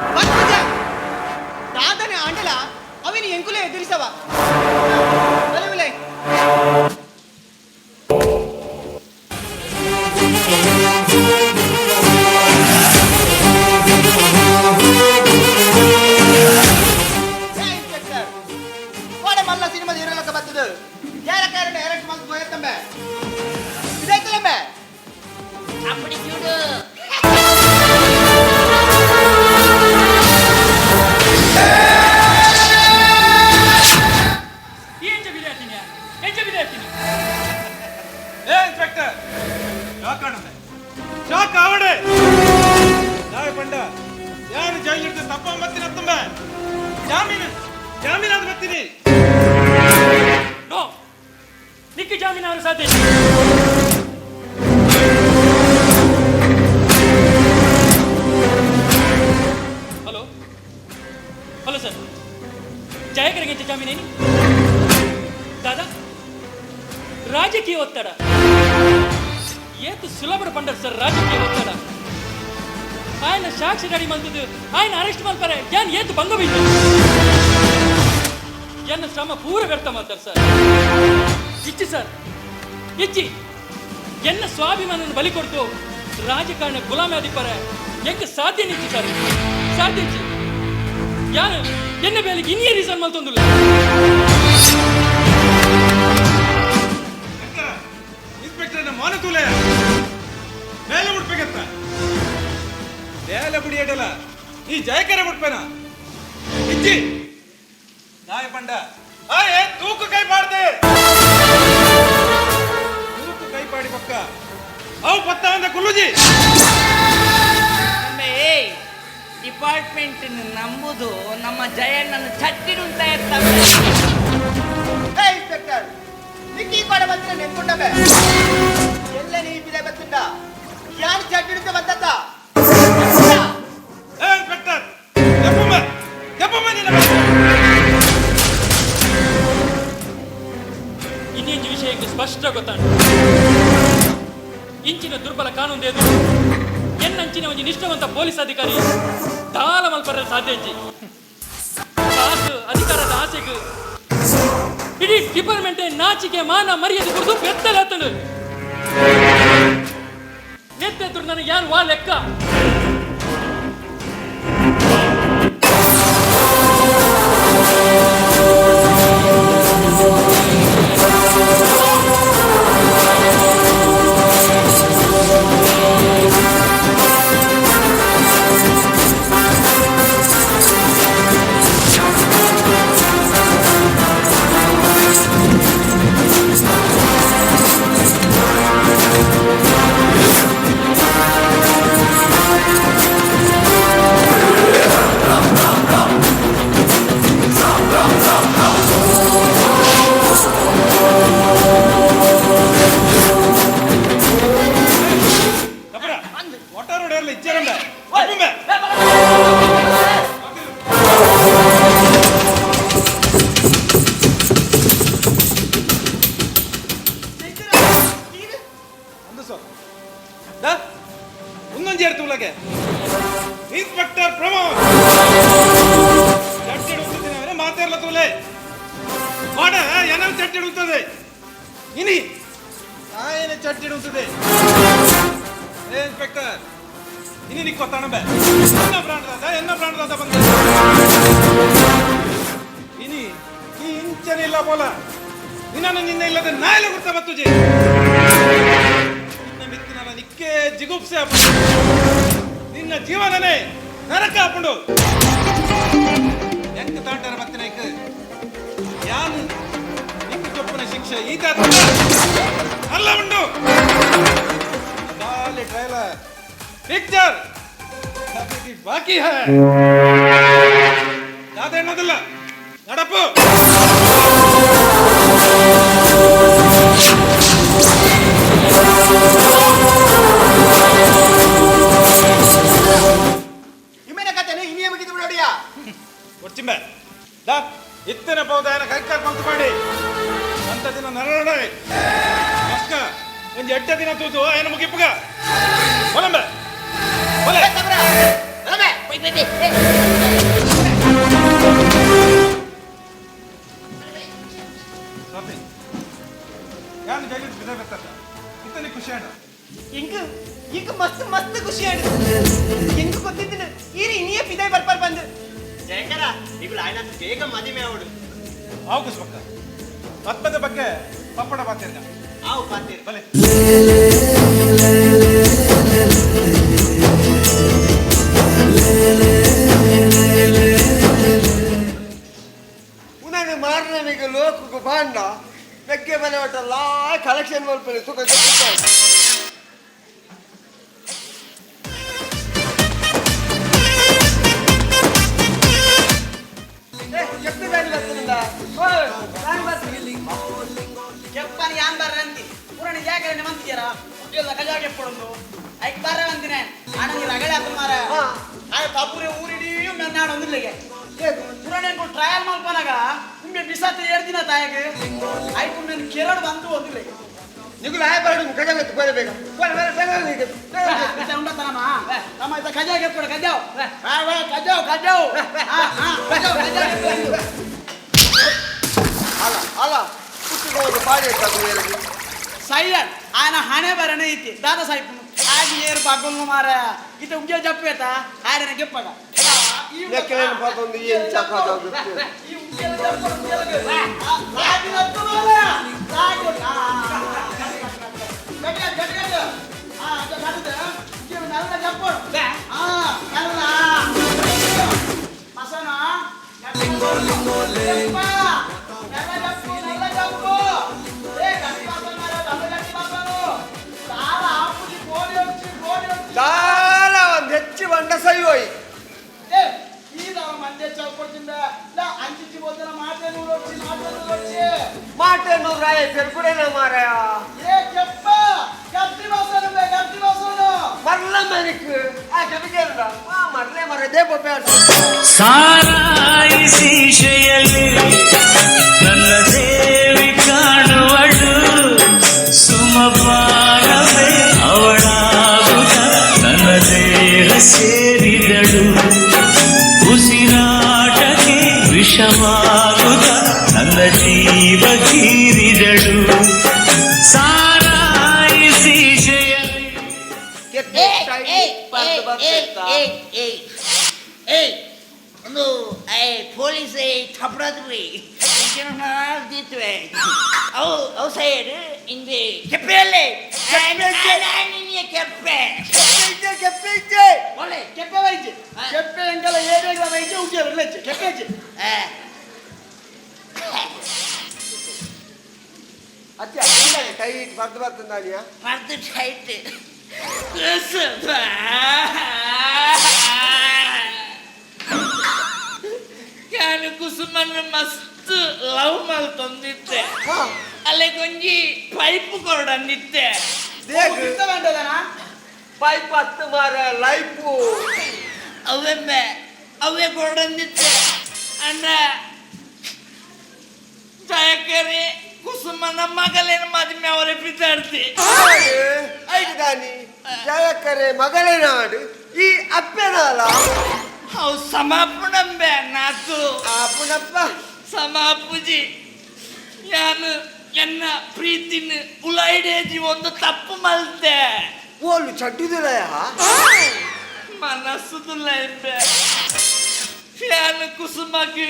ದಾದನೆ ಆಂಡಲ ಅವೇನು ಎಂಕುಲೆ ಎದುರಿಸವ ಅಲವಿಲೆ ಇನ್ಸ್ಪೆಕ್ಟರ್ ಕೋಡೆ ಮಲ್ಲ ಸಿನಿಮಾದ ಇರಲಕ್ಕ ಬರ್ತದೆ ಯಾರ ಕಾರಣ ಡೈರೆಕ್ಟ್ ಮಾಡಿ ಹೋಯ್ತಂಬೆ ಇದೈತಲಂಬೆ ಅಪ್ಪಡಿ ಕ್ಯೂಡು ಇನ್ಸ್ಪೆಕ್ಟರ್ ಶಾಕ್ ಆವಡೆ ನಾವೇ ಪಂಡ ಯಾರು ಜೈಲಿಡ್ದು ತಪ್ಪ ಬತ್ತೀನಿ ಅತ್ತಂಬ ಜಾಮೀನು ಅದು ಬತ್ತೀನಿ ನೋ ನಿಕ್ಕಿ ಜಾಮೀನು ಅವರು ಸಾಧ್ಯ ಹಲೋ ಹಲೋ ಸರ್ ಜಯಕರಿಗೆ ಜಾಮೀನೇನಿ ದಾದಾ ರಾಜಕೀಯ ಒತ್ತಡ ಏತು ಸುಲಭ ಪಂಡರ್ ಸರ್ ರಾಜಕೀಯ ಒತ್ತಡ ఆయన సాక్షి రెడీ మందుదు ఆయన అరెస్ట్ ಮಾಡ್ತಾರೆ ಯಾನ್ ಏತು ಭಂಗ ಬಿದ್ದು ಎನ್ನ ಶ್ರಮ ಪೂರ ವ್ಯರ್ಥ ಮಾಡ್ತಾರೆ ಸರ್ ಇಚ್ಚಿ ಸರ್ ಇಚ್ಚಿ ಎನ್ನ ಸ್ವಾಭಿಮಾನನ ಬಲಿ ಕೊಡ್ತು ರಾಜಕಾರಣ ಗುಲಾಮಿ ಆದಿಪ್ಪರೆ ಎಂಗ ಸಾಧ್ಯ ನಿಚ್ಚಿ ಸರ್ ಸಾಧ್ಯ ಇಚ್ಚಿ ಯಾನು ಎನ್ನ ಬೇಲಿಗೆ ಇನ್ನೇ ರೀಸನ್ ಮಲ್ತೊಂದುಲ್ಲ ಇನ್ಸ್ಪೆಕ್ಟರ್ ಮಾನತೂಲೆ ಮೇಲೆ ಮುಟ್ಬೇಕಂತ ಬೇಲೆ ಬುಡಿಯಡಲ್ಲ ಈ ಜಯಕರ ಮುಟ್ಪೇನ ಇಜ್ಜಿ ನಾಯ ಪಂಡ ಆಯೇ ತೂಕು ಕೈ ಪಾಡ್ದೆ ತೂಕು ಕೈ ಪಾಡಿ ಪಕ್ಕ ಅವು ಪತ್ತ ಅಂದ ಕುಲ್ಲುಜಿ ಡಿಪಾರ್ಟ್ಮೆಂಟ್ ನಂಬುದು ನಮ್ಮ ಜಯಣ್ಣನ ಚಟ್ಟಿಡುಂತ ಇರ್ತವೆ ಇನ್ಸ್ಪೆಕ್ಟರ್ ನಿಕ್ಕಿ ಕೊಡ ಬಂದ್ರೆ ನೆನ್ಕೊಂಡವೆ ಎಲ್ಲ ನೀ ಬಿದೆ ಬತ್ತಿಂದ ಯಾರು ಚಟ್ಟಿಡುತ್ತೆ ಬಂದತ್ತ ಇನ್ಸ್ಪೆಕ್ಟರ್ ಇನ್ನೊಂದು ವಿಷಯಕ್ಕೆ ಸ್ಪಷ್ಟ ಗೊತ್ತಾಂಡು ಇಂಚಿನ ದುರ್ಬಲ ಕಾನೂನು ದೇದು ಎನ್ನಂಚಿನ ಒಂದು ನಿಷ್ಠಾವಂತ ಪೊಲೀಸ್ ಅಧಿಕಾರಿ ದಾಳ ಮಲ್ಪರ ಸಾಧ್ಯ ಇಜ್ಜಿ ಕಾಸು ಅಧಿಕಾರದ ಆಸೆಗೆ ಇಡೀ ಡಿಪಾರ್ಟ್ಮೆಂಟ್ ನಾಚಿಕೆ ಮಾನ ಮರ್ಯಾದೆ ಕುರಿತು ಬೆತ್ತಲೆ ಹತ್ತನು ನೆತ್ತೆದ್ರು ನನಗೆ ಯಾರು ವಾ ಲೆಕ್ಕ ಇನ್ಸ್ಪೆಕ್ಟರ್ ಪ್ರಮೋದ್ ಮಾತಾಡ್ಲ ತೂಲೆ ಎನ ಚಟ್ಟಿಡುತ್ತದೆ ಇನಿ ಆಯನ ಚಟ್ಟಿಡುತ್ತದೆ ಇನ್ಸ್ಪೆಕ್ಟರ್ ಇನಿ ನಿಕ್ ಗೊತ್ತಾಣಬೆ ಎನ್ನ ಪ್ರಾಣದಾತ ಬಂದ ಇನಿ ಈ ಇಂಚನಿಲ್ಲ ಬೋಲ ನಿನ್ನನ್ನು ನಿನ್ನ ಇಲ್ಲದೆ ನಾಯಲು ಗುರ್ತ ಬತ್ತುಜಿ ನಿನ್ನ ಮಿತ್ತಿನ ನಿಕ್ಕೆ ಜಿಗುಪ್ಸೆ ಹಾಪುಂಡು ನಿನ್ನ ಜೀವನನೇ ನರಕ ಹಾಪುಂಡು ಎಂಕ ತಾಂಟರ ಬತ್ತಿನ ಇಕ್ಕ ಯಾನು ನಿಕ್ಕ ಚೊಪ್ಪನ ಶಿಕ್ಷೆ ಈತ ಅಲ್ಲ ಉಂಡು ಖಾಲಿ ಟ್ರೈಲರ್ ಪಿಕ್ಚರ್ ಬಾಕಿ ಹೈ ದಾದ ಎನ್ನೋದಿಲ್ಲ ನಡಪ್ಪು ಇಮೇನ ಕಥೆನೆ ಇನ್ನೇ ಮುಗಿದು ಬಿಡೋಡಿಯಾ ಕೊಡ್ಚಿಂಬೆ ದಾ ಇತ್ತನೆ ಪೌದಾಯನ ಕೈಕಾಲ್ ಬಂತು ಮಾಡಿ ಅಂತ ದಿನ ನರಳೆ ಮಸ್ಕ ಒಂದು 8 ದಿನ ತೂತು ಏನು ಮುಗಿಪ್ಪುಗ ಹೊಲಂಬೆ ಹೊಲೆ ಯಾನು ಜೈಲಿಗೆ ಬಿದ ಬೆತ್ತ ಇತ್ತನೆ ಖುಷಿ ಆಡ ಇಂಕ ಮಸ್ತ್ ಮಸ್ತ್ ಖುಷಿ ಆಡ ಇಂಕ ಗೊತ್ತಿದ್ದಿನ ಈರಿ ಇನ್ನೇ ಪಿದಾಯ್ ಬರ್ಪಾರ್ ಬಂದು ಜಯಕರ ನಿಗುಲ ಆಯ್ನ ಬೇಗ ಮದಿಮೆ ಅವಡು ಆವುಕಿಸ್ಬೇಕ ಹಬ್ಬದ ಬಗ್ಗೆ ಪಪ್ಪಡ ಬಾತಿರ್ಗ ಆವು ಬಾತಿರ್ ಬಲೆ ಉನಾನೆ ಮಾರನಿಗೆ ಲೋಕಕ್ಕೆ ಬಾಂಡ ಬೆಕ್ಕೆ ಮನೆ ಒಟ್ಟಲ್ಲ ಕಲೆಕ್ಷನ್ ಮಾಡ್ತಾರೆ ಸುಖ చెప్పని యాన్ బర్రంతి పురాని జాగరణ మంతియరా ఉద్యోగ కజాగే పొడందు ఐక్ బర్ర వంతినే ఆనంది రగడే అత్తమార ఆ కపురే ఊరిడి మెన్నాడ ಒಂದಿಲ್ಲಿಗೆ ಪುರಾಣಿ ಅನ್ಕೊಂಡು ಟ್ರಯಲ್ ಮಾಡ್ಕೊನಾಗ ನಿಮಗೆ ಬಿಸಾತ 2 ದಿನ ತಾಯಿಗೆ ಐಕು ನನ್ನ ಕೆರಡು ಬಂತು ಒಂದಿಲ್ಲಿಗೆ ನಿಗುಲ ಆಯ ಬರಡು ಕಜಾಗೆ ಬರಬೇಕು ఉండతనమా తమ ఇత కజాగే పొడ కజావ్ కజావ్ కజావ్ కజావ్ ಅಲ್ಲ ಅಲ್ಲ ಪುಟ್ಟಿಗೆ ಪಾಡಿ సైలెంట్ ఆయన హనే బరనే ఇతి దాదా సాయిపు ఆగి ఏరు పక్కన మార ఇత ఉగ్గే చెప్పేత ఆయన చెప్పగా లెక్కలేని పదొంది ఏం చక్కగా ఈ ఉగ్గే చెప్పడు ఉగ్గే లాగి నత్తు మార లాగి గట్టిగా గట్టిగా ఉగ్గే నల్ల చెప్పడు నల్ల మసన లింగో లింగో లే చాలా ಒಂದು ಹೆಚ್ಚು ಬಂಡ ಸೈ ಹೋಯ್ ಮಾಟೇನೂರು ರಾಯ ಪೆರ್ಕುಡೇನ ಮಾರಾಯ ಮರ್ಲ ಮನಿಕ್ ಆ ಕವಿಗೆಲ್ಲ ಮರ್ಲೆ ಮರ ದೇಪ ಸಾರಾಯಿ ಶೀಶೆಯಲ್ಲಿ ನನ್ನ ದೇವಿ ಕಾಣುವಳು ಸುಮಪಾನವೇ ಅವಳಾಗುತ್ತ ನನ್ನ ದೇಹ ಸೇರಿದಳು ಉಸಿರಾಟಕ್ಕೆ ವಿಷವಾಗುತ್ತ ನನ್ನ ಜೀವ ಕೀರಿದಳು ಸಾರಾಯಿ ಶೀಶೆಯಲ್ಲಿ ಒಂದು ಪೊಲೀಸ್ ತಪ್ಪದ್ರಿ ದಿತ್ವೆ ಅವು ಸೈಡ್ ಹಿಂದೆ ಕೆಪ್ಪೆಯಲ್ಲೇ ಕೆಪ್ಪೆ ಒಳ್ಳೆ ಕೆಪ್ಪೆ ವೈದ್ಯ ಕೆಪ್ಪೆ ಎಂಗೆಲ್ಲ ಏನೇಗ ವೈದ್ಯ ಉಗ್ಗೆ ಇರ್ಲಚ್ಚೆ ಕೆಪ್ಪೆ ಅಚ್ಚ ಟೈಟ್ ಬರ್ದು ಬರ್ತಂದಾನಿಯಾ ಬರ್ದು ಟೈಟ್ ನಾನು ಕುಸುಮನ್ನು ಮಸ್ತ್ ಲವ್ ಮಾಡಿ ತಂದಿದ್ದೆ ಅಲ್ಲೇ ಕೊಂಜಿ ಪೈಪ್ ಕೊರಡಂದಿದ್ದೆ ಪೈಪ್ ಹತ್ತು ಮಾರ ಲೈಫು ಅವೇ ಅವೇ ಕೊರಡಂದಿದ್ದೆ ಅಣ್ಣ ಜಯಕರಿ ಕುಸುಮನ ಮಗಲೇನ ಮದುವೆ ಅವರೇ ಬಿದ್ದಾಡ್ತಿ ಐದು ದಾನಿ ಜಯಕರೆ ಮಗಳೇ ನಾಡು ಈ ಅಪ್ಪೆನಲ್ಲ ಅವು ಸಮಾಪುಣಂಬೆ ನಾತು ಪುನಪ್ಪ ಸಮಾಪುಜಿ ನಾನು ಎನ್ನ ಪ್ರೀತಿನ ಉಲೈಡೇಜಿ ಒಂದು ತಪ್ಪು ಮಲ್ತೆ ಓಲು ಚಡ್ಡಿದಿಲ್ಲ ಮನಸ್ಸುದಿಲ್ಲ ಎಂಬೆ ಫ್ಯಾನ್ ಕುಸುಮಕ್ಕೆ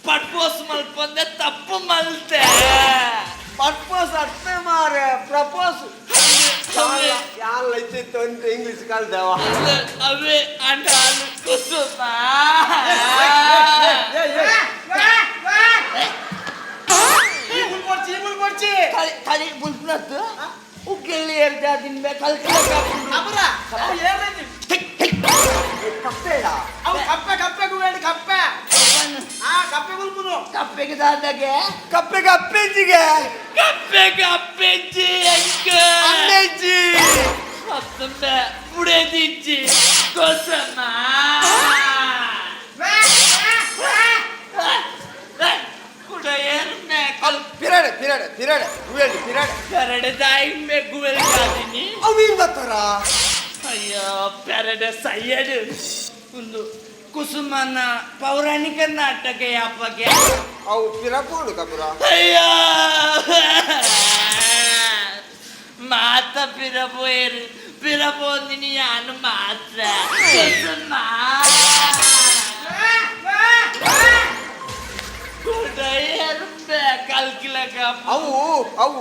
ಪಟ್ಪೋಸ್ ಮಲ್ಪಂದೆ ತಪ್ಪು ಮಲ್ತೆ ಪರ್ಪಸ್ ಅಷ್ಟೇ ಮಾರೆ ಪ್ರಪೋಸ್ ಯಾರ ಇತ್ತು ಅಂತ ಇಂಗ್ಲಿಷ್ ಕಲ್ದವ ಅವೇ ಅಂಡಾಲು ಕುಸುಮ ಕಳಿ ಬುಲ್ಪುನದ್ದು ಉಗ್ಗೆಲ್ಲಿ ಹೇಳ್ದೆ ಅದಿನ್ಬೆ ಕಪ್ಪೆಗೂ ಹೇಳಿ ಕಪ್ಪೆ ಕಪ್ಪೆ ಬುಲ್ಪುನು ಕಪ್ಪೆಗೆ ದಾದಾಗೆ ಕಪ್ಪೆಗೆ ಅಪ್ಪೆಂಜಿಗೆ ಕಪ್ಪೆಗೆ ಅಪ್ಪೆಂಜಿ ಅಣ್ಣೆಂಜಿ ಮತ್ತೊಮ್ಮೆ ಬುಡೆದಿಜ್ಜಿ ಕೊಸಮ ಪಿರಡೆ ಪಿರಡೆ ಪಿರಡೆ ಗುವೆಲ್ಡಿ ಪಿರಡೆ ಪೆರಡೆ ದಾಯಿಮ್ಮೆ ಗುವೆಲ್ ಕಾದಿನಿ ಅವಿಂದ ತರ ಅಯ್ಯೋ ಪೆರಡೆ ಸಯ್ಯಡು ಒಂದು ಕುಸುಮನ ಪೌರಾಣಿಕ ನಾಟಕ ಯಾಪಗೆ ಅವು ಪಿರಪೋಡು ಕಪುರ ಅಯ್ಯೋ ಮಾತ ಪಿರಪೋಯರು ಪಿರಪೋಂದಿನಿ ಯಾನು ಮಾತ್ರ ಕುಸುಮ ಅವು ಅವು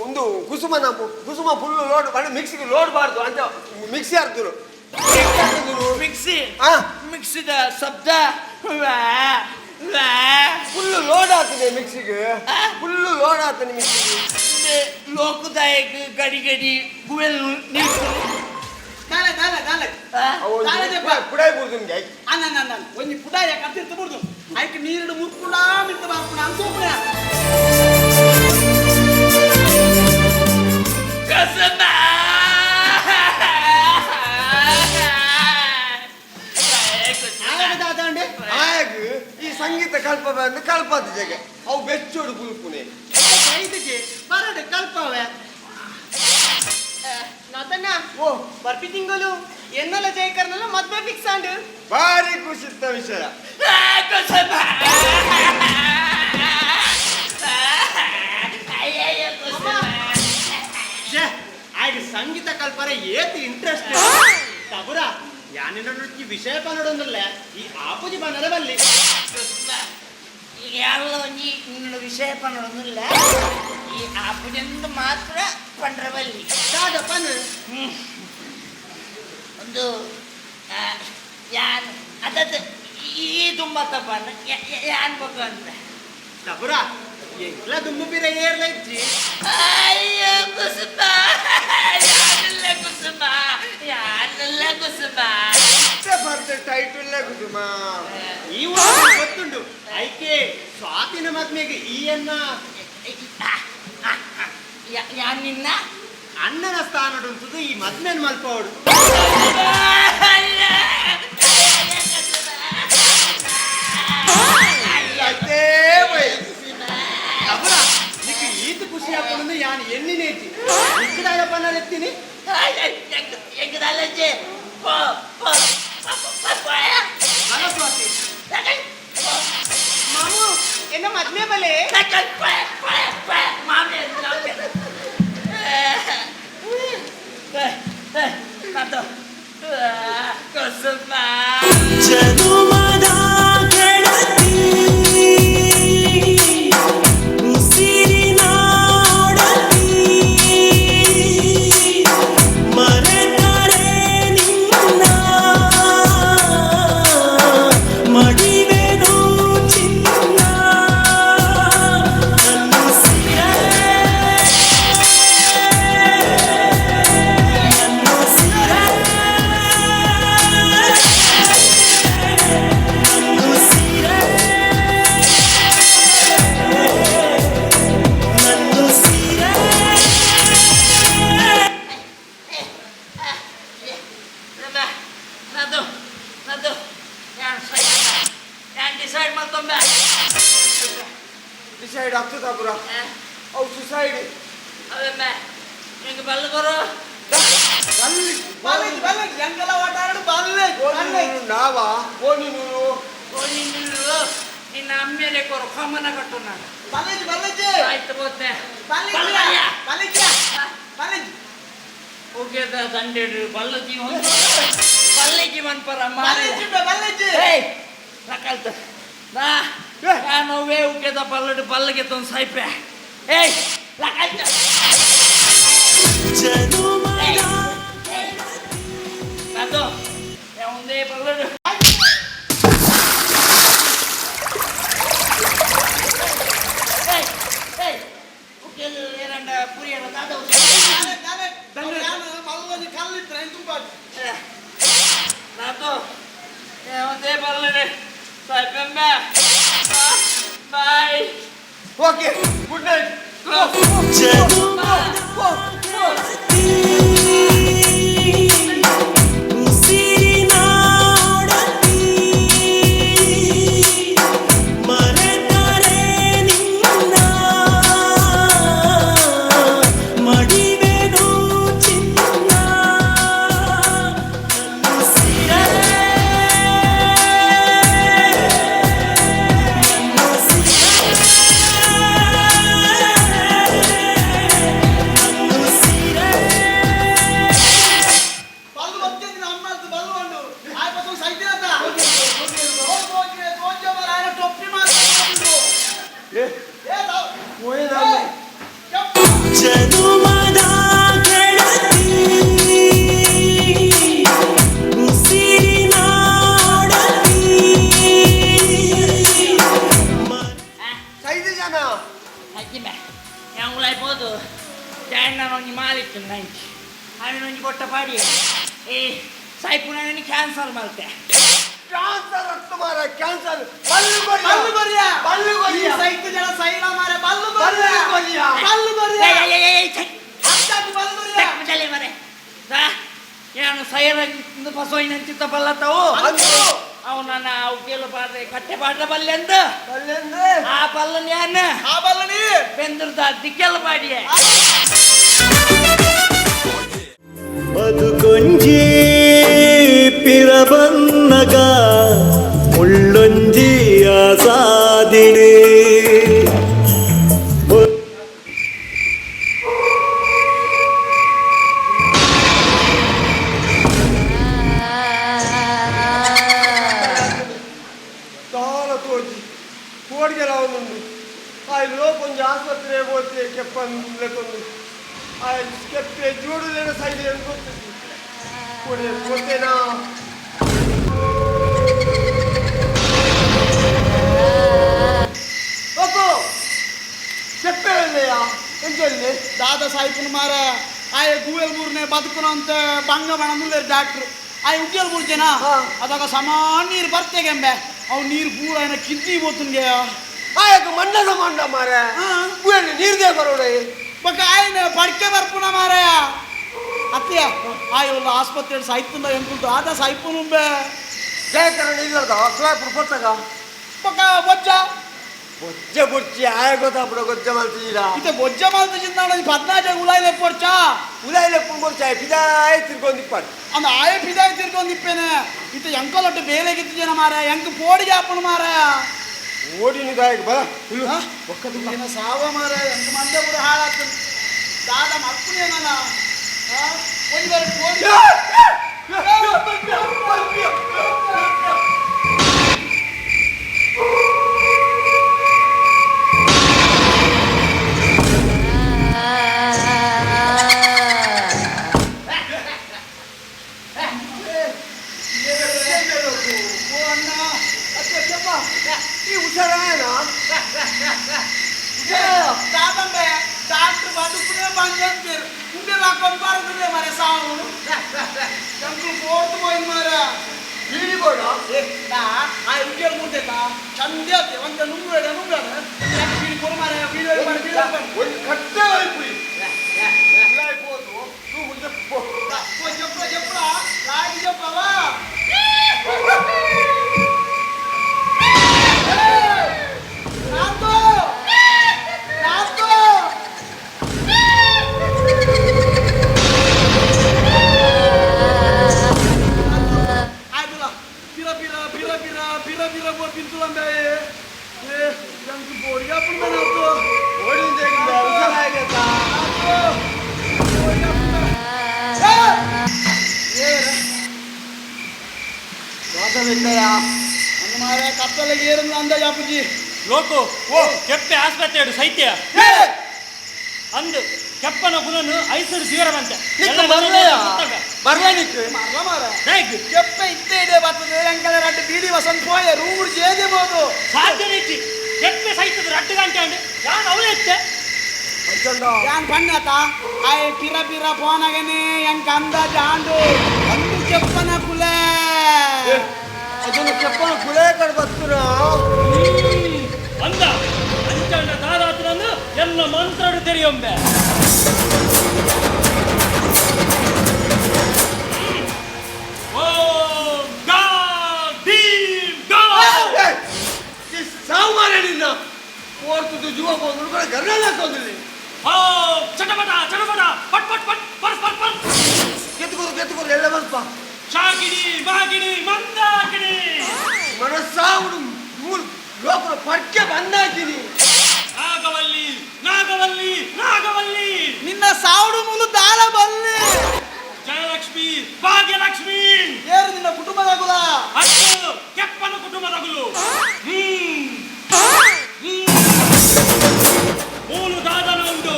ಒಂದು ಕುಸುಮ ಫುಲ್ ಲೋಡ್ ಮಾಡಿ ಮಿಕ್ಸಿಗೆ ಲೋಡ್ಬಾರ್ದು ಅಂತ ಮಿಕ್ಸಿ ಹಾಕ್ದ್ರು ಮಿಕ್ಸಿ ಮಿಕ್ಸಿದ ಶಬ್ದ ಫುಲ್ ಲೋಡ್ ಆಗ್ತದೆ ಮಿಕ್ಸಿಗೆ ಫುಲ್ ಲೋಡ್ ಆಗ್ತದೆ ಮಿಕ್ಸಿಗೆ ಲೋಕದಾಯಕ ಗಡಿ ಗಡಿ ಗುವೆಲ್ ನೀರು ಪುಡಾಯಿ ಬಿಡುದು ನಿಮ್ಗೆ ಒಂಜಿ ಪುಡಾಯ ಕತ್ತಿರ್ತ ಬಿಡುದು ಆಯ್ಕೆ ನೀರು ಮುರ್ಕುಡ ಮಿಂತ ಬಾರ್ಕುಣ ಅಂತ ಈ ಸಂಗೀತ ಕಲ್ಪ ಬಂದು ಕಲ್ಪದ ಜಗ ಅವು ಬೆಚ್ಚೋಡು ಗುಲ್ಪುನೆ ಬರಡೆ ಕಲ್ಪವೇ ನಾತನ್ನ ಓ ಬರ್ಪಿ ತಿಂಗಳು ಎನ್ನೆಲ್ಲ ಜಯಕರ್ನೆಲ್ಲ ಮದ್ವೆ ಫಿಕ್ಸ್ ಆಂಡ್ ಭಾರಿ ಖುಷಿತ್ತ ವಿಷಯ ಆಯ್ತು ಸಂಗೀತ ಕಲ್ಪನೆ ಏತಿ ಇಂಟ್ರೆಸ್ಟ್ ತಬುರ ಯಾನಿನ ವಿಷಯ ಪನ್ನಡೊಂದಲ್ಲ ಈ ಆಪುಜಿ ಬನ್ನದ ಬಲ್ಲಿ ಎಲ್ಲ ಒಂಜಿ ನಿನ್ನ ವಿಷಯ ಪನ್ನೊಂದಿಲ್ಲ ಈ ಆಪುಜಂದು ಮಾತ್ರ ಪಂಡ್ರಬಲ್ಲಿ ಪನ್ ಒಂದು ಯಾನ್ ಅದದ್ದು ಈ ತುಂಬ ತಪ್ಪನ್ನ ಯಾನ್ ಬೇಕು ಅಂತ ತಬುರ ಎಂಕ್ಲ ದುಮ್ಮು ಬಿರ ಏರ್ಲ ಇಜ್ಜಿ ಅಯ್ಯೋ ಕುಸುಮ ಯಾನಲ್ಲ ಕುಸುಮ ಬರ್ತೆ ಟೈಟಲ್ ಕುಸುಮ ಈ ಗೊತ್ತುಂಡು ಐಕೆ ಸ್ವಾತಿನ ಮದ್ಮೆಗೆ ಈಯನ್ನ ಯಾನ್ ನಿನ್ನ ಅಣ್ಣನ ಸ್ಥಾನಡುಂತದು ಈ ಮದ್ಮೆನ್ ಮಲ್ಪೋಡು ಈತ ಖುಷಿ ಹಾಕೊಂಡು ಯಾನ್ ಎಣ್ಣಿನೇತಿ ನಿಕ್ಕದಾಯ ಪನ್ನ ಎತ್ತೀನಿ ಎಂಗದಲ್ಲಜ್ಜೆ ಮಾಮು ಎನ್ನ ಮದ್ವೆ ಬಲೆ ಜನುಮದ ಗೆಳತಿ ಉಸಿರಿನ ಒಡತಿ ಮರೆತರೆ ನಿನ್ನ ಮಡಿವೆನು ಚಿನ್ನ ಅನ್ನಿಸಿರೆ ಡಿಸೈಡ್ ಆಗ್ತದ ಪುರ ಅವು ಸುಸೈಡ್ ಎಂಗ ಬಲ್ಲ ಬರೋ ಎಂಗೆಲ್ಲ ಓಟಾಡು ಬಲ್ಲೆ ನಾವಾ ಓನಿ ನಿನ್ನ ಅಮ್ಮೇಲೆ ಕೊರು ಕಮ್ಮನ ಕಟ್ಟು ನಾನು ಬಲ್ಲೆಜಿ ಆಯ್ತು ಓಕೆ ಸಂಡೆ ಬಲ್ಲಜಿ ಒಂದು ಬಲ್ಲಜಿ ಮನ್ಪರ ಕಲ್ತ ನೋವೇ ಉಕ್ಕೆದ ಬಲ್ಲಡು ಬಲ್ಲಗೆ ತಂದು ಸಾಯ್ಪೆ ಏಯ್ ಕಲ್ತ ಅದು ಒಂದೇ ಬಲ್ಲಡು ಏನಂಡ ಪುರಿ ಅಲ್ಲ ನಾತು ಒಂದೇ ಬಲ್ಲಡೆ ಸಾಯ್ಪೆಂಬ bye okay good night cancer ಮಾಡ್ತೆ ಕ್ಯಾನ್ಸರ್ ಅಷ್ಟು ಮಾರ ಕ್ಯಾನ್ಸರ್ ಏನು ಸೈರ ಬಸವಯ್ಯನಂತಿತ್ತ ಬಲ್ಲತ್ತವು ಅವು ನನ್ನ ಅವಕ್ಕೆಲ್ಲ ಬಾಡ್ರೆ ಕಟ್ಟೆ ಬಾಡ್ರ ಬಲ್ಲೆ ಅಂದ ಆ ಬಲ್ಲನ್ ಯಾನ ಬೆಂದ್ರದ ದಿಕ್ಕೆಲ್ಲ ಬಾಡಿಯ ಬದುಕೊಂಜಿ ಪಿರಬನ್ನಗ ಮುಳ್ಳೊಂಜಿ ಆಸಾದಿಡೆ ತಾಳ ತೋಜಿ ಕೋಡ್ಗೆಲ ಒಂದೊಂದು ಆಯ್ಲು ಲೋಕೊಂಜಿ ಆಸ್ಪತ್ರೆ ಹೋಗ್ತೆ ಕೆಪ್ಪಂದು ಆಯ್ಲು ಕೆಪ್ಪೆ ಜೋಡುದೇನ ಸೈಡ್ ಅಂತ ಗೊತ್ತಿತ್ತು ಕೊಡ್ತೇನಾ చెప్పేయా ఎంజాయ్ దాదా సాయిపును మారా ఆయ గూయల్ బూర్నే బతుకునంత ಬಂಗ ಮಣಂದುಲ್ಲೆ ಡಾಕ್ಟ್ರು ಆಯ ಉಗ್ಯಲ್ ಬೂರ್ಜೆನಾ ಅದಾಗ ಸಮಾನ ನೀರು ಬರ್ತೇಗೆಂಬೆ ಅವು ನೀರು ಪೂರ ಏನ ಕಿಡ್ನಿ ಬೋತುನ್ಗೆ ಆಯಕ ಮಂಡಲ ಮಂಡ ಮಾರೆ ಗೂಯಲ್ ನೀರ್ದೇ ಬರೋಡೆ ಬಕ ಆಯನ ಪಡ್ಕೆ ಬರ್ಪುನ ಮಾರೆ ಅತ್ಯ ಆಯೋಲ್ಲ ಆಸ್ಪತ್ರೆ ಸಾಯ್ತುಂದ ಎಂಕುಂಟು ಆದ ಸಾಯ್ಪುನುಂಬೆ ಜಯಕರಣ ಇಲ್ಲದ ಸ್ಲಾಪುರ್ ಪೊತ್ತಗ ಬಕ ಬೊಜ್ಜ ಬೊಜ್ಜ ಬುರ್ಚಿ ಆಯ ಗೊತ್ತಾಪುಡ ಗೊಜ್ಜ ಮಲ್ತಿದ್ದೀರಾ ಇತ್ತೆ ಬೊಜ್ಜ ಮಲ್ತಿದ್ದ 14 ಉಲಾಯಿಲೆ ಪೊರ್ಚಾ ಉಲಾಯಿಲೆ ಪುರ್ಚಾ ಪಿದಾಯ್ ತಿರ್ಕೊಂಡಿಪ್ಪಾಡು ಅಂದ ಆಯ ಪಿದಾಯ್ ತಿರ್ಕೊಂಡಿಪ್ಪೇನೆ ಇತ್ತೆ ಎಂಕಲೊಟ್ಟು ಬೇರೆ ಗಿತ್ತಿದ್ದೇನ ಮಾರೆ ಎಂಕ ಪೋಡಿಗೆ ಹಾಪುನು ಮಾರೆ ಓಡಿನ ದಾಯಕ ಬಲ ಒಕ್ಕದಿನ ಸಾವ ಮಾರೆ ಎಂಕ ಮಂದೆ ಕೂಡ ಹಾಳಾಗ್ತದೆ ದಾದ ಮಕ್ಕಳೇನಲ್ಲ ಒಂದು ಬಾರಿ ಪೋಡಿ ಡಾಕ್ಟರ್ ಬದುಕುನೇ ಬಂದಂತೀರು ಉಂಡೆಲ್ಲ ಕಂಪಾರದಿದೆ ಮರೆ ಸಾವು ಎಂಕು ಕೋರ್ತು ಹೋಯ್ತು ಮಾರ ಬೀಡಿ ಬೋಡ ಆ ಉಂಡೆ ಮುಂದೆತ ಚಂದ ಒಂದ ನುಂಗುಡ ಬೀಡಿ ಕೊಡು ಮಾರ ಬೀಡಿ ಒಂದು ಕಟ್ಟೆ ಹೋಯ್ಪುಯಿ ಹೋದು ತೂ ಮುಂದೆ చెప్ప లాగి చెప్పవా ಬಿಟ್ಟಯ ಮಾರ ಕತ್ತಲೆಗೆ ಏರುದು ಅಂದ ಯಾಪುಜಿ ಲೋಕು ಓ ಕೆಪ್ಪೆ ಆಸ್ಪತ್ರೆ ಸೈತ್ಯ ಅಂದು ಕೆಪ್ಪನ ಗುಣನು ಐಸರು ಜೀವರವಂತೆ ಬರ್ಲಾನಿಕ್ಕೆ ಮರ್ಲ ಮಾರ ಕೆಪ್ಪೆ ಇತ್ತೇ ಇದೆ ಬರ್ತದೆ ಅಂಕಲ ರಡ್ಡು ಬೀಡಿ ವಸಂತ ಪೋಯ ರೂಡ್ ಜೇದೆ ಬೋದು ಸಾಧ್ಯ ರೀತಿ ಕೆಪ್ಪೆ ಸೈತದ ರಡ್ಡು ಗಂಟೆ ಅಂಡು ಯಾನ್ ಅವಳೆ ಎತ್ತೆ ಯಾನ್ ಪಣ್ಣತ ಆಯ್ ಪಿರ ಪಿರ ಪೋನಗನೆ ಎಂಕ ಅಂದ ಜಾಂಡು ಅಂದು ಕೆಪ್ಪನ ಕುಲೆ ಅದನ್ನು ಕೆಪ್ಪನ ಕುಲೆ ಕಡೆ ಬರ್ತುರ ಅಂದ ಅಂಚಂಡ ದಾದಾತನನ್ನು ಎಲ್ಲ ಮಂತ್ರಡು ತೆರೆಯೊಂಬೆ ಸಾವು ಮಾರೇನಿಲ್ಲ ಓಡ್ತದ್ದು ಜೀವ ಬಂದ್ರು ಕೂಡ ಗರ್ನಾಳ ಹಾಕೋದಿಲ್ಲ ಚಟಪಟ ಚಟಪಟ ಪಟ್ ಪಟ್ ಪಟ್ ಪರ್ಸ್ ಪಟ್ ಪಟ್ ಕೆತ್ತುಕೋರು ಎಲ್ಲ ಬಂತ ಶಾಕಿನಿ ಮಾಗಿನಿ ಮಂದಾಕಿನಿ ಮನಸ್ಸಾವುಡು ಮೂರು ಲೋಕದ ಪರ್ಕೆ ಬಂದಾಕಿನಿ ನಾಗವಲ್ಲಿ ನಾಗವಲ್ಲಿ ನಾಗವಲ್ಲಿ ನಿನ್ನ ಸಾವುಡು ಮೂಲು ದಾಳ ಬಲ್ಲಿ ಜಯಲಕ್ಷ್ಮಿ ಭಾಗ್ಯಲಕ್ಷ್ಮಿ ಏರು ನಿನ್ನ ಕುಟುಂಬದ ಕುಲ ಅದು ಕೆಪ್ಪನ ಕುಟುಂಬದ ಗುಲು ಮೂಲು ದಾದನ ಉಂಟು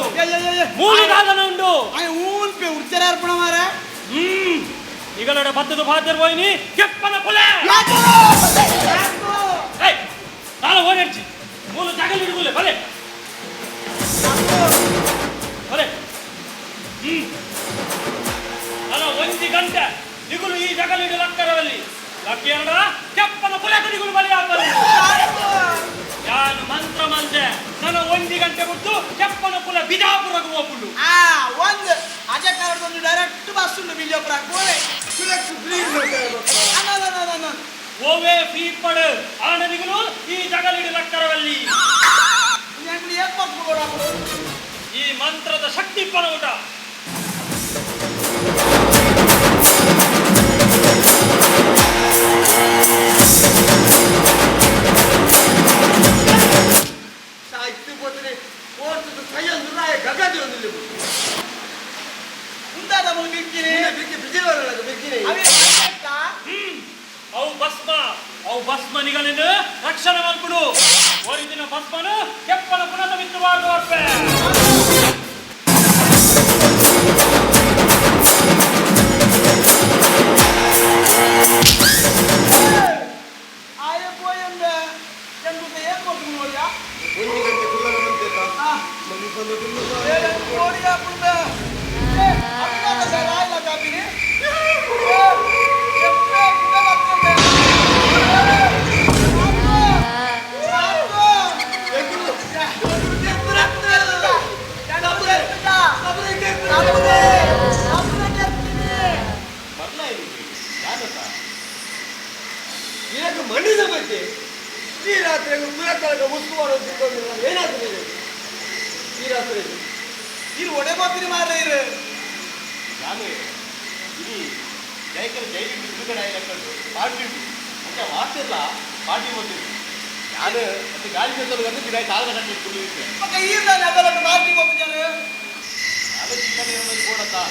ಮೂಲು ದಾದನ ಉಂಟು ಊಲ್ಪೆ ಉಚ್ಚರ ಅರ್ಪಣ ಮಾರ ಇಗಳಡ ಬತ್ತದ ಬಾಧ್ಯರ್ ಹೋಯ್ನಿ ಕೆಪ್ಪನ ಕುಲೆ ನಾನು ಓಡರ್ಚಿ ಮೂಲು ತಗಲಿಡುಗುಲೆ ಬಲೆ ಬಲೆ ನಾನು 1 ಗಂಟೆ ದಿಗುಲು ಈ ಜಗಲಿಡು ಲಕ್ಕರವಲ್ಲಿ ಲಕ್ಕಿಯರಡ ಕೆಪ್ಪನ ಕುಲೆ ದಿಗುಲು ಬಲಿ ಹಾಕಲು ಯಾನು ಮಂತ್ರ ಮಂತೆ ನನ್ನ 1 ಗಂಟೆ ಬಿಟ್ಟು ಕೆಪ್ಪನ ಕುಲ ಬಿಜಾಪುರಕ್ಕೆ ಹೋಗ್ಬಿಡು ಒಂದು ಅಜಕಾರದೊಂದು ಡೈರೆಕ್ಟ್ ಬಸ್ ಉಂಟು ಬಿಜಾಪುರ ಕೋಳೆ ಓವೇ ಫ್ರೀ ಪಡು ಆನದಿಗಳು ಈ ಜಗಲಿಡು ಲಕ್ಕರವಲ್ಲಿ ಈ ಮಂತ್ರದ ಶಕ್ತಿ ಪನೋಟ ಸಾಹಿತ್ಯ ಬೋಧನೆ ಓಡ್ತದ್ದು ಕೈಯೊಂದು ನಾಯ ಗಗದಿ ಒಂದು ಮುಂದಾದ ಮುಂದೆ ಬಿಕ್ಕಿನಿ ಬಿಕ್ಕಿನಿ ಅವು ಭಸ್ಮನಿಗಳಿಂದ ರಕ್ಷಣೆ ಮಾಡ್ಬಿಡು ಒರಿಜಿನ ಭಸ್ಮನು ಕೆಪ್ಪನ ಪುನಃ ಮಿತ್ರವಾದ ಅರ್ಪೆ ಆಯ ಪೋಯಂದ ಎಂಬುದು ಏನ್ ಕೊಟ್ಟು ನೋಡ್ಯಾ 1 ಗಂಟೆ ಕುಲ್ಲನ ಬಂದಿಲ್ಲ ಮನಿ ಬಂದು ಕೋಡಿಯಾ ಪುಂದ ಅಪ್ಪ ರಾಯಲ ಕಾಪಿನಿ ಇದಕ್ಕೆ ಮಣ್ಣಿನ ಬಗ್ಗೆ ಈ ರಾತ್ರಿ ಪುರಕಳಗ ಮುಸ್ಕುವಾಡ ಏನಾಗ್ತದೆ ಈ ರಾತ್ರಿ ಇದು ಒಡೆ ಬಾಪಿನಿ ಮಾರ್ರೆ ಇರು ನಾನು ಇಡೀ ಜೈಕರ ಜೈಲಿ ಬಿಡುಗಡೆ ಆಗಿರಕೊಂಡು ಪಾರ್ಟಿ ಅಂತ ವಾಸಿಲ್ಲ ಪಾರ್ಟಿ ಬಂದಿದ್ದು ನಾನು ಮತ್ತೆ ಗಾಳಿ ಜೊತೆ ಬಂದು ಗಿಡ ಕಾಲ ಕಟ್ಟಿ ಕುಡಿಯುತ್ತೆ ಮಗ ಈ ನಾನು ಅದನ್ನು ಪಾರ್ಟಿ ಹೋಗ್ತಿದ್ದಾರೆ ಅದು ಚಿಕ್ಕನೇ ಒಂದು ಕೊಡತ್ತಾ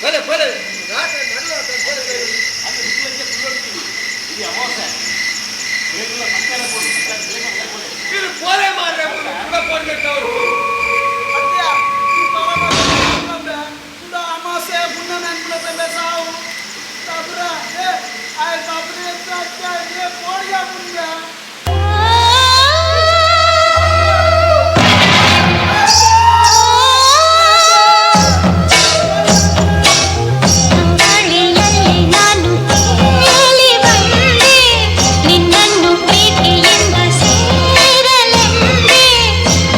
ಬಲೆ ಬಲೆ ರಾತ್ರಿ ನಡುವ ಅದು ಬಿಡುಗಡೆ ಕುಡಿಯುತ್ತೀವಿ ಇದು ಅಮಾವಾಸ್ಯೆ ಬೇಗ ಮಕ್ಕಳ ಕೊಡಿ ಇದು ಪೋರೆ ಮಾರ್ರೆ ಕೂಡ ಫೋನ್ ಮಾಡ್ತಾವ್ರು ಅತ್ಯ ಈ ಪರಮ ಕೂಡ ಅಮಾಸೆ ಪುಣ್ಯ ನೆನ್ಪಿಡುತ್ತೆ ಸಾವು ತಬ್ರ ಏ ಆಯ್ ತಬ್ರ ಎತ್ತ ಅತ್ಯ ಏ ಕೋಡಿಯಾ ಪುಣ್ಯ ನಿನ್ನನ್ನು ಪ್ರೀತಿಯಿಂದ ಸೇರಲೆಂದೇ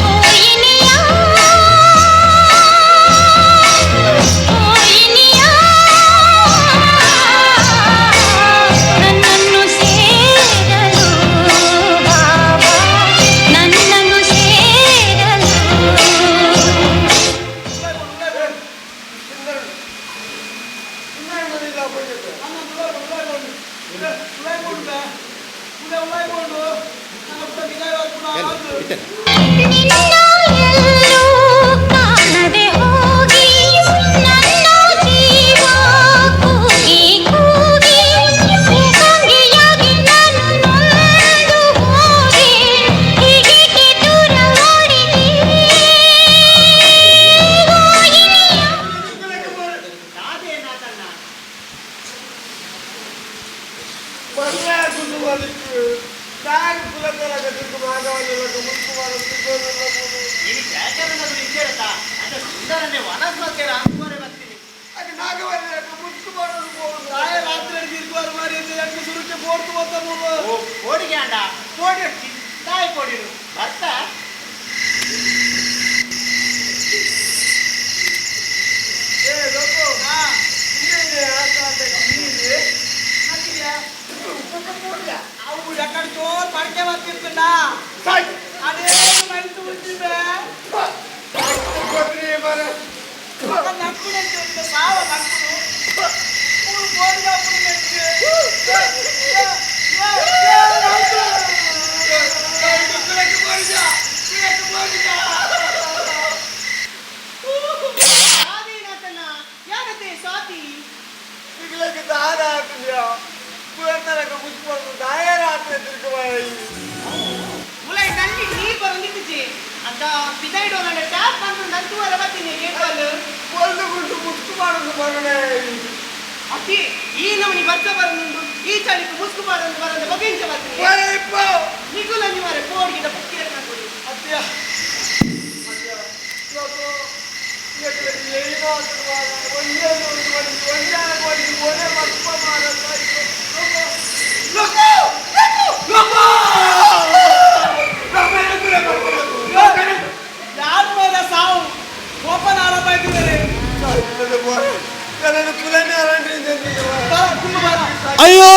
ಓ ಇನಿಯ ಬಾರ್ ಮಾರಿ ಎಂಟು ಸುರುಕ್ಕೆ ಪೋರ್ತು ಬಂದ ಓ ಕೋಡಿಗೆ ಅಂಡ ಕೋಡಿ ಹಚ್ಚಿ ತಾಯಿ ಕೋಡಿರು ಬರ್ತಾ ಅವು ಎಕ್ಕಡ ಜೋರ್ ಪಡ್ಕೆ ಬರ್ತಿರ್ತಂಡ ಅದೇ ಮೈಸೂರು ಬಿಟ್ಟಿವೆ ನಕ್ಕುಡು ಸಾವ ನಕ್ಕುಡು ಮೂರು ಗೋಡಿಗೆ ಸ್ವಾತಿ ದಾರ ಪುರಂತರಕ್ಕೆ ಮುಚ್ಚಿಕೊಂಡು ದಾಯರ ಮುಲೈ ನಲ್ಲಿ ನೀರು ಬರಂದಿದ್ದಿಜಿ ಅಂತ ಬಿದೈಡೋ ನನ್ನ ಟ್ಯಾಪ್ ಬಂದು ನಂತುವರೆ ಬರ್ತೀನಿ ಏಕಲ್ ಒಂದು ಗುಂಡು ಮುಚ್ಚು ಮಾಡೋದು ಮಗನೇ ಅತಿ ಈ ನಮನಿ ಬರ್ತ ಬರಂದು ಈ ಚಳಿಗೆ ಮುಸ್ಕು ಬರಂದು ಬರಂದು ಬಗೆಂಚ ಬರ್ತೀನಿ ನಿಗುಲ ನಿವರೆ ಕೋಡಿಗಿಡ ಪುಕ್ಕಿರ ಕೊಡಿ ಅತ್ಯ ಏನೋ ಒಂದೇ ಒಂದೇ ಮಸ್ಪ ಯಾರ ಮೇಲೆ ಸಾವು ಓಪನ್ ಆರೋಪ ಇಟ್ಟಿದ್ದಾರೆ ಅಯ್ಯೋ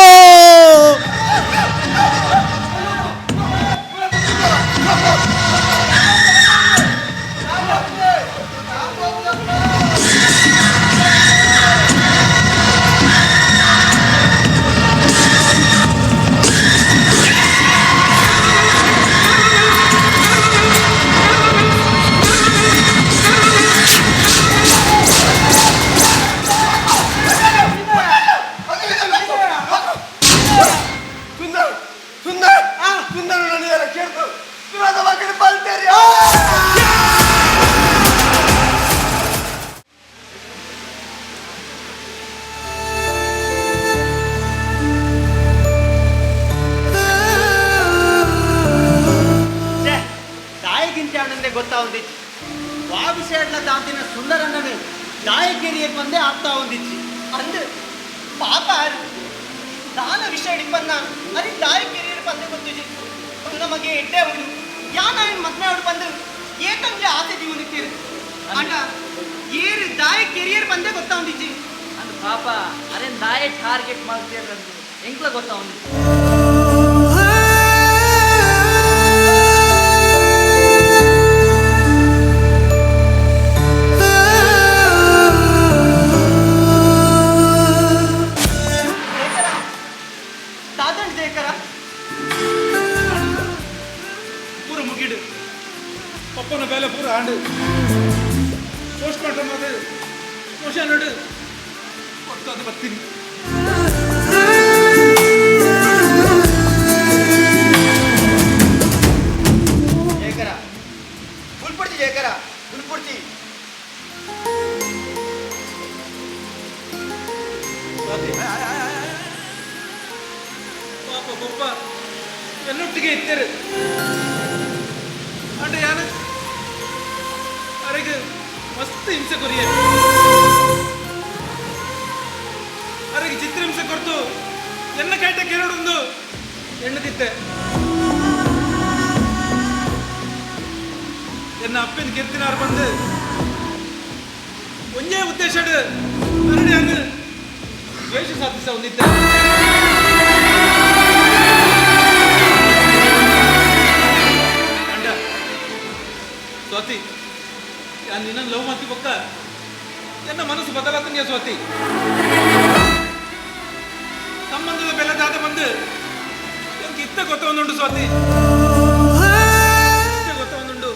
ಗೊತ್ತಾ ಒಂದಿಚ್ಚಿ ವಾಬಿಸೇಡ್ಲ ದಾಂತಿನ ಸುಂದರಣ್ಣನು ದಾಯಗಿರಿಯಕ್ಕೆ ಬಂದೇ ಆಗ್ತಾ ಒಂದಿಚ್ಚಿ ಅಂದು ಪಾಪ ದಾನ ವಿಷಯ ಬಂದ ಅದು ದಾಯಗಿರಿಯರ್ ಬಂದೆ ಗೊತ್ತಿಜಿ ನಮಗೆ ಎಡ್ಡೆ ಅವನು ಯಾನ ಮದ್ನೆ ಅವಳು ಬಂದು ಏಕಂದ್ರೆ ಆಸೆ ಜೀವನಕ್ಕೆ ಅಂಡ ಏರು ದಾಯಗಿರಿಯರ್ ಬಂದೆ ಗೊತ್ತಾ ಒಂದಿಚ್ಚಿ ಅಂದ್ ಪಾಪ ಅರೆ ದಾಯ ಟಾರ್ಗೆಟ್ ಮಾಡ್ತೀರಂದು ಎಂಕ್ಲ ಗೊತ್ತಾ ಒಂದಿಚ್ಚಿ ಪಪ್ಪನ ಬೇಲೆ ಪೂರ ಆಂಡು ಪೋಸ್ಟ್ ಮಾರ್ಟಮ್ ಅದು ಮೋಷನ್ ನೋಡು ಕೊಟ್ಟು ಅದು ಬರ್ತೀನಿ ಜೇಕರ ಫುಲ್ಪಡ್ತಿ ಜೇಕರ ಫುಲ್ಪಡ್ತಿ ಪಾಪ ಪಪ್ಪ ಎಲ್ಲೊಟ್ಟಿಗೆ ಇತ್ತರು ಅಂಡ್ ಯಾನ ಅರೆಗೆ ಮಸ್ತ್ ಹಿಂಸೆ ಕೊರಿಯ ಅರೆಗೆ ಚಿತ್ರ ಹಿಂಸೆ ಕೊರ್ತು ಎನ್ನ ಕಾಯ್ಟ ಕೇಳೋಡೊಂದು ಎಣ್ಣದಿತ್ತೆ ಎನ್ನ ಅಪ್ಪನ ಗೆರ್ತಿನಾರು ಬಂದು ಒಂದೇ ಉದ್ದೇಶ ಅರಡಿ ಅಂದು ದ್ವೇಷ ಸಾಧಿಸ ಒಂದಿದ್ದೆ ಸ್ವಾತಿ ನಿನ್ನ ಲವ್ ಮಾತಿ ಪಕ್ಕ ಎನ್ನ ಮನಸ್ಸು ಬದಲಾತಂಗೆ ಸ್ವಾತಿ ಸಂಬಂಧದ ಬೆಲೆ ದಾದ ಬಂದು எனக்கு ಇತ್ತ ಗೊತ್ತವೊಂದುಂಡು ಸ್ವಾತಿ ಇತ್ತ ಗೊತ್ತವೊಂದುಂಡು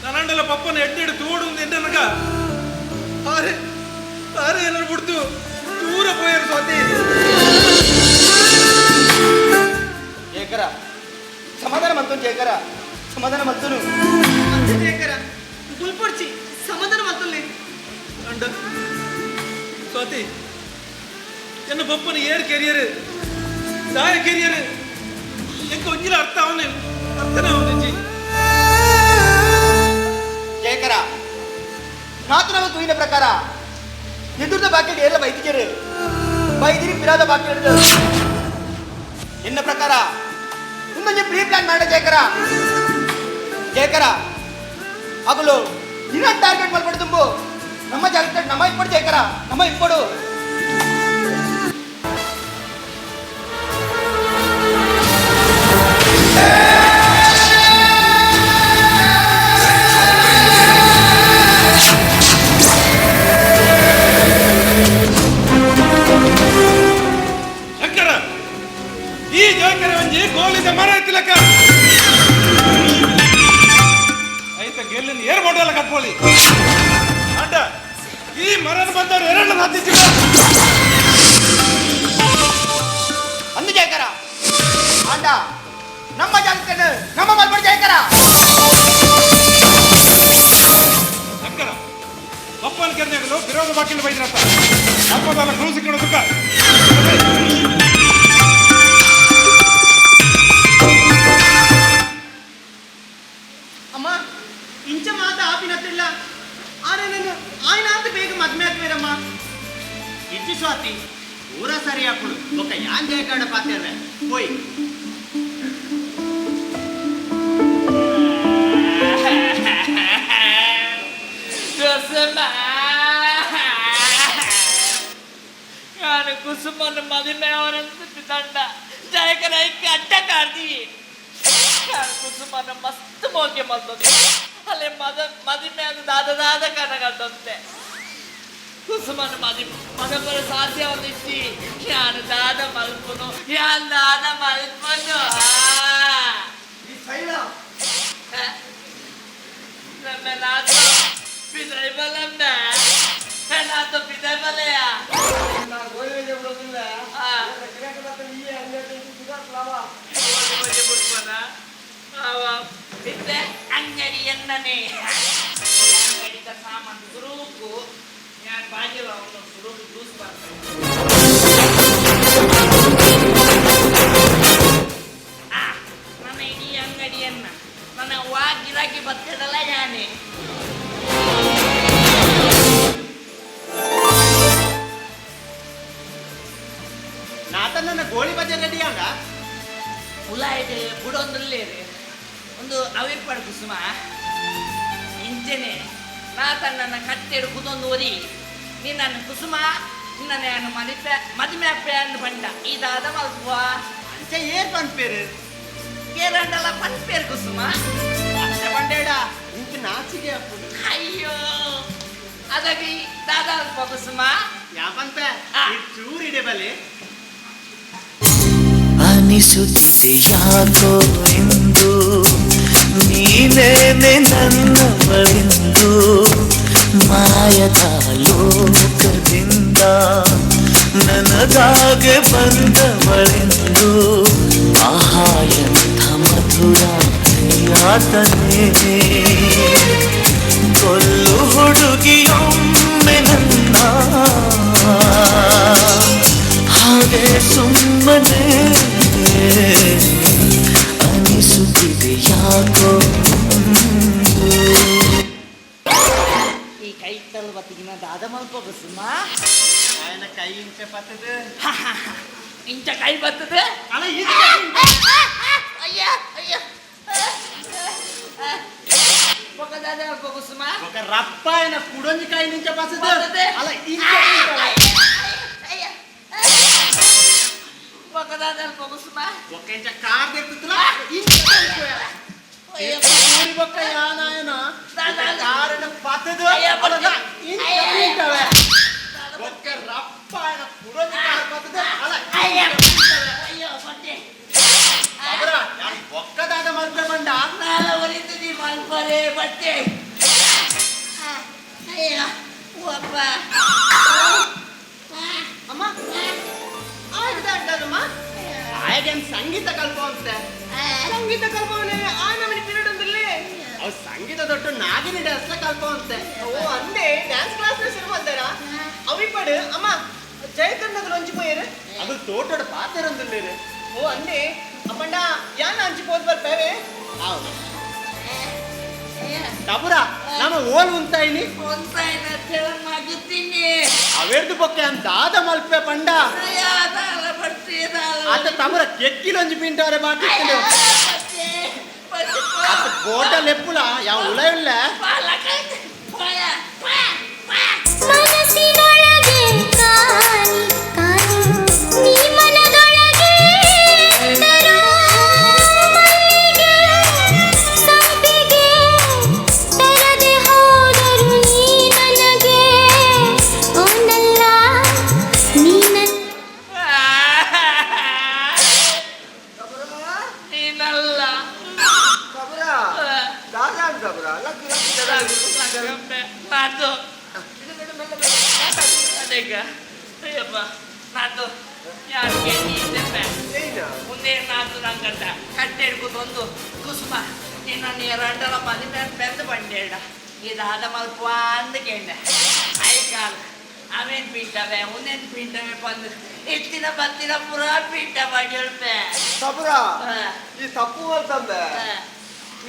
ನನಾಂಡಲ ಪಪ್ಪನ ಎಡ್ಡೆಡು ತೋಡು ಎಂದನಗ ಆರೆ ಆರೆ ಏನಾರು ಬಿಡ್ತು ದೂರ ಪೋಯರು ಸ್ವಾತಿ ಜೇಕರ ಸಮಾಧಾನ ಮಂತನು ಜೇಕರ ಸಮಾಧಾನ ಮಂತನು ಅಂತೆ ಜೇಕರ ಗುಲ್ಪಡ್ಚಿ ಸಮಾಧಾನ ಮಂತಲ್ಲಿ ಅಂಡ ಸ್ವಾತಿ ಎನ್ನ ಪಪ್ಪನ ಏರ್ ಕೆರಿಯರ್ ದಾಯ ಕೆರಿಯರ್ ಎಂಕ ಒಂಜಿಲ ಅರ್ಥ ಅವನೇ ಅರ್ಥನ ಅವನಿಂಚಿ ಜೇಕರ ನಾತು ನಮ್ಮ ತೂಯಿನ ಪ್ರಕಾರ ಊರದ ಬಾಕಿ ಎಲ್ಲ ಬೈದಿದ್ದೀರಿ ಬೈದಿರಿ ಪಿರಾದ ಬಾಕಿ ಹಿಡಿದು ಎನ್ನ ಪ್ರಕಾರ ಇನ್ನೊಂದು ಪ್ರೀ ಪ್ಲಾನ್ ಮಾಡ ಜಯಕರ ಆಗಲು ಇನ್ನೊಂದು ಟಾರ್ಗೆಟ್ ಮಾಡ್ಬಿಡು ತುಂಬು ನಮ್ಮ ಜಾಗಕ್ಕೆ ನಮ್ಮ ಇಟ್ಬಿಡು ಜಯಕರ ನಮ್ಮ ಇಟ್ಬಿಡು ಶಂಕರ ಈ ಜಯಕರ ಒಂಜಿ ಗೋಲಿದ ಮರ ಎತ್ತಲಕ್ಕ ಐತ ಗೆಲ್ಲಿನ ಏರ್ ಮಾಡೋಲ್ಲ ಕತ್ಕೊಳ್ಳಿ ಅಡ್ಡ ಈ ಮರನ ಬಂದವರು ಎರಡು ಹತ್ತಿಸಿ ಅಂದು ಜಯಕರ ಆಂಡ ನಮ್ಮ ಜಾಗಕ್ಕೆ ನಮ್ಮ ಮಲ್ಪಡ ಜಯಕರ ಶಂಕರ ಅಪ್ಪನ ಕೆರೆಗಳು ವಿರೋಧ ಬಾಕಿಲು ಬೈದ್ರಪ್ಪ ಅಪ್ಪದಲ್ಲ ಕ್ರೂಸಿ ಕೊಡೋದಕ್ಕ ಅಮ್ಮ ಇಂಚ ಮಾತ ಆಪಿನತ್ತಿಲ್ಲ ಆದ್ರೆ ನಾನು ఆయన ಅಂತ ಬೇಗ ಮದ್ಮೆ ಆಗ್ಬೇರಮ್ಮ ಇಜ್ಜಿ ಸ್ವಾತಿ ಊರ ಸರಿ ಹಾಕೊಂಡು ಒಕ್ಕ ಯಾನ್ ಜಯಕಾಡ ಪಾತ್ರೆ ಹೋಯ್ ನಾನು ಕುಸುಮನ ಮದುವೆ ಅವರಂತ ದಂಡ ಜಯಕರ ಅಡ್ಡ ಕಾಡ್ತೀವಿ ನಾನು ಕುಸುಮನ ಮಸ್ತ್ ಮೋಕೆ ಮಾಡ್ತದೆ ಅಲ್ಲೇ ಮದುವೆ ಅದು ದಾದ ಕನಗಂತೆ ಕುಸುಮನ ಮದುವೆ ಸಾಧ್ಯ ಒಂದಿತ್ತಿ ನಾನು ದಾದ ಮಲ್ಪನು ಯಾನ್ ದಾದ ಮಲ್ಪನು ನಾನು ಪಿದೈ ಬಲಂದ ನಾನು ಪಿದೈ ಬಲೆಯ ಅಂಗಡಿ ಎನ್ನನೆ ಅಂಗಡಿದ ಸಾಮಾನು ಸುರೂಕು ನಾನು ಬಾಗಿಲು ಅವನು ಸುರೂಕು ಜ್ಯೂಸ್ ನನ್ನ ಇಡೀ ಅಂಗಡಿಯನ್ನ ನನ್ನ ಗಿರಾಕಿ ಬರ್ತದಲ್ಲ ಯಾನೆ ನಾತನ್ನ ಗೋಳಿ ಬಜೆ ರೆಡಿ ಆಗ ಉಲಾಯ್ದೆ ಬುಡೊಂದಲ್ಲೇ ಒಂದು ಅವಿರ್ಪಡು ಕುಸುಮ ಇಂಚೆನೆ ನಾತನ್ನ ಕಟ್ಟೆಡು ಕುದೊಂದು ಒರಿ ನಿನ್ನ ಕುಸುಮ ನಿನ್ನ ನಾನು ಮದುವೆ ಅಪ್ಪೆ ಅಂದು ಬಂಡ ಇದಾದ ಮಲ್ಪುವ ಅಂಚ ಏರ್ ಪನ್ಪೇರು ಕೇರಂಡಲ್ಲ ಪನ್ಪೇರು ಕುಸುಮ ಅಂಚ ಬಂಡೇಡ ಇಂಚ ನಾಚಿಗೆ ಅಪ್ಪು ಅಯ್ಯೋ ಅದಕ್ಕೆ ದಾದ ಅಲ್ಪ ಕುಸುಮ ಯಾಪಂತ ಚೂರಿಡೆ ಬಲೆ ಅನಿಸುತ್ತಿದೆ ಯಾಕೋ ಎಂದು ನೀನೇನೆ ನನ್ನವಳೆಂದು ಮಾಯದ ಲೋಕದಿಂದ ನನಗಾಗೆ ಬಂದವಳೆಂದು ಆಹಾ ಎಂಥ ಮಧುರ ಯಾತನೆ ಕೊಲ್ಲು ಹುಡುಗಿಯೊಮ್ಮೆ ನನ್ನ ಹಾಗೆ ಸುಮ್ಮನೆ ಅನಿಸುತ್ತಿದೆ ಯಾಕೋ ಈ ಕೈ ತಲ್ ಬತ್ತಿಗಿನ ದಾದ ಮಲ್ಪ ಕುಸುಮ ఆయన ಕೈ ಇಂಚ ಪತ್ತದು ಇಂಚ ಕೈ ಬರ್ತದೆ ಅಲ್ಲ ಇದು ಅಯ್ಯ ಅಯ್ಯ ఒక ದಾದ ಅಲ್ಪ ಕುಸುಮ ఒక రప్పాయన కుడొంజి కై నుంచి పసదు అలా ఇంచ ఒక ದಾದ ಅಲ್ಪ ಕುಸುಮ ఒక ఇంచ కార్ దెత్తుతులా ఇంచ అయ్య పూరి బొక్క యానాయన కారణ పతదు అలా ఇంచ ఇంటవే ఒక రప్పాయన కుడొంజి కార్ పతదు అలా అయ్య అయ్యో పట్టే అవరా యాని ఒక్క దాద మల్పే బండ ನಾಲ ಒಲಿತದಿ ಮಲ್ಪರೆ ಬಟ್ಟೆ ಅಯ್ಯ ಒಪ್ಪ ಅಮ್ಮ ಆಯ್ತಮ್ಮ ఆయగేం సంగీత కల్పం అంతే ಸಂಗೀತ ಕಲ್ಪವನೆ ಆ ನಮನಿ ಪೀರಿಯಡ್ ಒಂದಿಲ್ಲಿ ಅವ್ ಸಂಗೀತ ದೊಡ್ಡ ನಾಗಿನಿ ಡ್ಯಾನ್ಸ್ ಕಲ್ಪಂ ಅಂತೆ ಓ ಅಂದೆ ಡ್ಯಾನ್ಸ್ ಕ್ಲಾಸ್ ಶುರು ಮಾಡ್ತಾರ ಅವಿಪಡು ಅಮ್ಮ ಜಯಕರ್ಣದಲ್ಲಿ ಹಂಚಿపోయారు ಅದು ತೋಟದ ಪಾತೆರೊಂದಿಲ್ಲ ಓ ಅಂದೆ ಅಪ್ಪಂಡ ಯಾನ ಹಂಚಿపోదు ಬರ್ಪೇವೆ అవును ತಬುರ ನಮ್ಮ ಓಲ್ ಉಂತಾಯಿನಿ ಮಗುತ್ತೀನಿ ಅವೆರ್ದು ಬೊಕ್ಕೆ ಅಂತ ದಾದ ಮಲ್ಪೆ ಪಂಡ ಆತ ತಬುರ ಕೆಕ್ಕಿಲೊಂಜಿ ಪಿಂಟವರೆ ಬಾಟಿತ್ತು ಆತ ಬೋಟಲ್ ಎಪ್ಪುಲ ಯಾವ ಉಳ ಇಲ್ಲ ಮನಸ್ಸಿನೊಳಗೆ ಕಾಣಿ ಕಾಣಿ ನೀ ಮನದೊಳಗೆ ತರೋ ಮಲ್ಲಿಗೆ ಸಂಪಿಗೆ ತರದೆ ಹೋದರು ನೀ ನನಗೆ ಓನಲ್ಲ ನೀನಲ್ಲ ನೀನಲ್ಲ ಕಬರ ದಾದಾ ಕಬರ ಲಕ್ಕಿ ನಾತು ಅದೀಗ ಅಯ್ಯಪ್ಪ ನಾತು ಯಾರಿಗೆ ನೀನೆ ಮುಂದೆ ನಾತು ನಂಗಂತ ಕಟ್ಟೆ ಹಿಡ್ಕೊಂಡು ಕುಸುಮ ನಿನ್ನ ರಂಡಲ ಮದಿ ಬೆಂದು ಬಂಡೇಡ ಇದಾದ ಮಲ್ಪ ಅಂದ ಕೇಳ ಐಕಾಲ ಅವೇನ್ ಪೀಠವೇ ಉನ್ನೇನ್ ಪೀಠವೇ ಬಂದು ಎತ್ತಿನ ಬತ್ತಿನ ಪುರ ಪೀಠ ಬಡಿಯಲ್ಪೆ ಕಬರ ಈ ತಪ್ಪು ಅಂತಂದೆ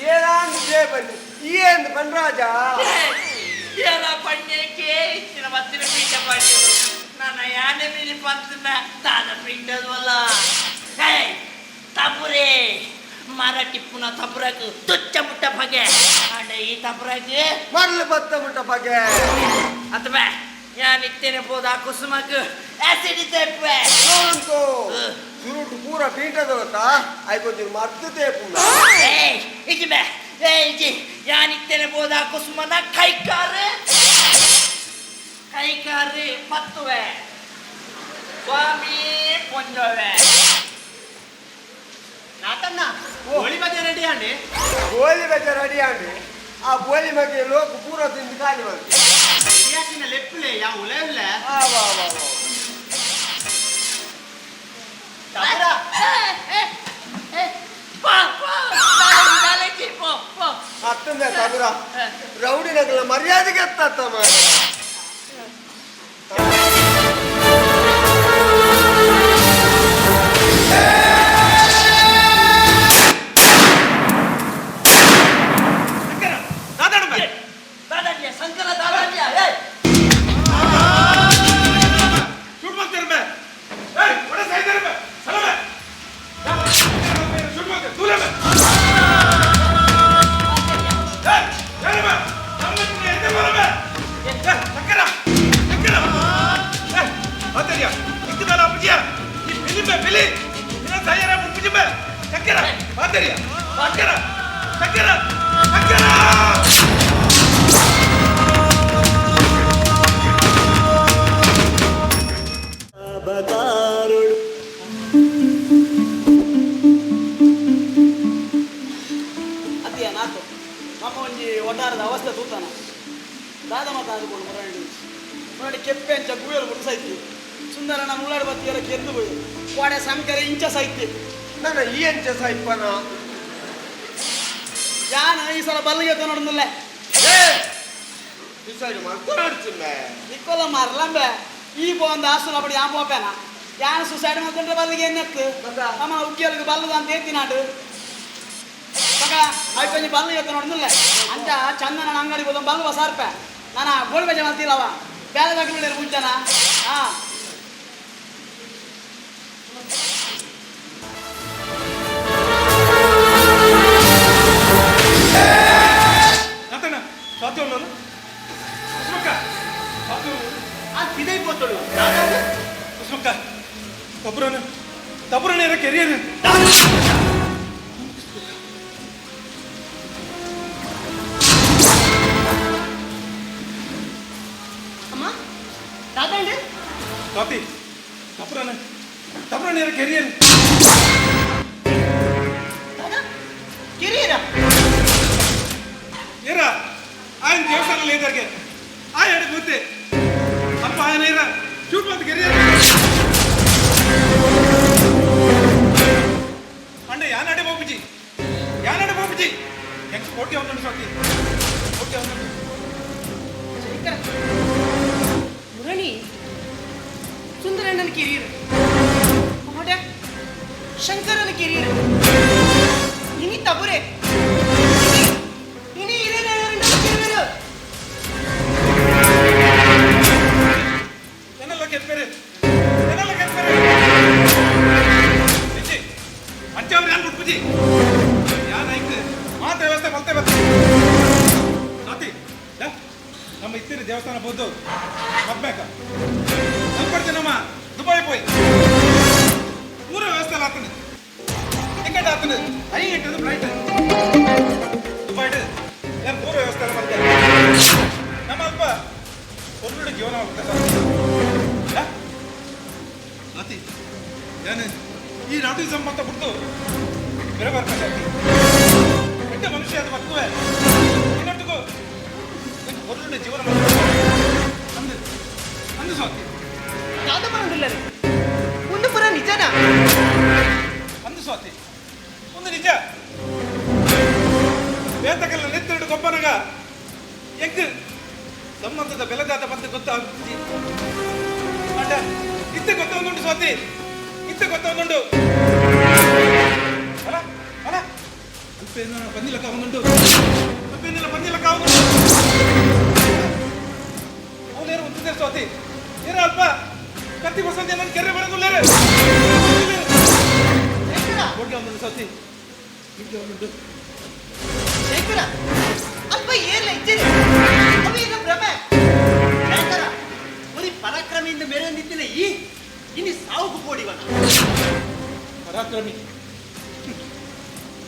ಏನಾಂದು ಜೇ ಬನ್ನಿ ಏನು ಬನ್ರಾಜ ಎಲ್ಲ ಪಂಡ್ಯಕ್ಕೆ ಇತ್ತಿನ ಬತ್ತಿನ ಪೀಠ ಬಡಿಯಲು ನನ್ನ ಯಾನೆ ಮೇಲೆ ಪಂತನ ತಾನ ಪೀಠದವಲ್ಲ ಹೇ ತಪುರೇ ಮರ ಟಿಪ್ಪುನ ತಪುರಕ್ಕೆ ತುಚ್ಚ ಮುಟ್ಟ ಬಗೆ ಅಂಡ ಈ ತಪುರಕ್ಕೆ ಮರಳು ಬತ್ತ ಮುಟ್ಟ ಬಗೆ ಅಥವಾ ಯಾನ್ ಇತ್ತೇನೆ ಬೋದ ಕುಸುಮಕ್ಕೆ ಆಸಿಡಿತೆ ನೋಡ್ಕೋ ಸುರುಟು ಪೂರ ಪೀಂಟದ ಗೊತ್ತಾ ಆಯ್ಕೊಂಚು ಮದ್ದು ತೇಪುಂಡ ಇಜಿ ಬೇ ಇಜಿ ಯಾನ್ ಇತ್ತೇನೆ ಬೋದ ಕುಸುಮನ ಕೈಕಾರೆ ಮತ್ತುವೆ ಸ್ವಾಮಿ ಪೊಂಜವೆ ನಾತನ್ನ ಗೋಳಿ ಬಜೆ ರೆಡಿ ಅಂಡಿ ಗೋಲಿ ಬಗ್ಗೆ ರೆಡಿ ಆಗಿ ಆ ಗೋಲಿ ಬಗ್ಗೆ ಲೋಕ ಪೂರ ತಿಂದು ಖಾಲಿ ಬಂತು ಇರಿಯಾಕಿನ ಲೆಪ್ಪುಲೆ ಯಾವ ಉಳೆ ಇಲ್ಲ ತಬುರ ಅತ್ತಂದೆ ಕಬರ ರೌಡಿ ನಗಲ ಮರ್ಯಾದೆಗೆ ಎತ್ತ ಮಾಡ ಶಂಕರ ದಾದಾಡ್ಯ ಅತಿಯ ನಾತು ನಮ್ಮ ಒಂಜಿ ಒಟ್ಟಾರದ ಅವಸ್ಥೆ ತೂತಾನ ದಾದ ಮಾತಾಡಿಕೊಂಡು ಮುರಳಿ ಕೆಪ್ಪೆ ಅಂಚ ಗೂಯಲು ಮುಡಿಸೈತಿ ಸುಂದರನ ಮುಳ್ಳಾಡು ಬತ್ತಿಯರ ಕೆಂದು ಹೋಯ್ ವಾಡೆ ಸಂಕರ ಇಂಚ ಸೈತಿ ನನ್ನ ಈ ಅಂಚ ಸಾಯ್ಪನ ಯಾನ ಈ ಸಲ ಬಲ್ಲಿಗೆ ನೋಡಿದ್ನಲ್ಲ ಡಿಸೈಡ್ ಮಾಡ್ಕೊಂಡ್ರೆ ನಿಕ್ಕೋಲ ಮಾರ್ಲಂಬೆ ಈ ಒಂದು ಆಸು ನಬಡಿ ಆ ಪೋಪೇನ ಯಾನ ಸುಸೈಡ್ ಮಾಡ್ಕೊಂಡ್ರೆ ಬಲ್ಲಿಗೆ ಎನ್ನತ್ತು ನಮ್ಮ ಉಗ್ಗಿಯಲ್ಲಿಗೆ ಬಲ್ಲದ ಅಂತ ಹೇಳ್ತೀನಿ ನಾಡು ಮಗ ಆಯ್ತು ಬಲ್ಲಿಗೆ ನೋಡಿದ್ನಲ್ಲ ಅಂತ ಚಂದ ನನ್ನ ಅಂಗಡಿ ಹೋದ ಬಲ್ವ ಸಾರ್ಪೆ ನಾನು ಗೋಳಿ ಬಜೆ ಮಾಡ್ತಿಲ್ಲವ ಬೇರೆ ದಾಖಲೆ ಮುಂಚೆನ ಹಾ ತಪುರನೇರ ಕೆರಿಯರ್ ಅಮ್ಮ ದಾದಂಡೆ ಕಾಪಿ ತಪುರನೇರ ಕೆರಿಯರ್ ಕಿರಿಯರ ಏರ ఆయన దేవస్థానం లేదర్గే ఆయన పోతే అప్ప ఆయన ఏరా చూడమంది కెరియర్ అంటే యానాడే బాబుజీ నెక్స్ట్ ఓకే ఉన్నాడు స్వాతి ఓకే ఉన్నాడు ಮುರಳಿ ಸುಂದರಣ್ಣನ ಕಿರಿಯರು ಮಹೋದಯ ಶಂಕರನ ಕಿರಿಯರು ಇನಿ ತಬುರೆ ಇನಿ ಇರೇನೇ ಇತ್ತಿರಿ ದೇವಸ್ಥಾನ ಬೋದು ಮದ್ಬೇಕ ನಮ್ಮ ದುಬೈ ಪೋಯ್ ಪೂರ ವ್ಯವಸ್ಥೆ ಆಗ್ತದೆ ಟಿಕೆಟ್ ಆಗ್ತದೆ 5 ಗಂಟೆ ಫ್ಲೈಟ್ ದುಬೈ ಏನು ಪೂರ ವ್ಯವಸ್ಥೆ ಮಾಡ್ತಾರೆ ನಮ್ಮ ಅಲ್ಪ ಒಂದು ಜೀವನ ಆಗ್ತದೆ ಅತಿ ಏನು ಈ ರೌಡಿಸಮ್ ಅಂತ ಬಿಟ್ಟು ಬೇರೆ ಬರ್ತಾರೆ ಎಂತ ಮನುಷ್ಯ ಅದು ಬರ್ತವೆ ಇನ್ನೊಟ್ಟಿಗೂ ಹೊರಗಡೆ ಜೀವನ ಅಂದು ಅಂದು ಸ್ವಾತಿ ಯಾವ್ದು ಬರೋದಿಲ್ಲ ರೀ ಒಂದು ಪುರ ನಿಜನಾ ಅಂದು ಸ್ವಾತಿ ಒಂದು ನಿಜ ಬೇತಕಲ್ಲ ನೆತ್ತಿಟ್ಟು ಗೊಬ್ಬನಗ ಎಂಕ್ ಸಂಬಂಧದ ಬೆಲೆದಾದ ಬಂದು ಗೊತ್ತಾಗ್ತಿ ಅಡ್ಡ ಇತ್ತೆ ಗೊತ್ತೊಂದುಂಟು ಸ್ವಾತಿ ಇತ್ತೆ ಗೊತ್ತೊಂದುಂಟು ಅಲ್ಲ ಅಲ್ಲ ಅಲ್ಪ ಬಂದಿಲ್ಲಕ್ಕ ಒಂದುಂಟು ಬಂದಿಲ್ಲಕ್ಕ ಒಂದುಂಟು ಅವನೇರು ಒಂದಿದೆ ಸ್ವಾತಿ ಏನ ಅಲ್ಪ ಕತ್ತಿ ಬಸಂತ ನನ್ನ ಕೆರೆ ಬರೋದಿಲ್ಲ ಹೋಗಿ ಅವನು ಸ್ವಾತಿ ಶೇಖರ ಅಲ್ಪ ಏರ್ಲ ಇದ್ದೀರಿ ಅವೇಗ ಭ್ರಮೆ ಶೇಖರ ಬರೀ ಪರಾಕ್ರಮಿಯಿಂದ ಮೇರೆ ನಿಂತಿಲ್ಲ ಇನ್ನು ಸಾವು ಕೋಡಿವನ ಪರಾಕ್ರಮಿ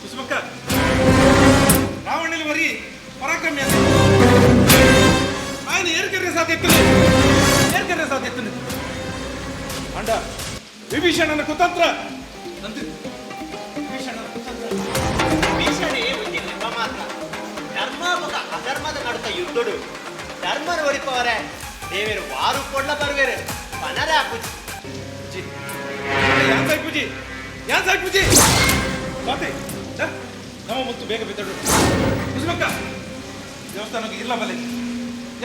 ಸುಷ್ಮಕ್ಕ ರಾವಣಲ್ಲಿ ಬರೀ ಪರಾಕ್ರಮಿ ಅಂತ ఆయన ఏర్కర్రే సాధ్యత్తు అండ విభీషణನ ಕುತಂತ್ರ ನಂದು ವಿಭೀಷಣನ ಕುತಂತ್ರ ಭೀಷಣೆ ಒಂದು ನೆಪ ಮಾತ್ರ ಧರ್ಮ ಮಗ ಅಧರ್ಮದ ನಡುತ್ತ ಯುದ್ಧಡು ಧರ್ಮನ ಒರಿಪವರೇ ದೇವರು ವಾರು ಕೊಡ್ಲ ಬರುವೇರು ಪನರ ಪೂಜಿ ಯಾನ್ ಸಾಯ್ ಪೂಜಿ ಸ್ವಾತಿ ನಮ್ಮ ಮುತ್ತು ಬೇಗ ಬಿದ್ದಡು ಸುಷ್ಮಕ್ಕ ದೇವಸ್ಥಾನಕ್ಕೆ ಇಲ್ಲ ಬಲೆ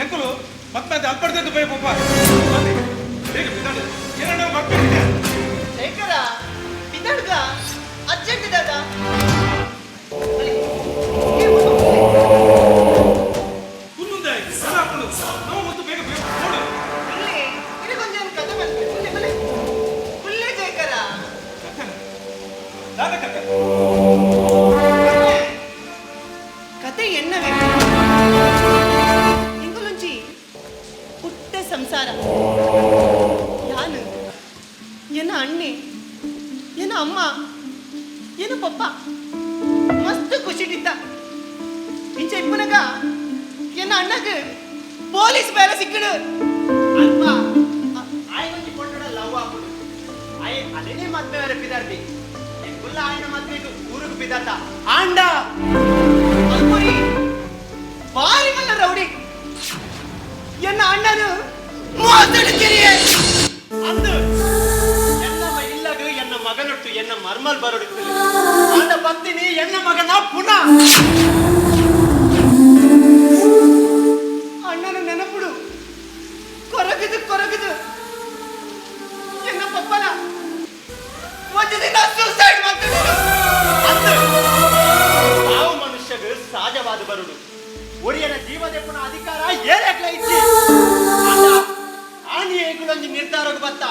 ಎಂಕಲು ಮತ್ತೆ ಅಲ್ಪಡ್ತಿದ್ದು ಬೈ ಪಪ್ಪ ಬೇಗ ಬಿದ್ದಾಡು ಏನೋ ಮಕ್ಕಳಿದೆ ಶೇಖರ ಬಿದ್ದಾಡ್ಗ ಅರ್ಜೆಂಟ್ ಇದ್ದಾಗ ಕುಲ್ಲುಂದೆ ಸಲ ಹಾಕೊಂಡು ನಾವು ಮತ್ತು ಬೇಗ ಬೇಗ ನೋಡು ಇಲ್ಲಿ ಇದಕ್ಕೊಂದೇನು ಕಥೆ ಬಂದ್ಬಿಟ್ಟು ಫುಲ್ಲೇ ಶೇಖರ ಕತೆ ಎನ್ನವೇ ಇಂಗುಲುಂಚಿ ಪುಟ್ಟ ಸಂಸಾರ ಯಾನು ಎನ್ನ ಅಣ್ಣೆ ಎನ್ನ ಅಮ್ಮ ಎನ್ನ ಪಪ್ಪ ಮಸ್ತ್ ಖುಷಿಟ್ಟಿದ್ದ ಇಂಚ ಇಪ್ಪನಗ ಎನ್ನ ಅಣ್ಣಗ ಪೊಲೀಸ್ ಬೇರೆ ಸಿಕ್ಕಡು ಅಲ್ಪ ಆಯ್ಕೊಂಡಿ ಕೊಂಡ ಲವ್ ಹಾಕುದು ಆಯ್ ಅದೇನೇ ಮದ್ವೆ ಬೇರೆ ಬಿದ್ದಾರ್ತಿ ಫುಲ್ ಆಯ್ನ ಮದ್ವೆಗೆ ಊರಿಗೆ ಬಿದ್ದಾತ ಆಂಡ ಅಲ್ಪರಿ ಬಾರಿ ಮಲ್ಲ ರೌಡಿ ಎನ್ನ ಅಣ್ಣನು ಮಾತಾಡುತ್ತೀರಿಯೇ ಅಂದು ಎನ್ನವ ಇಲ್ಲಗ ಎನ್ನ ಮಗನೊಟ್ಟು ಎನ್ನ ಮರ್ಮಲ್ ಬರೋಡಿಕ್ಕಿಲ್ಲ ಆಂಡ ಬರ್ತೀನಿ ಎನ್ನ ಮಗನ ಪುನಃ ಅಣ್ಣನ ನೆನಪುಡು ಕೊರಗಿದು ಎನ್ನ ಪಪ್ಪನ ಸೂಸೈಡ್ ಮಾಡ್ತಿದ್ರು ಯಾವ ಮನುಷ್ಯಗೆ ಸಹಜವಾದ ಬರುಡು ಒರಿಯನ ಜೀವದೆಪ್ಪನ ಅಧಿಕಾರ ಏರಕ್ಲ ಇಚ್ಚಿ ಆನಿಯೇಗುಳೊಂದು ನಿರ್ಧಾರಕ್ಕೆ ಬತ್ತ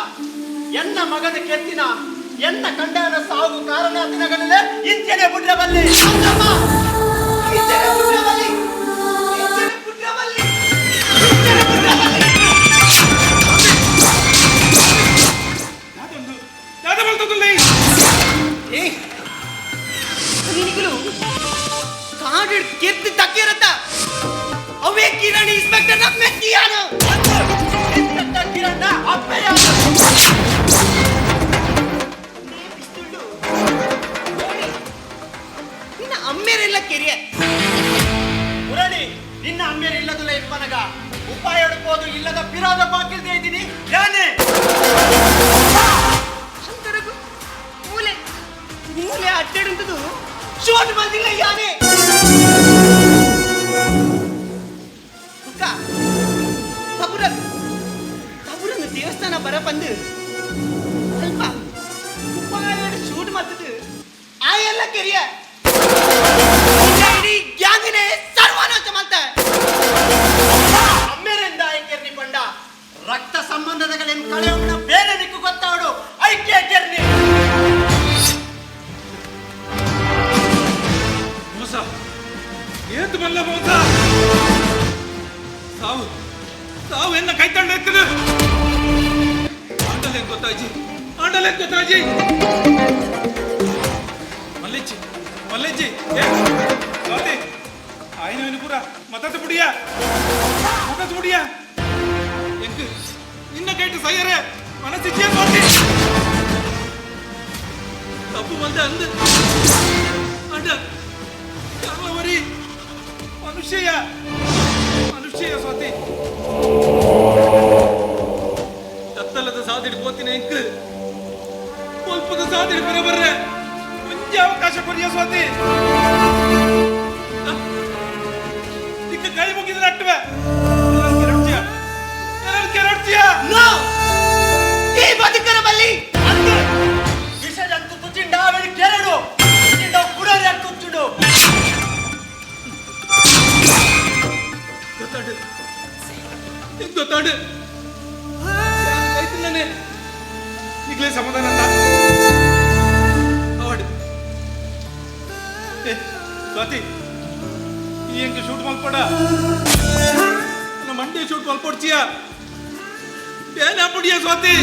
ಎನ್ನ ಮಗನ ಕೆತ್ತಿನ ಎನ್ನ ಕಂಡನ ಸಾವು ಕಾರಣ ದಿನಗಳಲ್ಲೇ ಇಂಚನೆ ಬುಡ್ರಬಲ್ಲಿ ಕಾಡು ಕೆತ್ತು ತಕ್ಕಿರತ್ತ ಅವೇ ಕಿರಣಿ ಇನ್ಸ್ಪೆಕ್ಟರ್ ನ ಮೆತ್ತಿಯಾನು ಇನ್ಸ್ಪೆಕ್ಟರ್ ಕಿರಣ ಅಪ್ಪಯ್ಯಾನು ನಿನ್ನ ಅಮ್ಮೇರೆಲ್ಲ ಕೆರಿಯ ಮುರಳಿ ನಿನ್ನ ಅಮ್ಮೇರಿಲ್ಲದಲ್ಲ ಇಪ್ಪನಗ ಉಪಾಯ ಹುಡುಕೋದು ಇಲ್ಲದ ಪಿರಾದ ಬಾಕಿಲ್ದೇ ಇದ್ದೀನಿ ಯಾನೆ ಅಂತರಗು ಮೂಲೆ ಅಡ್ಡಾಡುಂಟದು ಶೋಟ್ ಬಂದಿಲ್ಲ ಯಾನೆ ತಬುರನ್ನು ದೇವಸ್ಥಾನ ಬರ ಬಂದು ಸ್ವಲ್ಪ ಉಪಾಯ ಶೂಟ್ ಮಾಡ್ತದ್ದು ಆ ಎಲ್ಲ ಕೆರಿಯ ಇಡೀ ಗ್ಯಾಂಗಿನೇ ಸರ್ವನಾಶ ಮಾಡ್ತ ಅಮ್ಮೆರಿಂದ ಐಕ್ಯರ್ನಿ ಪಂಡ ರಕ್ತ ಸಂಬಂಧದಗಳನ್ನು ಕಳೆಯೋಣ ಬೇರೆ ದಿಕ್ಕು ಗೊತ್ತಾವಡು ಐಕ್ಯ ಕೆರ್ನಿ ಮೋಸ ಏತು ಮಲ್ಲ ಮೋಸ ಸಾವು ಸಾವು ಎನ್ನ ಕೈತಂಡ ಎತ್ತದು ಆಂಡಲೆ ಗೊತ್ತಾಜಿ ಮಲ್ಲಿಜ್ಜಿ ಮಲ್ಲಿಜ್ಜಿ ಸ್ವಾತಿ ಆಯ್ನವನು ಪೂರ ಮತತ್ತು ಬಿಡಿಯಾ ಎಂಕು ನಿನ್ನ ಕೈಟು ಸೈಯರೆ ಮನಸ್ಸಿದ್ಯಾ ಸ್ವಾತಿ ತಪ್ಪು ಬಂದ ಅಂದ ಅಂಡ ಕರ್ಮವರಿ ಮನುಷ್ಯ ಸ್ವಾತಿ ಕತ್ತಲದ ಸಾದಿಡಿ ಪೋತಿನ ಎಂಕು ಸ್ವಲ್ಪದ ಸಾದಿಡಿ ಬರಬರ್ರೆ ಮುಂಜೆ ಅವಕಾಶ ಕೊರಿಯ ಸ್ವಾತಿ ನಿಕ್ಕ ಕೈ ಮುಗಿದ್ರೆ ಅಟ್ಟವೆ ಕೆರಡ್ತೀಯ ಈ ಬದುಕರ ಬಲ್ಲಿ ವಿಷಯದಂತೂ ತುಚ್ಚಿಂಡ ಅವಳಿ ಕೆರಡು ತುಚ್ಚಿಂಡ ಕುಡರೆ ತುಚ್ಚುಡು ಗೊತ್ತಾಡು ಆಯ್ತು ನಾನೇ ಈಗಲೇ ಸಮಾಧಾನ ಅವಡು ಸ್ವಾತಿ ಈ ಹೆಂಗೆ ಶೂಟ್ ಮಲ್ಪಡ ನಮ್ಮ ಮಂಡಿ ಶೂಟ್ ಮಲ್ಪಡ್ತೀಯ ಏನ ಪುಡಿಯ ಸ್ವಾತಿ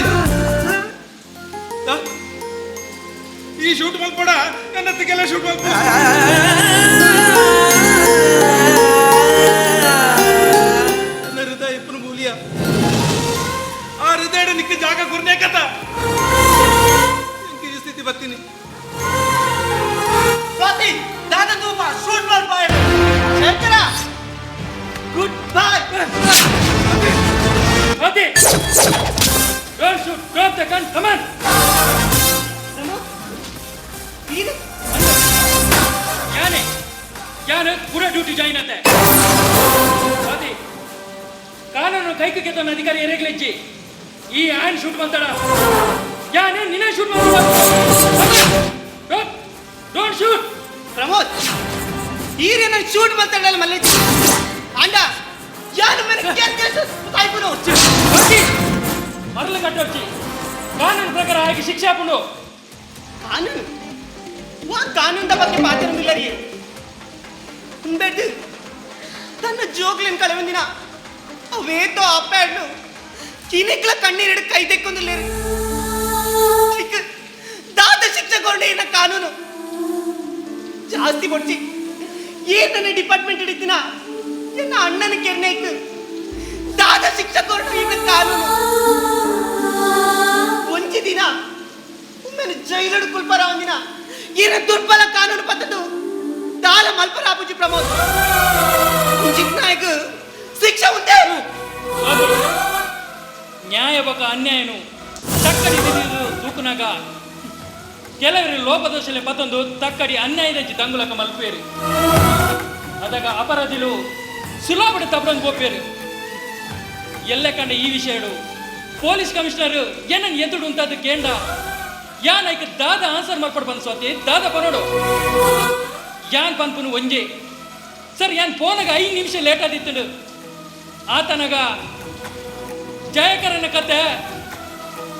ಈ ಶೂಟ್ ಮಲ್ಪಡ ನನ್ನತ್ತಿಗೆಲ್ಲ ಶೂಟ್ ಮಲ್ಪಡ ಹೃದಯ ಇಪ್ಪನು ಮೂಲಿಯ ಆ ಹೃದಯ ನಿಕ್ಕ ಜಾಗ ಗುರ್ನೇ ಕಥ ಈ ಸ್ಥಿತಿ ಬರ್ತೀನಿ ಸ್ವಾತಿ ದಾದಾ ತೂಪ ಶೂಟ್ ಮಾಡ್ಬಾಯ್ Shankara goodbye Swati don't shoot drop the gun come on ಯಾನೆ ಪೂರಾ ಡ್ಯೂಟಿ ಜಾಯಿನ್ ಆತೆ ಸ್ವಾತಿ ಕಾನೂನು ಕೈಗೆ ತನ್ನ ಅಧಿಕಾರಿ ಎರೆಗ್ಲೆಜ್ಜಿ ಈ ಆನ್ ಶೂಟ್ ಮಾಡ್ತಾಳ ಯಾನೆ ನಿನ್ನೆ ಶೂಟ್ ಡೋಂಟ್ ಶೂಟ್ ಪ್ರಮೋದ್ ಈರೇನ ಶೂಟ್ ಮಾಡ್ತಾಳಲ್ಲ ಮಲ್ಲೇಜಿ ಅಂಡ ಯಾನು ಮನೆ ಕೇಸ್ ತಾಯ್ಪುನು ಮರಳು ಕಟ್ಟೊಚ್ಚಿ ಕಾನೂನು ಪ್ರಕಾರ ಆಗಿ ಶಿಕ್ಷೆ ಹಾಕೊಂಡು ಕಾನೂನು ಕಾನೂನಿನ ಬಗ್ಗೆ ಮಾತಾಡೋದಿಲ್ಲ ರೀ ಬೇಡ್ದು ತನ್ನ ಜೋಗ್ಲಿನ ಕಳೆವಂದಿನ ಅವೇತೋ ಅಪ್ಪಾಡ್ನು ಕಿನಿಕ್ಲ ಕಣ್ಣೀರಿಡ ಕೈ ತೆಕ್ಕೊಂದಿಲ್ಲ ರೀ ದಾದ ಶಿಕ್ಷೆ ಕೊಂಡೆ ಇನ್ನ ಕಾನೂನು ಜಾಸ್ತಿ ಕೊಡ್ಸಿ ಏನ್ ನನ್ನ ಡಿಪಾರ್ಟ್ಮೆಂಟ್ ಹಿಡಿತೀನ ಎನ್ನ ಅಣ್ಣನ ಕೆನ್ನೆ ಇತ್ತು ದಾದ ಶಿಕ್ಷೆ ಕೊಂಡ್ರೆ ಇನ್ನ ಕಾನೂನು ಒಂಚಿ ದಿನ ಒಮ್ಮೆ ಜೈಲಡು ಕುಲ್ಪರ ಒಂದಿನ ಏನ ದುರ್ಬಲ ಕಾನೂನು ಪತ್ತದು ದಾಲ ಮಲ್ಪರಾಬುಜಿ ಪ್ರಮೋದ್ ಚಿಕ್ಕನಾಯಕ ಶಿಕ್ಷೆ ಉಂಟೆ ನ್ಯಾಯ ಬಕ ಅನ್ಯಾಯನು ತಕ್ಕಡಿ ತೂಕನಾಗ ಕೆಲವರು ಲೋಪದೋಷಲೆ ಪತ್ತೊಂದು ತಕ್ಕಡಿ ಅನ್ಯಾಯದಂಚಿ ದಂಗುಲಕ ಮಲ್ಪೇರು ಅದಾಗ ಅಪರಾಧಿಲು ಸುಲಭದ ತಪ್ಪಂದು ಗೋಪೇರು ಎಲ್ಲ ಕಂಡ ಈ ವಿಷಯಡು ಪೊಲೀಸ್ ಕಮಿಷನರ್ ಏನನ್ನು ಎದುಡು ಅಂತದ್ದು ಕೇಂದ್ರ ಯಾನ್ ಐಕ ದಾದ ಆನ್ಸರ್ ಮಾಡ್ಕೊಂಡು ಬಂದು ಸ್ವಾತಿ ದಾದ ಪರೋಡು ಯಾನ್ ಪನ್ಪುನು ಒಂಜೆ ಸರ್ ಯಾನ್ ಫೋನಾಗ 5 ನಿಮಿಷ ಲೇಟ್ ಆದಿತ್ತು ಆತನಾಗ ಜಯಕರನ ಕತೆ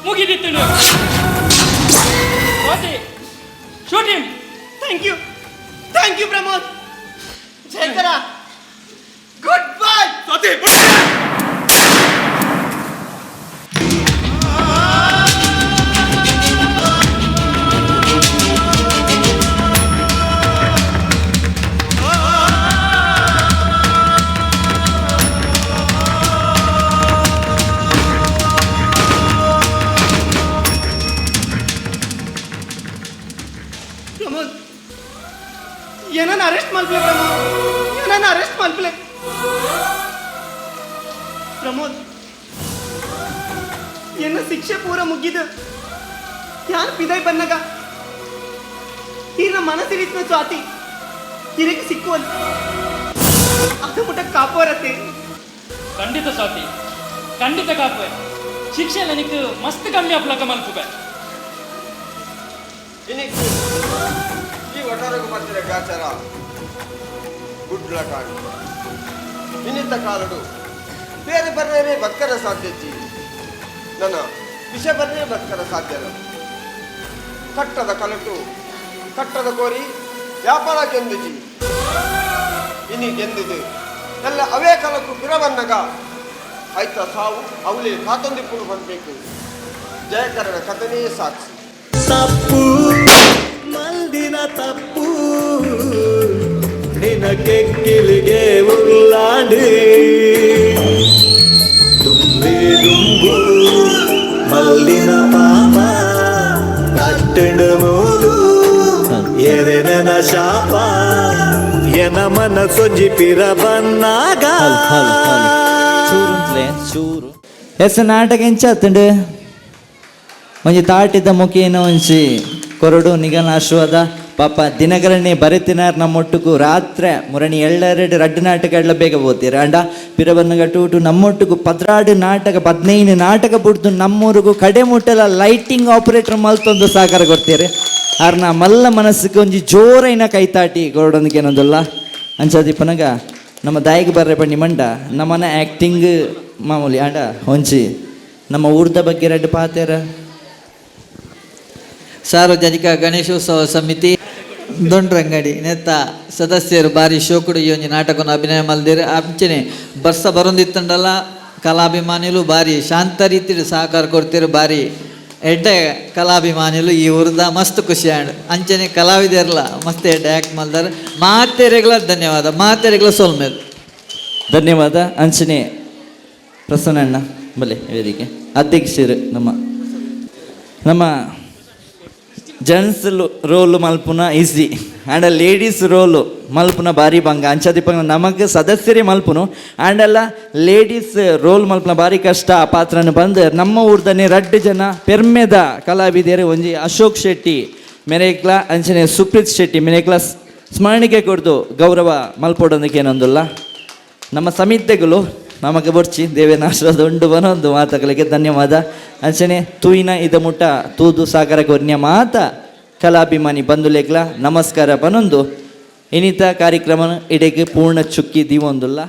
ಮುಗಿದಿತ್ತು Swati shooting thank you Pramod Jayakara goodbye Swati ಏನನ್ನ ಅರೆಸ್ಟ್ ಮಾಡ್ಬಿಲೆ ಪ್ರಮೋದ್ ಎನ್ನ ಶಿಕ್ಷೆ ಪೂರ ಮುಗಿದು ಯಾರು ಪಿದೈ ಬನ್ನಗ ಈನ ಮನಸ್ಸಿರಿತ್ನ ಸ್ವಾತಿ ಇದಕ್ಕೆ ಸಿಕ್ಕುವಲ್ಲ ಅದು ಮುಟ್ಟ ಕಾಪೋರತ್ತೆ ಖಂಡಿತ ಸ್ವಾತಿ ಖಂಡಿತ ಕಾಪುವೆ ಶಿಕ್ಷೆ ನನಗೆ ಮಸ್ತ್ ಕಮ್ಮಿ ಅಪ್ಲಕ ಮಲ್ಪುವೆ ಈ ಒಟ್ಟಾರೆಗೂ ಮಧ್ಯೆ ಗಾಚಾರ ಗುಡ್ಲ ಕಾಡು ಇನ್ನಿತ್ತ ಕಾಲಡು ಬೇರೆ ಬರ್ರೆ ಬಕ್ಕರ ಸಾಧ್ಯಜಿ ನನ್ನ ವಿಷ ಬರ್ರೆ ಬಕ್ಕರ ಸಾಧ್ಯನ ಕಟ್ಟದ ಕಲಟು ಕಟ್ಟದ ಕೋರಿ ವ್ಯಾಪಾರ ಗೆಂದುಜಿ ಇನಿ ಗೆಂದುದು ಎಲ್ಲ ಅವೇ ಕಲಕು ಪಿರವನ್ನಗ ಆಯ್ತ ಸಾವು ಅವಲೇ ಕಾತೊಂದಿಪ್ಪುಡು ಬಂದಬೇಕು. ಜಯಕರಣ ಕಥನೇ ಸಾಕ್ಷಿ. ತಪ್ಪು ಮಲ್ದಿನ ತಪ್ಪು ನಿನ ಕೆಕ್ಕಿಲಿಗೆ ಉರುಳಾಡಿ ತುಂಬಿ ದುಂಬು ಮಲ್ದಿನ ಪಾಪ ಕಟ್ಟಂಡು ಮೂಲು ಎರೆನ ಶಾಪ ಎನ ಮನಸೊಂಜಿ ಪಿರ ಬನ್ನಾಗ ಚೂರು ಎಸ್ ನಾಟಕ ಎಂಚಾತುಂಡು ಒಂಜಿ ತಾಟಿದ ಮುಖೇನ ಒಂಜಿ ಕೊರಡು ನಿಗನ ಆಶ್ವಾದ ಪಾಪ ದಿನಗಳನ್ನೇ ಬರೆತಿನಾರ್ ನಮ್ಮೊಟ್ಟುಗು ರಾತ್ರಿ ಮುರಣಿ 2 ನಾಟಕ ಎಲ್ಲ ಬೇಗ ಓದ್ತೀರ ಅಂಡ ಪಿರಬನ್ನಗ ಟೂಟು ನಮ್ಮೊಟ್ಟುಗು 16 ನಾಟಕ 15 ನಾಟಕ ಬಿಡ್ದು ನಮ್ಮೂರಿಗೂ ಕಡೆ ಮುಟ್ಟೆಲ್ಲ ಲೈಟಿಂಗ್ ಆಪರೇಟರ್ ಮಲ್ತೊಂದು ಸಹಕಾರ ಕೊಡ್ತೀರಿ ಆರ್ನ ಮಲ್ಲ ಮನಸ್ಸಿಗೆ ಒಂಜಿ ಜೋರೈನ ಕೈತಾಟಿ ಕೊರಡೊಂದಿಗೆ ಏನೊಂದಲ್ಲ ಅಂಚದಿಪ್ಪನಗ ನಮ್ಮ ದಾಯಿಗೆ ಬರ್ರೆ ಬನ್ನಿ ಮಂಡ ನಮ್ಮನ ಆ್ಯಕ್ಟಿಂಗ್ ಮಾಮೂಲಿ ಆಂಡ ಒಂಚಿ ನಮ್ಮ ಊರ್ದ ಬಗ್ಗೆ 2 ಪಾತೆರ ಸಾರ್ವಜನಿಕ ಗಣೇಶೋತ್ಸವ ಸಮಿತಿ ದೊಂಡ್ರಂಗಡಿ ನೆತ್ತ ಸದಸ್ಯರು ಬಾರಿ ಶೋಕುಡು ಈ ಒಂಜಿ ನಾಟಕವನ್ನು ಅಭಿನಯ ಮಲ್ದಿರು ಅಂಚನೆ ಬರ್ಸ ಬರೊಂದಿತ್ತಂಡಲ್ಲ ಕಲಾಭಿಮಾನಿಗಳು ಬಾರಿ ಶಾಂತ ರೀತಿಯಲ್ಲಿ ಸಹಕಾರ ಕೊಡ್ತೀರು ಬಾರಿ ಎಡ್ಡೆ ಕಲಾಭಿಮಾನಿಗಳು ಈ ಊರ್ದ ಮಸ್ತ್ ಖುಷಿ ಆಂಡ್ ಅಂಚನೆ ಕಲಾವಿದರ್ಲ ಮಸ್ತ್ ಎಡ್ಡೆ ಆ್ಯಕ್ಟ್ ಮಲ್ದಾರ ಮಾತೆರೆಗಳ ಧನ್ಯವಾದ ಮಾತೆರೆಗಳ ಸೋಲ್ಮೇಲೆ ಧನ್ಯವಾದ ಅಂಚನೆ ಪ್ರಸನ್ನಣ್ಣ ಬಲೆ ವೇದಿಕೆ ಅಧ್ಯಕ್ಷರು ನಮ್ಮ ಜೆಂಟ್ಸ್ ರೋಲ್ ಮಲ್ಪುನ ಈಸಿ ಆ್ಯಂಡ್ ಲೇಡೀಸ್ ರೋಲು ಮಲ್ಪುನ ಭಾರಿ ಭಂಗ ಅಂಚದಿಪ್ಪ ನಮಗೆ ಸದಸ್ಯರೇ ಮಲ್ಪುನು ಆ್ಯಂಡೆಲ್ಲ ಲೇಡೀಸ್ ರೋಲ್ ಮಲ್ಪುನ ಭಾರಿ ಕಷ್ಟ ಆ ಪಾತ್ರನ ಬಂದು ನಮ್ಮ ಊರ್ದನೆ 2 ಜನ ಪೆರ್ಮೆದ ಕಲಾವಿದರು ಒಂಜಿ ಅಶೋಕ್ ಶೆಟ್ಟಿ ಮೆರೇಕ್ಲ ಅಂಚನೆ ಸುಪ್ರೀತ್ ಶೆಟ್ಟಿ ಮೆರೇಕ್ಲ ಸ್ಮರಣಿಕೆ ಕೊಡ್ದು ಗೌರವ ಮಲ್ಪೊಡೋದಕ್ಕೆ ಏನೊಂದಿಲ್ಲ ನಮ್ಮ ಸಮಿತಿಗಳು ನಮಗೆ ಬರ್ಚಿ ದೇವೇನ ಆಶ್ರದ ಉಂಡು ಬನೊಂದು ಮಾತುಗಳಿಗೆ ಧನ್ಯವಾದ ಅಂಚನೆ ತೂಯಿನ ಇದ ಮುಟ್ಟ ತೂದು ಸಾಗರ ಕೊರ್ನ್ಯ ಮಾತ ಕಲಾಭಿಮಾನಿ ಬಂಧುಲೆಗ್ಲ ನಮಸ್ಕಾರ ಬನೊಂದು ಇನ್ನಿತ ಕಾರ್ಯಕ್ರಮ ಇಡೆಗೆ ಪೂರ್ಣ ಚುಕ್ಕಿ ದೀವೊಂದುಲ್ಲ.